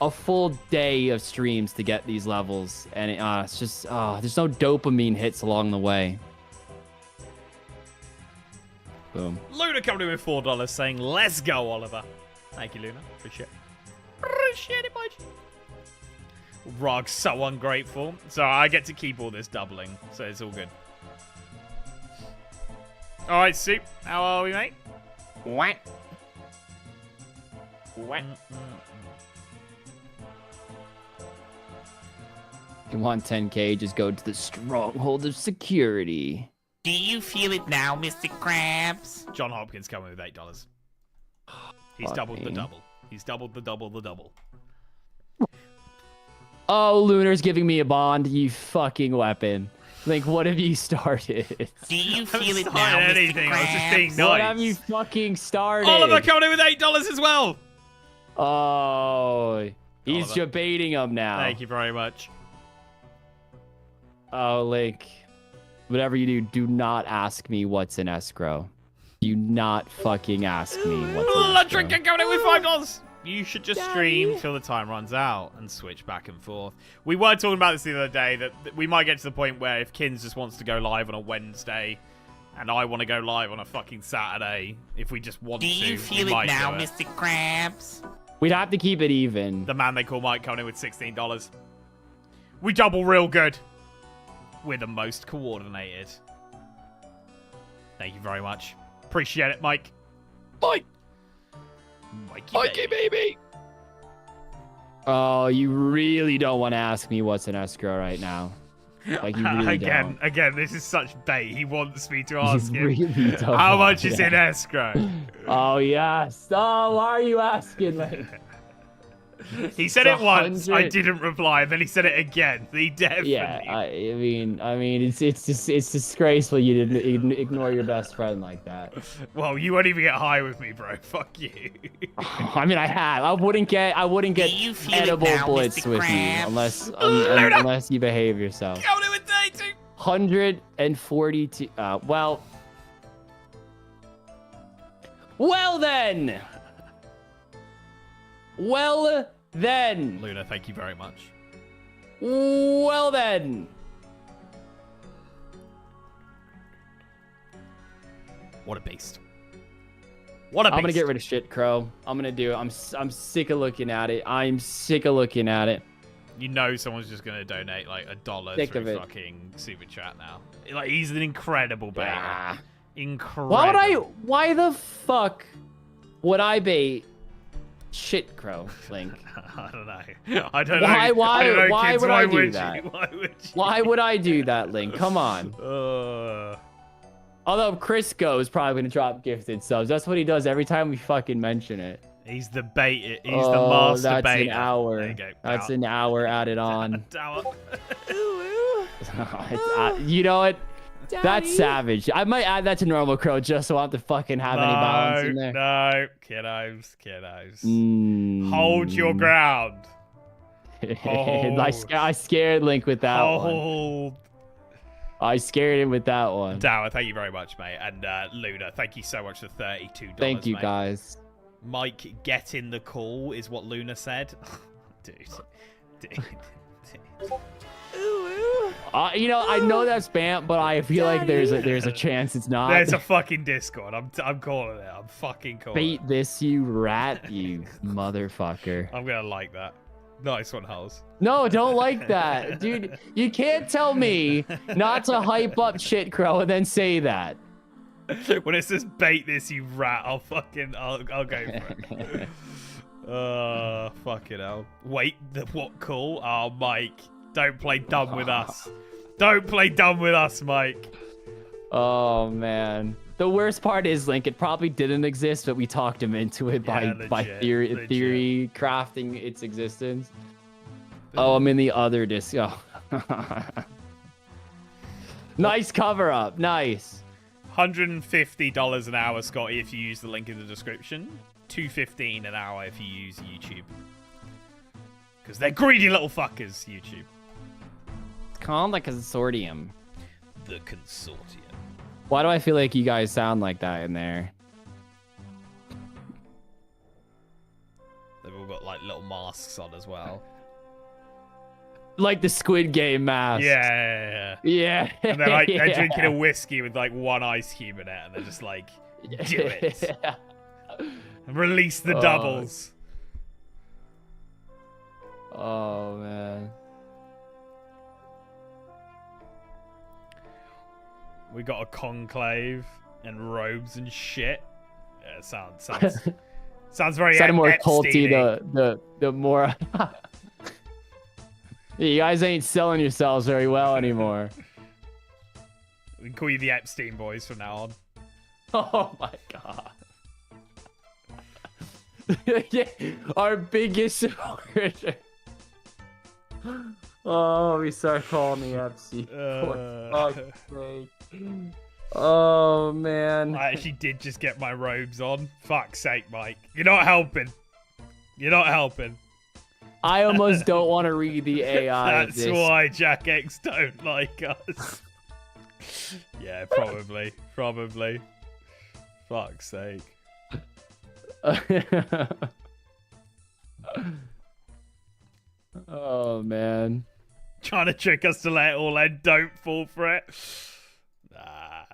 a full day of streams to get these levels, and it's just there's no dopamine hits along the way. Boom. Luna coming in with $4 saying, let's go, Oliver. Thank you, Luna. Appreciate it, bud. Rog's so ungrateful. So I get to keep all this doubling, so it's all good. Alright, Soup. How are we, mate? What? You want 10K? Just go to the stronghold of security. Do you feel it now, Mr. Krabs? John Hopkins coming with $8. He's doubled the double. He's doubled the double. Oh, Lunar's giving me a bond, you fucking weapon. Like, what have you started? Do you feel it Started now, Mr. anything. I was just Krabs? being nice. What have you fucking started? Oliver coming in with $8 as well. Oh, he's Oliver. debating him now. Thank you very much. Oh, Link. Whatever you do, do not ask me what's in escrow. Do not fucking ask me what's in escrow. Drinking coming in with $5. You should just stream till the time runs out and switch back and forth. We were talking about this the other day, that we might get to the point where if Kins just wants to go live on a Wednesday and I want to go live on a fucking Saturday, if we just want Do to, you feel we it might now, do it. Mr. Krabs? We'd have to keep it even. The man they call Mike coming in with $16. We double real good. We're the most coordinated. Thank you very much. Appreciate it, Mike. Mike! Mikey baby! Oh, you really don't want to ask me what's in escrow right now. Like, you really don't. Again, this is such bait. He wants me to ask You him, really don't how want much is that. in escrow? Oh, yes. Oh, why are you asking me? He said It's it once. I 100. didn't reply. Then he said it again. He definitely. Yeah, I mean, it's disgraceful you didn't ignore your best friend like that. Well, you won't even get high with me, bro. Fuck you. I mean, I have. I wouldn't get Do you feel it edible now, bullets Mr. with you Krabs? unless you behave yourself. Coming in with 32. 142. Well then. Well then. Luna, thank you very much. Well then. What a beast. What a beast. I'm gonna get rid of shit, Crow. I'm gonna do it. I'm sick of looking at it. I'm sick of looking at it. You know someone's just gonna donate like $1 Sick through of it. fucking super chat now. Like he's an incredible baiter. Ah. Incredible. Why the fuck would I bait shit, Crow, Link? I don't know. I don't know. Why I don't know, why kids. would Why I do would that? You? Why would you? Why would I do that, Link? Come on. Although Crisco is probably gonna drop gifted subs. That's what he does every time we fucking mention it. He's the bait. He's the master that's baiter. an hour. There you go. That's an hour added on. Tower. You know what? That's savage. I might add that to normal Crow just so I don't have to fucking have any balance in there. No, kiddos. Mm. Hold your ground. I scared Link with that one. Hold. I scared him with that one. Dower, thank you very much, mate. And Luna, thank you so much for $32. Thank you, mate. guys. Mike, get in the call is what Luna said. Dude. You know, I know that's spam, but I feel like there's a chance it's not. There's a fucking Discord. I'm calling it. I'm fucking calling it. Bait this, you rat, you motherfucker. I'm gonna like that. Nice one, Hulls. No, don't like that. Dude, you can't tell me not to hype up shit, Crow, and then say that. When it says bait this, you rat, I'll go for it. Fucking hell. Wait, what call? Oh, Mike. Don't play dumb with us. Don't play dumb with us, Mike. Oh, man. The worst part is, Link, it probably didn't exist, but we talked him into it by theory crafting its existence. Oh, I'm in the other disc. Oh. Nice cover up. Nice. $150 an hour, Scotty, if you use the link in the description. $2.15 an hour if you use YouTube. Because they're greedy little fuckers, YouTube. It's called a consortium. The consortium. Why do I feel like you guys sound like that in there? They've all got like little masks on as well. Like the Squid Game mask. Yeah. Yeah. And they're like they're Yeah. drinking a whiskey with like one ice cube in it, and they're just like, do it. Release the doubles. Oh man. We got a conclave and robes and shit. Yeah, sounds sounds very Sounded more Epstein-y. culty the more You guys ain't selling yourselves very well anymore. We can call you the Epstein boys from now on. Oh my god. Yeah, our biggest supporter. Oh, we start calling the Epstein. For fuck's sake. Oh man. I actually did just get my robes on. Fuck's sake, Mike. You're not helping. You're not helping. I almost don't want to read the AI. That's why Jack X don't like us. Yeah, probably. Probably. Fuck's sake. Oh man. Trying to trick us to let it all end. Don't fall for it.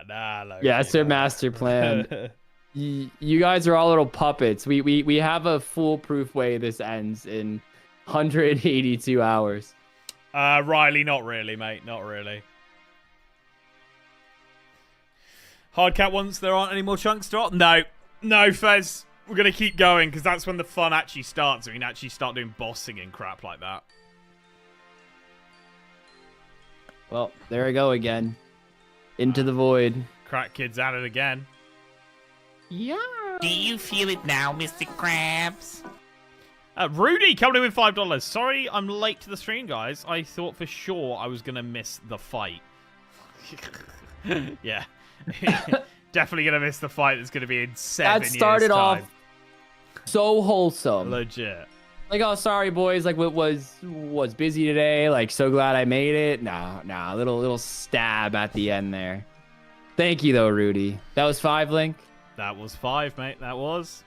Nah, Loki. Yeah, that's their master plan. You guys are all little puppets. We have a foolproof way this ends in 182 hours. Riley, not really, mate. Not really. Hardcat once there aren't any more chunks to drop? No. No, Fez. We're going to keep going because that's when the fun actually starts. We can actually start doing bossing and crap like that. Well, there I go again. Into the void. Crack kids at it again. Yeah. Do you feel it now, Mr. Krabs? Rudy coming in with $5. Sorry, I'm late to the stream, guys. I thought for sure I was going to miss the fight. Yeah. Definitely going to miss the fight that's going to be in 7 years' That started time. off so wholesome. Legit. Like, oh, sorry, boys. Like, was busy today. Like, so glad I made it. Nah, little stab at the end there. Thank you, though, Rudy. That was 5, Link. That was 5, mate. That was.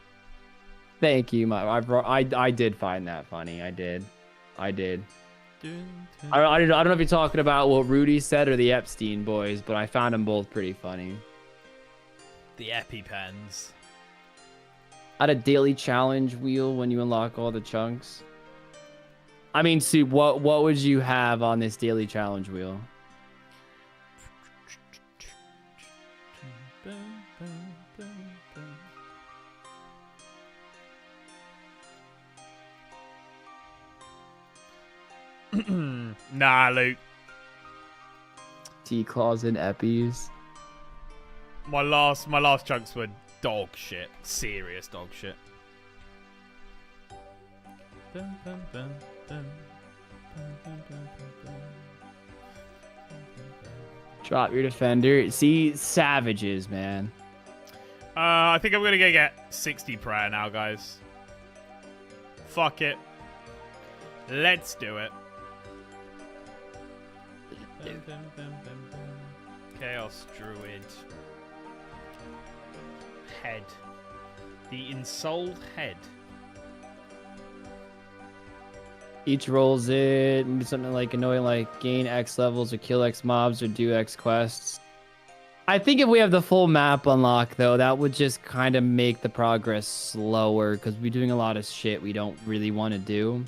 Thank you. I did find that funny. I did. I don't know if you're talking about what Rudy said or the Epstein boys, but I found them both pretty funny. The EpiPens. Add a daily challenge wheel when you unlock all the chunks. I mean, Sue, what would you have on this daily challenge wheel? Nah, Luke. T-claws and Eppies. My last chunks were dog shit. Serious dog shit. Drop your defender. See, savages, man. I think I'm gonna go get 60 prayer now, guys. Fuck it. Let's do it. Chaos Druid. Head. The Ensouled Head. Each rolls it. Maybe something like annoying, like gain X levels or kill X mobs or do X quests. I think if we have the full map unlocked, though, that would just kind of make the progress slower because we're doing a lot of shit we don't really want to do.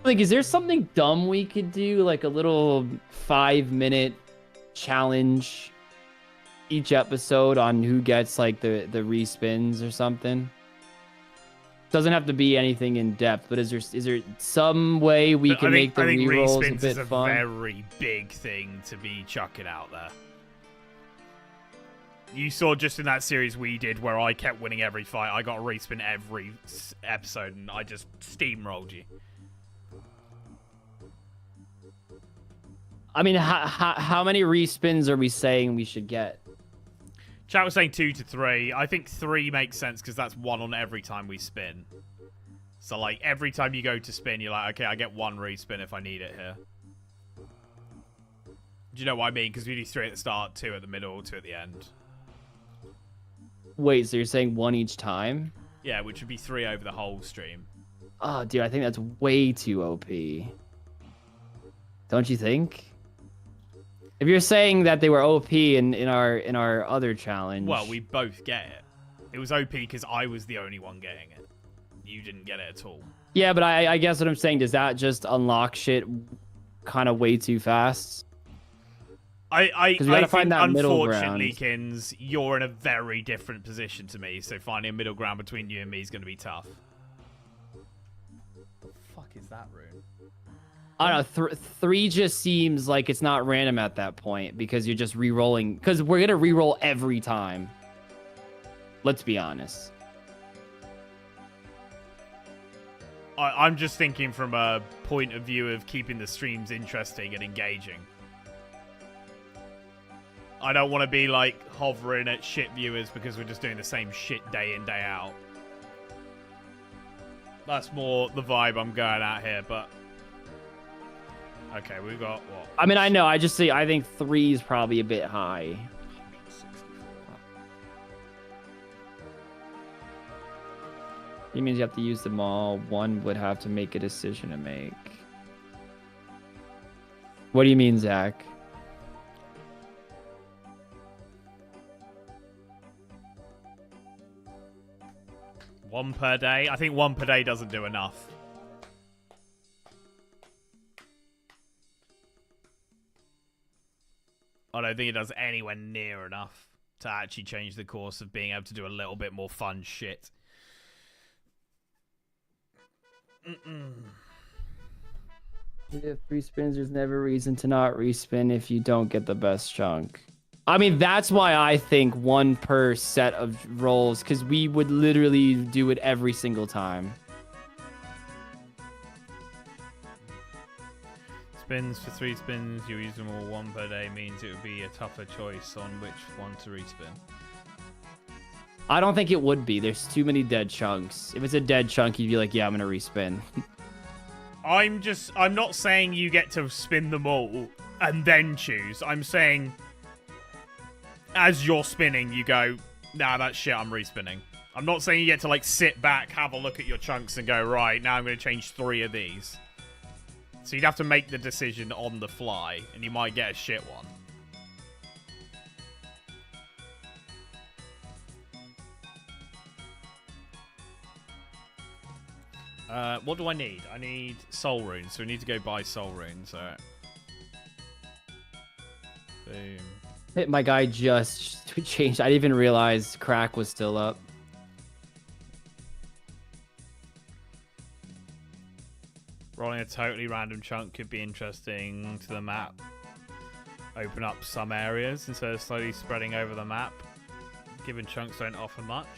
Like, is there something dumb we could do? Like a little 5-minute challenge each episode on who gets like the respins or something? Doesn't have to be anything in depth, but is there some way we can make the rerolls a bit is a fun? very big thing to be chucking out there. You saw just in that series we did where I kept winning every fight. I got a respin every episode, and I just steamrolled you. I mean, how many respins are we saying we should get? Chat was saying 2 to 3. I think 3 makes sense because that's 1 on every time we spin. So, like, every time you go to spin, you're like, okay, I get 1 respin if I need it here. Do you know what I mean? Because we do 3 at the start, 2 at the middle, 2 at the end. Wait, so you're saying 1 each time? Yeah, which would be 3 over the whole stream. Oh, dude, I think that's way too OP. Don't you think? If you're saying that they were OP in our other challenge... Well, we both get it. It was OP because I was the only one getting it. You didn't get it at all. Yeah, but I guess what I'm saying, does that just unlock shit kind of way too fast? I think, find that unfortunately, ground. Kins, you're in a very different position to me, so finding a middle ground between you and me is going to be tough. is that rune? I don't know. 3 just seems like it's not random at that point because you're just re-rolling. Because we're gonna re-roll every time. Let's be honest. I'm just thinking from a point of view of keeping the streams interesting and engaging. I don't want to be like hovering at shit viewers because we're just doing the same shit day in, day out. That's more the vibe I'm going at here, but... Okay, we've got what? I mean, I know. I think 3 is probably a bit high. 164. It means you have to use them all. One would have to make a decision to make. What do you mean, Zach? One per day? I think 1 per day doesn't do enough. I don't think it does anywhere near enough to actually change the course of being able to do a little bit more fun shit. If 3 spins, there's never reason to not respin if you don't get the best chunk. I mean, that's why I think 1 per set of rolls, because we would literally do it every single time. Spins for 3 spins, you use them all 1 per day, means it would be a tougher choice on which one to respin. I don't think it would be. There's too many dead chunks. If it's a dead chunk, you'd be like, yeah, I'm going to respin. I'm not saying you get to spin them all and then choose. I'm saying as you're spinning, you go, nah, that's shit, I'm respinning. I'm not saying you get to like sit back, have a look at your chunks and go, right, now I'm going to change 3 of these. So you'd have to make the decision on the fly, and you might get a shit one. What do I need? I need soul runes, so we need to go buy soul runes. So, boom. My guy just changed. I didn't even realize crack was still up. Rolling a totally random chunk could be interesting to the map. Open up some areas instead of slowly spreading over the map. Given chunks don't offer much.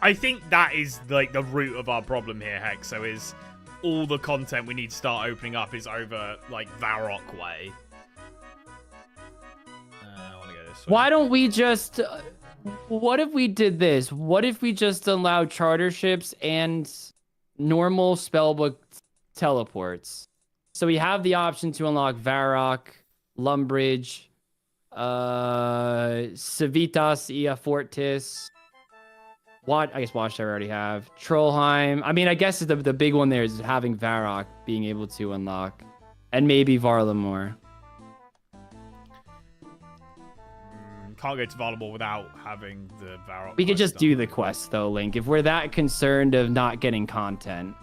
I think that is like the root of our problem here, Hexo, is all the content we need to start opening up is over like Varrock way. I want to go this way. Why don't we just... what if we did this? What if we just allowed charter ships and normal spellbook teleports? So we have the option to unlock Varrock, Lumbridge, Civitas, Ia Fortis. What? I guess Watchtower already have. Trollheim. I mean, I guess the big one there is having Varrock being able to unlock. And maybe Varlamore. Can't go to Volleyball without having the Varrock. We could just do the quest, though, Link. If we're that concerned of not getting content.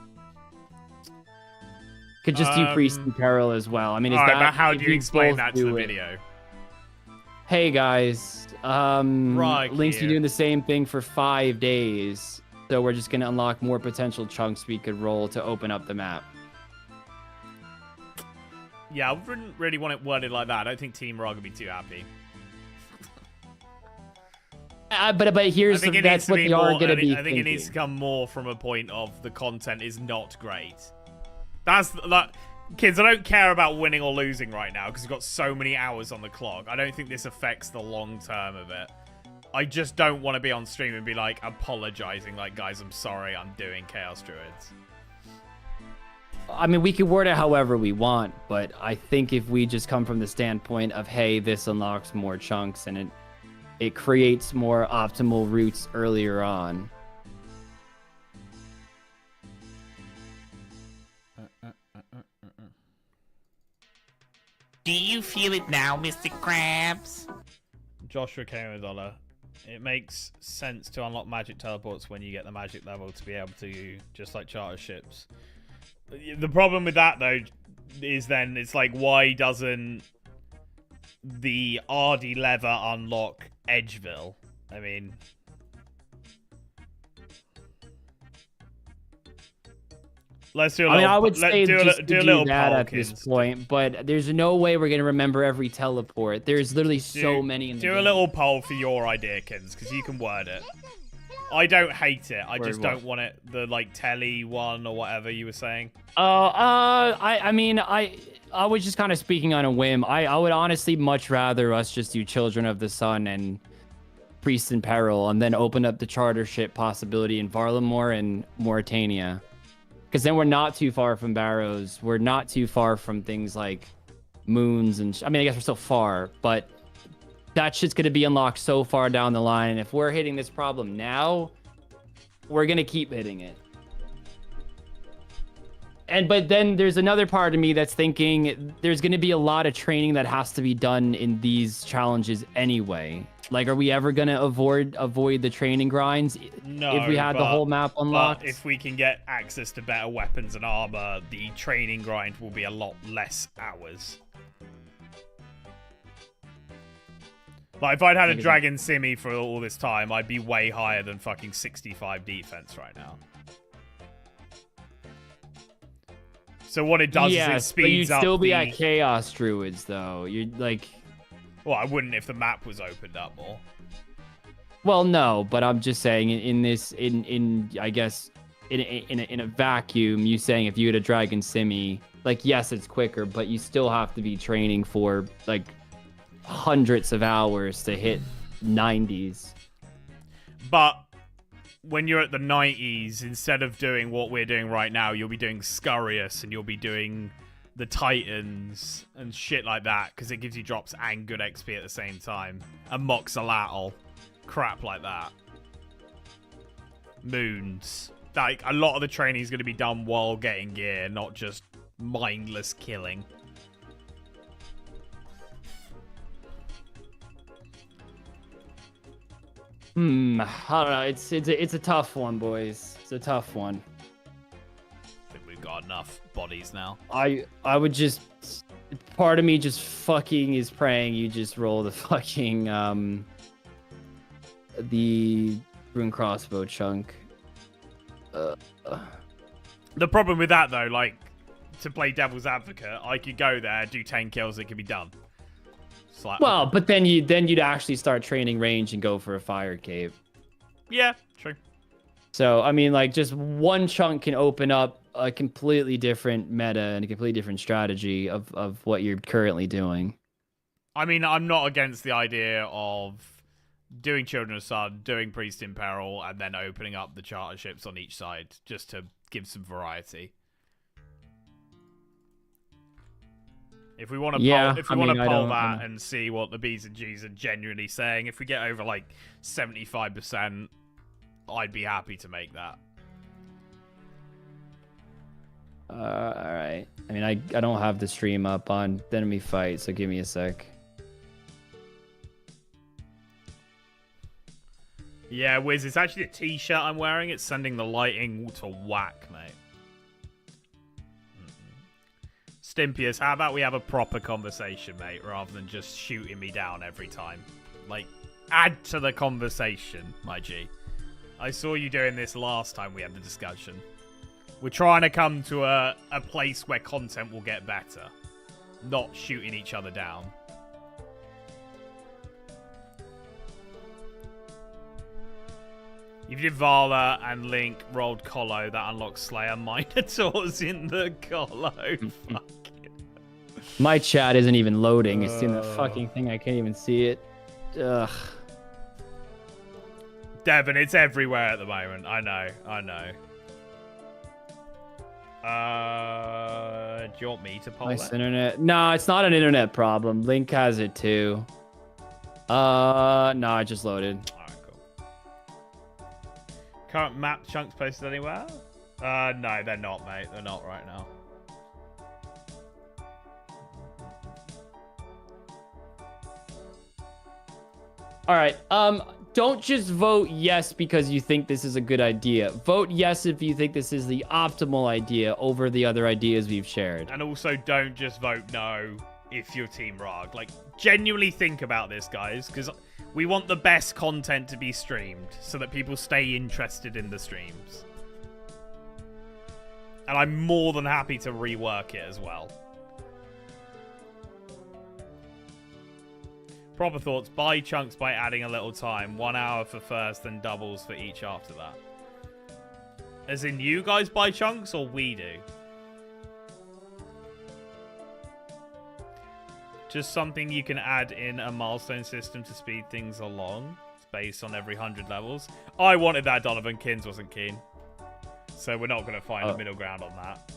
Could just do Priest and Peril as well. I mean, is that... but how do you explain that to the video? Hey, guys. Right, Link's been doing the same thing for 5 days. So we're just going to unlock more potential chunks we could roll to open up the map. Yeah, I wouldn't really want it worded like that. I don't think Team Rog would be too happy. But here's that's what they are going to be. I think it needs to come more from a point of the content is not great. That's like, kids, I don't care about winning or losing right now because we've got so many hours on the clock. I don't think this affects the long term of it. I just don't want to be on stream and be like apologizing, like, guys, I'm sorry, I'm doing Chaos Druids. I mean, we can word it however we want, but I think if we just come from the standpoint of, hey, this unlocks more chunks and it creates more optimal routes earlier on. Do you feel it now, Mr. Krabs? Joshua $1. It makes sense to unlock magic teleports when you get the magic level to be able to, just like charter ships. The problem with that, though, is then it's like, why doesn't the RD lever unlock Edgeville? I mean... Let's do a I mean, little, I would say do just a do little that poll, at this kids. point, but there's no way we're gonna remember every teleport. There's literally so many in the game. Do a little poll for your idea, kids, because you can word it. I don't hate it. I just don't want it, the, like, telly one or whatever you were saying. I mean, I was just kind of speaking on a whim. I would honestly much rather us just do Children of the Sun and Priest in Peril, and then open up the charter ship possibility in Varlamore and Mauritania. Because then we're not too far from Barrows. We're not too far from things like Moons and... I mean, I guess we're still far, but that shit's going to be unlocked so far down the line. And if we're hitting this problem now, we're going to keep hitting it. But then there's another part of me that's thinking there's going to be a lot of training that has to be done in these challenges anyway. Like, are we ever going to avoid the training grinds if we had the whole map unlocked? But if we can get access to better weapons and armor, the training grind will be a lot less hours. Like, if I'd had a Dragon Simi for all this time, I'd be way higher than fucking 65 defense right now. So what it does is it speeds up. But you'd still be at Chaos Druids, though. You'd like... Well, I wouldn't if the map was opened up more. Well, no, but I'm just saying I guess in a vacuum, you saying if you had a Dragon Simi, like, yes, it's quicker, but you still have to be training for like hundreds of hours to hit 90s. But when you're at the 90s, instead of doing what we're doing right now, you'll be doing Scurious and you'll be doing the Titans and shit like that, because it gives you drops and good XP at the same time. And Moxalatl. Crap like that. Moons. Like, a lot of the training is going to be done while getting gear, not just mindless killing. I don't know. It's a tough one, boys. It's a tough one. I think we've got enough bodies now. I would just... Part of me just fucking is praying you just roll the fucking, the rune crossbow chunk. The problem with that, though, like, to play devil's advocate, I could go there, do 10 kills, it could be done. Like, well, but then you'd actually start training range and go for a fire cave. Yeah, true. So, I mean, like, just one chunk can open up a completely different meta and a completely different strategy of what you're currently doing. I mean, I'm not against the idea of doing Children of Sun, doing Priest in Peril, and then opening up the charter ships on each side, just to give some variety. If we want to poll that and see what the B's and G's are genuinely saying, if we get over like 75%, I'd be happy to make that. All right. I mean, I don't have the stream up on the enemy fight, so give me a sec. Yeah, Wiz, it's actually a t-shirt I'm wearing. It's sending the lighting to whack, mate. Stimpius, how about we have a proper conversation, mate, rather than just shooting me down every time? Like, add to the conversation, my G. I saw you doing this last time we had the discussion. We're trying to come to a place where content will get better, not shooting each other down. If you did Vala and Link rolled Colo, that unlocks Slayer Minotaurs in the Colo. Fuck it. My chat isn't even loading. It's doing that fucking thing. I can't even see it. Ugh. Devin, it's everywhere at the moment. I know. Do you want me to poll Nice it? internet. No, it's not an internet problem. Link has it too. No, it just loaded. Alright, cool. Current map chunks posted anywhere? No, they're not, mate. They're not right now. All right. Don't just vote yes because you think this is a good idea. Vote yes if you think this is the optimal idea over the other ideas we've shared. And also, don't just vote no if you're Team Rog. Like, genuinely think about this, guys, because we want the best content to be streamed so that people stay interested in the streams. And I'm more than happy to rework it as well. Proper thoughts. Buy chunks by adding a little time. 1 hour for first, then doubles for each after that. As in, you guys buy chunks, or we do? Just something you can add in a milestone system to speed things along. It's based on every 100 levels. I wanted that, Donovan. Kins wasn't keen. So we're not going to find a middle ground on that.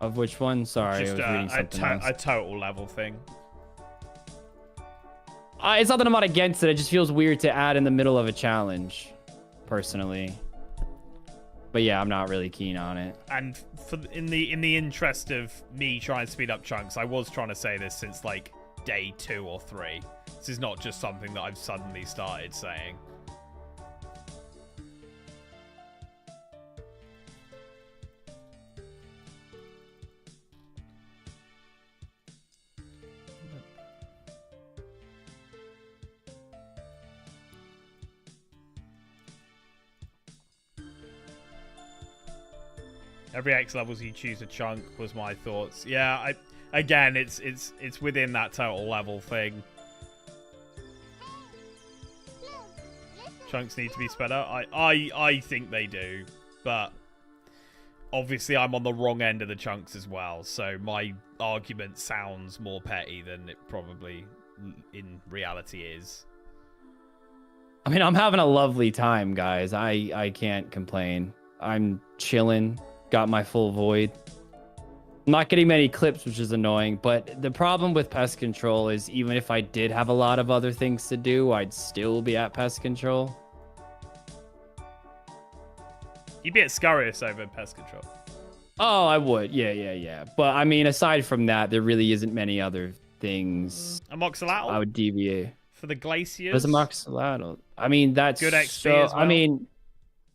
Of which one? Sorry, Just I was reading something else. a total level thing. It's not that I'm not against it. It just feels weird to add in the middle of a challenge, personally. But yeah, I'm not really keen on it. And in the interest of me trying to speed up chunks, I was trying to say this since like day 2 or 3. This is not just something that I've suddenly started saying. Every X levels you choose a chunk was my thoughts. Yeah, again, it's within that total level thing. Chunks need to be sped up. I think they do, but obviously I'm on the wrong end of the chunks as well, so my argument sounds more petty than it probably in reality is. I mean, I'm having a lovely time, guys. I can't complain. I'm chilling. Got my full void. I'm not getting many clips, which is annoying, but the problem with pest control is even if I did have a lot of other things to do, I'd still be at pest control. You'd be at Scurrius over pest control. Oh, I would. Yeah. But I mean, aside from that, there really isn't many other things Amoxalatl? I would deviate. For the glaciers? There's Amoxalatl. I mean, that's good XP so, as well.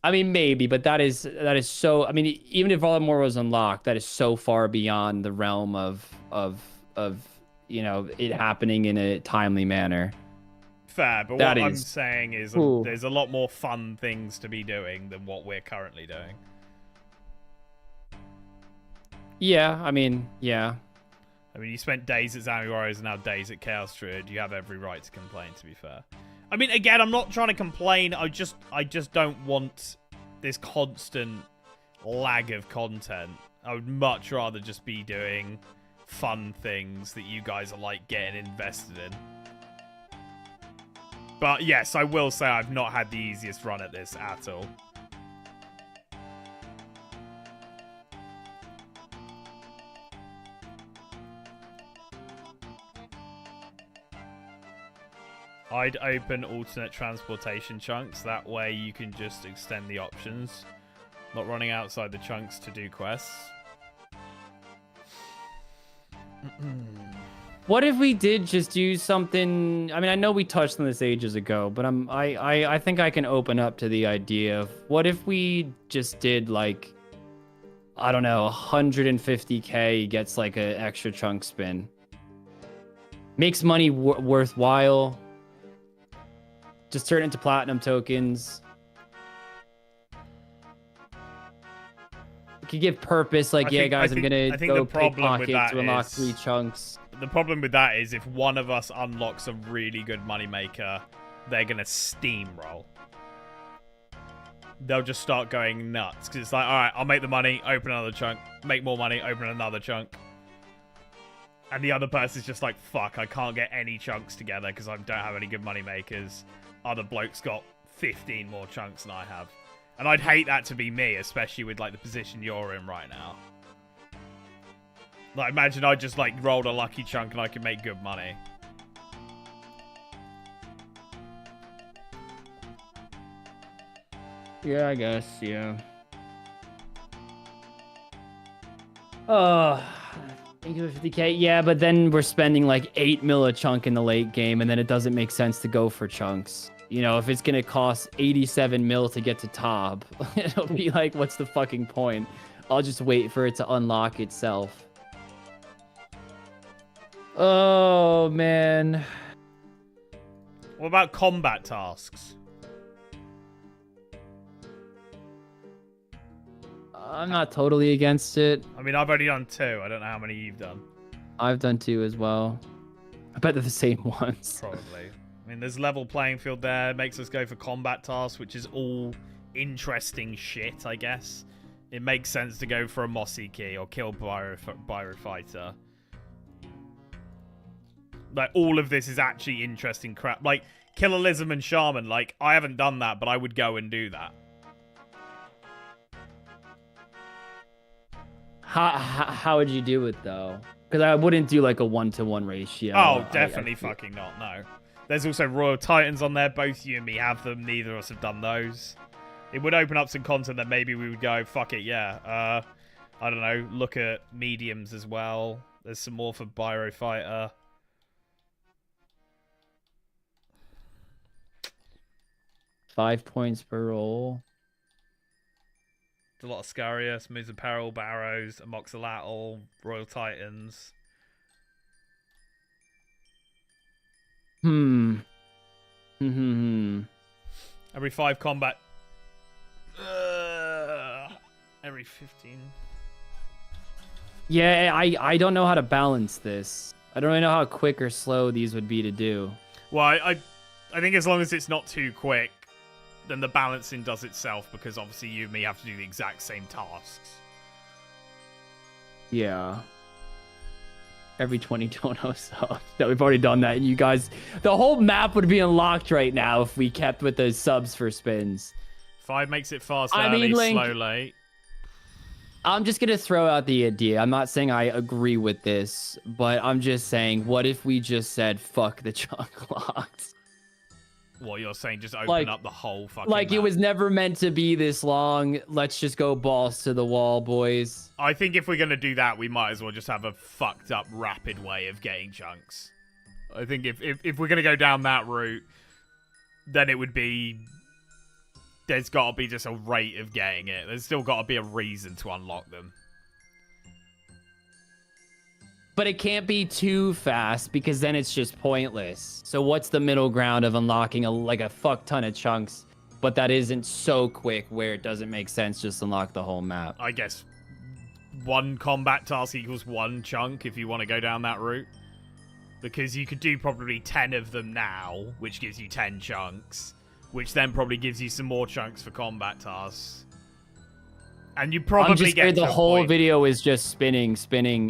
I mean, maybe, but that is so. I mean, even if Voldemort was unlocked, that is so far beyond the realm of you know, it happening in a timely manner. Fair, but what I'm saying is there's a lot more fun things to be doing than what we're currently doing. Yeah, I mean, yeah. I mean, you spent days at Zami Warriors and now days at Chaos Druid. You have every right to complain, to be fair. I mean, again, I'm not trying to complain. I just don't want this constant lag of content. I would much rather just be doing fun things that you guys are, like, getting invested in. But, yes, I will say I've not had the easiest run at this at all. I'd open alternate transportation chunks. That way you can just extend the options. Not running outside the chunks to do quests. What if we did just do something? I mean, I know we touched on this ages ago, but I think I can open up to the idea of what if we just did like, I don't know, 150k gets like an extra chunk spin. Makes money worthwhile. Just turn it into platinum tokens. You could give purpose, like, yeah, guys, I'm gonna go pickpocket to unlock 3 chunks. The problem with that is if one of us unlocks a really good moneymaker, they're gonna steamroll. They'll just start going nuts because it's like, all right, I'll make the money, open another chunk, make more money, open another chunk. And the other person's just like, fuck, I can't get any chunks together because I don't have any good money makers. Other bloke's got 15 more chunks than I have. And I'd hate that to be me, especially with like the position you're in right now. Like, imagine I just like rolled a lucky chunk and I could make good money. Yeah, I guess, yeah. Oh, 50k, yeah, but then we're spending like 8 mil a chunk in the late game, and then it doesn't make sense to go for chunks. You know, if it's gonna cost 87 mil to get to top, it'll be like, what's the fucking point? I'll just wait for it to unlock itself. Oh, man. What about combat tasks? I'm not totally against it. I mean, I've only done 2. I don't know how many you've done. I've done 2 as well. I bet they're the same ones. Probably. I mean, there's level playing field there. Makes us go for combat tasks, which is all interesting shit, I guess. It makes sense to go for a Mossy Key or kill Pyrofighter. Like, all of this is actually interesting crap. Like, Killalism and Shaman, like, I haven't done that, but I would go and do that. How would you do it, though? Because I wouldn't do, like, a 1-to-1 ratio. Oh, definitely fucking not, no. There's also Royal Titans on there. Both you and me have them. Neither of us have done those. It would open up some content that maybe we would go, fuck it, yeah. I don't know, look at mediums as well. There's some more for Pyrofighter. $5 points per roll. There's a lot of Scaria, Smooth Apparel, Barrows, Amoxalatl, Royal Titans. Hmm. Every 5 combat. Every 15. Yeah, I don't know how to balance this. I don't really know how quick or slow these would be to do. Well, I think as long as it's not too quick, then the balancing does itself, because obviously you and me have to do the exact same tasks. Yeah. Every 20 dono subs. No, we've already done that. And you guys, the whole map would be unlocked right now if we kept with the subs for spins. 5 makes it fast, I early, mean, Link, slow, late. I'm just going to throw out the idea. I'm not saying I agree with this, but I'm just saying, what if we just said, fuck the chunk locks? What you're saying, just open up the whole fucking Like, map. it was never meant to be this long. Let's just go balls to the wall, boys. I think if we're going to do that, we might as well just have a fucked up, rapid way of getting chunks. I think if we're going to go down that route, then it would be... There's got to be just a rate of getting it. There's still got to be a reason to unlock them. But it can't be too fast, because then it's just pointless. So what's the middle ground of unlocking a fuck ton of chunks, but that isn't so quick where it doesn't make sense just unlock the whole map? I guess 1 combat task equals 1 chunk if you want to go down that route. Because you could do probably 10 of them now, which gives you 10 chunks, which then probably gives you some more chunks for combat tasks. And you probably I'm just get scared to the a whole point. video is just spinning,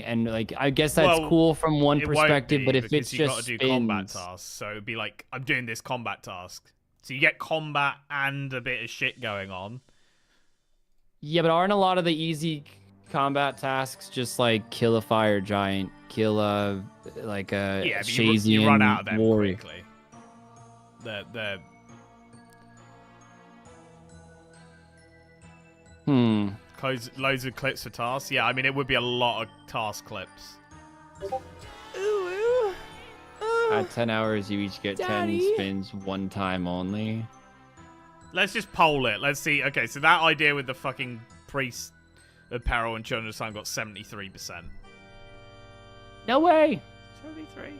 and like I guess that's cool from one It won't perspective, be, but if because it's you've just got to do spins, combat tasks, so it'd be like, I'm doing this combat task. So you get combat and a bit of shit going on. yeah, but aren't a lot of the easy combat tasks just like kill a fire giant, kill a like a Yeah, but Shazian you run out of them warrior? quickly. They're loads of clips for tasks. Yeah, I mean, it would be a lot of task clips. At 10 hours, you each get 10 spins one time only. Let's just poll it. Let's see. Okay, so that idea with the fucking priest apparel and children's time got 73%. No way. 73.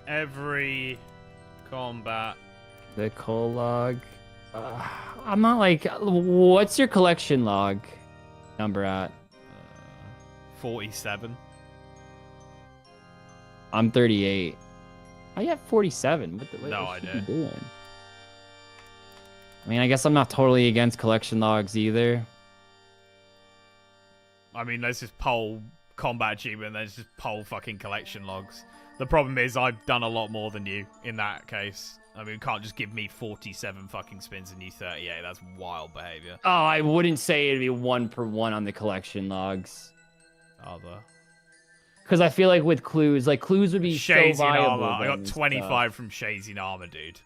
Every combat. The call log. I'm not like. What's your collection log number at? 47. I'm 38. I got 47. What No what's idea. she doing? I mean, I guess I'm not totally against collection logs either. I mean, let's just poll combat achievement, let's just poll fucking collection logs. The problem is I've done a lot more than you in that case. I mean, you can't just give me 47 fucking spins and you 38. That's wild behavior. Oh, I wouldn't say it'd be 1 per 1 on the collection logs. Other. Because I feel like with clues, like clues would be so Shazian viable. armor. I got and 25 stuff. from Shazian armor, dude.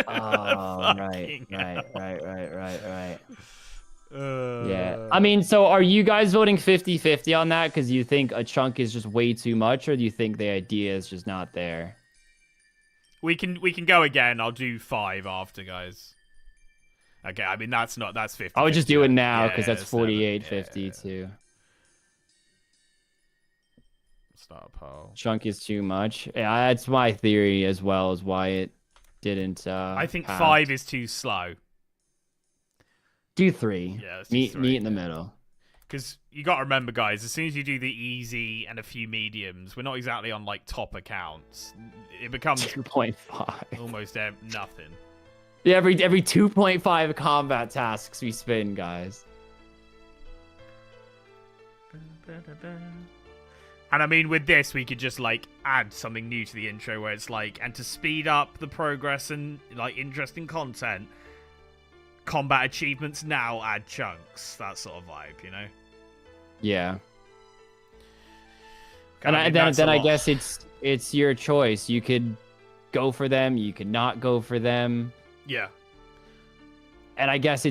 Oh, right. Yeah. I mean, so are you guys voting 50-50 on that because you think a chunk is just way too much, or do you think the idea is just not there? We can go again. I'll do 5 after, guys. Okay, I mean that's 50. I would just do it now because Yeah, that's it's never- 48-50 too. Start a poll. Chunk is too much. Yeah, that's my theory as well as why it didn't. I think pass. 5 is too slow. Do 3. Yeah, let's do meet 3, meet in the middle. Because you got to remember, guys, as soon as you do the easy and a few mediums, we're not exactly on like top accounts. It becomes 2.5. almost nothing. Yeah, every 2.5 combat tasks we spin, guys. And I mean, with this, we could just like add something new to the intro where it's like, and to speed up the progress and like interesting content, combat achievements now add chunks. That sort of vibe, you know? Yeah. I mean, then I guess it's your choice. You could go for them. You could not go for them. Yeah. And I guess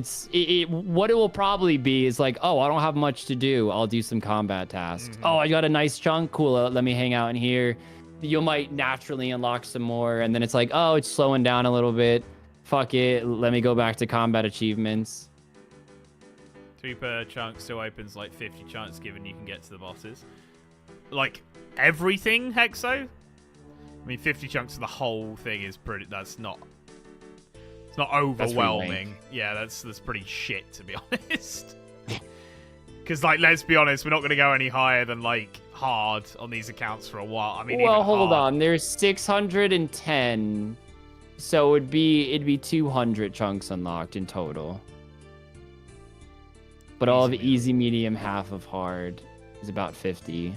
what it will probably be is like, oh, I don't have much to do. I'll do some combat tasks. Mhm. Oh, I got a nice chunk. Cool. Let me hang out in here. You might naturally unlock some more. And then it's like, oh, it's slowing down a little bit. Fuck it. Let me go back to combat achievements. 3 per chunk still opens like 50 chunks given you can get to the bosses. Like everything, Hexo? I mean, 50 chunks of the whole thing is pretty. That's not. It's not overwhelming. Yeah, that's pretty shit, to be honest. Because, like, let's be honest, we're not going to go any higher than like hard on these accounts for a while. I mean, well, even hold hard. on. There's 610, so it'd be 200 chunks unlocked in total. But all of Easy, easy, medium, half of hard is about 50.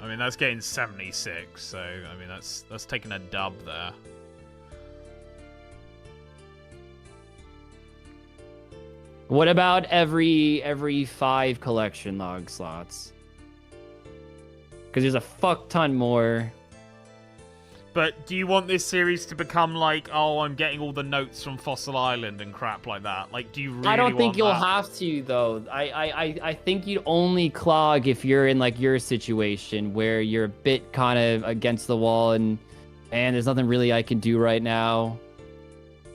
I mean, that's getting 76, so I mean that's taking a dub there. What about every 5 collection log slots? Because there's a fuck ton more. But do you want this series to become like, oh, I'm getting all the notes from Fossil Island and crap like that? Like, do you really I don't think want you'll that? have to though. I think you'd only clog if you're in like your situation where you're a bit kind of against the wall and there's nothing really I can do right now.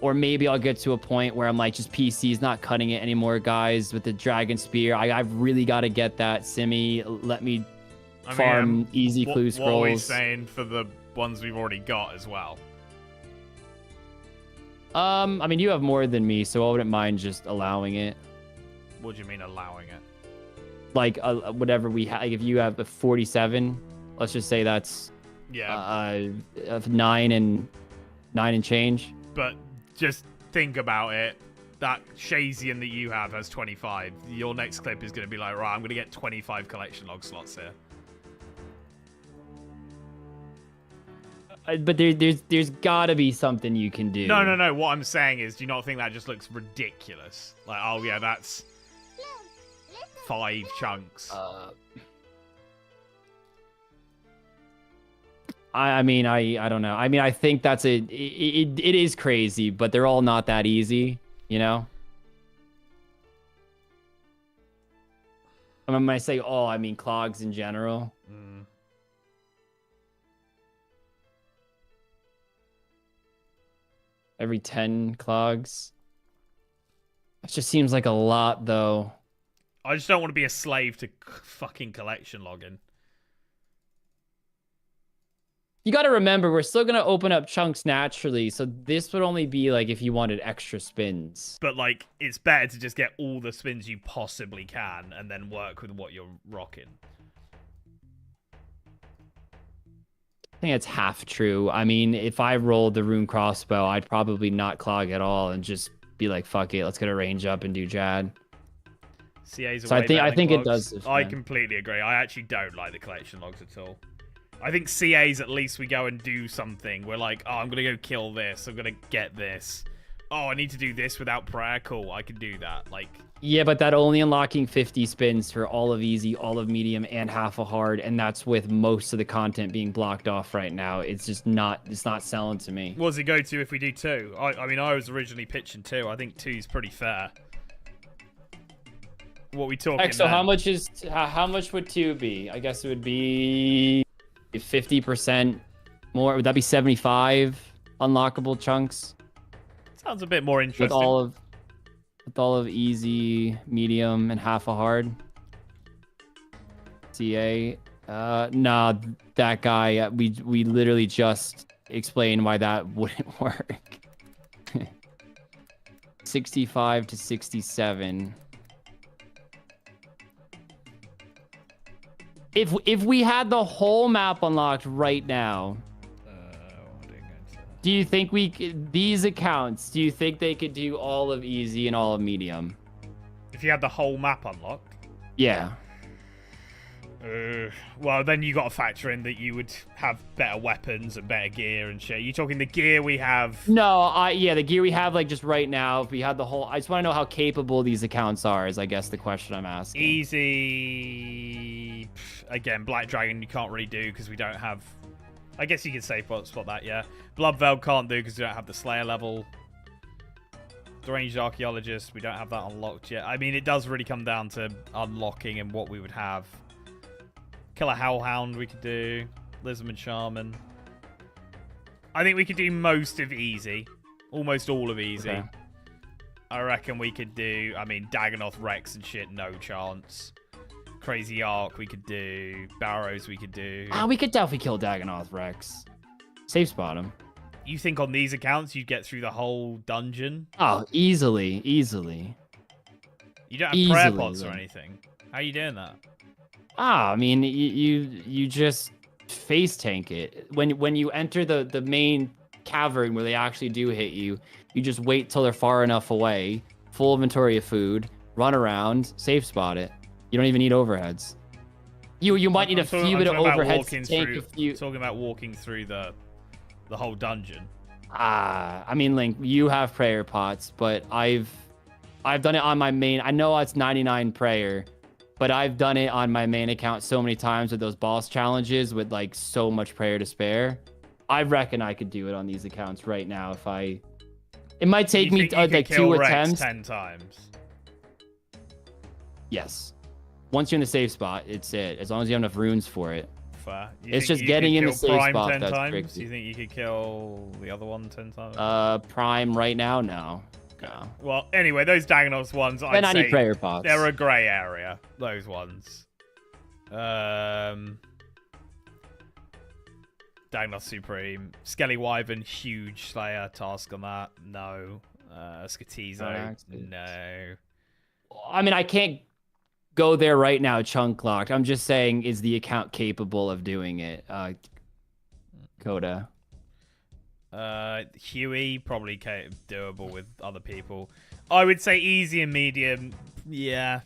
Or maybe I'll get to a point where I'm like, just PC's not cutting it anymore, guys, with the Dragon Spear. I've really got to get that Simi. Let me farm easy clue scrolls. What are we saying for the ones we've already got as well? I mean, you have more than me, so I wouldn't mind just allowing it. What do you mean allowing it? Like, whatever we have. Like, if you have a 47, let's just say that's 9 and change. But just think about it. That Shazian that you have has 25. Your next clip is going to be like, right, I'm going to get 25 collection log slots here. But there's gotta be something you can do. No. What I'm saying is, do you not think that just looks ridiculous? Like, oh yeah, that's 5 chunks. I mean, I don't know. I mean, I think that's it is crazy, but they're all not that easy, you know? I mean, when I say all, I mean clogs in general. Mm. Every 10 clogs. It just seems like a lot, though. I just don't want to be a slave to fucking collection logging. You got to remember, we're still going to open up chunks naturally, so this would only be like if you wanted extra spins. But, like, it's better to just get all the spins you possibly can and then work with what you're rocking. I think it's half true. I mean, if I rolled the rune crossbow, I'd probably not clog at all and just be like, fuck it, let's get a range up and do Jad. CA's So I think it does. I completely agree. I actually don't like the collection logs at all. I think CA's, at least we go and do something. We're like, oh, I'm going to go kill this. I'm going to get this. Oh, I need to do this without prayer. Cool, I can do that. Like, yeah, but that only unlocking 50 spins for all of easy, all of medium, and half a hard, and that's with most of the content being blocked off right now. It's just not, it's not selling to me. what does it go to if we do 2? I mean, I was originally pitching 2. I think 2's pretty fair. What we talking? Heck, so then? how much would 2 be? I guess it would be 50% more. Would that be 75 unlockable chunks? Sounds a bit more interesting. With all of easy, medium, and half a hard. CA. Nah, that guy. We literally just explained why that wouldn't work. 65 to 67. If we had the whole map unlocked right now, do you think these accounts, do you think they could do all of easy and all of medium? If you had the whole map unlocked? Yeah. Well, then you got to factor in that you would have better weapons and better gear and shit. You talking the gear we have? No, yeah, the gear we have, like, just right now, if we had the whole... I just want to know how capable these accounts are, is, I guess, the question I'm asking. Easy... Again, Black Dragon you can't really do because we don't have... I guess you could say spot that, yeah. Bloodveld can't do because we don't have the Slayer level. Deranged Archaeologist, we don't have that unlocked yet. I mean, it does really come down to unlocking and what we would have. Killer Hellhound we could do. Lizardman Shaman. I think we could do most of easy. Almost all of easy. Okay. I reckon we could do... I mean, Dagonoth Rex and shit, no chance. Crazy Ark we could do. Barrows we could do. We could definitely kill Dagonoth Rex. Safe spot him. You think on these accounts you'd get through the whole dungeon? Oh, easily. Easily. You don't have prayer pots or anything. How are you doing that? I mean, you just face tank it. When you enter the main cavern where they actually do hit you, you just wait till they're far enough away, full inventory of food, run around, safe spot it. You don't even need overheads. You might need a few bit of overheads to tank a few. Talking about walking through the whole dungeon. I mean, Link, you have prayer pots, but I've done it on my main. I know it's 99 prayer. But I've done it on my main account so many times with those boss challenges with like so much prayer to spare. I reckon I could do it on these accounts right now if I... It might take me like 2 attempts. 10 times. Yes. Once you're in the safe spot, it's it. As long as you have enough runes for it. Fair. It's just getting in the safe spot that's tricky. Do you think you could kill the other one 10 times? Prime right now? No. No. Well, anyway, those Dagonoth ones, I'd say prayer pots. They're a grey area, those ones. Dagonoth Supreme. Skelly Wyvern, huge Slayer task on that. No. Skatizo, no. I mean, I can't go there right now, chunk locked. I'm just saying, is the account capable of doing it? Coda. Huey, probably doable with other people. I would say easy and medium, yeah.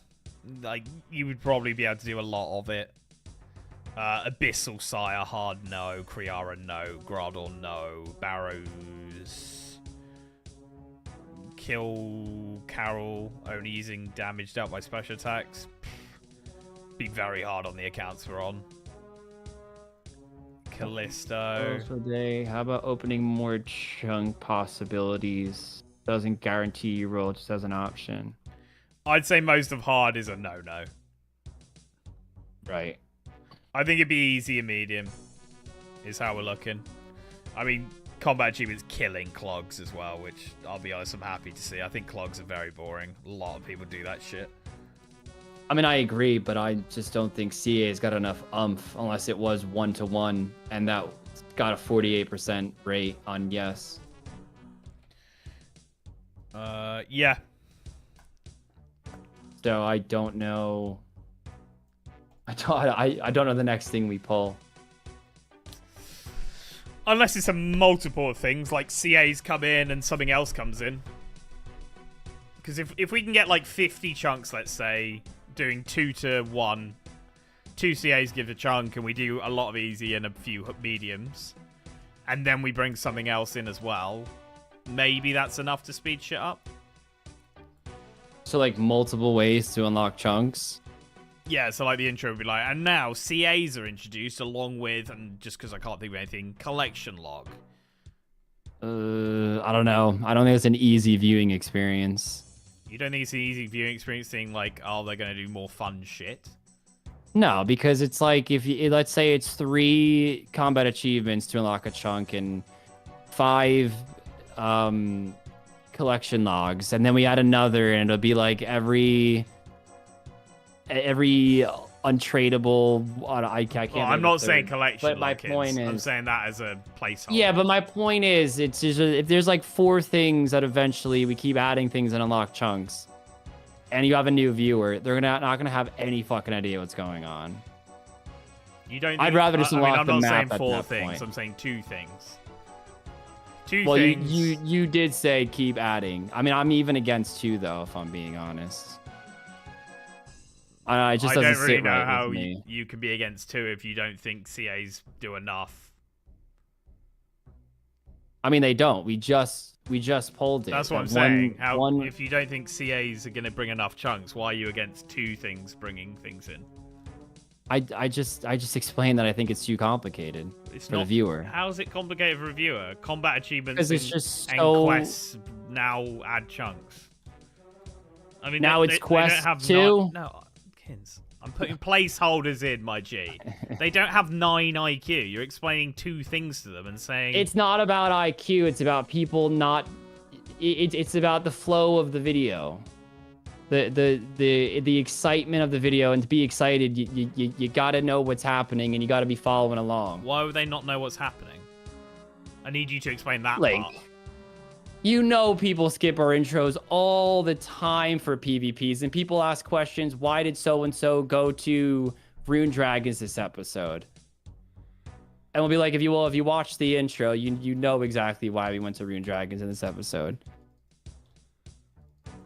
Like, you would probably be able to do a lot of it. Abyssal Sire, hard no. Kriara, no. Grador, no. Barrows. Kill Carol, only using damage dealt by special attacks. Be very hard on the accounts we're on. Callisto. How about opening more chunk possibilities? Doesn't guarantee you roll, just as an option. I'd say most of hard is a no-no. Right. I think it'd be easy and medium, is how we're looking. I mean, combat achievements killing clogs as well, which I'll be honest, I'm happy to see. I think clogs are very boring. A lot of people do that shit. I mean, I agree, but I just don't think CA's got enough umph unless it was 1-to-1, and that got a 48% rate on yes. Yeah. So I don't know. I don't know the next thing we pull. Unless it's a multiple of things, like CA's come in and something else comes in. Because if we can get like 50 chunks, let's say, doing 2-to-1, 2 CAs give a chunk, and we do a lot of easy and a few mediums, and then we bring something else in as well, maybe that's enough to speed shit up. So like multiple ways to unlock chunks? Yeah, so like the intro would be like, and now CAs are introduced along with, and just because I can't think of anything, collection log. I don't know. I don't think it's an easy viewing experience. You don't think it's an easy viewing experience seeing like, oh, they're going to do more fun shit? No, because it's like, if you, let's say it's 3 combat achievements to unlock a chunk and 5 collection logs, and then we add another, and it'll be like every untradeable. I can't. Well, I'm not saying collection. But my like point is, I'm saying that as a placeholder. Yeah, but my point is, it's just if there's like 4 things that eventually we keep adding things and unlock chunks, and you have a new viewer, they're not gonna have any fucking idea what's going on. You don't. I'd rather just unlock I'm the not map saying at 4 that things. point. I'm saying 2 things. 2 Well, things. you did say keep adding. I mean, I'm even against 2 though, if I'm being honest. It just doesn't don't really sit know right how with me. you can be against 2 if you don't think CAs do enough. I mean, they don't. We just pulled it. That's what I'm saying. If you don't think CAs are going to bring enough chunks, why are you against 2 things bringing things in? I just explained that I think it's too complicated for the viewer. How is it complicated for a viewer? Combat achievements Because it's just and so... quests now add chunks. I mean, now it's quest 2. No, Kins. I'm putting placeholders in, my G. They don't have 9 IQ. You're explaining 2 things to them and saying... It's not about IQ. It's about people not... It's about the flow of the video. The excitement of the video. And to be excited, you got to know what's happening and you got to be following along. Why would they not know what's happening? I need you to explain that like, part. You know people skip our intros all the time for PvPs, and people ask questions, why did so-and-so go to Rune Dragons this episode? And we'll be like, if you watch the intro, you know exactly why we went to Rune Dragons in this episode.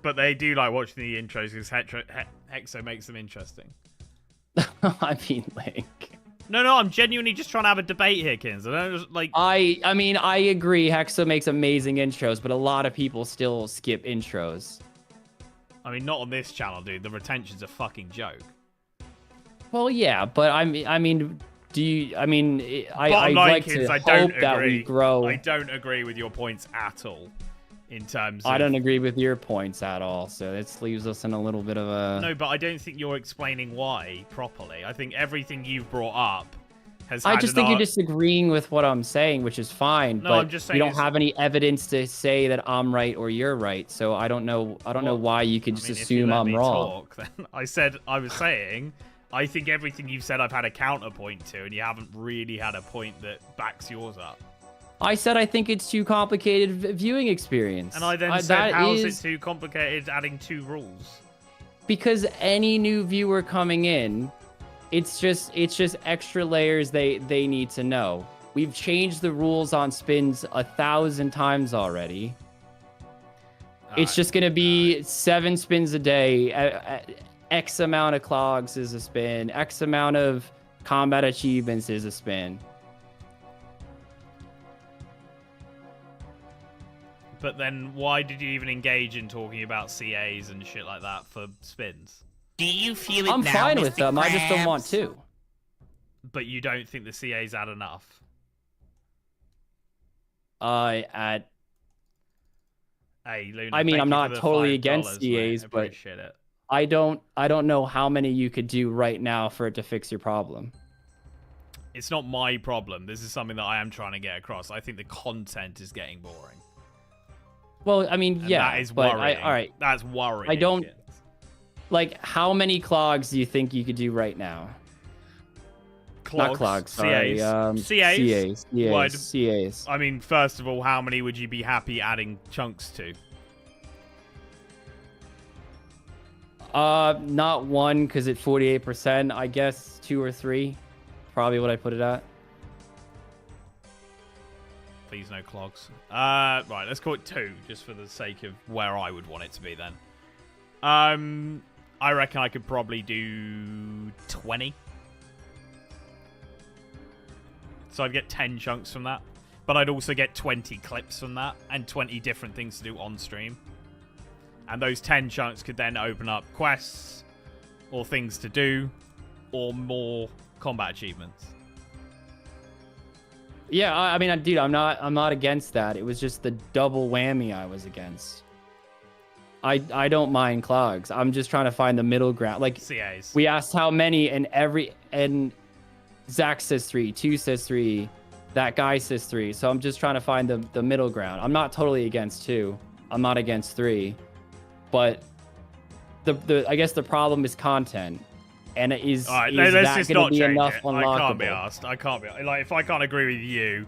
But they do like watching the intros because Hexo makes them interesting. I mean, like... No, I'm genuinely just trying to have a debate here, Kins. I don't just, like... I mean, I agree. Hexo makes amazing intros, but a lot of people still skip intros. I mean, not on this channel, dude. The retention's a fucking joke. Well, yeah, but I mean, do you... I mean, I like to don't hope that we grow. I don't agree with your points at all. In terms of... I don't agree with your points at all, so this leaves us in a little bit of a... No, but I don't think you're explaining why properly. I think everything you've brought up has I just think you're disagreeing with what I'm saying, which is fine, no, but I'm just saying you don't have any evidence to say that I'm right or you're right, so I don't know why you could just assume I'm wrong. Then I was saying, I think everything you've said I've had a counterpoint to, and you haven't really had a point that backs yours up. I said I think it's too complicated viewing experience. And I then said, how is it too complicated adding 2 rules? Because any new viewer coming in, it's just extra layers they need to know. We've changed the rules on spins 1,000 times already. It's just going to be 7 spins a day. X amount of clogs is a spin. X amount of combat achievements is a spin. But then why did you even engage in talking about CAs and shit like that for spins? Do you feel it I'm now, fine Mr. with them. I just don't want Krabs? to. But you don't think the CAs add enough? Hey, Luna, I mean, thank I'm you not for the totally $5, against mate. CAs, I but appreciate it. I don't know how many you could do right now for it to fix your problem. It's not my problem. This is something that I am trying to get across. I think the content is getting boring. Well, I mean, And yeah, that is but worrying. all right. That's worrying. I don't kids. like how many clogs do you think you could do right now? Clogs, Not clogs, sorry. CAs. CAs. I mean, first of all, how many would you be happy adding chunks to? Not 1 because at 48%, I guess 2 or 3. Probably what I put it at. Please no clogs. Right, let's call it 2, just for the sake of where I would want it to be then. I reckon I could probably do 20. So I'd get 10 chunks from that. But I'd also get 20 clips from that, and 20 different things to do on stream. And those 10 chunks could then open up quests, or things to do, or more combat achievements. Yeah, I mean, dude, I'm not against that. It was just the double whammy I was against. I don't mind clogs. I'm just trying to find the middle ground. Like CAs. We asked how many, and Zach says 3, 2 says 3, that guy says 3. So I'm just trying to find the middle ground. I'm not totally against 2. I'm not against 3. But I guess the problem is content. And is, All right, is let's that just going not to be change enough it. unlockable? I can't be asked. I can't be like if I can't agree with you,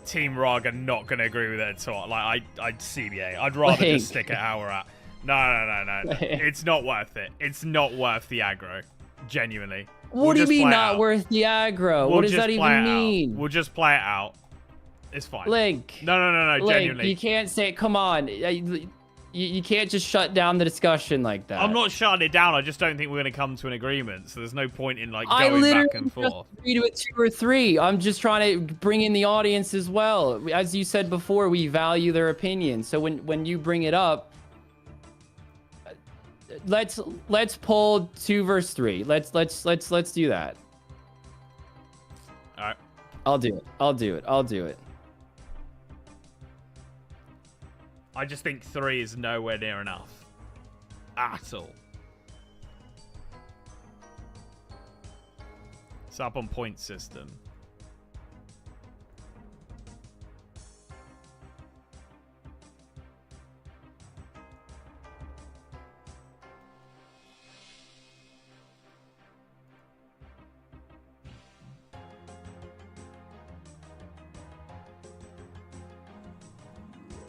Team Rog are not going to agree with it at all. Like I'd CBA. I'd rather just stick at how we're at. No. It's not worth it. It's not worth the aggro. Genuinely. What do you mean not worth the aggro? What does that even mean? We'll just play it out. It's fine. Link. No. Link, Genuinely. you can't say. Come on. You can't just shut down the discussion like that. I'm not shutting it down. I just don't think we're going to come to an agreement. So there's no point in like going back and forth. I literally just agreed with 2 or 3. I'm just trying to bring in the audience as well. As you said before, we value their opinion. So when you bring it up, let's pull 2 versus 3. Let's do that. All right. I'll do it. I just think 3 is nowhere near enough. At all. It's up on point system.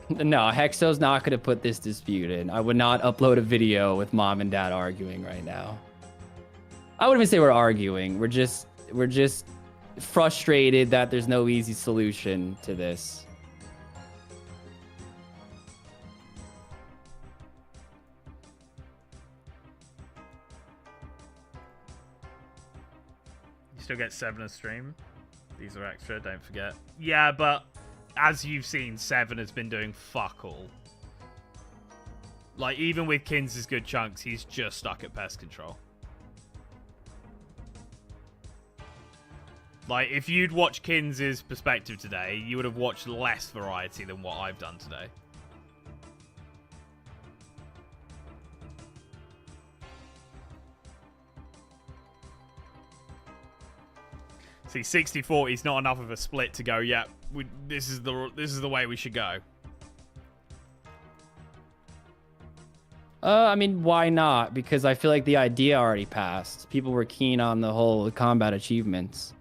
No, Hexo's not going to put this dispute in. I would not upload a video with mom and dad arguing right now. I wouldn't even say we're arguing. We're just frustrated that there's no easy solution to this. You still get 7 a stream. These are extra, don't forget. Yeah, but as you've seen, 7 has been doing fuck all. Like, even with Kins' good chunks, he's just stuck at pest control. Like, if you'd watched Kins' perspective today, you would have watched less variety than what I've done today. See, 60-40 is not enough of a split to go, yeah, this is the way we should go. I mean, why not? Because I feel like the idea already passed. People were keen on the whole combat achievements.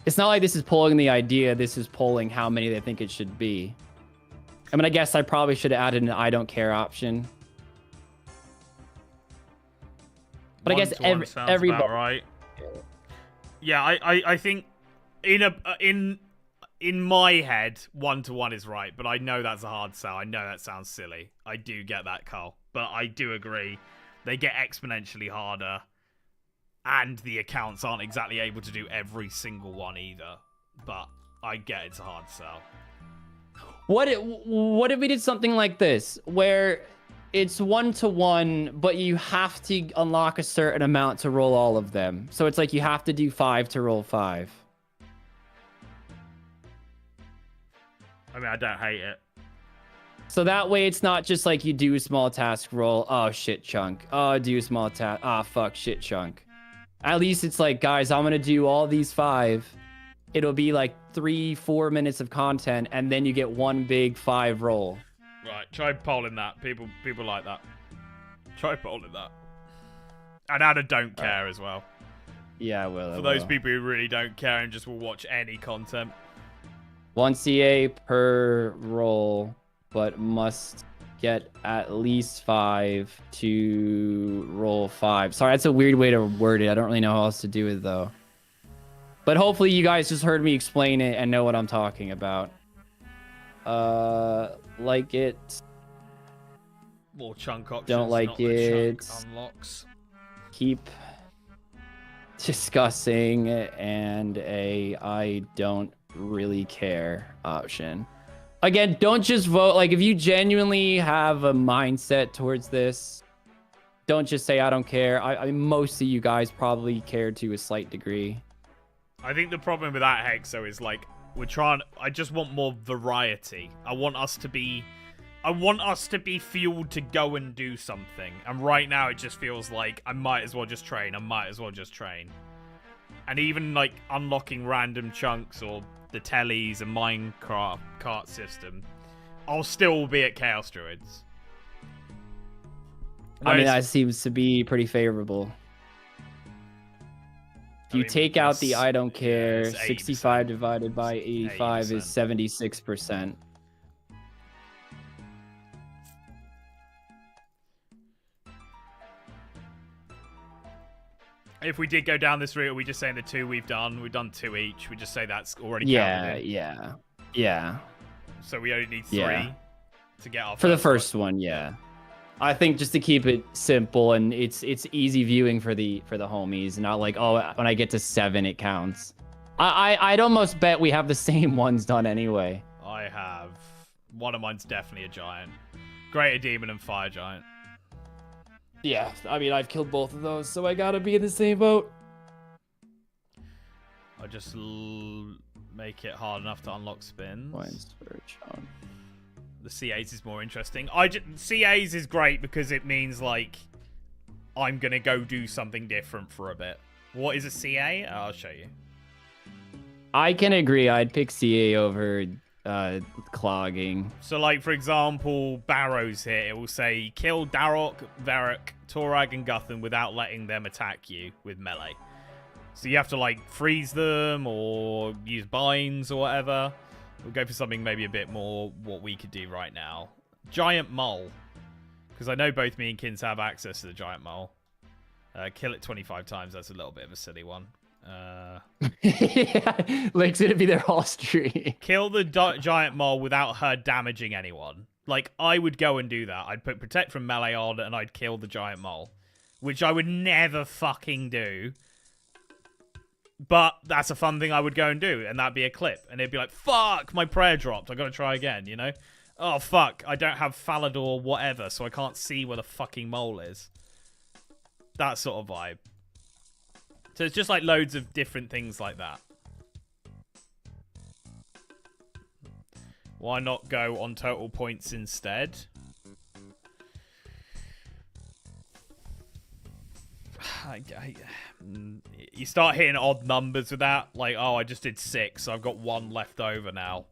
It's not like this is polling the idea. This is polling how many they think it should be. I mean, I guess I probably should have added an I don't care option. But I guess everybody, right. Yeah, I think in my head 1-to-1 is right, but I know that's a hard sell. I know that sounds silly. I do get that, Carl, but I do agree they get exponentially harder, and the accounts aren't exactly able to do every single one either. But I get it's a hard sell. What if we did something like this, where it's 1-to-1, but you have to unlock a certain amount to roll all of them. So it's like you have to do 5 to roll 5. I mean, I don't hate it. So that way it's not just like you do a small task, roll, oh shit chunk. Oh, do a small task, ah fuck shit chunk. At least it's like, guys, I'm gonna do all these 5. It'll be like 3-4 minutes of content, and then you get one big 5 roll. Right, try polling that. People like that. Try polling that. And add a don't care as well. Yeah, I will. For those people who really don't care and just will watch any content. 1 CA per roll, but must get at least 5 to roll 5. Sorry, that's a weird way to word it. I don't really know how else to do it, though. But hopefully you guys just heard me explain it and know what I'm talking about. Like it. More chunk options. Don't like it. Unlocks. Keep discussing, and a I don't really care option. Again, don't just vote. Like, if you genuinely have a mindset towards this, don't just say I don't care. I mean, most of you guys probably care to a slight degree. I think the problem with that, Hexo, is like I just want more variety. I want us to be fueled to go and do something. And right now it just feels like I might as well just train. And even like unlocking random chunks or the tellies and Minecraft cart system, I'll still be at Chaos Druids. I mean, that seems to be pretty favorable. If you take out the I don't care, 65 divided by 85 is 76%. If we did go down this route, are we just saying the 2 we've done 2 each. We just say that's already counted in. Yeah. So we only need 3 to get off. For the first one, yeah. I think just to keep it simple and it's easy viewing for the homies, not like, oh, when I get to 7 it counts. I'd almost bet we have the same ones done anyway. I have. One of mine's definitely a giant. Greater Demon and Fire Giant. Yeah, I mean, I've killed both of those, so I gotta be in the same boat. I'll just make it hard enough to unlock spins. The C8s is more interesting. CAs is great because it means, like, I'm gonna go do something different for a bit. What is a CA? I'll show you. I can agree. I'd pick CA over clogging. So, like, for example, Barrows here, it will say, kill Darok, Varrock, Torag, and Gutham without letting them attack you with melee. So you have to, like, freeze them or use binds or whatever. We'll go for something maybe a bit more what we could do right now. Giant Mole. Because I know both me and Kins have access to the Giant Mole. Kill it 25 times. That's a little bit of a silly one. Yeah, Lake's gonna be there all stream. Kill the Giant Mole without her damaging anyone. Like, I would go and do that. I'd put Protect from melee on and I'd kill the Giant Mole. Which I would never fucking do. But that's a fun thing I would go and do, and that'd be a clip. And it'd be like, fuck, my prayer dropped. I gotta try again, you know? Oh, fuck, I don't have Falador whatever, so I can't see where the fucking mole is. That sort of vibe. So it's just like loads of different things like that. Why not go on total points instead? You start hitting odd numbers with that. Like, oh, I just did 6, so I've got 1 left over now.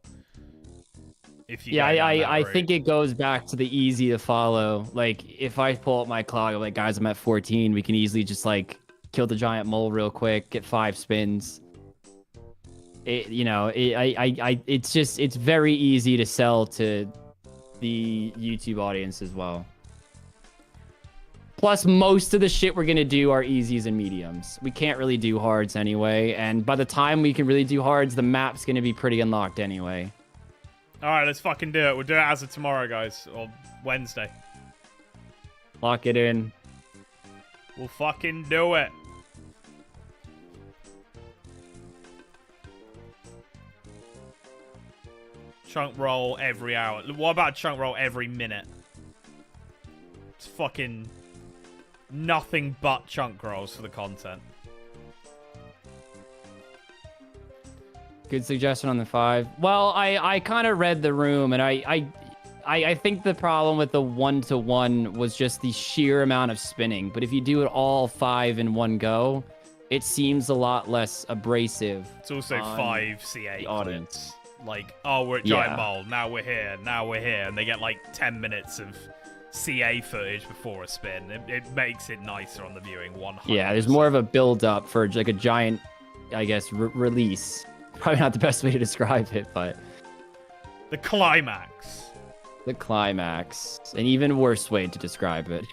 If you I think it goes back to the easy to follow. Like, if I pull up my clock, I'm like, guys, I'm at 14. We can easily just, like, kill the giant mole real quick, get 5 spins. It's very easy to sell to the YouTube audience as well. Plus, most of the shit we're gonna do are easies and mediums. We can't really do hards anyway, and by the time we can really do hards, the map's gonna be pretty unlocked anyway. Alright, let's fucking do it. We'll do it as of tomorrow, guys. Or Wednesday. Lock it in. We'll fucking do it. Chunk roll every hour. What about chunk roll every minute? It's fucking nothing but chunk rolls for the content. Good suggestion on the 5. Well, I kind of read the room, and I think the problem with the 1-to-1 was just the sheer amount of spinning. But if you do it all 5 in one go, it seems a lot less abrasive. It's also 5 C8 audience. Like, oh, we're at Giant Mole. Now we're here. Now we're here. And they get like 10 minutes of CA footage before a spin. It makes it nicer on the viewing. 100%. Yeah, there's more of a build-up for like a giant, I guess, release. Probably not the best way to describe it, but... The climax. The climax. An even worse way to describe it.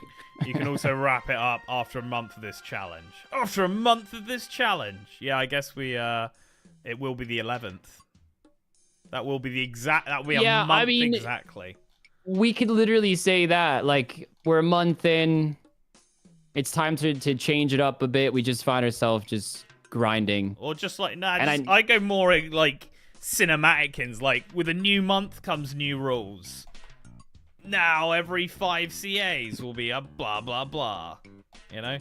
You can also wrap it up after a month of this challenge. After a month of this challenge! Yeah, I guess it will be the 11th. That will be the exact... That will be a month exactly. We could literally say that. Like, we're a month in. It's time to change it up a bit. We just find ourselves just grinding. Or just like... Nah, I go more like cinematicins. Like, with a new month comes new rules. Now, every 5 CAs will be a blah, blah, blah. You know?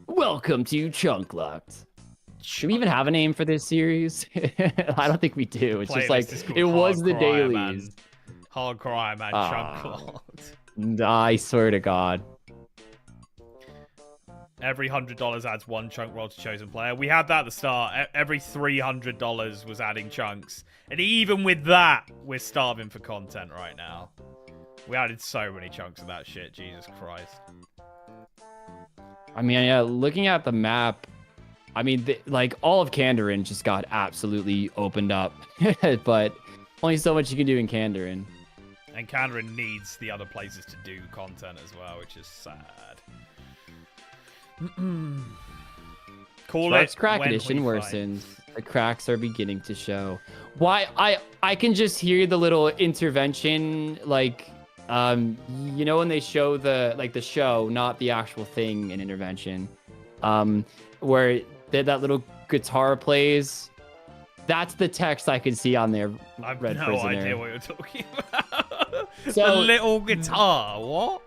Welcome to Chunk Locked. Should we even have a name for this series? I don't think we do. It's just like, it was the dailies. Hardcore Iron Man Chunk Locked. I swear to God. Every $100 adds 1 chunk roll to chosen player. We had that at the start. Every $300 was adding chunks. And even with that, we're starving for content right now. We added so many chunks of that shit. Jesus Christ. I mean, yeah, looking at the map, I mean, like all of Kandarin just got absolutely opened up, but only so much you can do in Kandarin. And Kandarin needs the other places to do content as well, which is sad. Call Spark's it crack when edition we worsens. The cracks are beginning to show. Why I can just hear the little intervention, like you know when they show the show, not the actual thing in intervention, where that little guitar plays. That's the text I can see on there. I've Red no Prisoner. idea what you're talking about. So- the little guitar. What?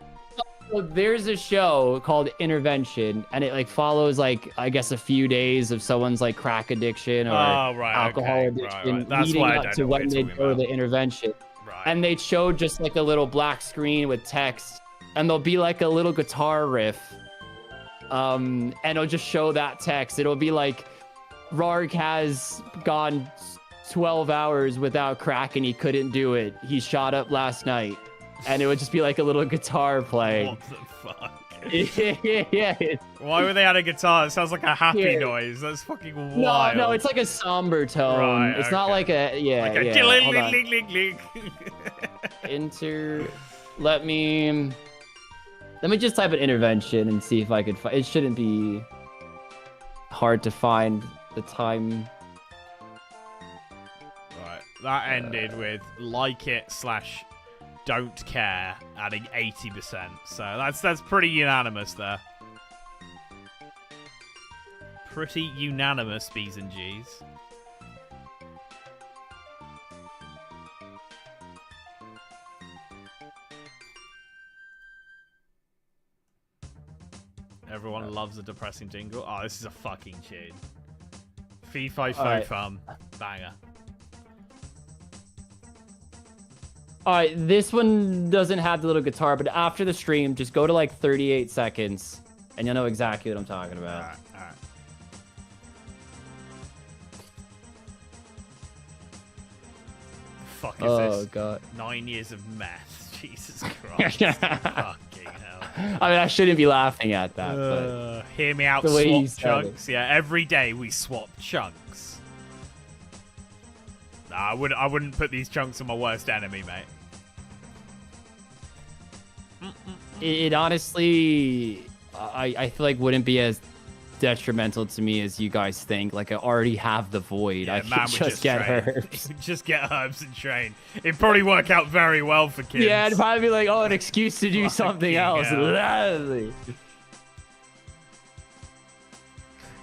So there's a show called Intervention, and it like follows like I guess a few days of someone's like crack addiction or alcohol addiction, Right. That's leading why I up don't to know what when you're they talking go to about. the intervention. Right. And they show just like a little black screen with text, and there'll be like a little guitar riff, and it'll just show that text. It'll be like Rarg has gone 12 hours without crack and he couldn't do it. He shot up last night, and it would just be like a little guitar playing. What the fuck? Yeah. Why would they add a guitar? It sounds like a happy Yeah. noise. That's fucking wild. No, it's like a somber tone. Right, It's not okay. like a like a Hold on. ding-ling-ling-ling-ling. Let me just type an intervention and see if I could find. It shouldn't be hard to find the time. Right. That ended with like it / don't care, adding 80%. So that's pretty unanimous there. Pretty unanimous, B's and G's. Everyone loves a depressing jingle. Oh, this is a fucking tune. Fee fi fo Alright. fum. Banger. All right, this one doesn't have the little guitar, but after the stream, just go to like 38 seconds, and you'll know exactly what I'm talking about. Alright, alright. Fuck is Oh this? god. 9 years of meth. Jesus Christ. Fucking hell. I mean, I shouldn't be laughing at that, but Hear me out, the way you swap said it. chunks. Yeah, every day we swap chunks. Nah, I wouldn't put these chunks on my worst enemy, mate. it honestly, I feel like wouldn't be as detrimental to me as you guys think. Like I already have the void. Yeah, I man can would just get train. herbs. Just get herbs and train. It'd probably work out very well for kids. Yeah, it'd probably be like, oh, an excuse to do something else. hell.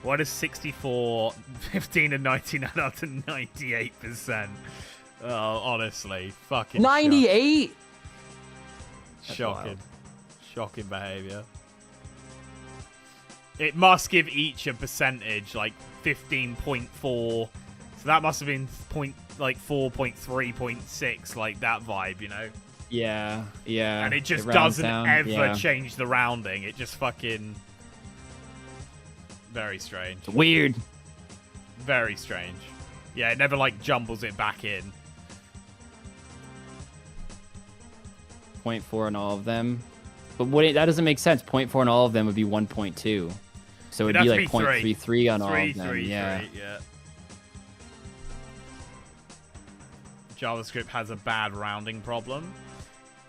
What is 64, 15, and 99 out to 98%? Oh, honestly, fucking 98. shocking. Shocking behavior. It must give each a percentage, like 15.4. So that must have been 4.3.6, like that vibe, you know? Yeah. And it just rounds doesn't down, ever yeah. change the rounding. It just fucking... Very strange. It's weird. Very strange. Yeah, it never, like, jumbles it back in. 0.4 on all of them. But that doesn't make sense. 0.4 on all of them would be 1.2. So it'd be like 0.33 on all of them. Yeah. JavaScript has a bad rounding problem.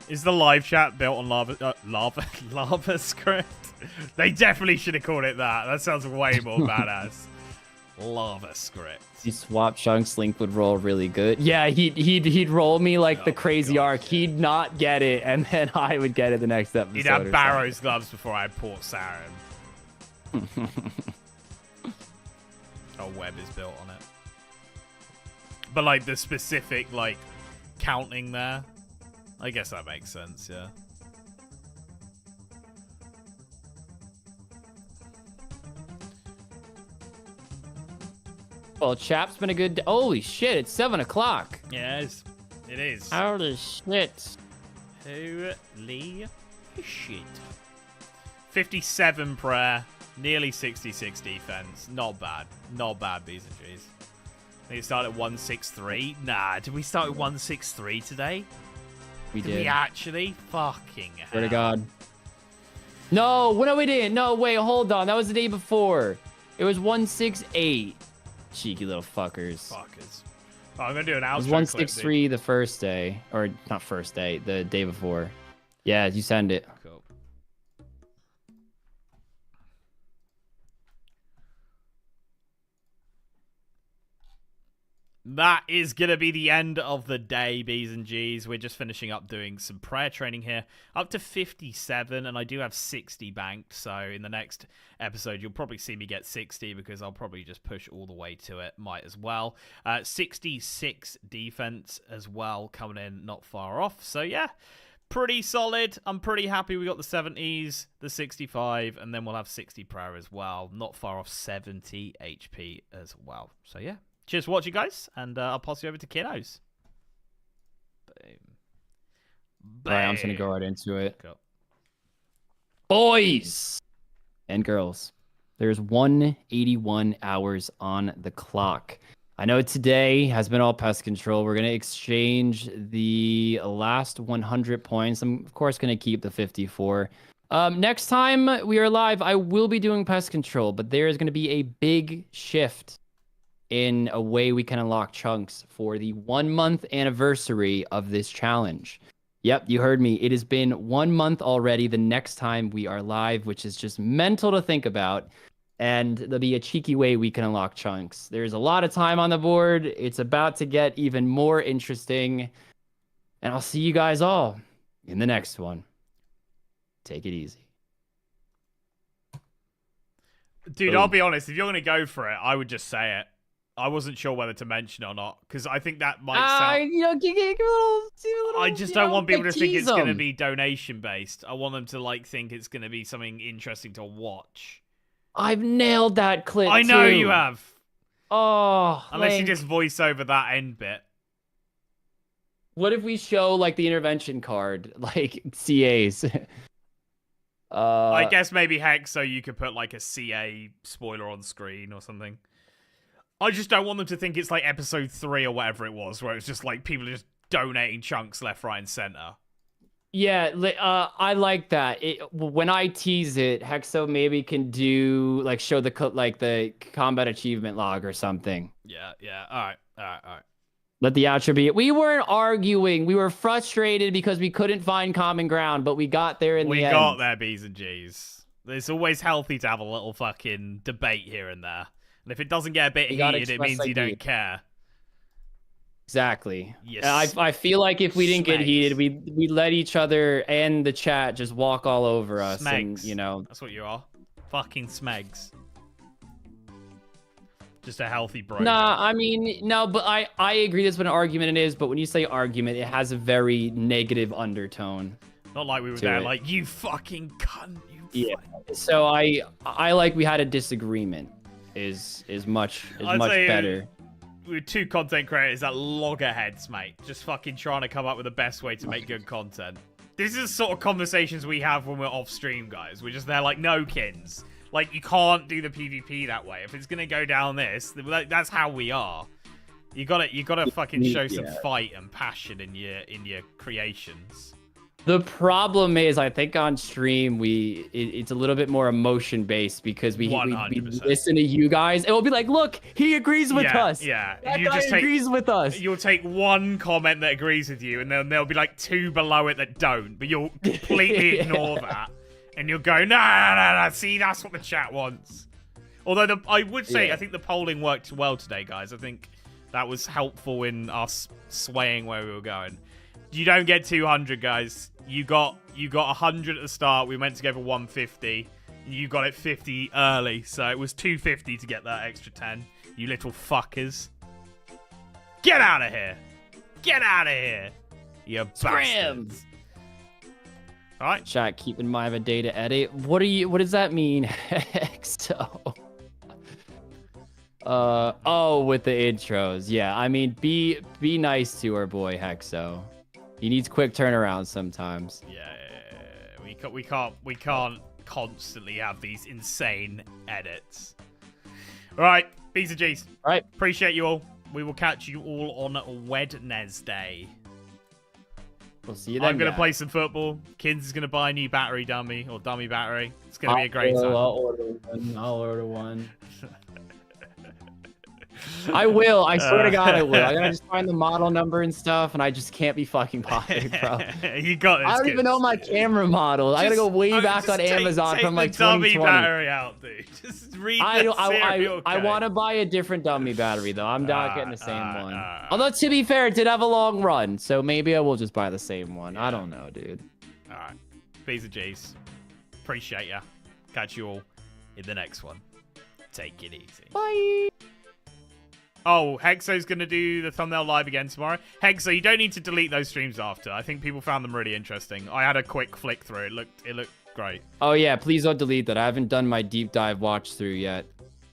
Is the live chat built on lava script? They definitely should have called it that. That sounds way more badass. Lava script. You swap chunks, Link would roll really good. Yeah, he'd roll me like the Oh my crazy God, arc. He'd not get it, and then I would get it the next episode. He'd have or Barrow's gloves before I had Port Sarin. Oh, web is built on it. But like the specific like counting there, I guess that makes sense, yeah. Well, chap's been a good. Holy shit! It's 7 o'clock. Yes, it is. Holy shit! Holy shit. 57 prayer, nearly 66 defense. Not bad. Not bad, B's and G's. I think it started at 163. Nah, did we start at 163 today? We Did we actually? Fucking hell. Swear to God. No, no, we didn't. No, wait, hold on. That was the day before. It was 168. Cheeky little fuckers. Fuckers. Oh, I'm gonna do an outro. It was 163 the first day, or not first day, the day before. Yeah, you send it. Cool. That is going to be the end of the day, B's and G's. We're just finishing up doing some prayer training here. Up to 57, and I do have 60 banked, so in the next episode, you'll probably see me get 60, because I'll probably just push all the way to it. Might as well. 66 defense as well, coming in not far off. So, yeah, pretty solid. I'm pretty happy we got the 70s, the 65, and then we'll have 60 prayer as well. Not far off 70 HP as well. So, yeah. Cheers for watching, guys, and I'll pass you over to Kiddos. Boom. All right, I'm just going to go right into it. Cool. Boys and girls, there's 181 hours on the clock. I know today has been all pest control. We're going to exchange the last 100 points. I'm, of course, going to keep the 54. Next time we are live, I will be doing pest control, but there is going to be a big shift in a way we can unlock chunks for the 1 month anniversary of this challenge. Yep, you heard me. It has been 1 month already the next time we are live, which is just mental to think about. And there'll be a cheeky way we can unlock chunks. There's a lot of time on the board. It's about to get even more interesting. And I'll see you guys all in the next one. Take it easy. Dude, Boom. I'll be honest. If you're going to go for it, I would just say it. I wasn't sure whether to mention it or not, because I think that might sound... give a little, I just don't want people to think it's going to them. be donation-based. I want them to, like, think it's going to be something interesting to watch. I've nailed that clip, I know too. you have. Oh, Unless you Link. just voice over that end bit. What if we show, like, the intervention card, like, CAs? I guess maybe Hex, so you could put, like, a CA spoiler on screen or something. I just don't want them to think it's like episode 3 or whatever it was, where it's just like people are just donating chunks left, right, and center. Yeah, I like that. When I tease it, Hexo maybe can do like show the the combat achievement log or something. Yeah. All right. Let the outro be. We weren't arguing. We were frustrated because we couldn't find common ground, but we got there in the end. We got there, B's and G's. It's always healthy to have a little fucking debate here and there. And if it doesn't get a bit heated, it means you don't care. Exactly. Yes. I feel like if we didn't get heated, we let each other and the chat just walk all over us. Smegs. And, you know. That's what you are. Fucking smegs. Just a healthy bro. Nah, I mean, no, but I agree that's what an argument it is, but when you say argument, it has a very negative undertone. Not like we were to there it. like, you fucking cunt. Yeah. So I like we had a disagreement is much better. We're two content creators that loggerheads, mate. Just fucking trying to come up with the best way to make good content. This is the sort of conversations we have when we're off stream, guys. We're just there like, no, Kins. Like, you can't do the PvP that way. If it's gonna go down this, that's how we are. You gotta fucking show some fight and passion in your creations. The problem is, I think on stream it's a little bit more emotion based because we listen to you guys. It will be like, look, he agrees with us. Yeah, that guy agrees with us. You'll take one comment that agrees with you, and then there'll be like 2 below it that don't. But you'll completely ignore that, and you'll go, no. See, that's what the chat wants. Although I would say, I think the polling worked well today, guys. I think that was helpful in us swaying where we were going. You don't get 200, guys. You got 100 at the start. We meant to go for 150. You got it 50 early, so it was 250 to get that extra 10. You little fuckers. Get out of here. Get out of here. You bastards. All right. Chat, keep in mind a day to edit. What does that mean? Hexo. With the intros. Yeah, I mean, be nice to our boy Hexo. He needs quick turnaround sometimes. Yeah. We can't constantly have these insane edits. All right, B's and G's. All right. Appreciate you all. We will catch you all on Wednesday. We'll see you then. I'm gonna guys. play some football. Kins is gonna buy a new battery dummy or dummy battery. It's gonna be a great time. I'll order one. I'll order one. I will. I swear to God, I will. I gotta just find the model number and stuff, and I just can't be fucking bothered, bro. You got this. I don't even know my camera model. I gotta go way back on Amazon from like 2020. Take the dummy battery out, dude. Just read I want to buy a different dummy battery though. I'm not getting the same one. Although to be fair, it did have a long run, so maybe I will just buy the same one. I don't know, dude. All right, B's and G's. Appreciate ya. Catch you all in the next one. Take it easy. Bye. Oh, Hexo's going to do the thumbnail live again tomorrow. Hexo, you don't need to delete those streams after. I think people found them really interesting. I had a quick flick through. It looked great. Oh, yeah. Please don't delete that. I haven't done my deep dive watch through yet.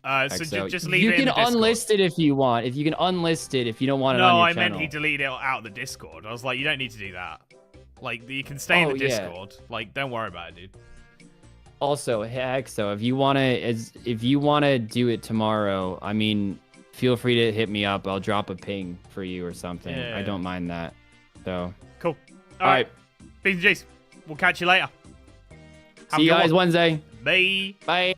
So just leave it in the Discord. You can unlist it if you want. If you can unlist it if you don't want it on No, your I channel. meant he deleted it out of the Discord. I was like, you don't need to do that. Like, you can stay in the Discord. Yeah. Like, don't worry about it, dude. Also, Hexo, if you want to do it tomorrow, I mean, feel free to hit me up. I'll drop a ping for you or something. Yeah. I don't mind that. So cool. All right. B's and G's. We'll catch you later. See you guys Wednesday. Bye. Bye.